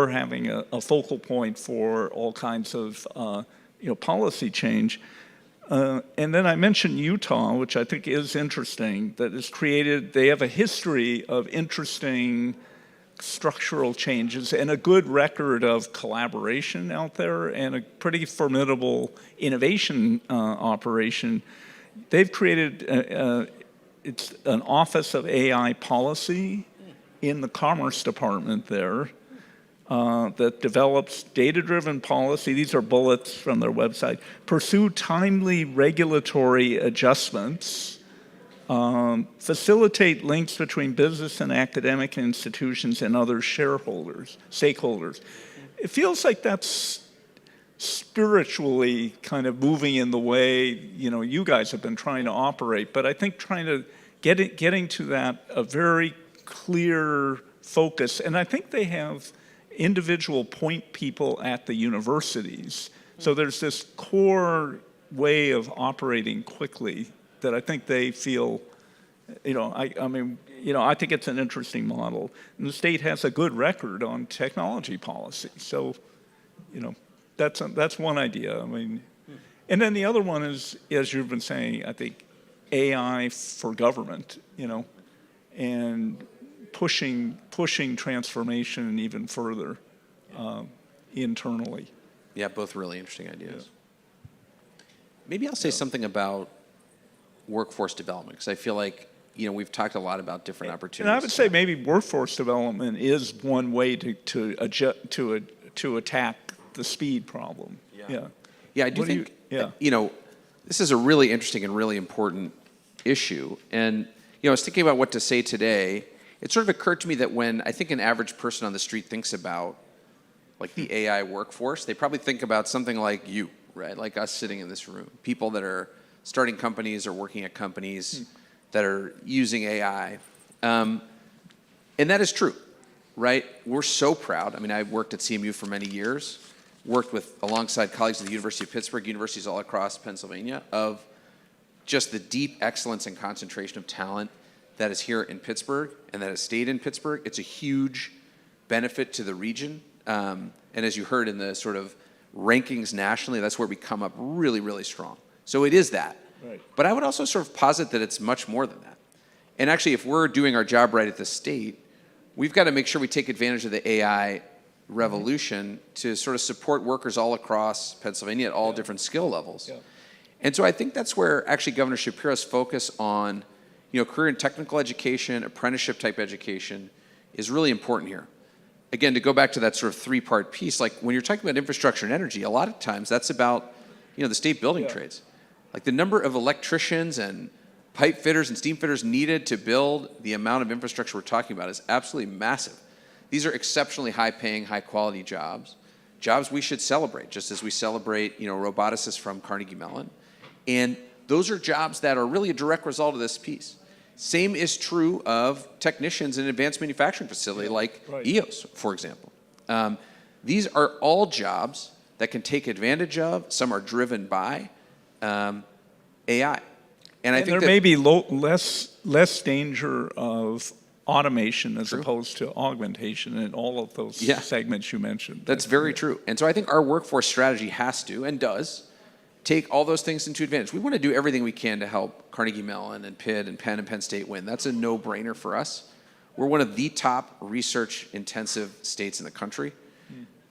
S23: having a focal point for all kinds of policy change. And then I mentioned Utah, which I think is interesting, that is created, they have a history of interesting structural changes and a good record of collaboration out there and a pretty formidable innovation operation. They've created, it's an Office of AI Policy in the Commerce Department there that develops data-driven policy. These are bullets from their website. Pursue timely regulatory adjustments. Facilitate links between business and academic institutions and other stakeholders. It feels like that's spiritually kind of moving in the way, you guys have been trying to operate, but I think trying to getting to that, a very clear focus, and I think they have individual point people at the universities. So there's this core way of operating quickly that I think they feel I think it's an interesting model. And the state has a good record on technology policy. So, that's one idea. And then the other one is, as you've been saying, I think AI for government, and pushing transformation even further internally.
S5: Yeah, both really interesting ideas. Maybe I'll say something about workforce development, because I feel like, we've talked a lot about different opportunities.
S23: And I would say maybe workforce development is one way to attack the speed problem.
S5: Yeah, I do think, this is a really interesting and really important issue. And, I was thinking about what to say today. It sort of occurred to me that when I think an average person on the street thinks about like the AI workforce, they probably think about something like you, right? Like us sitting in this room. People that are starting companies or working at companies that are using AI. And that is true, right? We're so proud. I worked at CMU for many years, worked alongside colleagues at the University of Pittsburgh, universities all across Pennsylvania, of just the deep excellence and concentration of talent that is here in Pittsburgh and that has stayed in Pittsburgh. It's a huge benefit to the region. And as you heard in the sort of rankings nationally, that's where we come up really, really strong. So it is that.
S23: Right.
S5: But I would also sort of posit that it's much more than that. And actually, if we're doing our job right at the state, we've got to make sure we take advantage of the AI revolution to sort of support workers all across Pennsylvania at all different skill levels. And so I think that's where actually Governor Shapiro's focus on, career and technical education, apprenticeship type education is really important here. Again, to go back to that sort of three-part piece, like when you're talking about infrastructure and energy, a lot of times that's about, the state building trades. Like the number of electricians and pipe fitters and steam fitters needed to build the amount of infrastructure we're talking about is absolutely massive. These are exceptionally high-paying, high-quality jobs we should celebrate, just as we celebrate, roboticists from Carnegie Mellon. And those are jobs that are really a direct result of this piece. Same is true of technicians in an advanced manufacturing facility like EOS, for example. These are all jobs that can take advantage of. Some are driven by AI. And I think
S23: there may be less danger of automation as opposed to augmentation in all of those segments you mentioned.
S5: That's very true. And so I think our workforce strategy has to and does take all those things into advantage. We want to do everything we can to help Carnegie Mellon and Pitt and Penn and Penn State win. That's a no-brainer for us. We're one of the top research-intensive states in the country.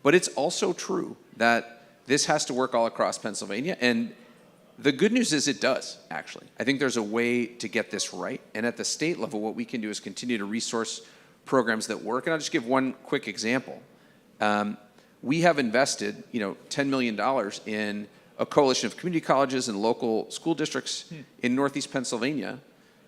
S5: But it's also true that this has to work all across Pennsylvania. And the good news is it does, actually. I think there's a way to get this right. And at the state level, what we can do is continue to resource programs that work. And I'll just give one quick example. We have invested, $10 million in a coalition of community colleges and local school districts in Northeast Pennsylvania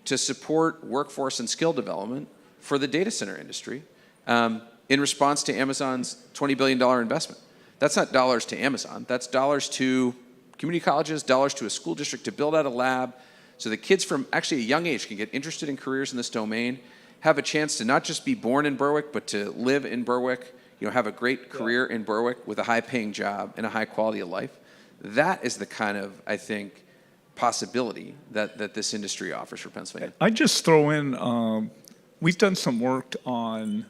S5: to support workforce and skill development for the data center industry in response to Amazon's $20 billion investment. That's not dollars to Amazon. That's dollars to community colleges, dollars to a school district to build out a lab so that kids from actually a young age can get interested in careers in this domain, have a chance to not just be born in Berwick, but to live in Berwick, have a great career in Berwick with a high-paying job and a high quality of life. That is the kind of, I think, possibility that this industry offers for Pennsylvania.
S23: I'd just throw in, we've done some work on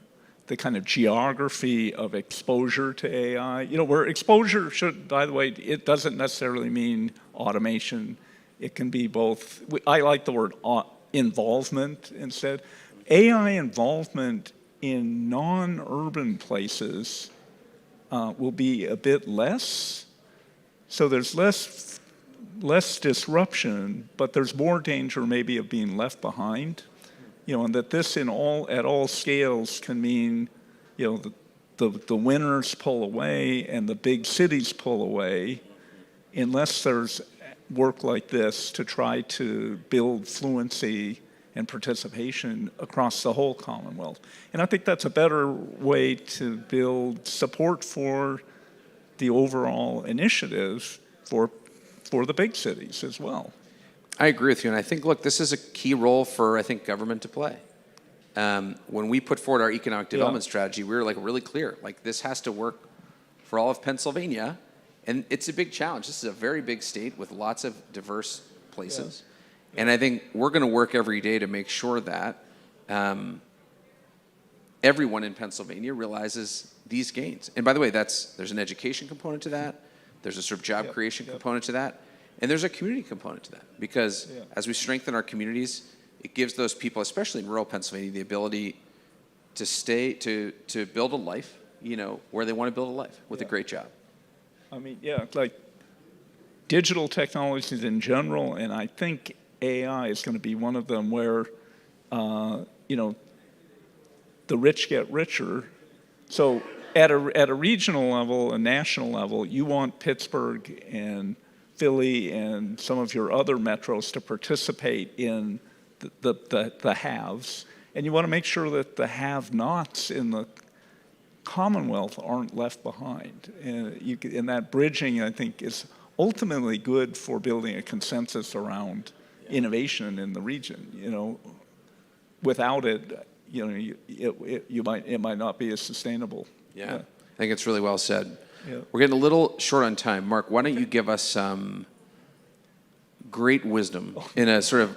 S23: the kind of geography of exposure to AI. Where exposure should, by the way, it doesn't necessarily mean automation. It can be both. I like the word involvement instead. AI involvement in non-urban places will be a bit less. So there's less disruption, but there's more danger maybe of being left behind. And that this at all scales can mean, the winners pull away and the big cities pull away, unless there's work like this to try to build fluency and participation across the whole Commonwealth. And I think that's a better way to build support for the overall initiative for the big cities as well.
S5: I agree with you, and I think, look, this is a key role for, government to play. When we put forward our economic development strategy, we were really clear, this has to work for all of Pennsylvania, and it's a big challenge. This is a very big state with lots of diverse places, And I think we're going to work every day to make sure that everyone in Pennsylvania realizes these gains. And by the way, there's an education component to that. There's a sort of job creation component to that. And there's a community component to that. Because as we strengthen our communities, it gives those people, especially in rural Pennsylvania, the ability to build a life, where they want to build a life with a great job.
S23: I mean, like digital technologies in general, and I think AI is going to be one of them where, the rich get richer. So at a regional level, a national level, you want Pittsburgh and Philly and some of your other metros to participate in the haves. And you want to make sure that the have-nots in the Commonwealth aren't left behind. And that bridging, I think, is ultimately good for building a consensus around innovation in the region. Without it, it might not be as sustainable.
S5: Yeah. I think it's really well said.
S23: Yeah.
S5: We're getting a little short on time. Mark, why don't you give us some great wisdom in a sort of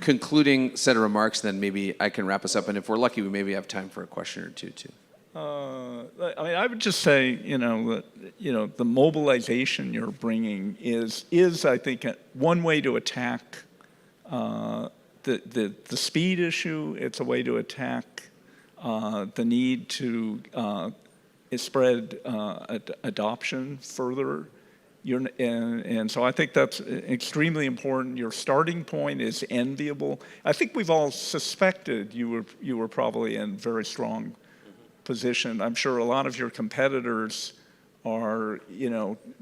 S5: concluding set of remarks, then maybe I can wrap us up. And if we're lucky, we maybe have time for a question or two, too.
S23: I would just say, the mobilization you're bringing is I think, one way to attack the speed issue. It's a way to attack the need to spread adoption further. And so I think that's extremely important. Your starting point is enviable. I think we've all suspected you were probably in very strong position. I'm sure a lot of your competitors are,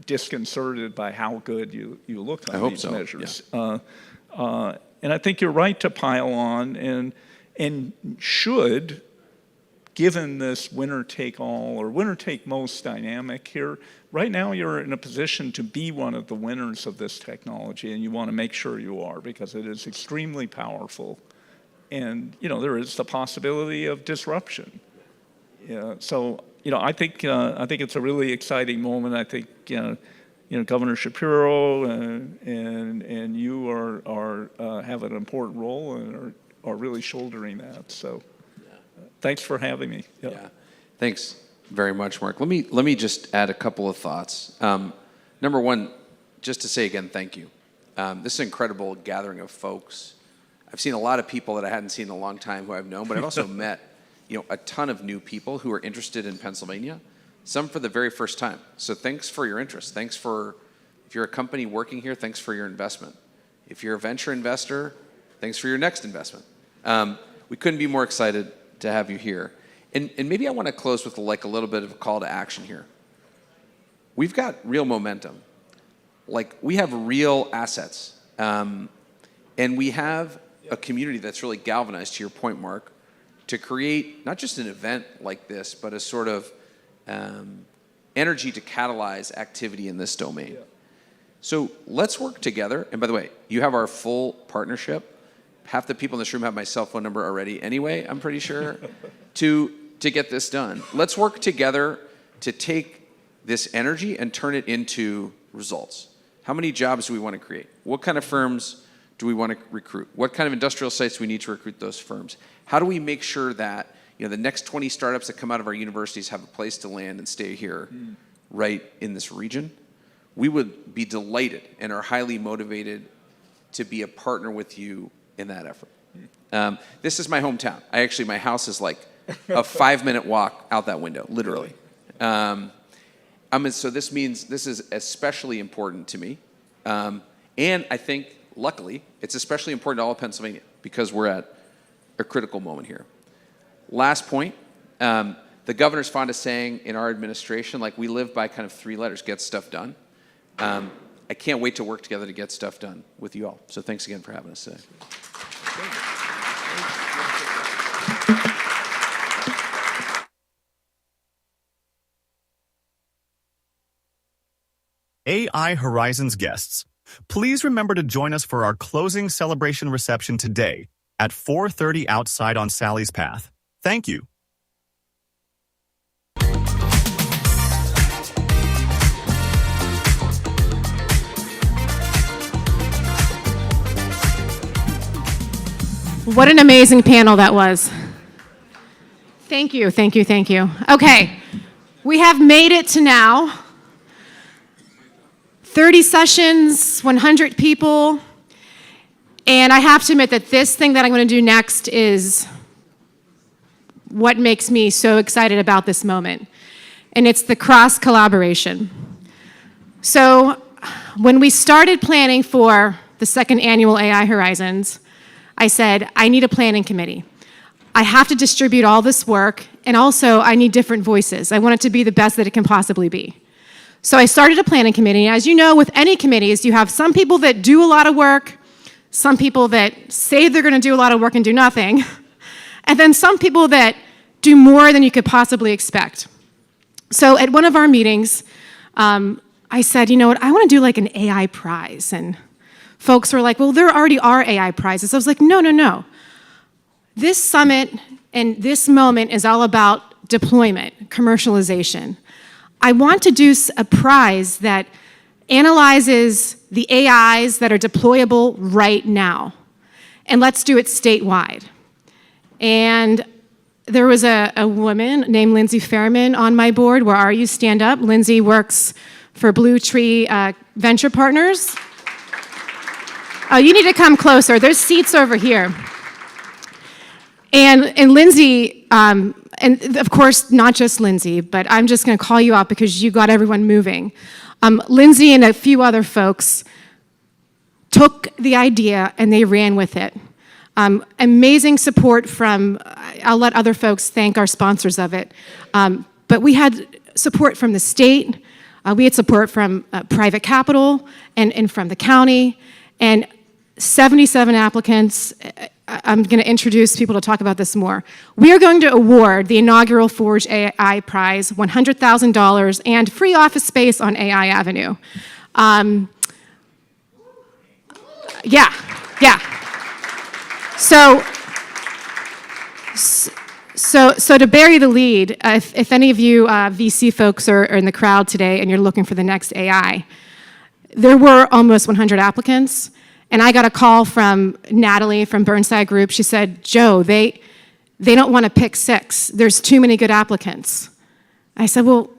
S23: disconcerted by how good you look on these measures.
S5: Yeah.
S23: And I think you're right to pile on and should, given this winner-take-all or winner-take-most dynamic here, right now you're in a position to be one of the winners of this technology, and you want to make sure you are because it is extremely powerful. And, there is the possibility of disruption. So, I think it's a really exciting moment. I think, Governor Shapiro and you have an important role and are really shouldering that. So, thanks for having me.
S5: Yeah. Thanks very much, Mark. Let me just add a couple of thoughts. Number one, just to say again, thank you. This is an incredible gathering of folks. I've seen a lot of people that I hadn't seen in a long time who I've known, but I've also met, a ton of new people who are interested in Pennsylvania, some for the very first time. So thanks for your interest. Thanks for, if you're a company working here, thanks for your investment. If you're a venture investor, thanks for your next investment. We couldn't be more excited to have you here. And maybe I want to close with a little bit of a call to action here. We've got real momentum. We have real assets. And we have a community that's really galvanized, to your point, Mark, to create not just an event like this, but a sort of energy to catalyze activity in this domain. So let's work together. And by the way, you have our full partnership. Half the people in this room have my cell phone number already anyway, I'm pretty sure, to get this done. Let's work together to take this energy and turn it into results. How many jobs do we want to create? What kind of firms do we want to recruit? What kind of industrial sites do we need to recruit those firms? How do we make sure that the next 20 startups that come out of our universities have a place to land and stay here right in this region? We would be delighted and are highly motivated to be a partner with you in that effort. This is my hometown. My house is like a 5-minute walk out that window, literally. So this means this is especially important to me. And I think, luckily, it's especially important to all of Pennsylvania because we're at a critical moment here. Last point, the governor's fond of saying in our administration, we live by kind of 3 letters, get stuff done. I can't wait to work together to get stuff done with you all. So thanks again for having us today.
S1: AI Horizons guests, please remember to join us for our closing celebration reception today at 4:30 outside on Sally's Path. Thank you.
S2: What an amazing panel that was. Thank you, thank you, thank you. Okay, we have made it to now. 30 sessions, 100 people, and I have to admit that this thing that I'm going to do next is what makes me so excited about this moment, and it's the cross-collaboration. So when we started planning for the second annual AI Horizons, I said, I need a planning committee. I have to distribute all this work, and also I need different voices. I want it to be the best that it can possibly be. So I started a planning committee. As you know, with any committees, you have some people that do a lot of work, some people that say they're going to do a lot of work and do nothing, and then some people that do more than you could possibly expect. So at one of our meetings, I said, you know what, I want to do like an AI prize. And folks were like, well, there already are AI prizes. I was like, no, no, no. This summit and this moment is all about deployment, commercialization. I want to do a prize that analyzes the AIs that are deployable right now. And let's do it statewide. And there was a woman named Lindsay Fairman on my board. Where are you? Stand up. Lindsay works for Blue Tree Venture Partners. Oh, you need to come closer. There's seats over here. And Lindsay, and of course, not just Lindsay, but I'm just going to call you out because you got everyone moving. Lindsay and a few other folks took the idea and they ran with it. Amazing support from, I'll let other folks thank our sponsors of it, but we had support from the state, we had support from private capital and from the county, and 77 applicants. I'm going to introduce people to talk about this more. We are going to award the inaugural Forge AI Prize, $100,000, and free office space on AI Avenue. Yeah. So to bury the lead, if any of you VC folks are in the crowd today and you're looking for the next AI, there were almost 100 applicants. And I got a call from Natalie from Burnside Group. She said, Joe, they don't want to pick 6. There's too many good applicants. I said, well,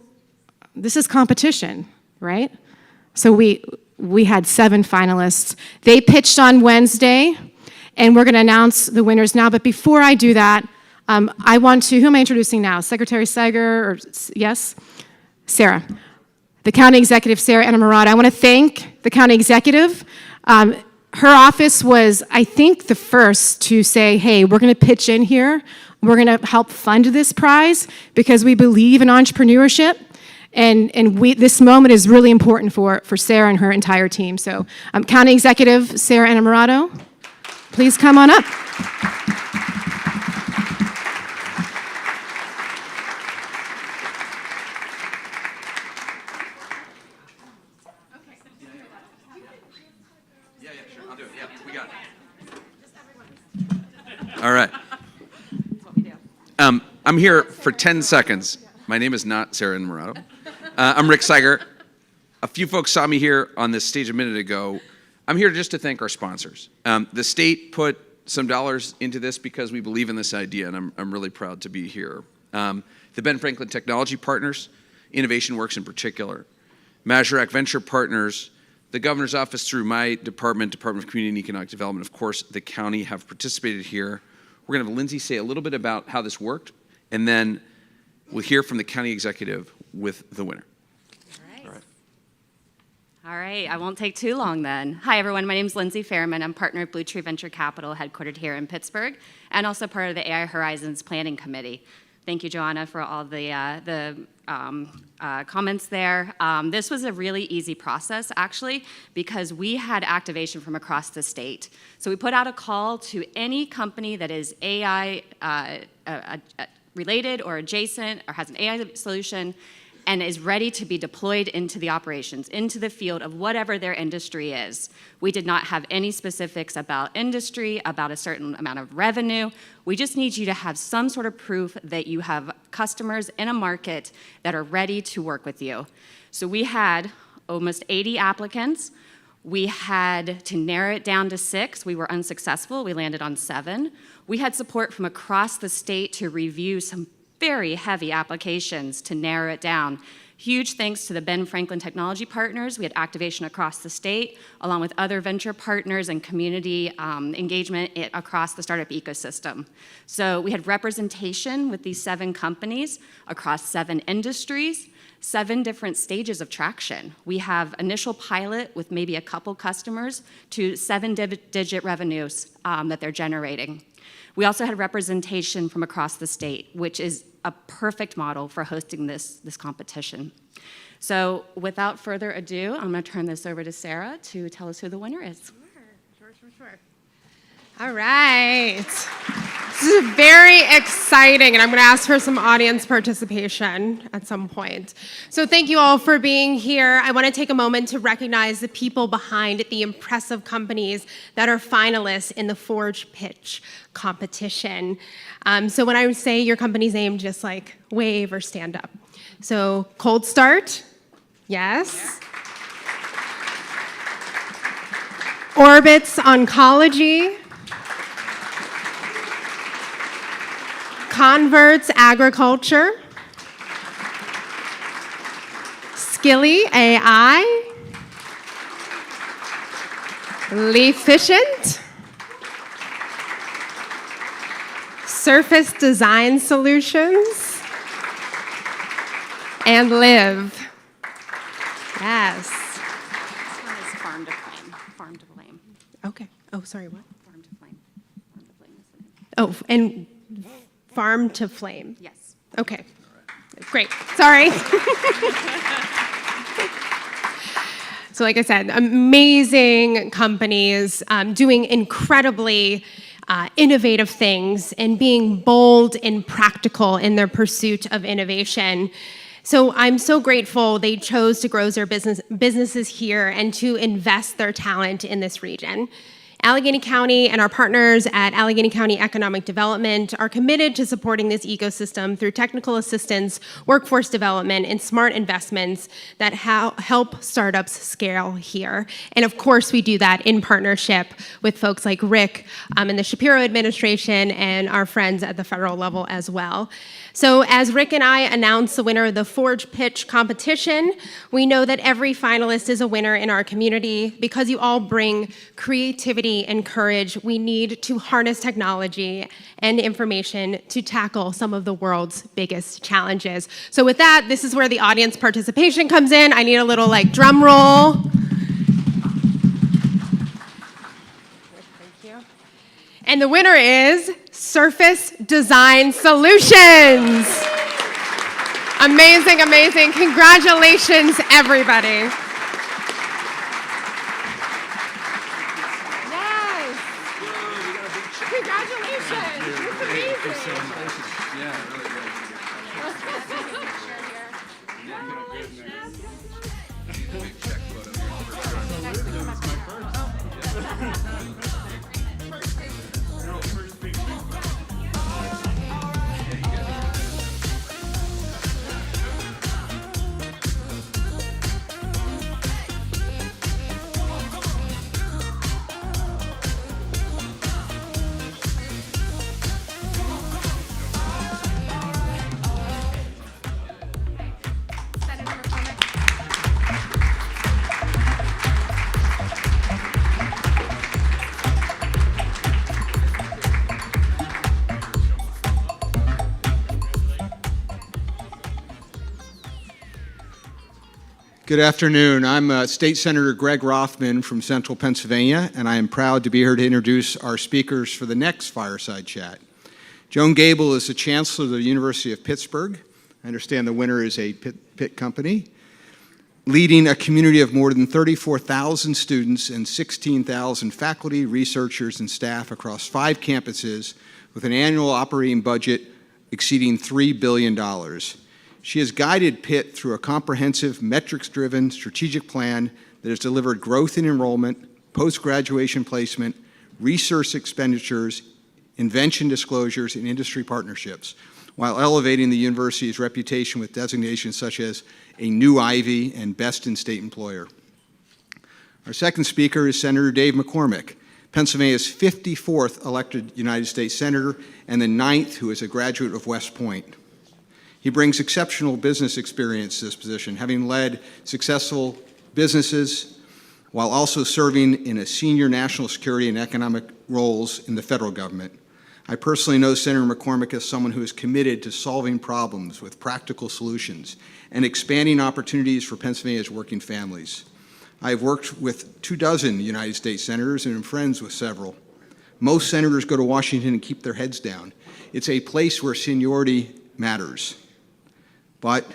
S2: this is competition, right? So we had 7 finalists. They pitched on Wednesday, and we're going to announce the winners now. But before I do that, I want to, who am I introducing now? Secretary Seiger, or yes? Sarah. The county executive, Sarah Enamorata. I want to thank the county executive. Her office was, I think, the first to say, hey, we're going to pitch in here. We're going to help fund this prize because we believe in entrepreneurship. And this moment is really important for Sarah and her entire team. So County Executive Sarah Enamorata, please come on up.
S5: All right. I'm here for 10 seconds. My name is not Sarah Enamorata. I'm Rick Seiger. A few folks saw me here on this stage a minute ago. I'm here just to thank our sponsors. The state put some dollars into this because we believe in this idea, and I'm really proud to be here. The Ben Franklin Technology Partners, Innovation Works in particular, Mazurek Venture Partners, the governor's office through my department, Department of Community and Economic Development, of course, the county have participated here. We're going to have Lindsay say a little bit about how this worked, and then we'll hear from the county executive with the winner.
S3: All right, I won't take too long then. Hi, everyone. My name is Lindsay Fairman. I'm partner at Blue Tree Venture Capital, headquartered here in Pittsburgh, and also part of the AI Horizons Planning Committee. Thank you, Joanna, for all the comments there. This was a really easy process, actually, because we had activation from across the state. So we put out a call to any company that is AI related or adjacent or has an AI solution and is ready to be deployed into the operations, into the field of whatever their industry is. We did not have any specifics about industry, about a certain amount of revenue. We just need you to have some sort of proof that you have customers in a market that are ready to work with you. So we had almost 80 applicants. We had to narrow it down to 6. We were unsuccessful. We landed on 7. We had support from across the state to review some very heavy applications to narrow it down. Huge thanks to the Ben Franklin Technology Partners. We had activation across the state, along with other venture partners and community engagement across the startup ecosystem. So we had representation with these 7 companies across 7 industries, 7 different stages of traction. We have initial pilot with maybe a couple customers to 7-digit revenues that they're generating. We also had representation from across the state, which is a perfect model for hosting this competition. So without further ado, I'm going to turn this over to Sarah to tell us who the winner is.
S2: Sure. All right. This is very exciting, and I'm going to ask for some audience participation at some point. So thank you all for being here. I want to take a moment to recognize the people behind the impressive companies that are finalists in the Forge Pitch competition. So when I say your company's name, just like wave or stand up. So Cold Start, yes. Orbits Oncology. Converts Agriculture, Skilly AI, Leafficient, Surface Design Solutions, and Live. Yes.
S3: This one is Farm to Flame. Farm to Flame.
S2: Okay. Oh, sorry, what?
S3: Farm to Flame. Farm to Flame is the name.
S2: Oh, and Farm to Flame.
S3: Yes.
S2: Okay. Great. Sorry. So like I said, amazing companies doing incredibly innovative things and being bold and practical in their pursuit of innovation. So I'm so grateful they chose to grow their businesses here and to invest their talent in this region. Allegheny County and our partners at Allegheny County Economic Development are committed to supporting this ecosystem through technical assistance, workforce development, and smart investments that help startups scale here. And of course, we do that in partnership with folks like Rick and the Shapiro administration and our friends at the federal level as well. So as Rick and I announce the winner of the Forge Pitch competition, we know that every finalist is a winner in our community. Because you all bring creativity and courage, we need to harness technology and information to tackle some of the world's biggest challenges. So with that, this is where the audience participation comes in. I need a little drum roll. And the winner is Surface Design Solutions. Amazing, amazing. Congratulations, everybody. Yes. Congratulations. It's amazing.
S6: Yeah, really good.
S7: Good afternoon. I'm State Senator Greg Rothman from Central Pennsylvania, and I am proud to be here to introduce our speakers for the next fireside chat. Joan Gable is the Chancellor of the University of Pittsburgh. I understand the winner is a Pitt company, leading a community of more than 34,000 students and 16,000 faculty, researchers, and staff across 5 campuses with an annual operating budget exceeding $3 billion. She has guided Pitt through a comprehensive, metrics-driven strategic plan that has delivered growth in enrollment, post-graduation placement, research expenditures, invention disclosures, and industry partnerships, while elevating the university's reputation with designations such as a new Ivy and Best in State Employer. Our second speaker is Senator Dave McCormick, Pennsylvania's 54th elected United States Senator and the 9th who is a graduate of West Point. He brings exceptional business experience to this position, having led successful businesses while also serving in a senior national security and economic roles in the federal government. I personally know Senator McCormick as someone who is committed to solving problems with practical solutions and expanding opportunities for Pennsylvania's working families. I have worked with 24 United States senators and am friends with several. Most senators go to Washington and keep their heads down. It's a place where seniority matters. But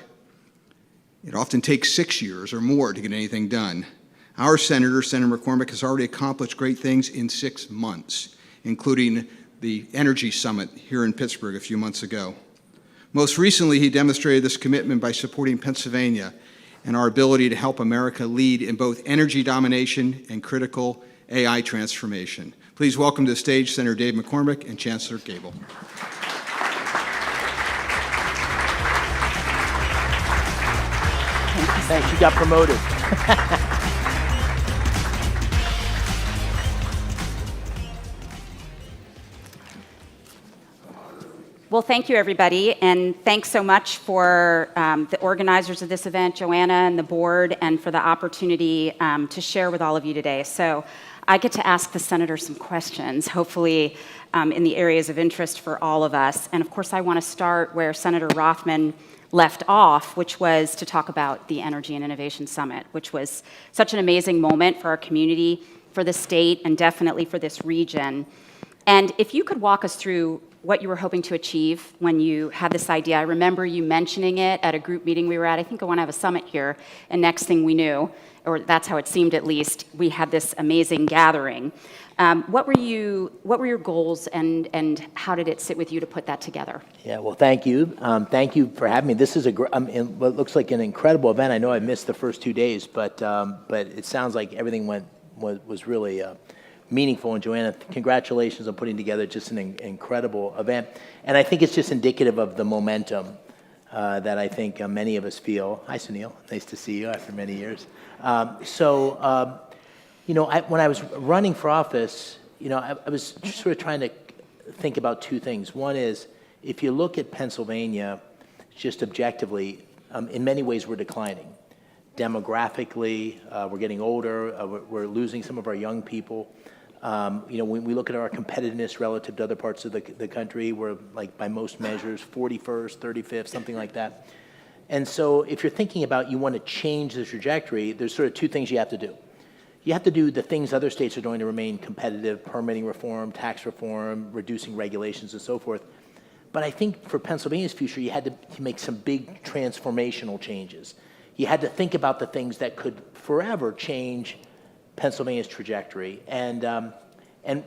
S7: it often takes 6 years or more to get anything done. Our senator, Senator McCormick, has already accomplished great things in 6 months, including the Energy Summit here in Pittsburgh a few months ago. Most recently, he demonstrated this commitment by supporting Pennsylvania and our ability to help America lead in both energy domination and critical AI transformation. Please welcome to the stage Senator Dave McCormick and Chancellor Gabel.
S8: Thanks, you got promoted.
S12: Well, thank you, everybody, and thanks so much for the organizers of this event, Joanna and the board, and for the opportunity to share with all of you today. So I get to ask the senator some questions, hopefully in the areas of interest for all of us. And of course, I want to start where Senator Rothman left off, which was to talk about the Energy and Innovation Summit, which was such an amazing moment for our community, for the state, and definitely for this region. And if you could walk us through what you were hoping to achieve when you had this idea. I remember you mentioning it at a group meeting we were at. I think I want to have a summit here. And next thing we knew, or that's how it seemed at least, we had this amazing gathering. What were your goals, and how did it sit with you to put that together?
S8: Yeah, well, thank you. Thank you for having me. This is what looks like an incredible event. I know I missed the first 2 days, but it sounds like everything was really meaningful. And Joanna, congratulations on putting together just an incredible event. And I think it's just indicative of the momentum that I think many of us feel. Hi, Sunil. Nice to see you after many years. When I was running for office, I was sort of trying to think about two things. One is, if you look at Pennsylvania, just objectively, in many ways we're declining. Demographically, we're getting older, we're losing some of our young people. When we look at our competitiveness relative to other parts of the country, we're like by most measures 41st, 35th, something like that. And so if you're thinking about you want to change the trajectory, there's sort of two things you have to do. You have to do the things other states are doing to remain competitive: permitting reform, tax reform, reducing regulations, and so forth. But I think for Pennsylvania's future, you had to make some big transformational changes. You had to think about the things that could forever change Pennsylvania's trajectory. And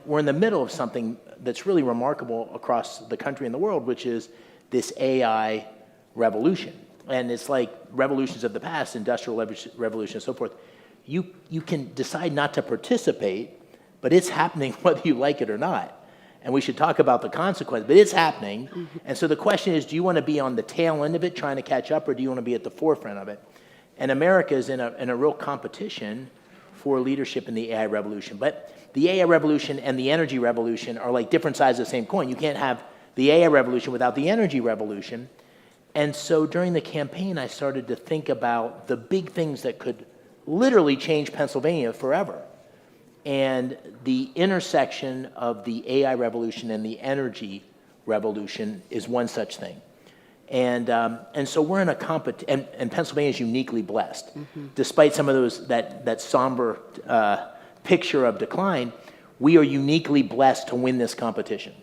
S8: we're in the middle of something that's really remarkable across the country and the world, which is this AI revolution. And it's like revolutions of the past, industrial revolution and so forth. You can decide not to participate, but it's happening whether you like it or not. And we should talk about the consequences, but it's happening. Mm-hmm. And so the question is, do you want to be on the tail end of it trying to catch up, or do you want to be at the forefront of it? And America is in a real competition for leadership in the AI revolution. But the AI revolution and the energy revolution are like different sides of the same coin. You can't have the AI revolution without the energy revolution. And so during the campaign, I started to think about the big things that could literally change Pennsylvania forever. And the intersection of the AI revolution and the energy revolution is one such thing. And so we're in a competition, and Pennsylvania is uniquely blessed. Mm-hmm. Despite some of those, that somber picture of decline, we are uniquely blessed to win this competition.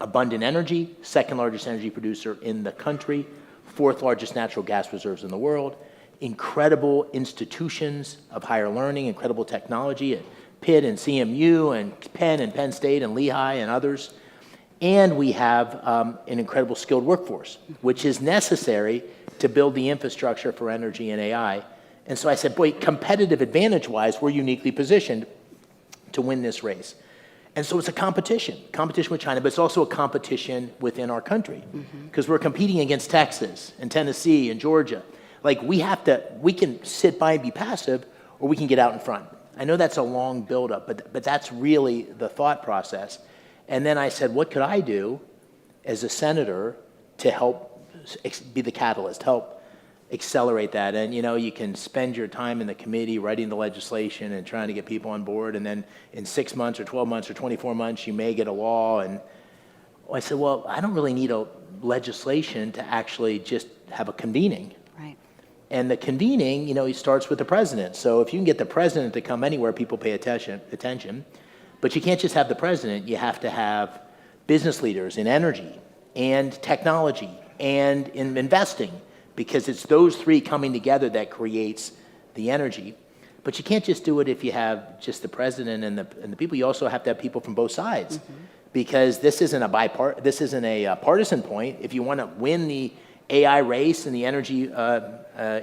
S8: Abundant energy, second largest energy producer in the country, fourth largest natural gas reserves in the world, incredible institutions of higher learning, incredible technology at Pitt and CMU and Penn State and Lehigh and others. And we have an incredible skilled workforce, which is necessary to build the infrastructure for energy and AI. And so I said, boy, competitive advantage-wise, we're uniquely positioned to win this race. And so it's a competition with China, but it's also a competition within our country, because we're competing against Texas and Tennessee and Georgia. Like we can sit by and be passive, or we can get out in front. I know that's a long buildup, but that's really the thought process. And then I said, what could I do as a senator to help be the catalyst, help accelerate that? And you can spend your time in the committee writing the legislation and trying to get people on board, and then in 6 months or 12 months or 24 months, you may get a law. And I said, well, I don't really need a legislation to actually just have a convening.
S12: Right.
S8: And the convening, it starts with the president. So if you can get the president to come anywhere, people pay attention. But you can't just have the president. You have to have business leaders in energy and technology and in investing, because it's those three coming together that creates the energy. But you can't just do it if you have just the president and the people. You also have to have people from both sides, because this isn't a partisan point. If you want to win the AI race and the energy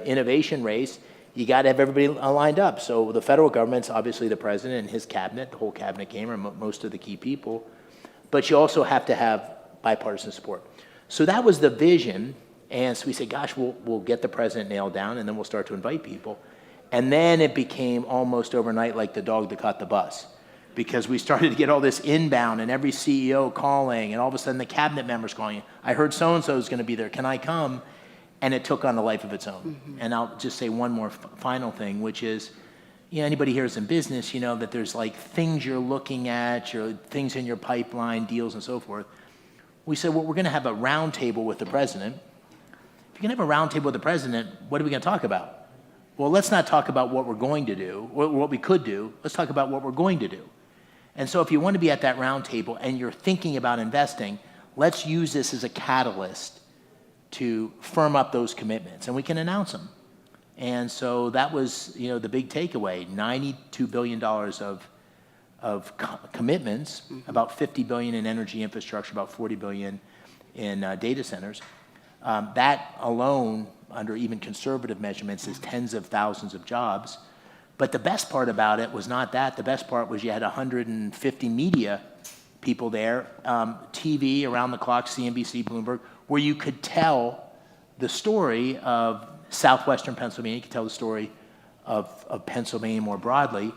S8: innovation race, you got to have everybody lined up. So the federal government's obviously the president and his cabinet, the whole cabinet came, or most of the key people. But you also have to have bipartisan support. So that was the vision. And so we said, gosh, we'll get the president nailed down, and then we'll start to invite people. And then it became almost overnight like the dog that caught the bus, because we started to get all this inbound and every CEO calling, and all of a sudden the cabinet members calling. I heard so-and-so is going to be there. Can I come? And it took on a life of its own. And I'll just say one more final thing, which is, anybody here is in business, that there's like things you're looking at, things in your pipeline, deals and so forth. We said, well, we're going to have a round table with the president. If you're going to have a round table with the president, what are we going to talk about? Well, let's not talk about what we're going to do, or what we could do. Let's talk about what we're going to do. And so if you want to be at that round table and you're thinking about investing, let's use this as a catalyst to firm up those commitments, and we can announce them. And so that was, the big takeaway: $92 billion of commitments, about $50 billion in energy infrastructure, about $40 billion in data centers. That alone, under even conservative measurements, is tens of thousands of jobs. But the best part about it was not that. The best part was you had 150 media people there, TV around the clock, CNBC, Bloomberg, where you could tell the story of southwestern Pennsylvania. You could tell the story of Pennsylvania more broadly.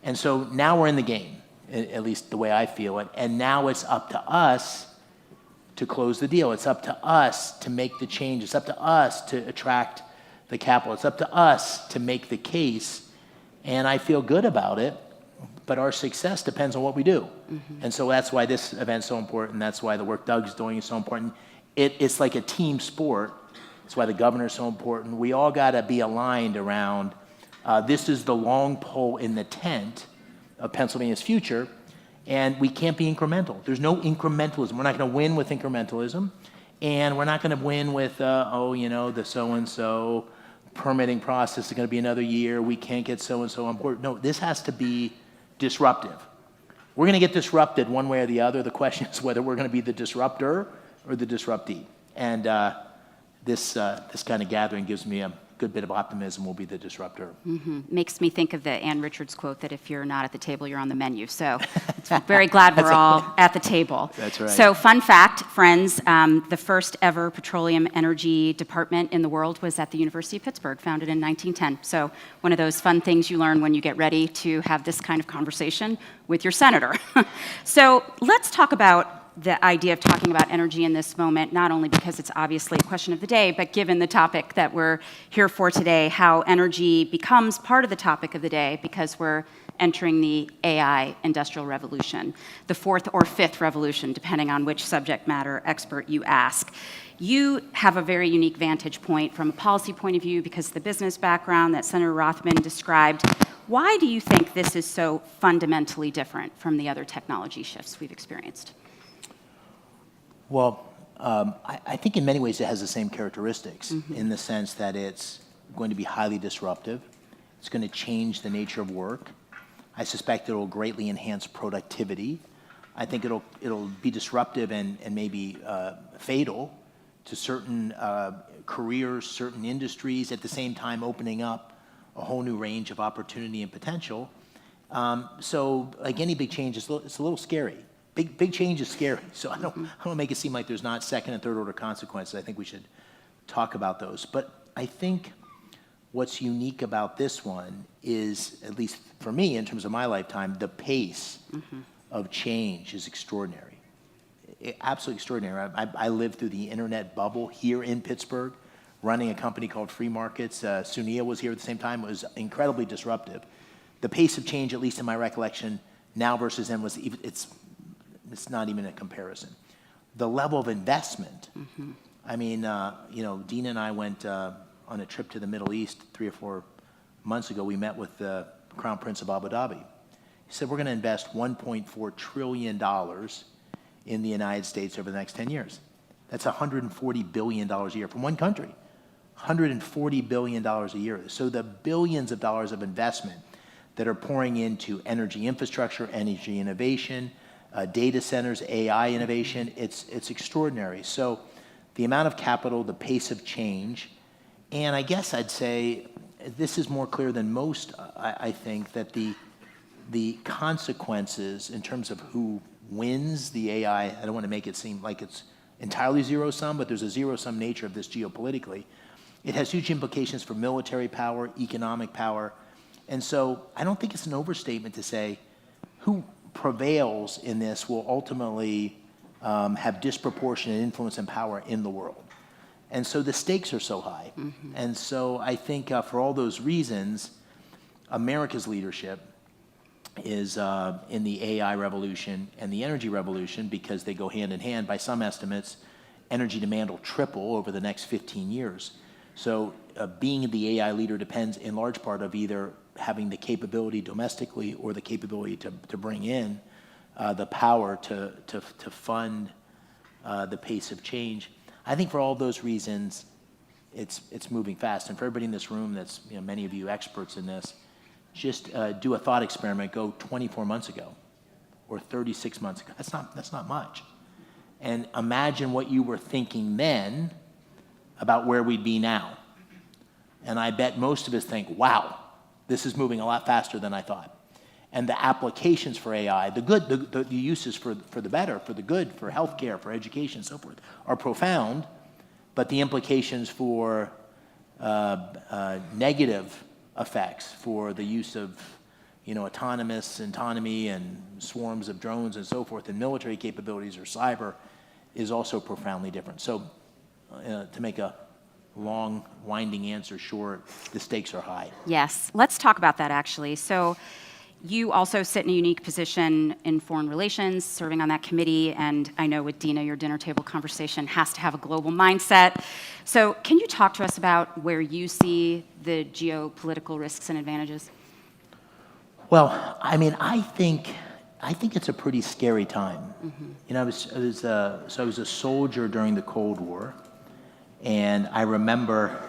S8: And so now we're in the game, at least the way I feel it. And now it's up to us to close the deal. It's up to us to make the change. It's up to us to attract the capital. It's up to us to make the case. And I feel good about it, but our success depends on what we do. And so that's why this event's so important. That's why the work Doug's doing is so important. It's like a team sport. That's why the governor's so important. We all got to be aligned around this is the long pole in the tent of Pennsylvania's future, and we can't be incremental. There's no incrementalism. We're not going to win with incrementalism, and we're not going to win with, the so-and-so permitting process is going to be another year. We can't get so-and-so on board. No, this has to be disruptive. We're going to get disrupted one way or the other. The question is whether we're going to be the disruptor or the disruptee. And this kind of gathering gives me a good bit of optimism we'll be the disruptor.
S12: Makes me think of the Ann Richards quote that if you're not at the table, you're on the menu. So it's very glad we're all at the table.
S8: That's right.
S12: So fun fact, friends, the first ever petroleum energy department in the world was at the University of Pittsburgh, founded in 1910. So one of those fun things you learn when you get ready to have this kind of conversation with your senator. So let's talk about the idea of talking about energy in this moment, not only because it's obviously a question of the day, but given the topic that we're here for today, how energy becomes part of the topic of the day because we're entering the AI industrial revolution, the fourth or fifth revolution, depending on which subject matter expert you ask. You have a very unique vantage point from a policy point of view because of the business background that Senator Rothman described. Why do you think this is so fundamentally different from the other technology shifts we've experienced?
S8: Well, I think in many ways it has the same characteristics in the sense that it's going to be highly disruptive. It's going to change the nature of work. I suspect it will greatly enhance productivity. I think it'll be disruptive and maybe fatal to certain careers, certain industries, at the same time opening up a whole new range of opportunity and potential. So like any big change, it's a little scary. Big change is scary, so I don't make it seem like there's not second and third order consequences. I think we should talk about those. But I think what's unique about this one is, at least for me, in terms of my lifetime, the pace of change is extraordinary. Absolutely extraordinary. I lived through the internet bubble here in Pittsburgh, running a company called Free Markets. Sunil was here at the same time. It was incredibly disruptive. The pace of change, at least in my recollection, now versus then, it's not even a comparison. The level of investment. I mean, Dina and I went on a trip to the Middle East 3 or 4 months ago. We met with the Crown Prince of Abu Dhabi. He said, we're going to invest $1.4 trillion in the United States over the next 10 years. That's $140 billion a year from one country. $140 billion a year. So the billions of dollars of investment that are pouring into energy infrastructure, energy innovation, data centers, AI innovation, it's extraordinary. So the amount of capital, the pace of change, and I guess I'd say this is more clear than most, I think, that the consequences in terms of who wins the AI, I don't want to make it seem like it's entirely zero-sum, but there's a zero-sum nature of this geopolitically. It has huge implications for military power, economic power, and so I don't think it's an overstatement to say who prevails in this will ultimately have disproportionate influence and power in the world. And so the stakes are so high. And so I think for all those reasons, America's leadership is in the AI revolution and the energy revolution, because they go hand in hand. By some estimates, energy demand will triple over the next 15 years. So being the AI leader depends in large part of either having the capability domestically or the capability to bring in the power to fund the pace of change. I think for all those reasons, it's moving fast. And for everybody in this room, that's many of you experts in this, just do a thought experiment. Go 24 months ago or 36 months ago. That's not much. And imagine what you were thinking then about where we'd be now. And I bet most of us think, wow, this is moving a lot faster than I thought. And the applications for AI, the uses for the better, for the good, for healthcare, for education, and so forth, are profound. But the implications for negative effects, for the use of autonomy and swarms of drones and so forth, and military capabilities or cyber, is also profoundly different. So to make a long, winding answer short, the stakes are high.
S12: Yes, let's talk about that actually. So you also sit in a unique position in foreign relations, serving on that committee, and I know with Dina, your dinner table conversation has to have a global mindset. So can you talk to us about where you see the geopolitical risks and advantages?
S8: Well, I mean, I think it's a pretty scary time. I was a soldier during the Cold War, and I remember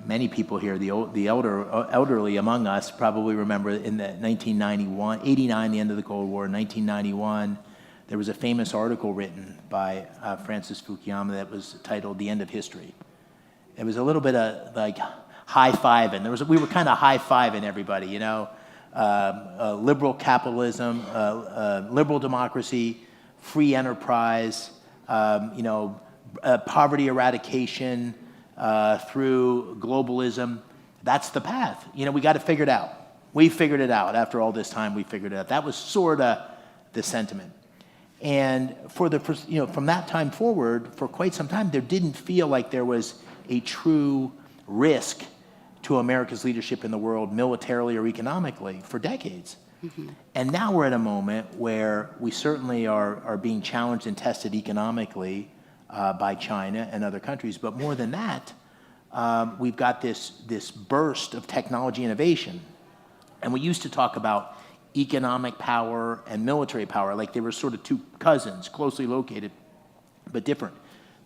S8: many people here, the elderly among us, probably remember in the 1989, the end of the Cold War, 1991, there was a famous article written by Francis Fukuyama that was titled "The End of History." It was a little bit of like high-fiving. We were kind of high-fiving everybody, liberal capitalism, liberal democracy, free enterprise, poverty eradication through globalism. That's the path. We got to figure it out. We figured it out. After all this time, we figured it out. That was sort of the sentiment. And from that time forward, for quite some time, there didn't feel like there was a true risk to America's leadership in the world, militarily or economically, for decades. And now we're at a moment where we certainly are being challenged and tested economically by China and other countries. But more than that, we've got this burst of technology innovation. And we used to talk about economic power and military power like they were sort of two cousins, closely located, but different.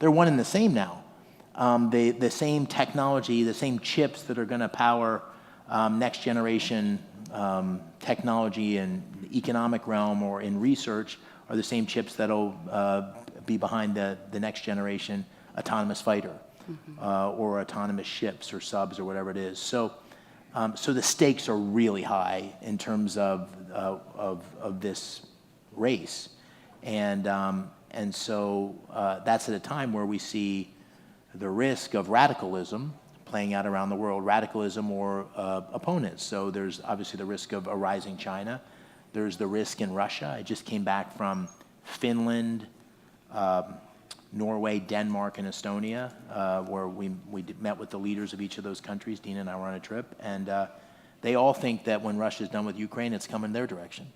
S8: They're one and the same now. The same technology, the same chips that are going to power next generation technology in the economic realm or in research are the same chips that'll be behind the next generation autonomous fighter or autonomous ships or subs or whatever it is. So the stakes are really high in terms of this race, and so that's at a time where we see the risk of radicalism playing out around the world, radicalism or opponents. So there's obviously the risk of a rising China. There's the risk in Russia. I just came back from Finland, Norway, Denmark, and Estonia, where we met with the leaders of each of those countries. Dina and I were on a trip, and they all think that when Russia's done with Ukraine, it's coming their direction.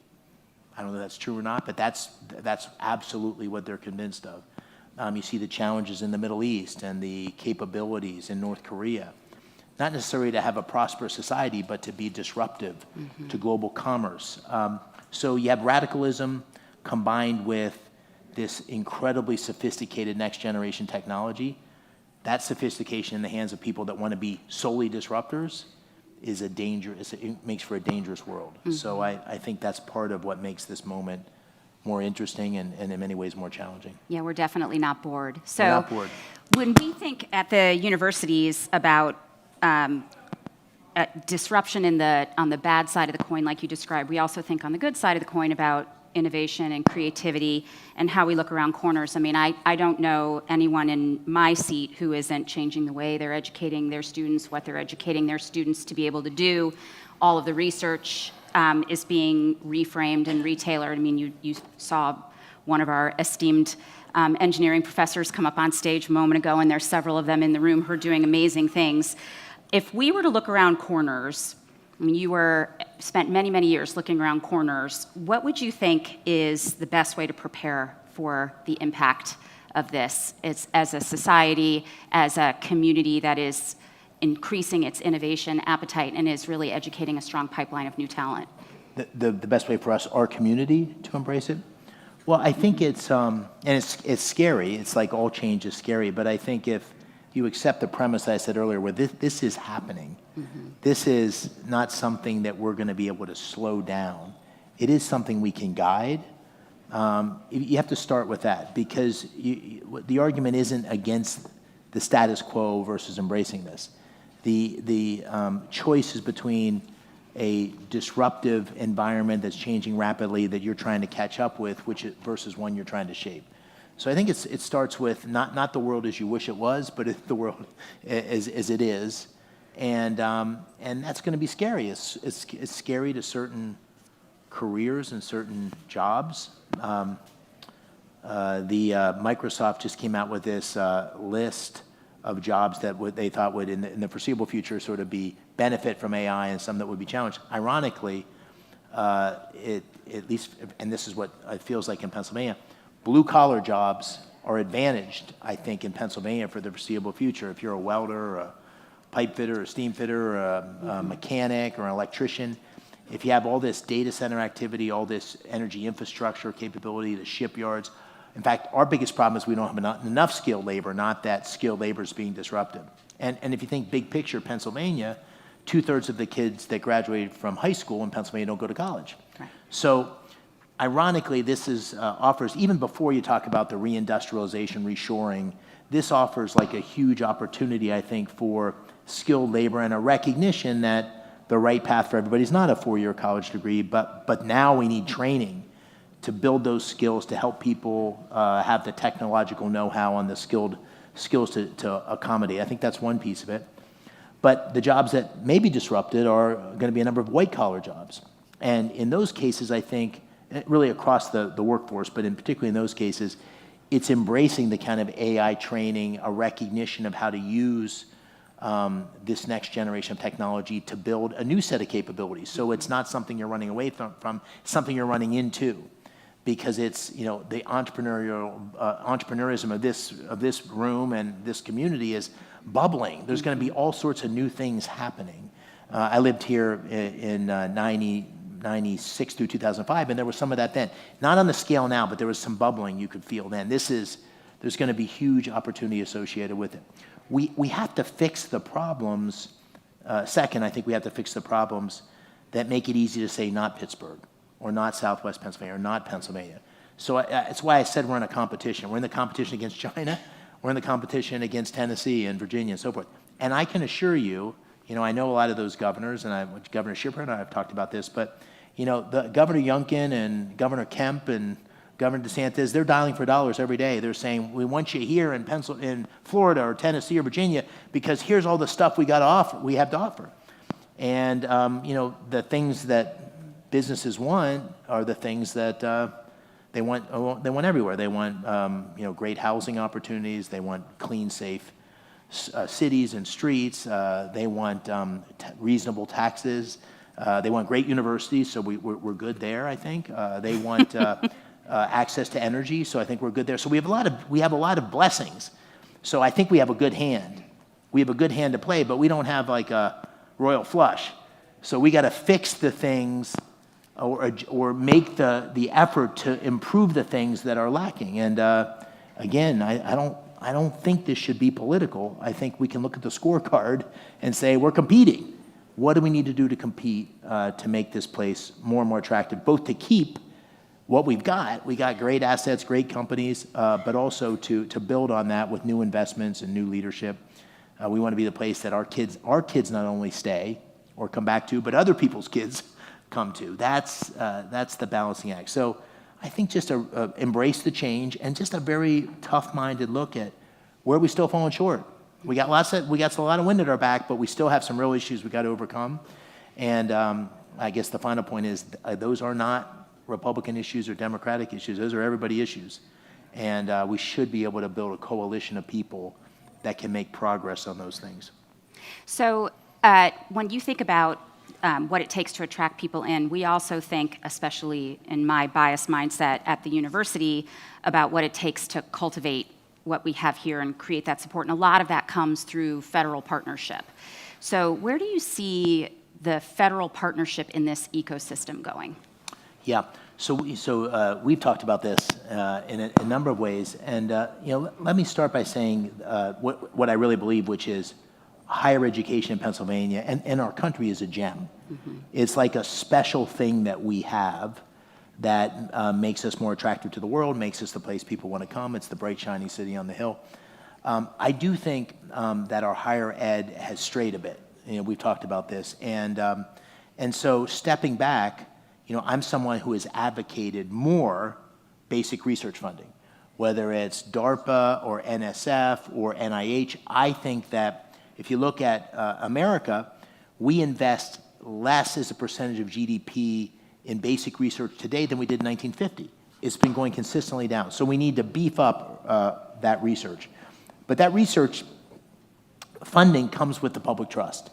S8: I don't know if that's true or not, but that's absolutely what they're convinced of. You see the challenges in the Middle East and the capabilities in North Korea, not necessarily to have a prosperous society, but to be disruptive to global commerce. So you have radicalism combined with this incredibly sophisticated next generation technology. That sophistication in the hands of people that want to be solely disruptors is a danger. It makes for a dangerous world. So I think that's part of what makes this moment more interesting and in many ways more challenging.
S12: Yeah, we're definitely not bored. So
S8: We're not bored.
S12: when we think at the universities about disruption on the bad side of the coin, like you described, we also think on the good side of the coin about innovation and creativity and how we look around corners. I mean, I don't know anyone in my seat who isn't changing the way they're educating their students, what they're educating their students to be able to do. All of the research is being reframed and retailored. I mean, you saw one of our esteemed engineering professors come up on stage a moment ago, and there's several of them in the room who are doing amazing things. If we were to look around corners, I mean, you spent many, many years looking around corners. What would you think is the best way to prepare for the impact of this as a society, as a community that is increasing its innovation appetite and is really educating a strong pipeline of new talent?
S8: The best way for us, our community, to embrace it? Well, I think it's, and it's scary. It's like all change is scary. But I think if you accept the premise that I said earlier, where this is happening, this is not something that we're going to be able to slow down. It is something we can guide. You have to start with that, because the argument isn't against the status quo versus embracing this. The choice is between a disruptive environment that's changing rapidly that you're trying to catch up with, versus one you're trying to shape. So I think it starts with not the world as you wish it was, but the world as it is, and that's going to be scary. It's scary to certain careers and certain jobs. Microsoft just came out with this list of jobs that they thought would, in the foreseeable future, sort of benefit from AI, and some that would be challenged. Ironically, at least, and this is what it feels like in Pennsylvania, blue-collar jobs are advantaged, I think, in Pennsylvania for the foreseeable future. If you're a welder, or a pipe fitter, or a steam fitter, or a mechanic, or an electrician, if you have all this data center activity, all this energy infrastructure capability, the shipyards. In fact, our biggest problem is we don't have enough skilled labor, not that skilled labor is being disrupted. And if you think big picture, Pennsylvania, 2/3 of the kids that graduated from high school in Pennsylvania don't go to college.
S12: Right.
S8: So ironically, this offers, even before you talk about the reindustrialization, reshoring, this offers like a huge opportunity, I think, for skilled labor and a recognition that the right path for everybody is not a 4-year college degree, but now we need training to build those skills, to help people have the technological know-how and the skills to accommodate. I think that's one piece of it. But the jobs that may be disrupted are going to be a number of white-collar jobs. And in those cases, I think, really across the workforce, but in particularly in those cases, it's embracing the kind of AI training, a recognition of how to use this next generation of technology to build a new set of capabilities. So it's not something you're running away from, it's something you're running into, because it's, the entrepreneurism of this room and this community is bubbling. There's going to be all sorts of new things happening. I lived here in 96 through 2005, and there was some of that then. Not on the scale now, but there was some bubbling you could feel then. There's going to be huge opportunity associated with it. We have to fix the problems. Second, I think we have to fix the problems that make it easy to say not Pittsburgh, or not Southwest Pennsylvania, or not Pennsylvania. So it's why I said we're in a competition. We're in the competition against China. We're in the competition against Tennessee and Virginia and so forth. And I can assure you, I know a lot of those governors, and Governor Shipper and I have talked about this, but, the Governor Youngkin and Governor Kemp and Governor DeSantis, they're dialing for dollars every day. They're saying, we want you here in Florida or Tennessee or Virginia because here's all the stuff we have to offer. And, the things that businesses want are the things that they want everywhere. They want, great housing opportunities. They want clean, safe cities and streets. They want reasonable taxes. They want great universities, so we're good there, I think. They want access to energy, so I think we're good there. So we have a lot of blessings. So I think we have a good hand. We have a good hand to play, but we don't have like a royal flush. So we got to fix the things or make the effort to improve the things that are lacking. And again, I don't think this should be political. I think we can look at the scorecard and say we're competing. What do we need to do to compete to make this place more and more attractive, both to keep what we've got. We got great assets, great companies, but also to build on that with new investments and new leadership. We want to be the place that our kids not only stay or come back to, but other people's kids come to. That's the balancing act. So I think just embrace the change and just a very tough-minded look at where we still falling short. We got a lot of wind at our back, but we still have some real issues we got to overcome. And I guess the final point is those are not Republican issues or Democratic issues. Those are everybody issues. And we should be able to build a coalition of people that can make progress on those things.
S12: So when you think about what it takes to attract people in, we also think, especially in my biased mindset at the university, about what it takes to cultivate what we have here and create that support. And a lot of that comes through federal partnership. So where do you see the federal partnership in this ecosystem going?
S8: Yeah, so we've talked about this in a number of ways, and let me start by saying what I really believe, which is higher education in Pennsylvania and our country is a gem. Mm-hmm. It's like a special thing that we have that makes us more attractive to the world, makes us the place people want to come. It's the bright, shiny city on the hill. I do think that our higher ed has strayed a bit. We've talked about this, and so stepping back. I'm someone who has advocated more basic research funding, whether it's DARPA or NSF or NIH. I think that if you look at America, we invest less as a percentage of GDP in basic research today than we did in 1950. It's been going consistently down. So we need to beef up that research. But that research funding comes with the public trust.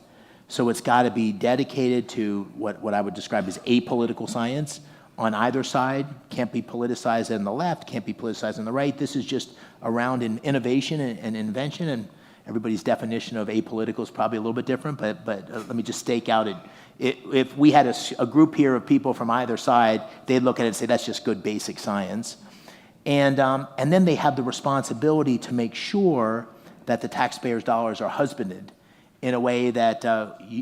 S8: So it's got to be dedicated to what I would describe as apolitical science on either side. Can't be politicized on the left, can't be politicized on the right. This is just around innovation and invention, and everybody's definition of apolitical is probably a little bit different, but let me just stake out it. If we had a group here of people from either side, they'd look at it and say, that's just good basic science. And then they have the responsibility to make sure that the taxpayers' dollars are husbanded in a way that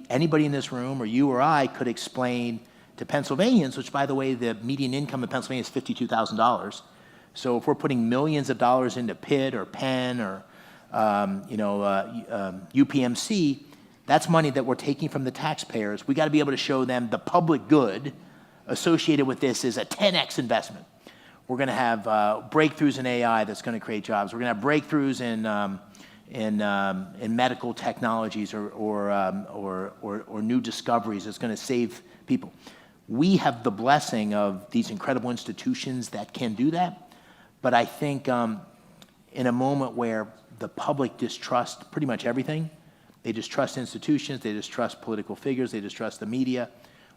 S8: anybody in this room or you or I could explain to Pennsylvanians, which, by the way, the median income in Pennsylvania is $52,000. So if we're putting millions of dollars into Pitt or Penn or UPMC, that's money that we're taking from the taxpayers. We got to be able to show them the public good associated with this is a 10x investment. We're going to have breakthroughs in AI that's going to create jobs. We're going to have breakthroughs in medical technologies or new discoveries that's going to save people. We have the blessing of these incredible institutions that can do that, but I think in a moment where the public distrusts pretty much everything, they distrust institutions, they distrust political figures, they distrust the media,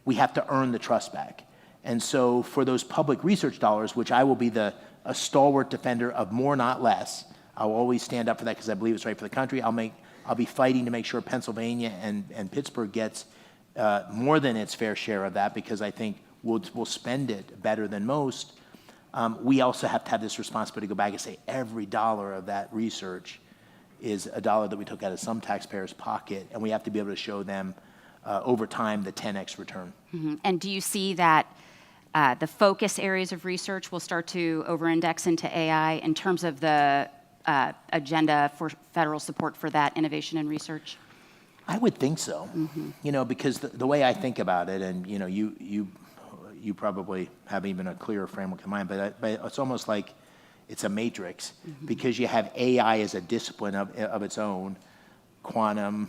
S8: we have to earn the trust back. And so for those public research dollars, which I will be a stalwart defender of more, not less, I'll always stand up for that because I believe it's right for the country. I'll be fighting to make sure Pennsylvania and Pittsburgh gets more than its fair share of that because I think we'll spend it better than most. We also have to have this responsibility to go back and say every dollar of that research is a dollar that we took out of some taxpayer's pocket, and we have to be able to show them over time the 10x return.
S12: Mm-hmm. And do you see that the focus areas of research will start to over-index into AI in terms of the agenda for federal support for that innovation and research?
S8: I would think so. Mm-hmm. Because the way I think about it, and you you probably have even a clearer framework in mind, but it's almost like it's a matrix because you have AI as a discipline of its own, quantum,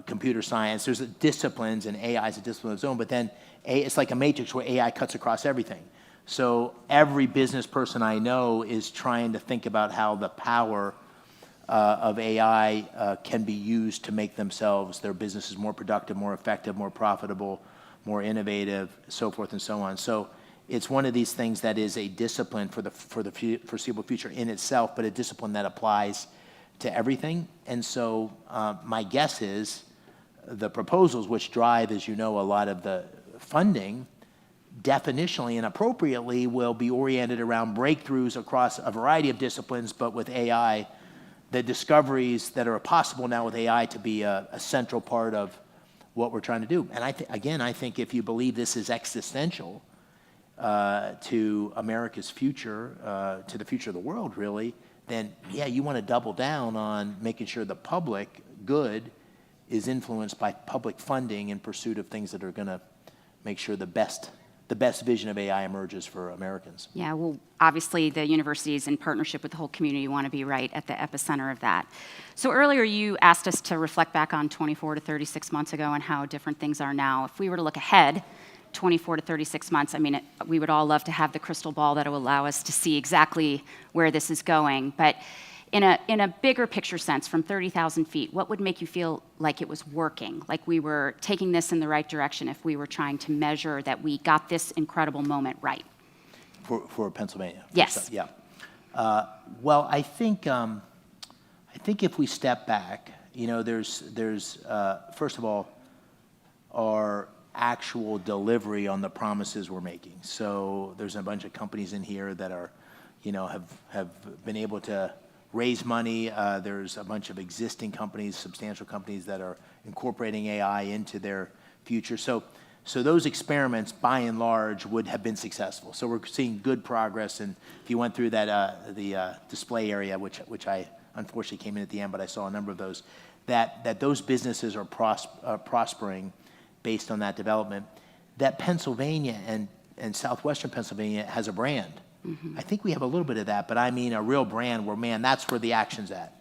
S8: computer science. There's disciplines, and AI is a discipline of its own. But then it's like a matrix where AI cuts across everything. So every business person I know is trying to think about how the power of AI can be used to make their businesses more productive, more effective, more profitable, more innovative, so forth and so on. So it's one of these things that is a discipline for the foreseeable future in itself, but a discipline that applies to everything. And so my guess is the proposals, which drive, as you know, a lot of the funding, definitionally and appropriately will be oriented around breakthroughs across a variety of disciplines, but with AI, the discoveries that are possible now with AI to be a central part of what we're trying to do. And I think if you believe this is existential to America's future, to the future of the world, really, then yeah, you want to double down on making sure the public good is influenced by public funding in pursuit of things that are going to make sure the best vision of AI emerges for Americans.
S12: Yeah, well, obviously the universities in partnership with the whole community want to be right at the epicenter of that. So earlier you asked us to reflect back on 24 to 36 months ago and how different things are now. If we were to look ahead 24 to 36 months, I mean, we would all love to have the crystal ball that will allow us to see exactly where this is going. But in a bigger picture sense, from 30,000 feet, what would make you feel like it was working, like we were taking this in the right direction if we were trying to measure that we got this incredible moment right?
S8: For Pennsylvania?
S12: Yes.
S8: Yeah. Well, I think if we step back, there's first of all, our actual delivery on the promises we're making. So there's a bunch of companies in here that are, have been able to raise money. There's a bunch of existing companies, substantial companies that are incorporating AI into their future. So those experiments, by and large, would have been successful. So we're seeing good progress. And if you went through that, the display area, which I unfortunately came in at the end, but I saw a number of those, that those businesses are prospering based on that development. That Pennsylvania and southwestern Pennsylvania has a brand. I think we have a little bit of that, but I mean a real brand where, man, that's where the action's at.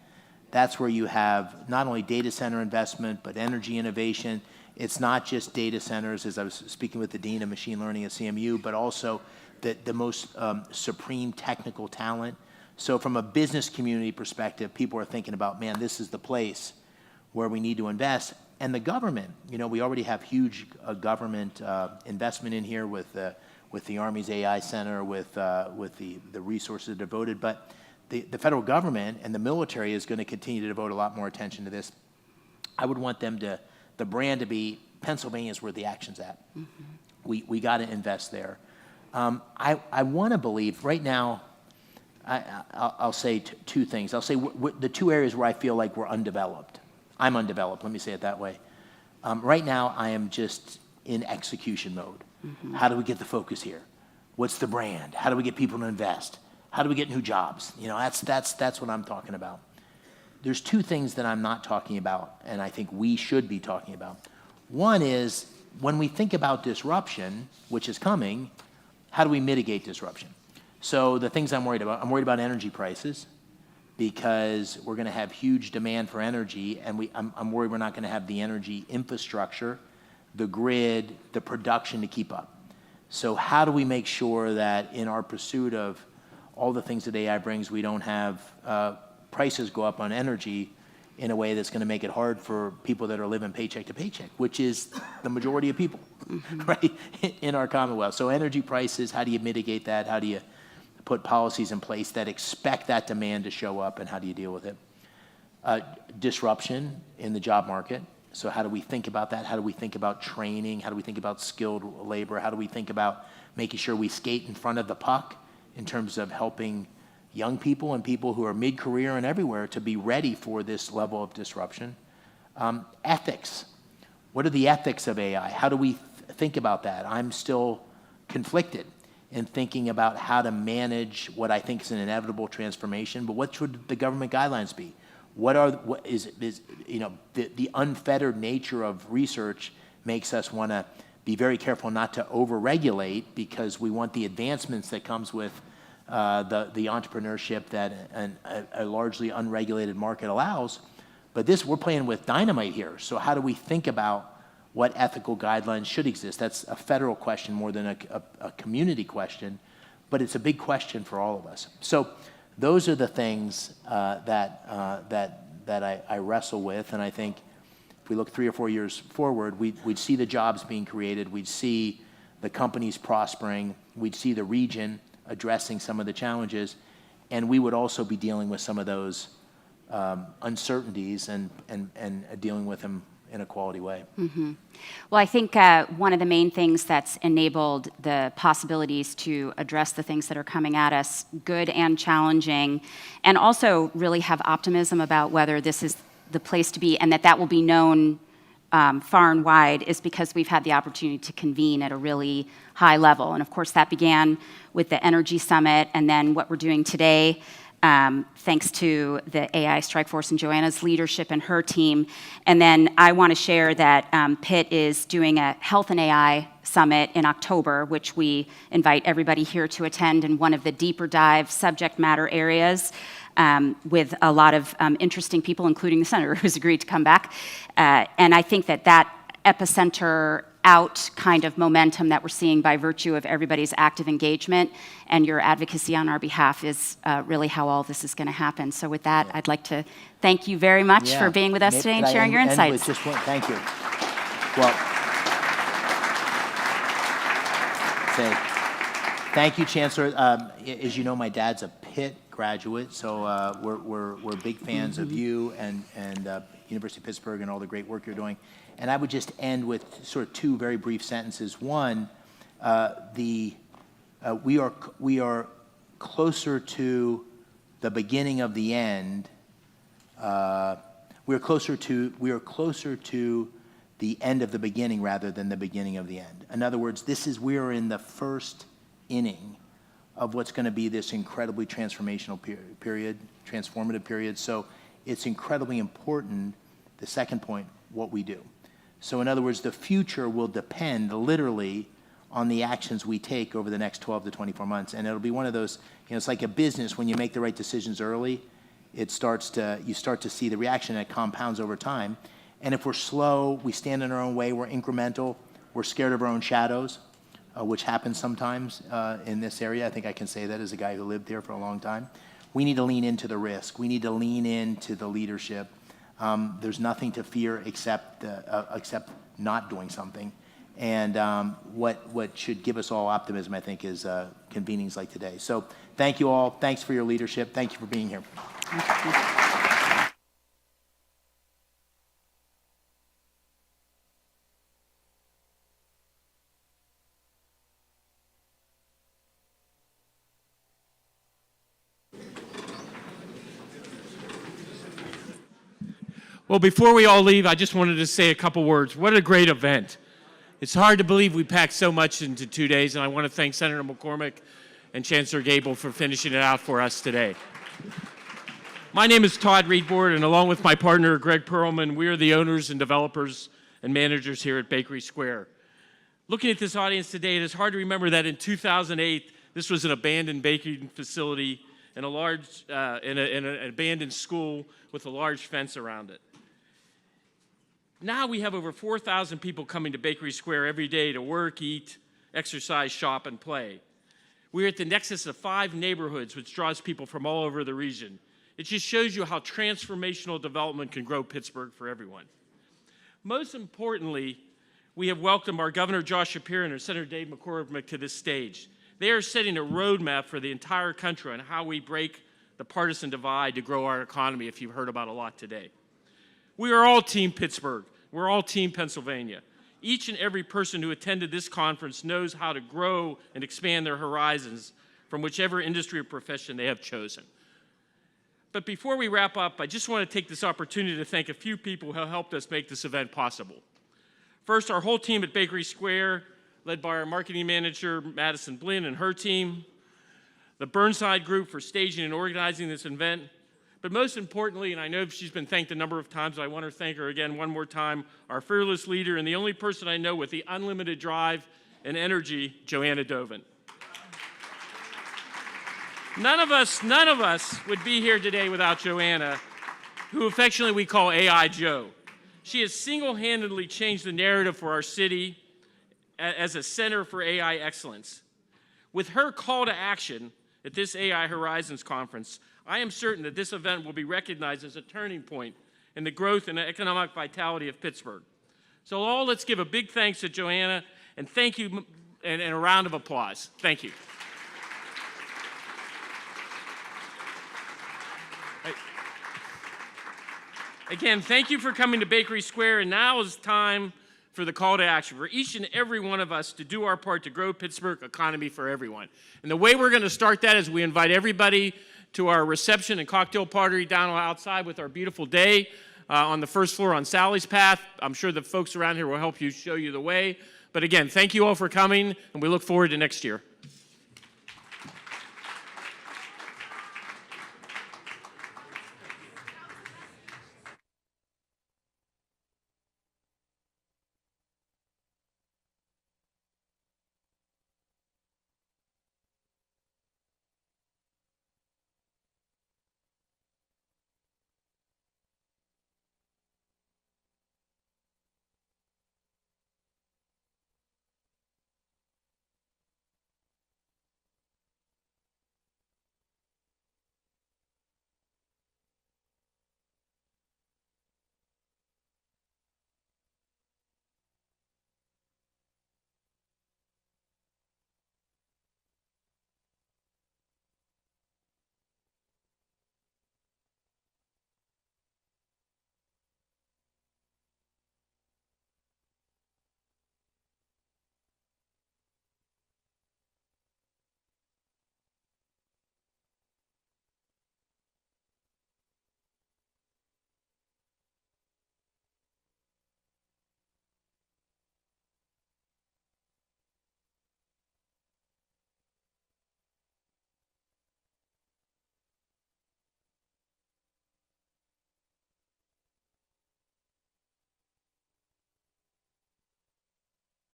S8: That's where you have not only data center investment, but energy innovation. It's not just data centers, as I was speaking with the Dean of Machine Learning at CMU, but also the most supreme technical talent. So from a business community perspective, people are thinking about, man, this is the place where we need to invest. And the government, we already have huge government investment in here with the Army's AI Center, with the resources devoted, but the federal government and the military is going to continue to devote a lot more attention to this. I would want the brand to be, Pennsylvania is where the action's at. We got to invest there. I want to believe, right now, I'll say two things. I'll say the two areas where I feel like we're undeveloped. I'm undeveloped, let me say it that way. Right now, I am just in execution mode. How do we get the focus here? What's the brand? How do we get people to invest? How do we get new jobs? That's what I'm talking about. There's two things that I'm not talking about, and I think we should be talking about. One is, when we think about disruption, which is coming, how do we mitigate disruption? So the things I'm worried about energy prices, because we're going to have huge demand for energy, and I'm worried we're not going to have the energy infrastructure, the grid, the production to keep up. So how do we make sure that in our pursuit of all the things that AI brings, we don't have prices go up on energy in a way that's going to make it hard for people that are living paycheck to paycheck, which is the majority of people, right, in our Commonwealth. So energy prices, how do you mitigate that? How do you put policies in place that expect that demand to show up, and how do you deal with it? Disruption in the job market. So how do we think about that? How do we think about training? How do we think about skilled labor? How do we think about making sure we skate in front of the puck in terms of helping young people and people who are mid-career and everywhere to be ready for this level of disruption? Ethics. What are the ethics of AI? How do we think about that? I'm still conflicted in thinking about how to manage what I think is an inevitable transformation, but what should the government guidelines be? What is the unfettered nature of research makes us want to be be very careful not to over-regulate, because we want the advancements that comes with the entrepreneurship that a largely unregulated market allows. But we're playing with dynamite here. So how do we think about what ethical guidelines should exist? That's a federal question more than a community question, but it's a big question for all of us. So those are the things that I wrestle with, and I think if we look 3 or 4 years forward, we'd see the jobs being created, we'd see the companies prospering, we'd see the region addressing some of the challenges, and we would also be dealing with some of those uncertainties and dealing with them in a quality way.
S12: Mm-hmm. Well, I think one of the main things that's enabled the possibilities to address the things that are coming at us, good and challenging, and also really have optimism about whether this is the place to be and that will be known far and wide, is because we've had the opportunity to convene at a really high level. And of course, that began with the Energy Summit, and then what we're doing today, thanks to the AI Strike Force and Joanna's leadership and her team. And then I want to share that Pitt is doing a Health and AI Summit in October, which we invite everybody here to attend, in one of the deeper dive subject matter areas, with a lot of interesting people, including the senator who's agreed to come back. And I think that epicenter out kind of momentum that we're seeing by virtue of everybody's active engagement and your advocacy on our behalf is really how all this is going to happen. So with that, I'd like to thank you very much for being with us today and sharing your insights.
S8: Thank you. Well, thank you, Chancellor. As you know, my dad's a Pitt graduate, so we're big fans of you and University of Pittsburgh and all the great work you're doing. And I would just end with sort of 2 very brief sentences. One, we are closer to the beginning of the end. We are closer to the end of the beginning rather than the beginning of the end. In other words, we are in the first inning of what's going to be this incredibly transformational transformative period. So it's incredibly important, the second point, what we do. So in other words, the future will depend literally on the actions we take over the next 12 to 24 months. And it'll be one of those, it's like a business. When you make the right decisions early, you start to see the reaction, and it compounds over time. And if we're slow, we stand in our own way, we're incremental, we're scared of our own shadows, which happens sometimes in this area. I think I can say that as a guy who lived here for a long time. We need to lean into the risk. We need to lean into the leadership. There's nothing to fear except not doing something. And what should give us all optimism, I think, is convenings like today. So thank you all. Thanks for your leadership. Thank you for being here.
S9: Well, before we all leave, I just wanted to say a couple words. What a great event. It's hard to believe we packed so much into 2 days, and I want to thank Senator McCormick and Chancellor Gabel for finishing it out for us today. My name is Todd Reedboard, and along with my partner, Greg Perlman, we are the owners and developers and managers here at Bakery Square. Looking at this audience today, it is hard to remember that in 2008, this was an abandoned baking facility in an abandoned school with a large fence around it. Now we have over 4,000 people coming to Bakery Square every day to work, eat, exercise, shop, and play. We're at the nexus of 5 neighborhoods, which draws people from all over the region. It just shows you how transformational development can grow Pittsburgh for everyone. Most importantly, we have welcomed our Governor Josh Shapiro and our Senator Dave McCormick to this stage. They are setting a roadmap for the entire country on how we break the partisan divide to grow our economy, if you've heard about a lot today. We are all Team Pittsburgh. We're all Team Pennsylvania. Each and every person who attended this conference knows how to grow and expand their horizons from whichever industry or profession they have chosen. But before we wrap up, I just want to take this opportunity to thank a few people who helped us make this event possible. First, our whole team at Bakery Square, led by our marketing manager, Madison Blinn, and her team. The Burnside Group for staging and organizing this event. But most importantly, and I know she's been thanked a number of times, but I want to thank her again one more time, our fearless leader and the only person I know with the unlimited drive and energy, Joanna Dovin. None of us would be here today without Joanna, who affectionately we call AI Joe. She has single-handedly changed the narrative for our city as a center for AI excellence. With her call to action at this AI Horizons conference, I am certain that this event will be recognized as a turning point in the growth and economic vitality of Pittsburgh. So all, let's give a big thanks to Joanna, and thank you, and a round of applause. Thank you. Again, thank you for coming to Bakery Square, and now is time for the call to action for each and every one of us to do our part to grow Pittsburgh economy for everyone. And the way we're going to start that is we invite everybody to our reception and cocktail party down outside with our beautiful day on the first floor on Sally's Path. I'm sure the folks around here will help you show you the way. But again, thank you all for coming, and we look forward to next year.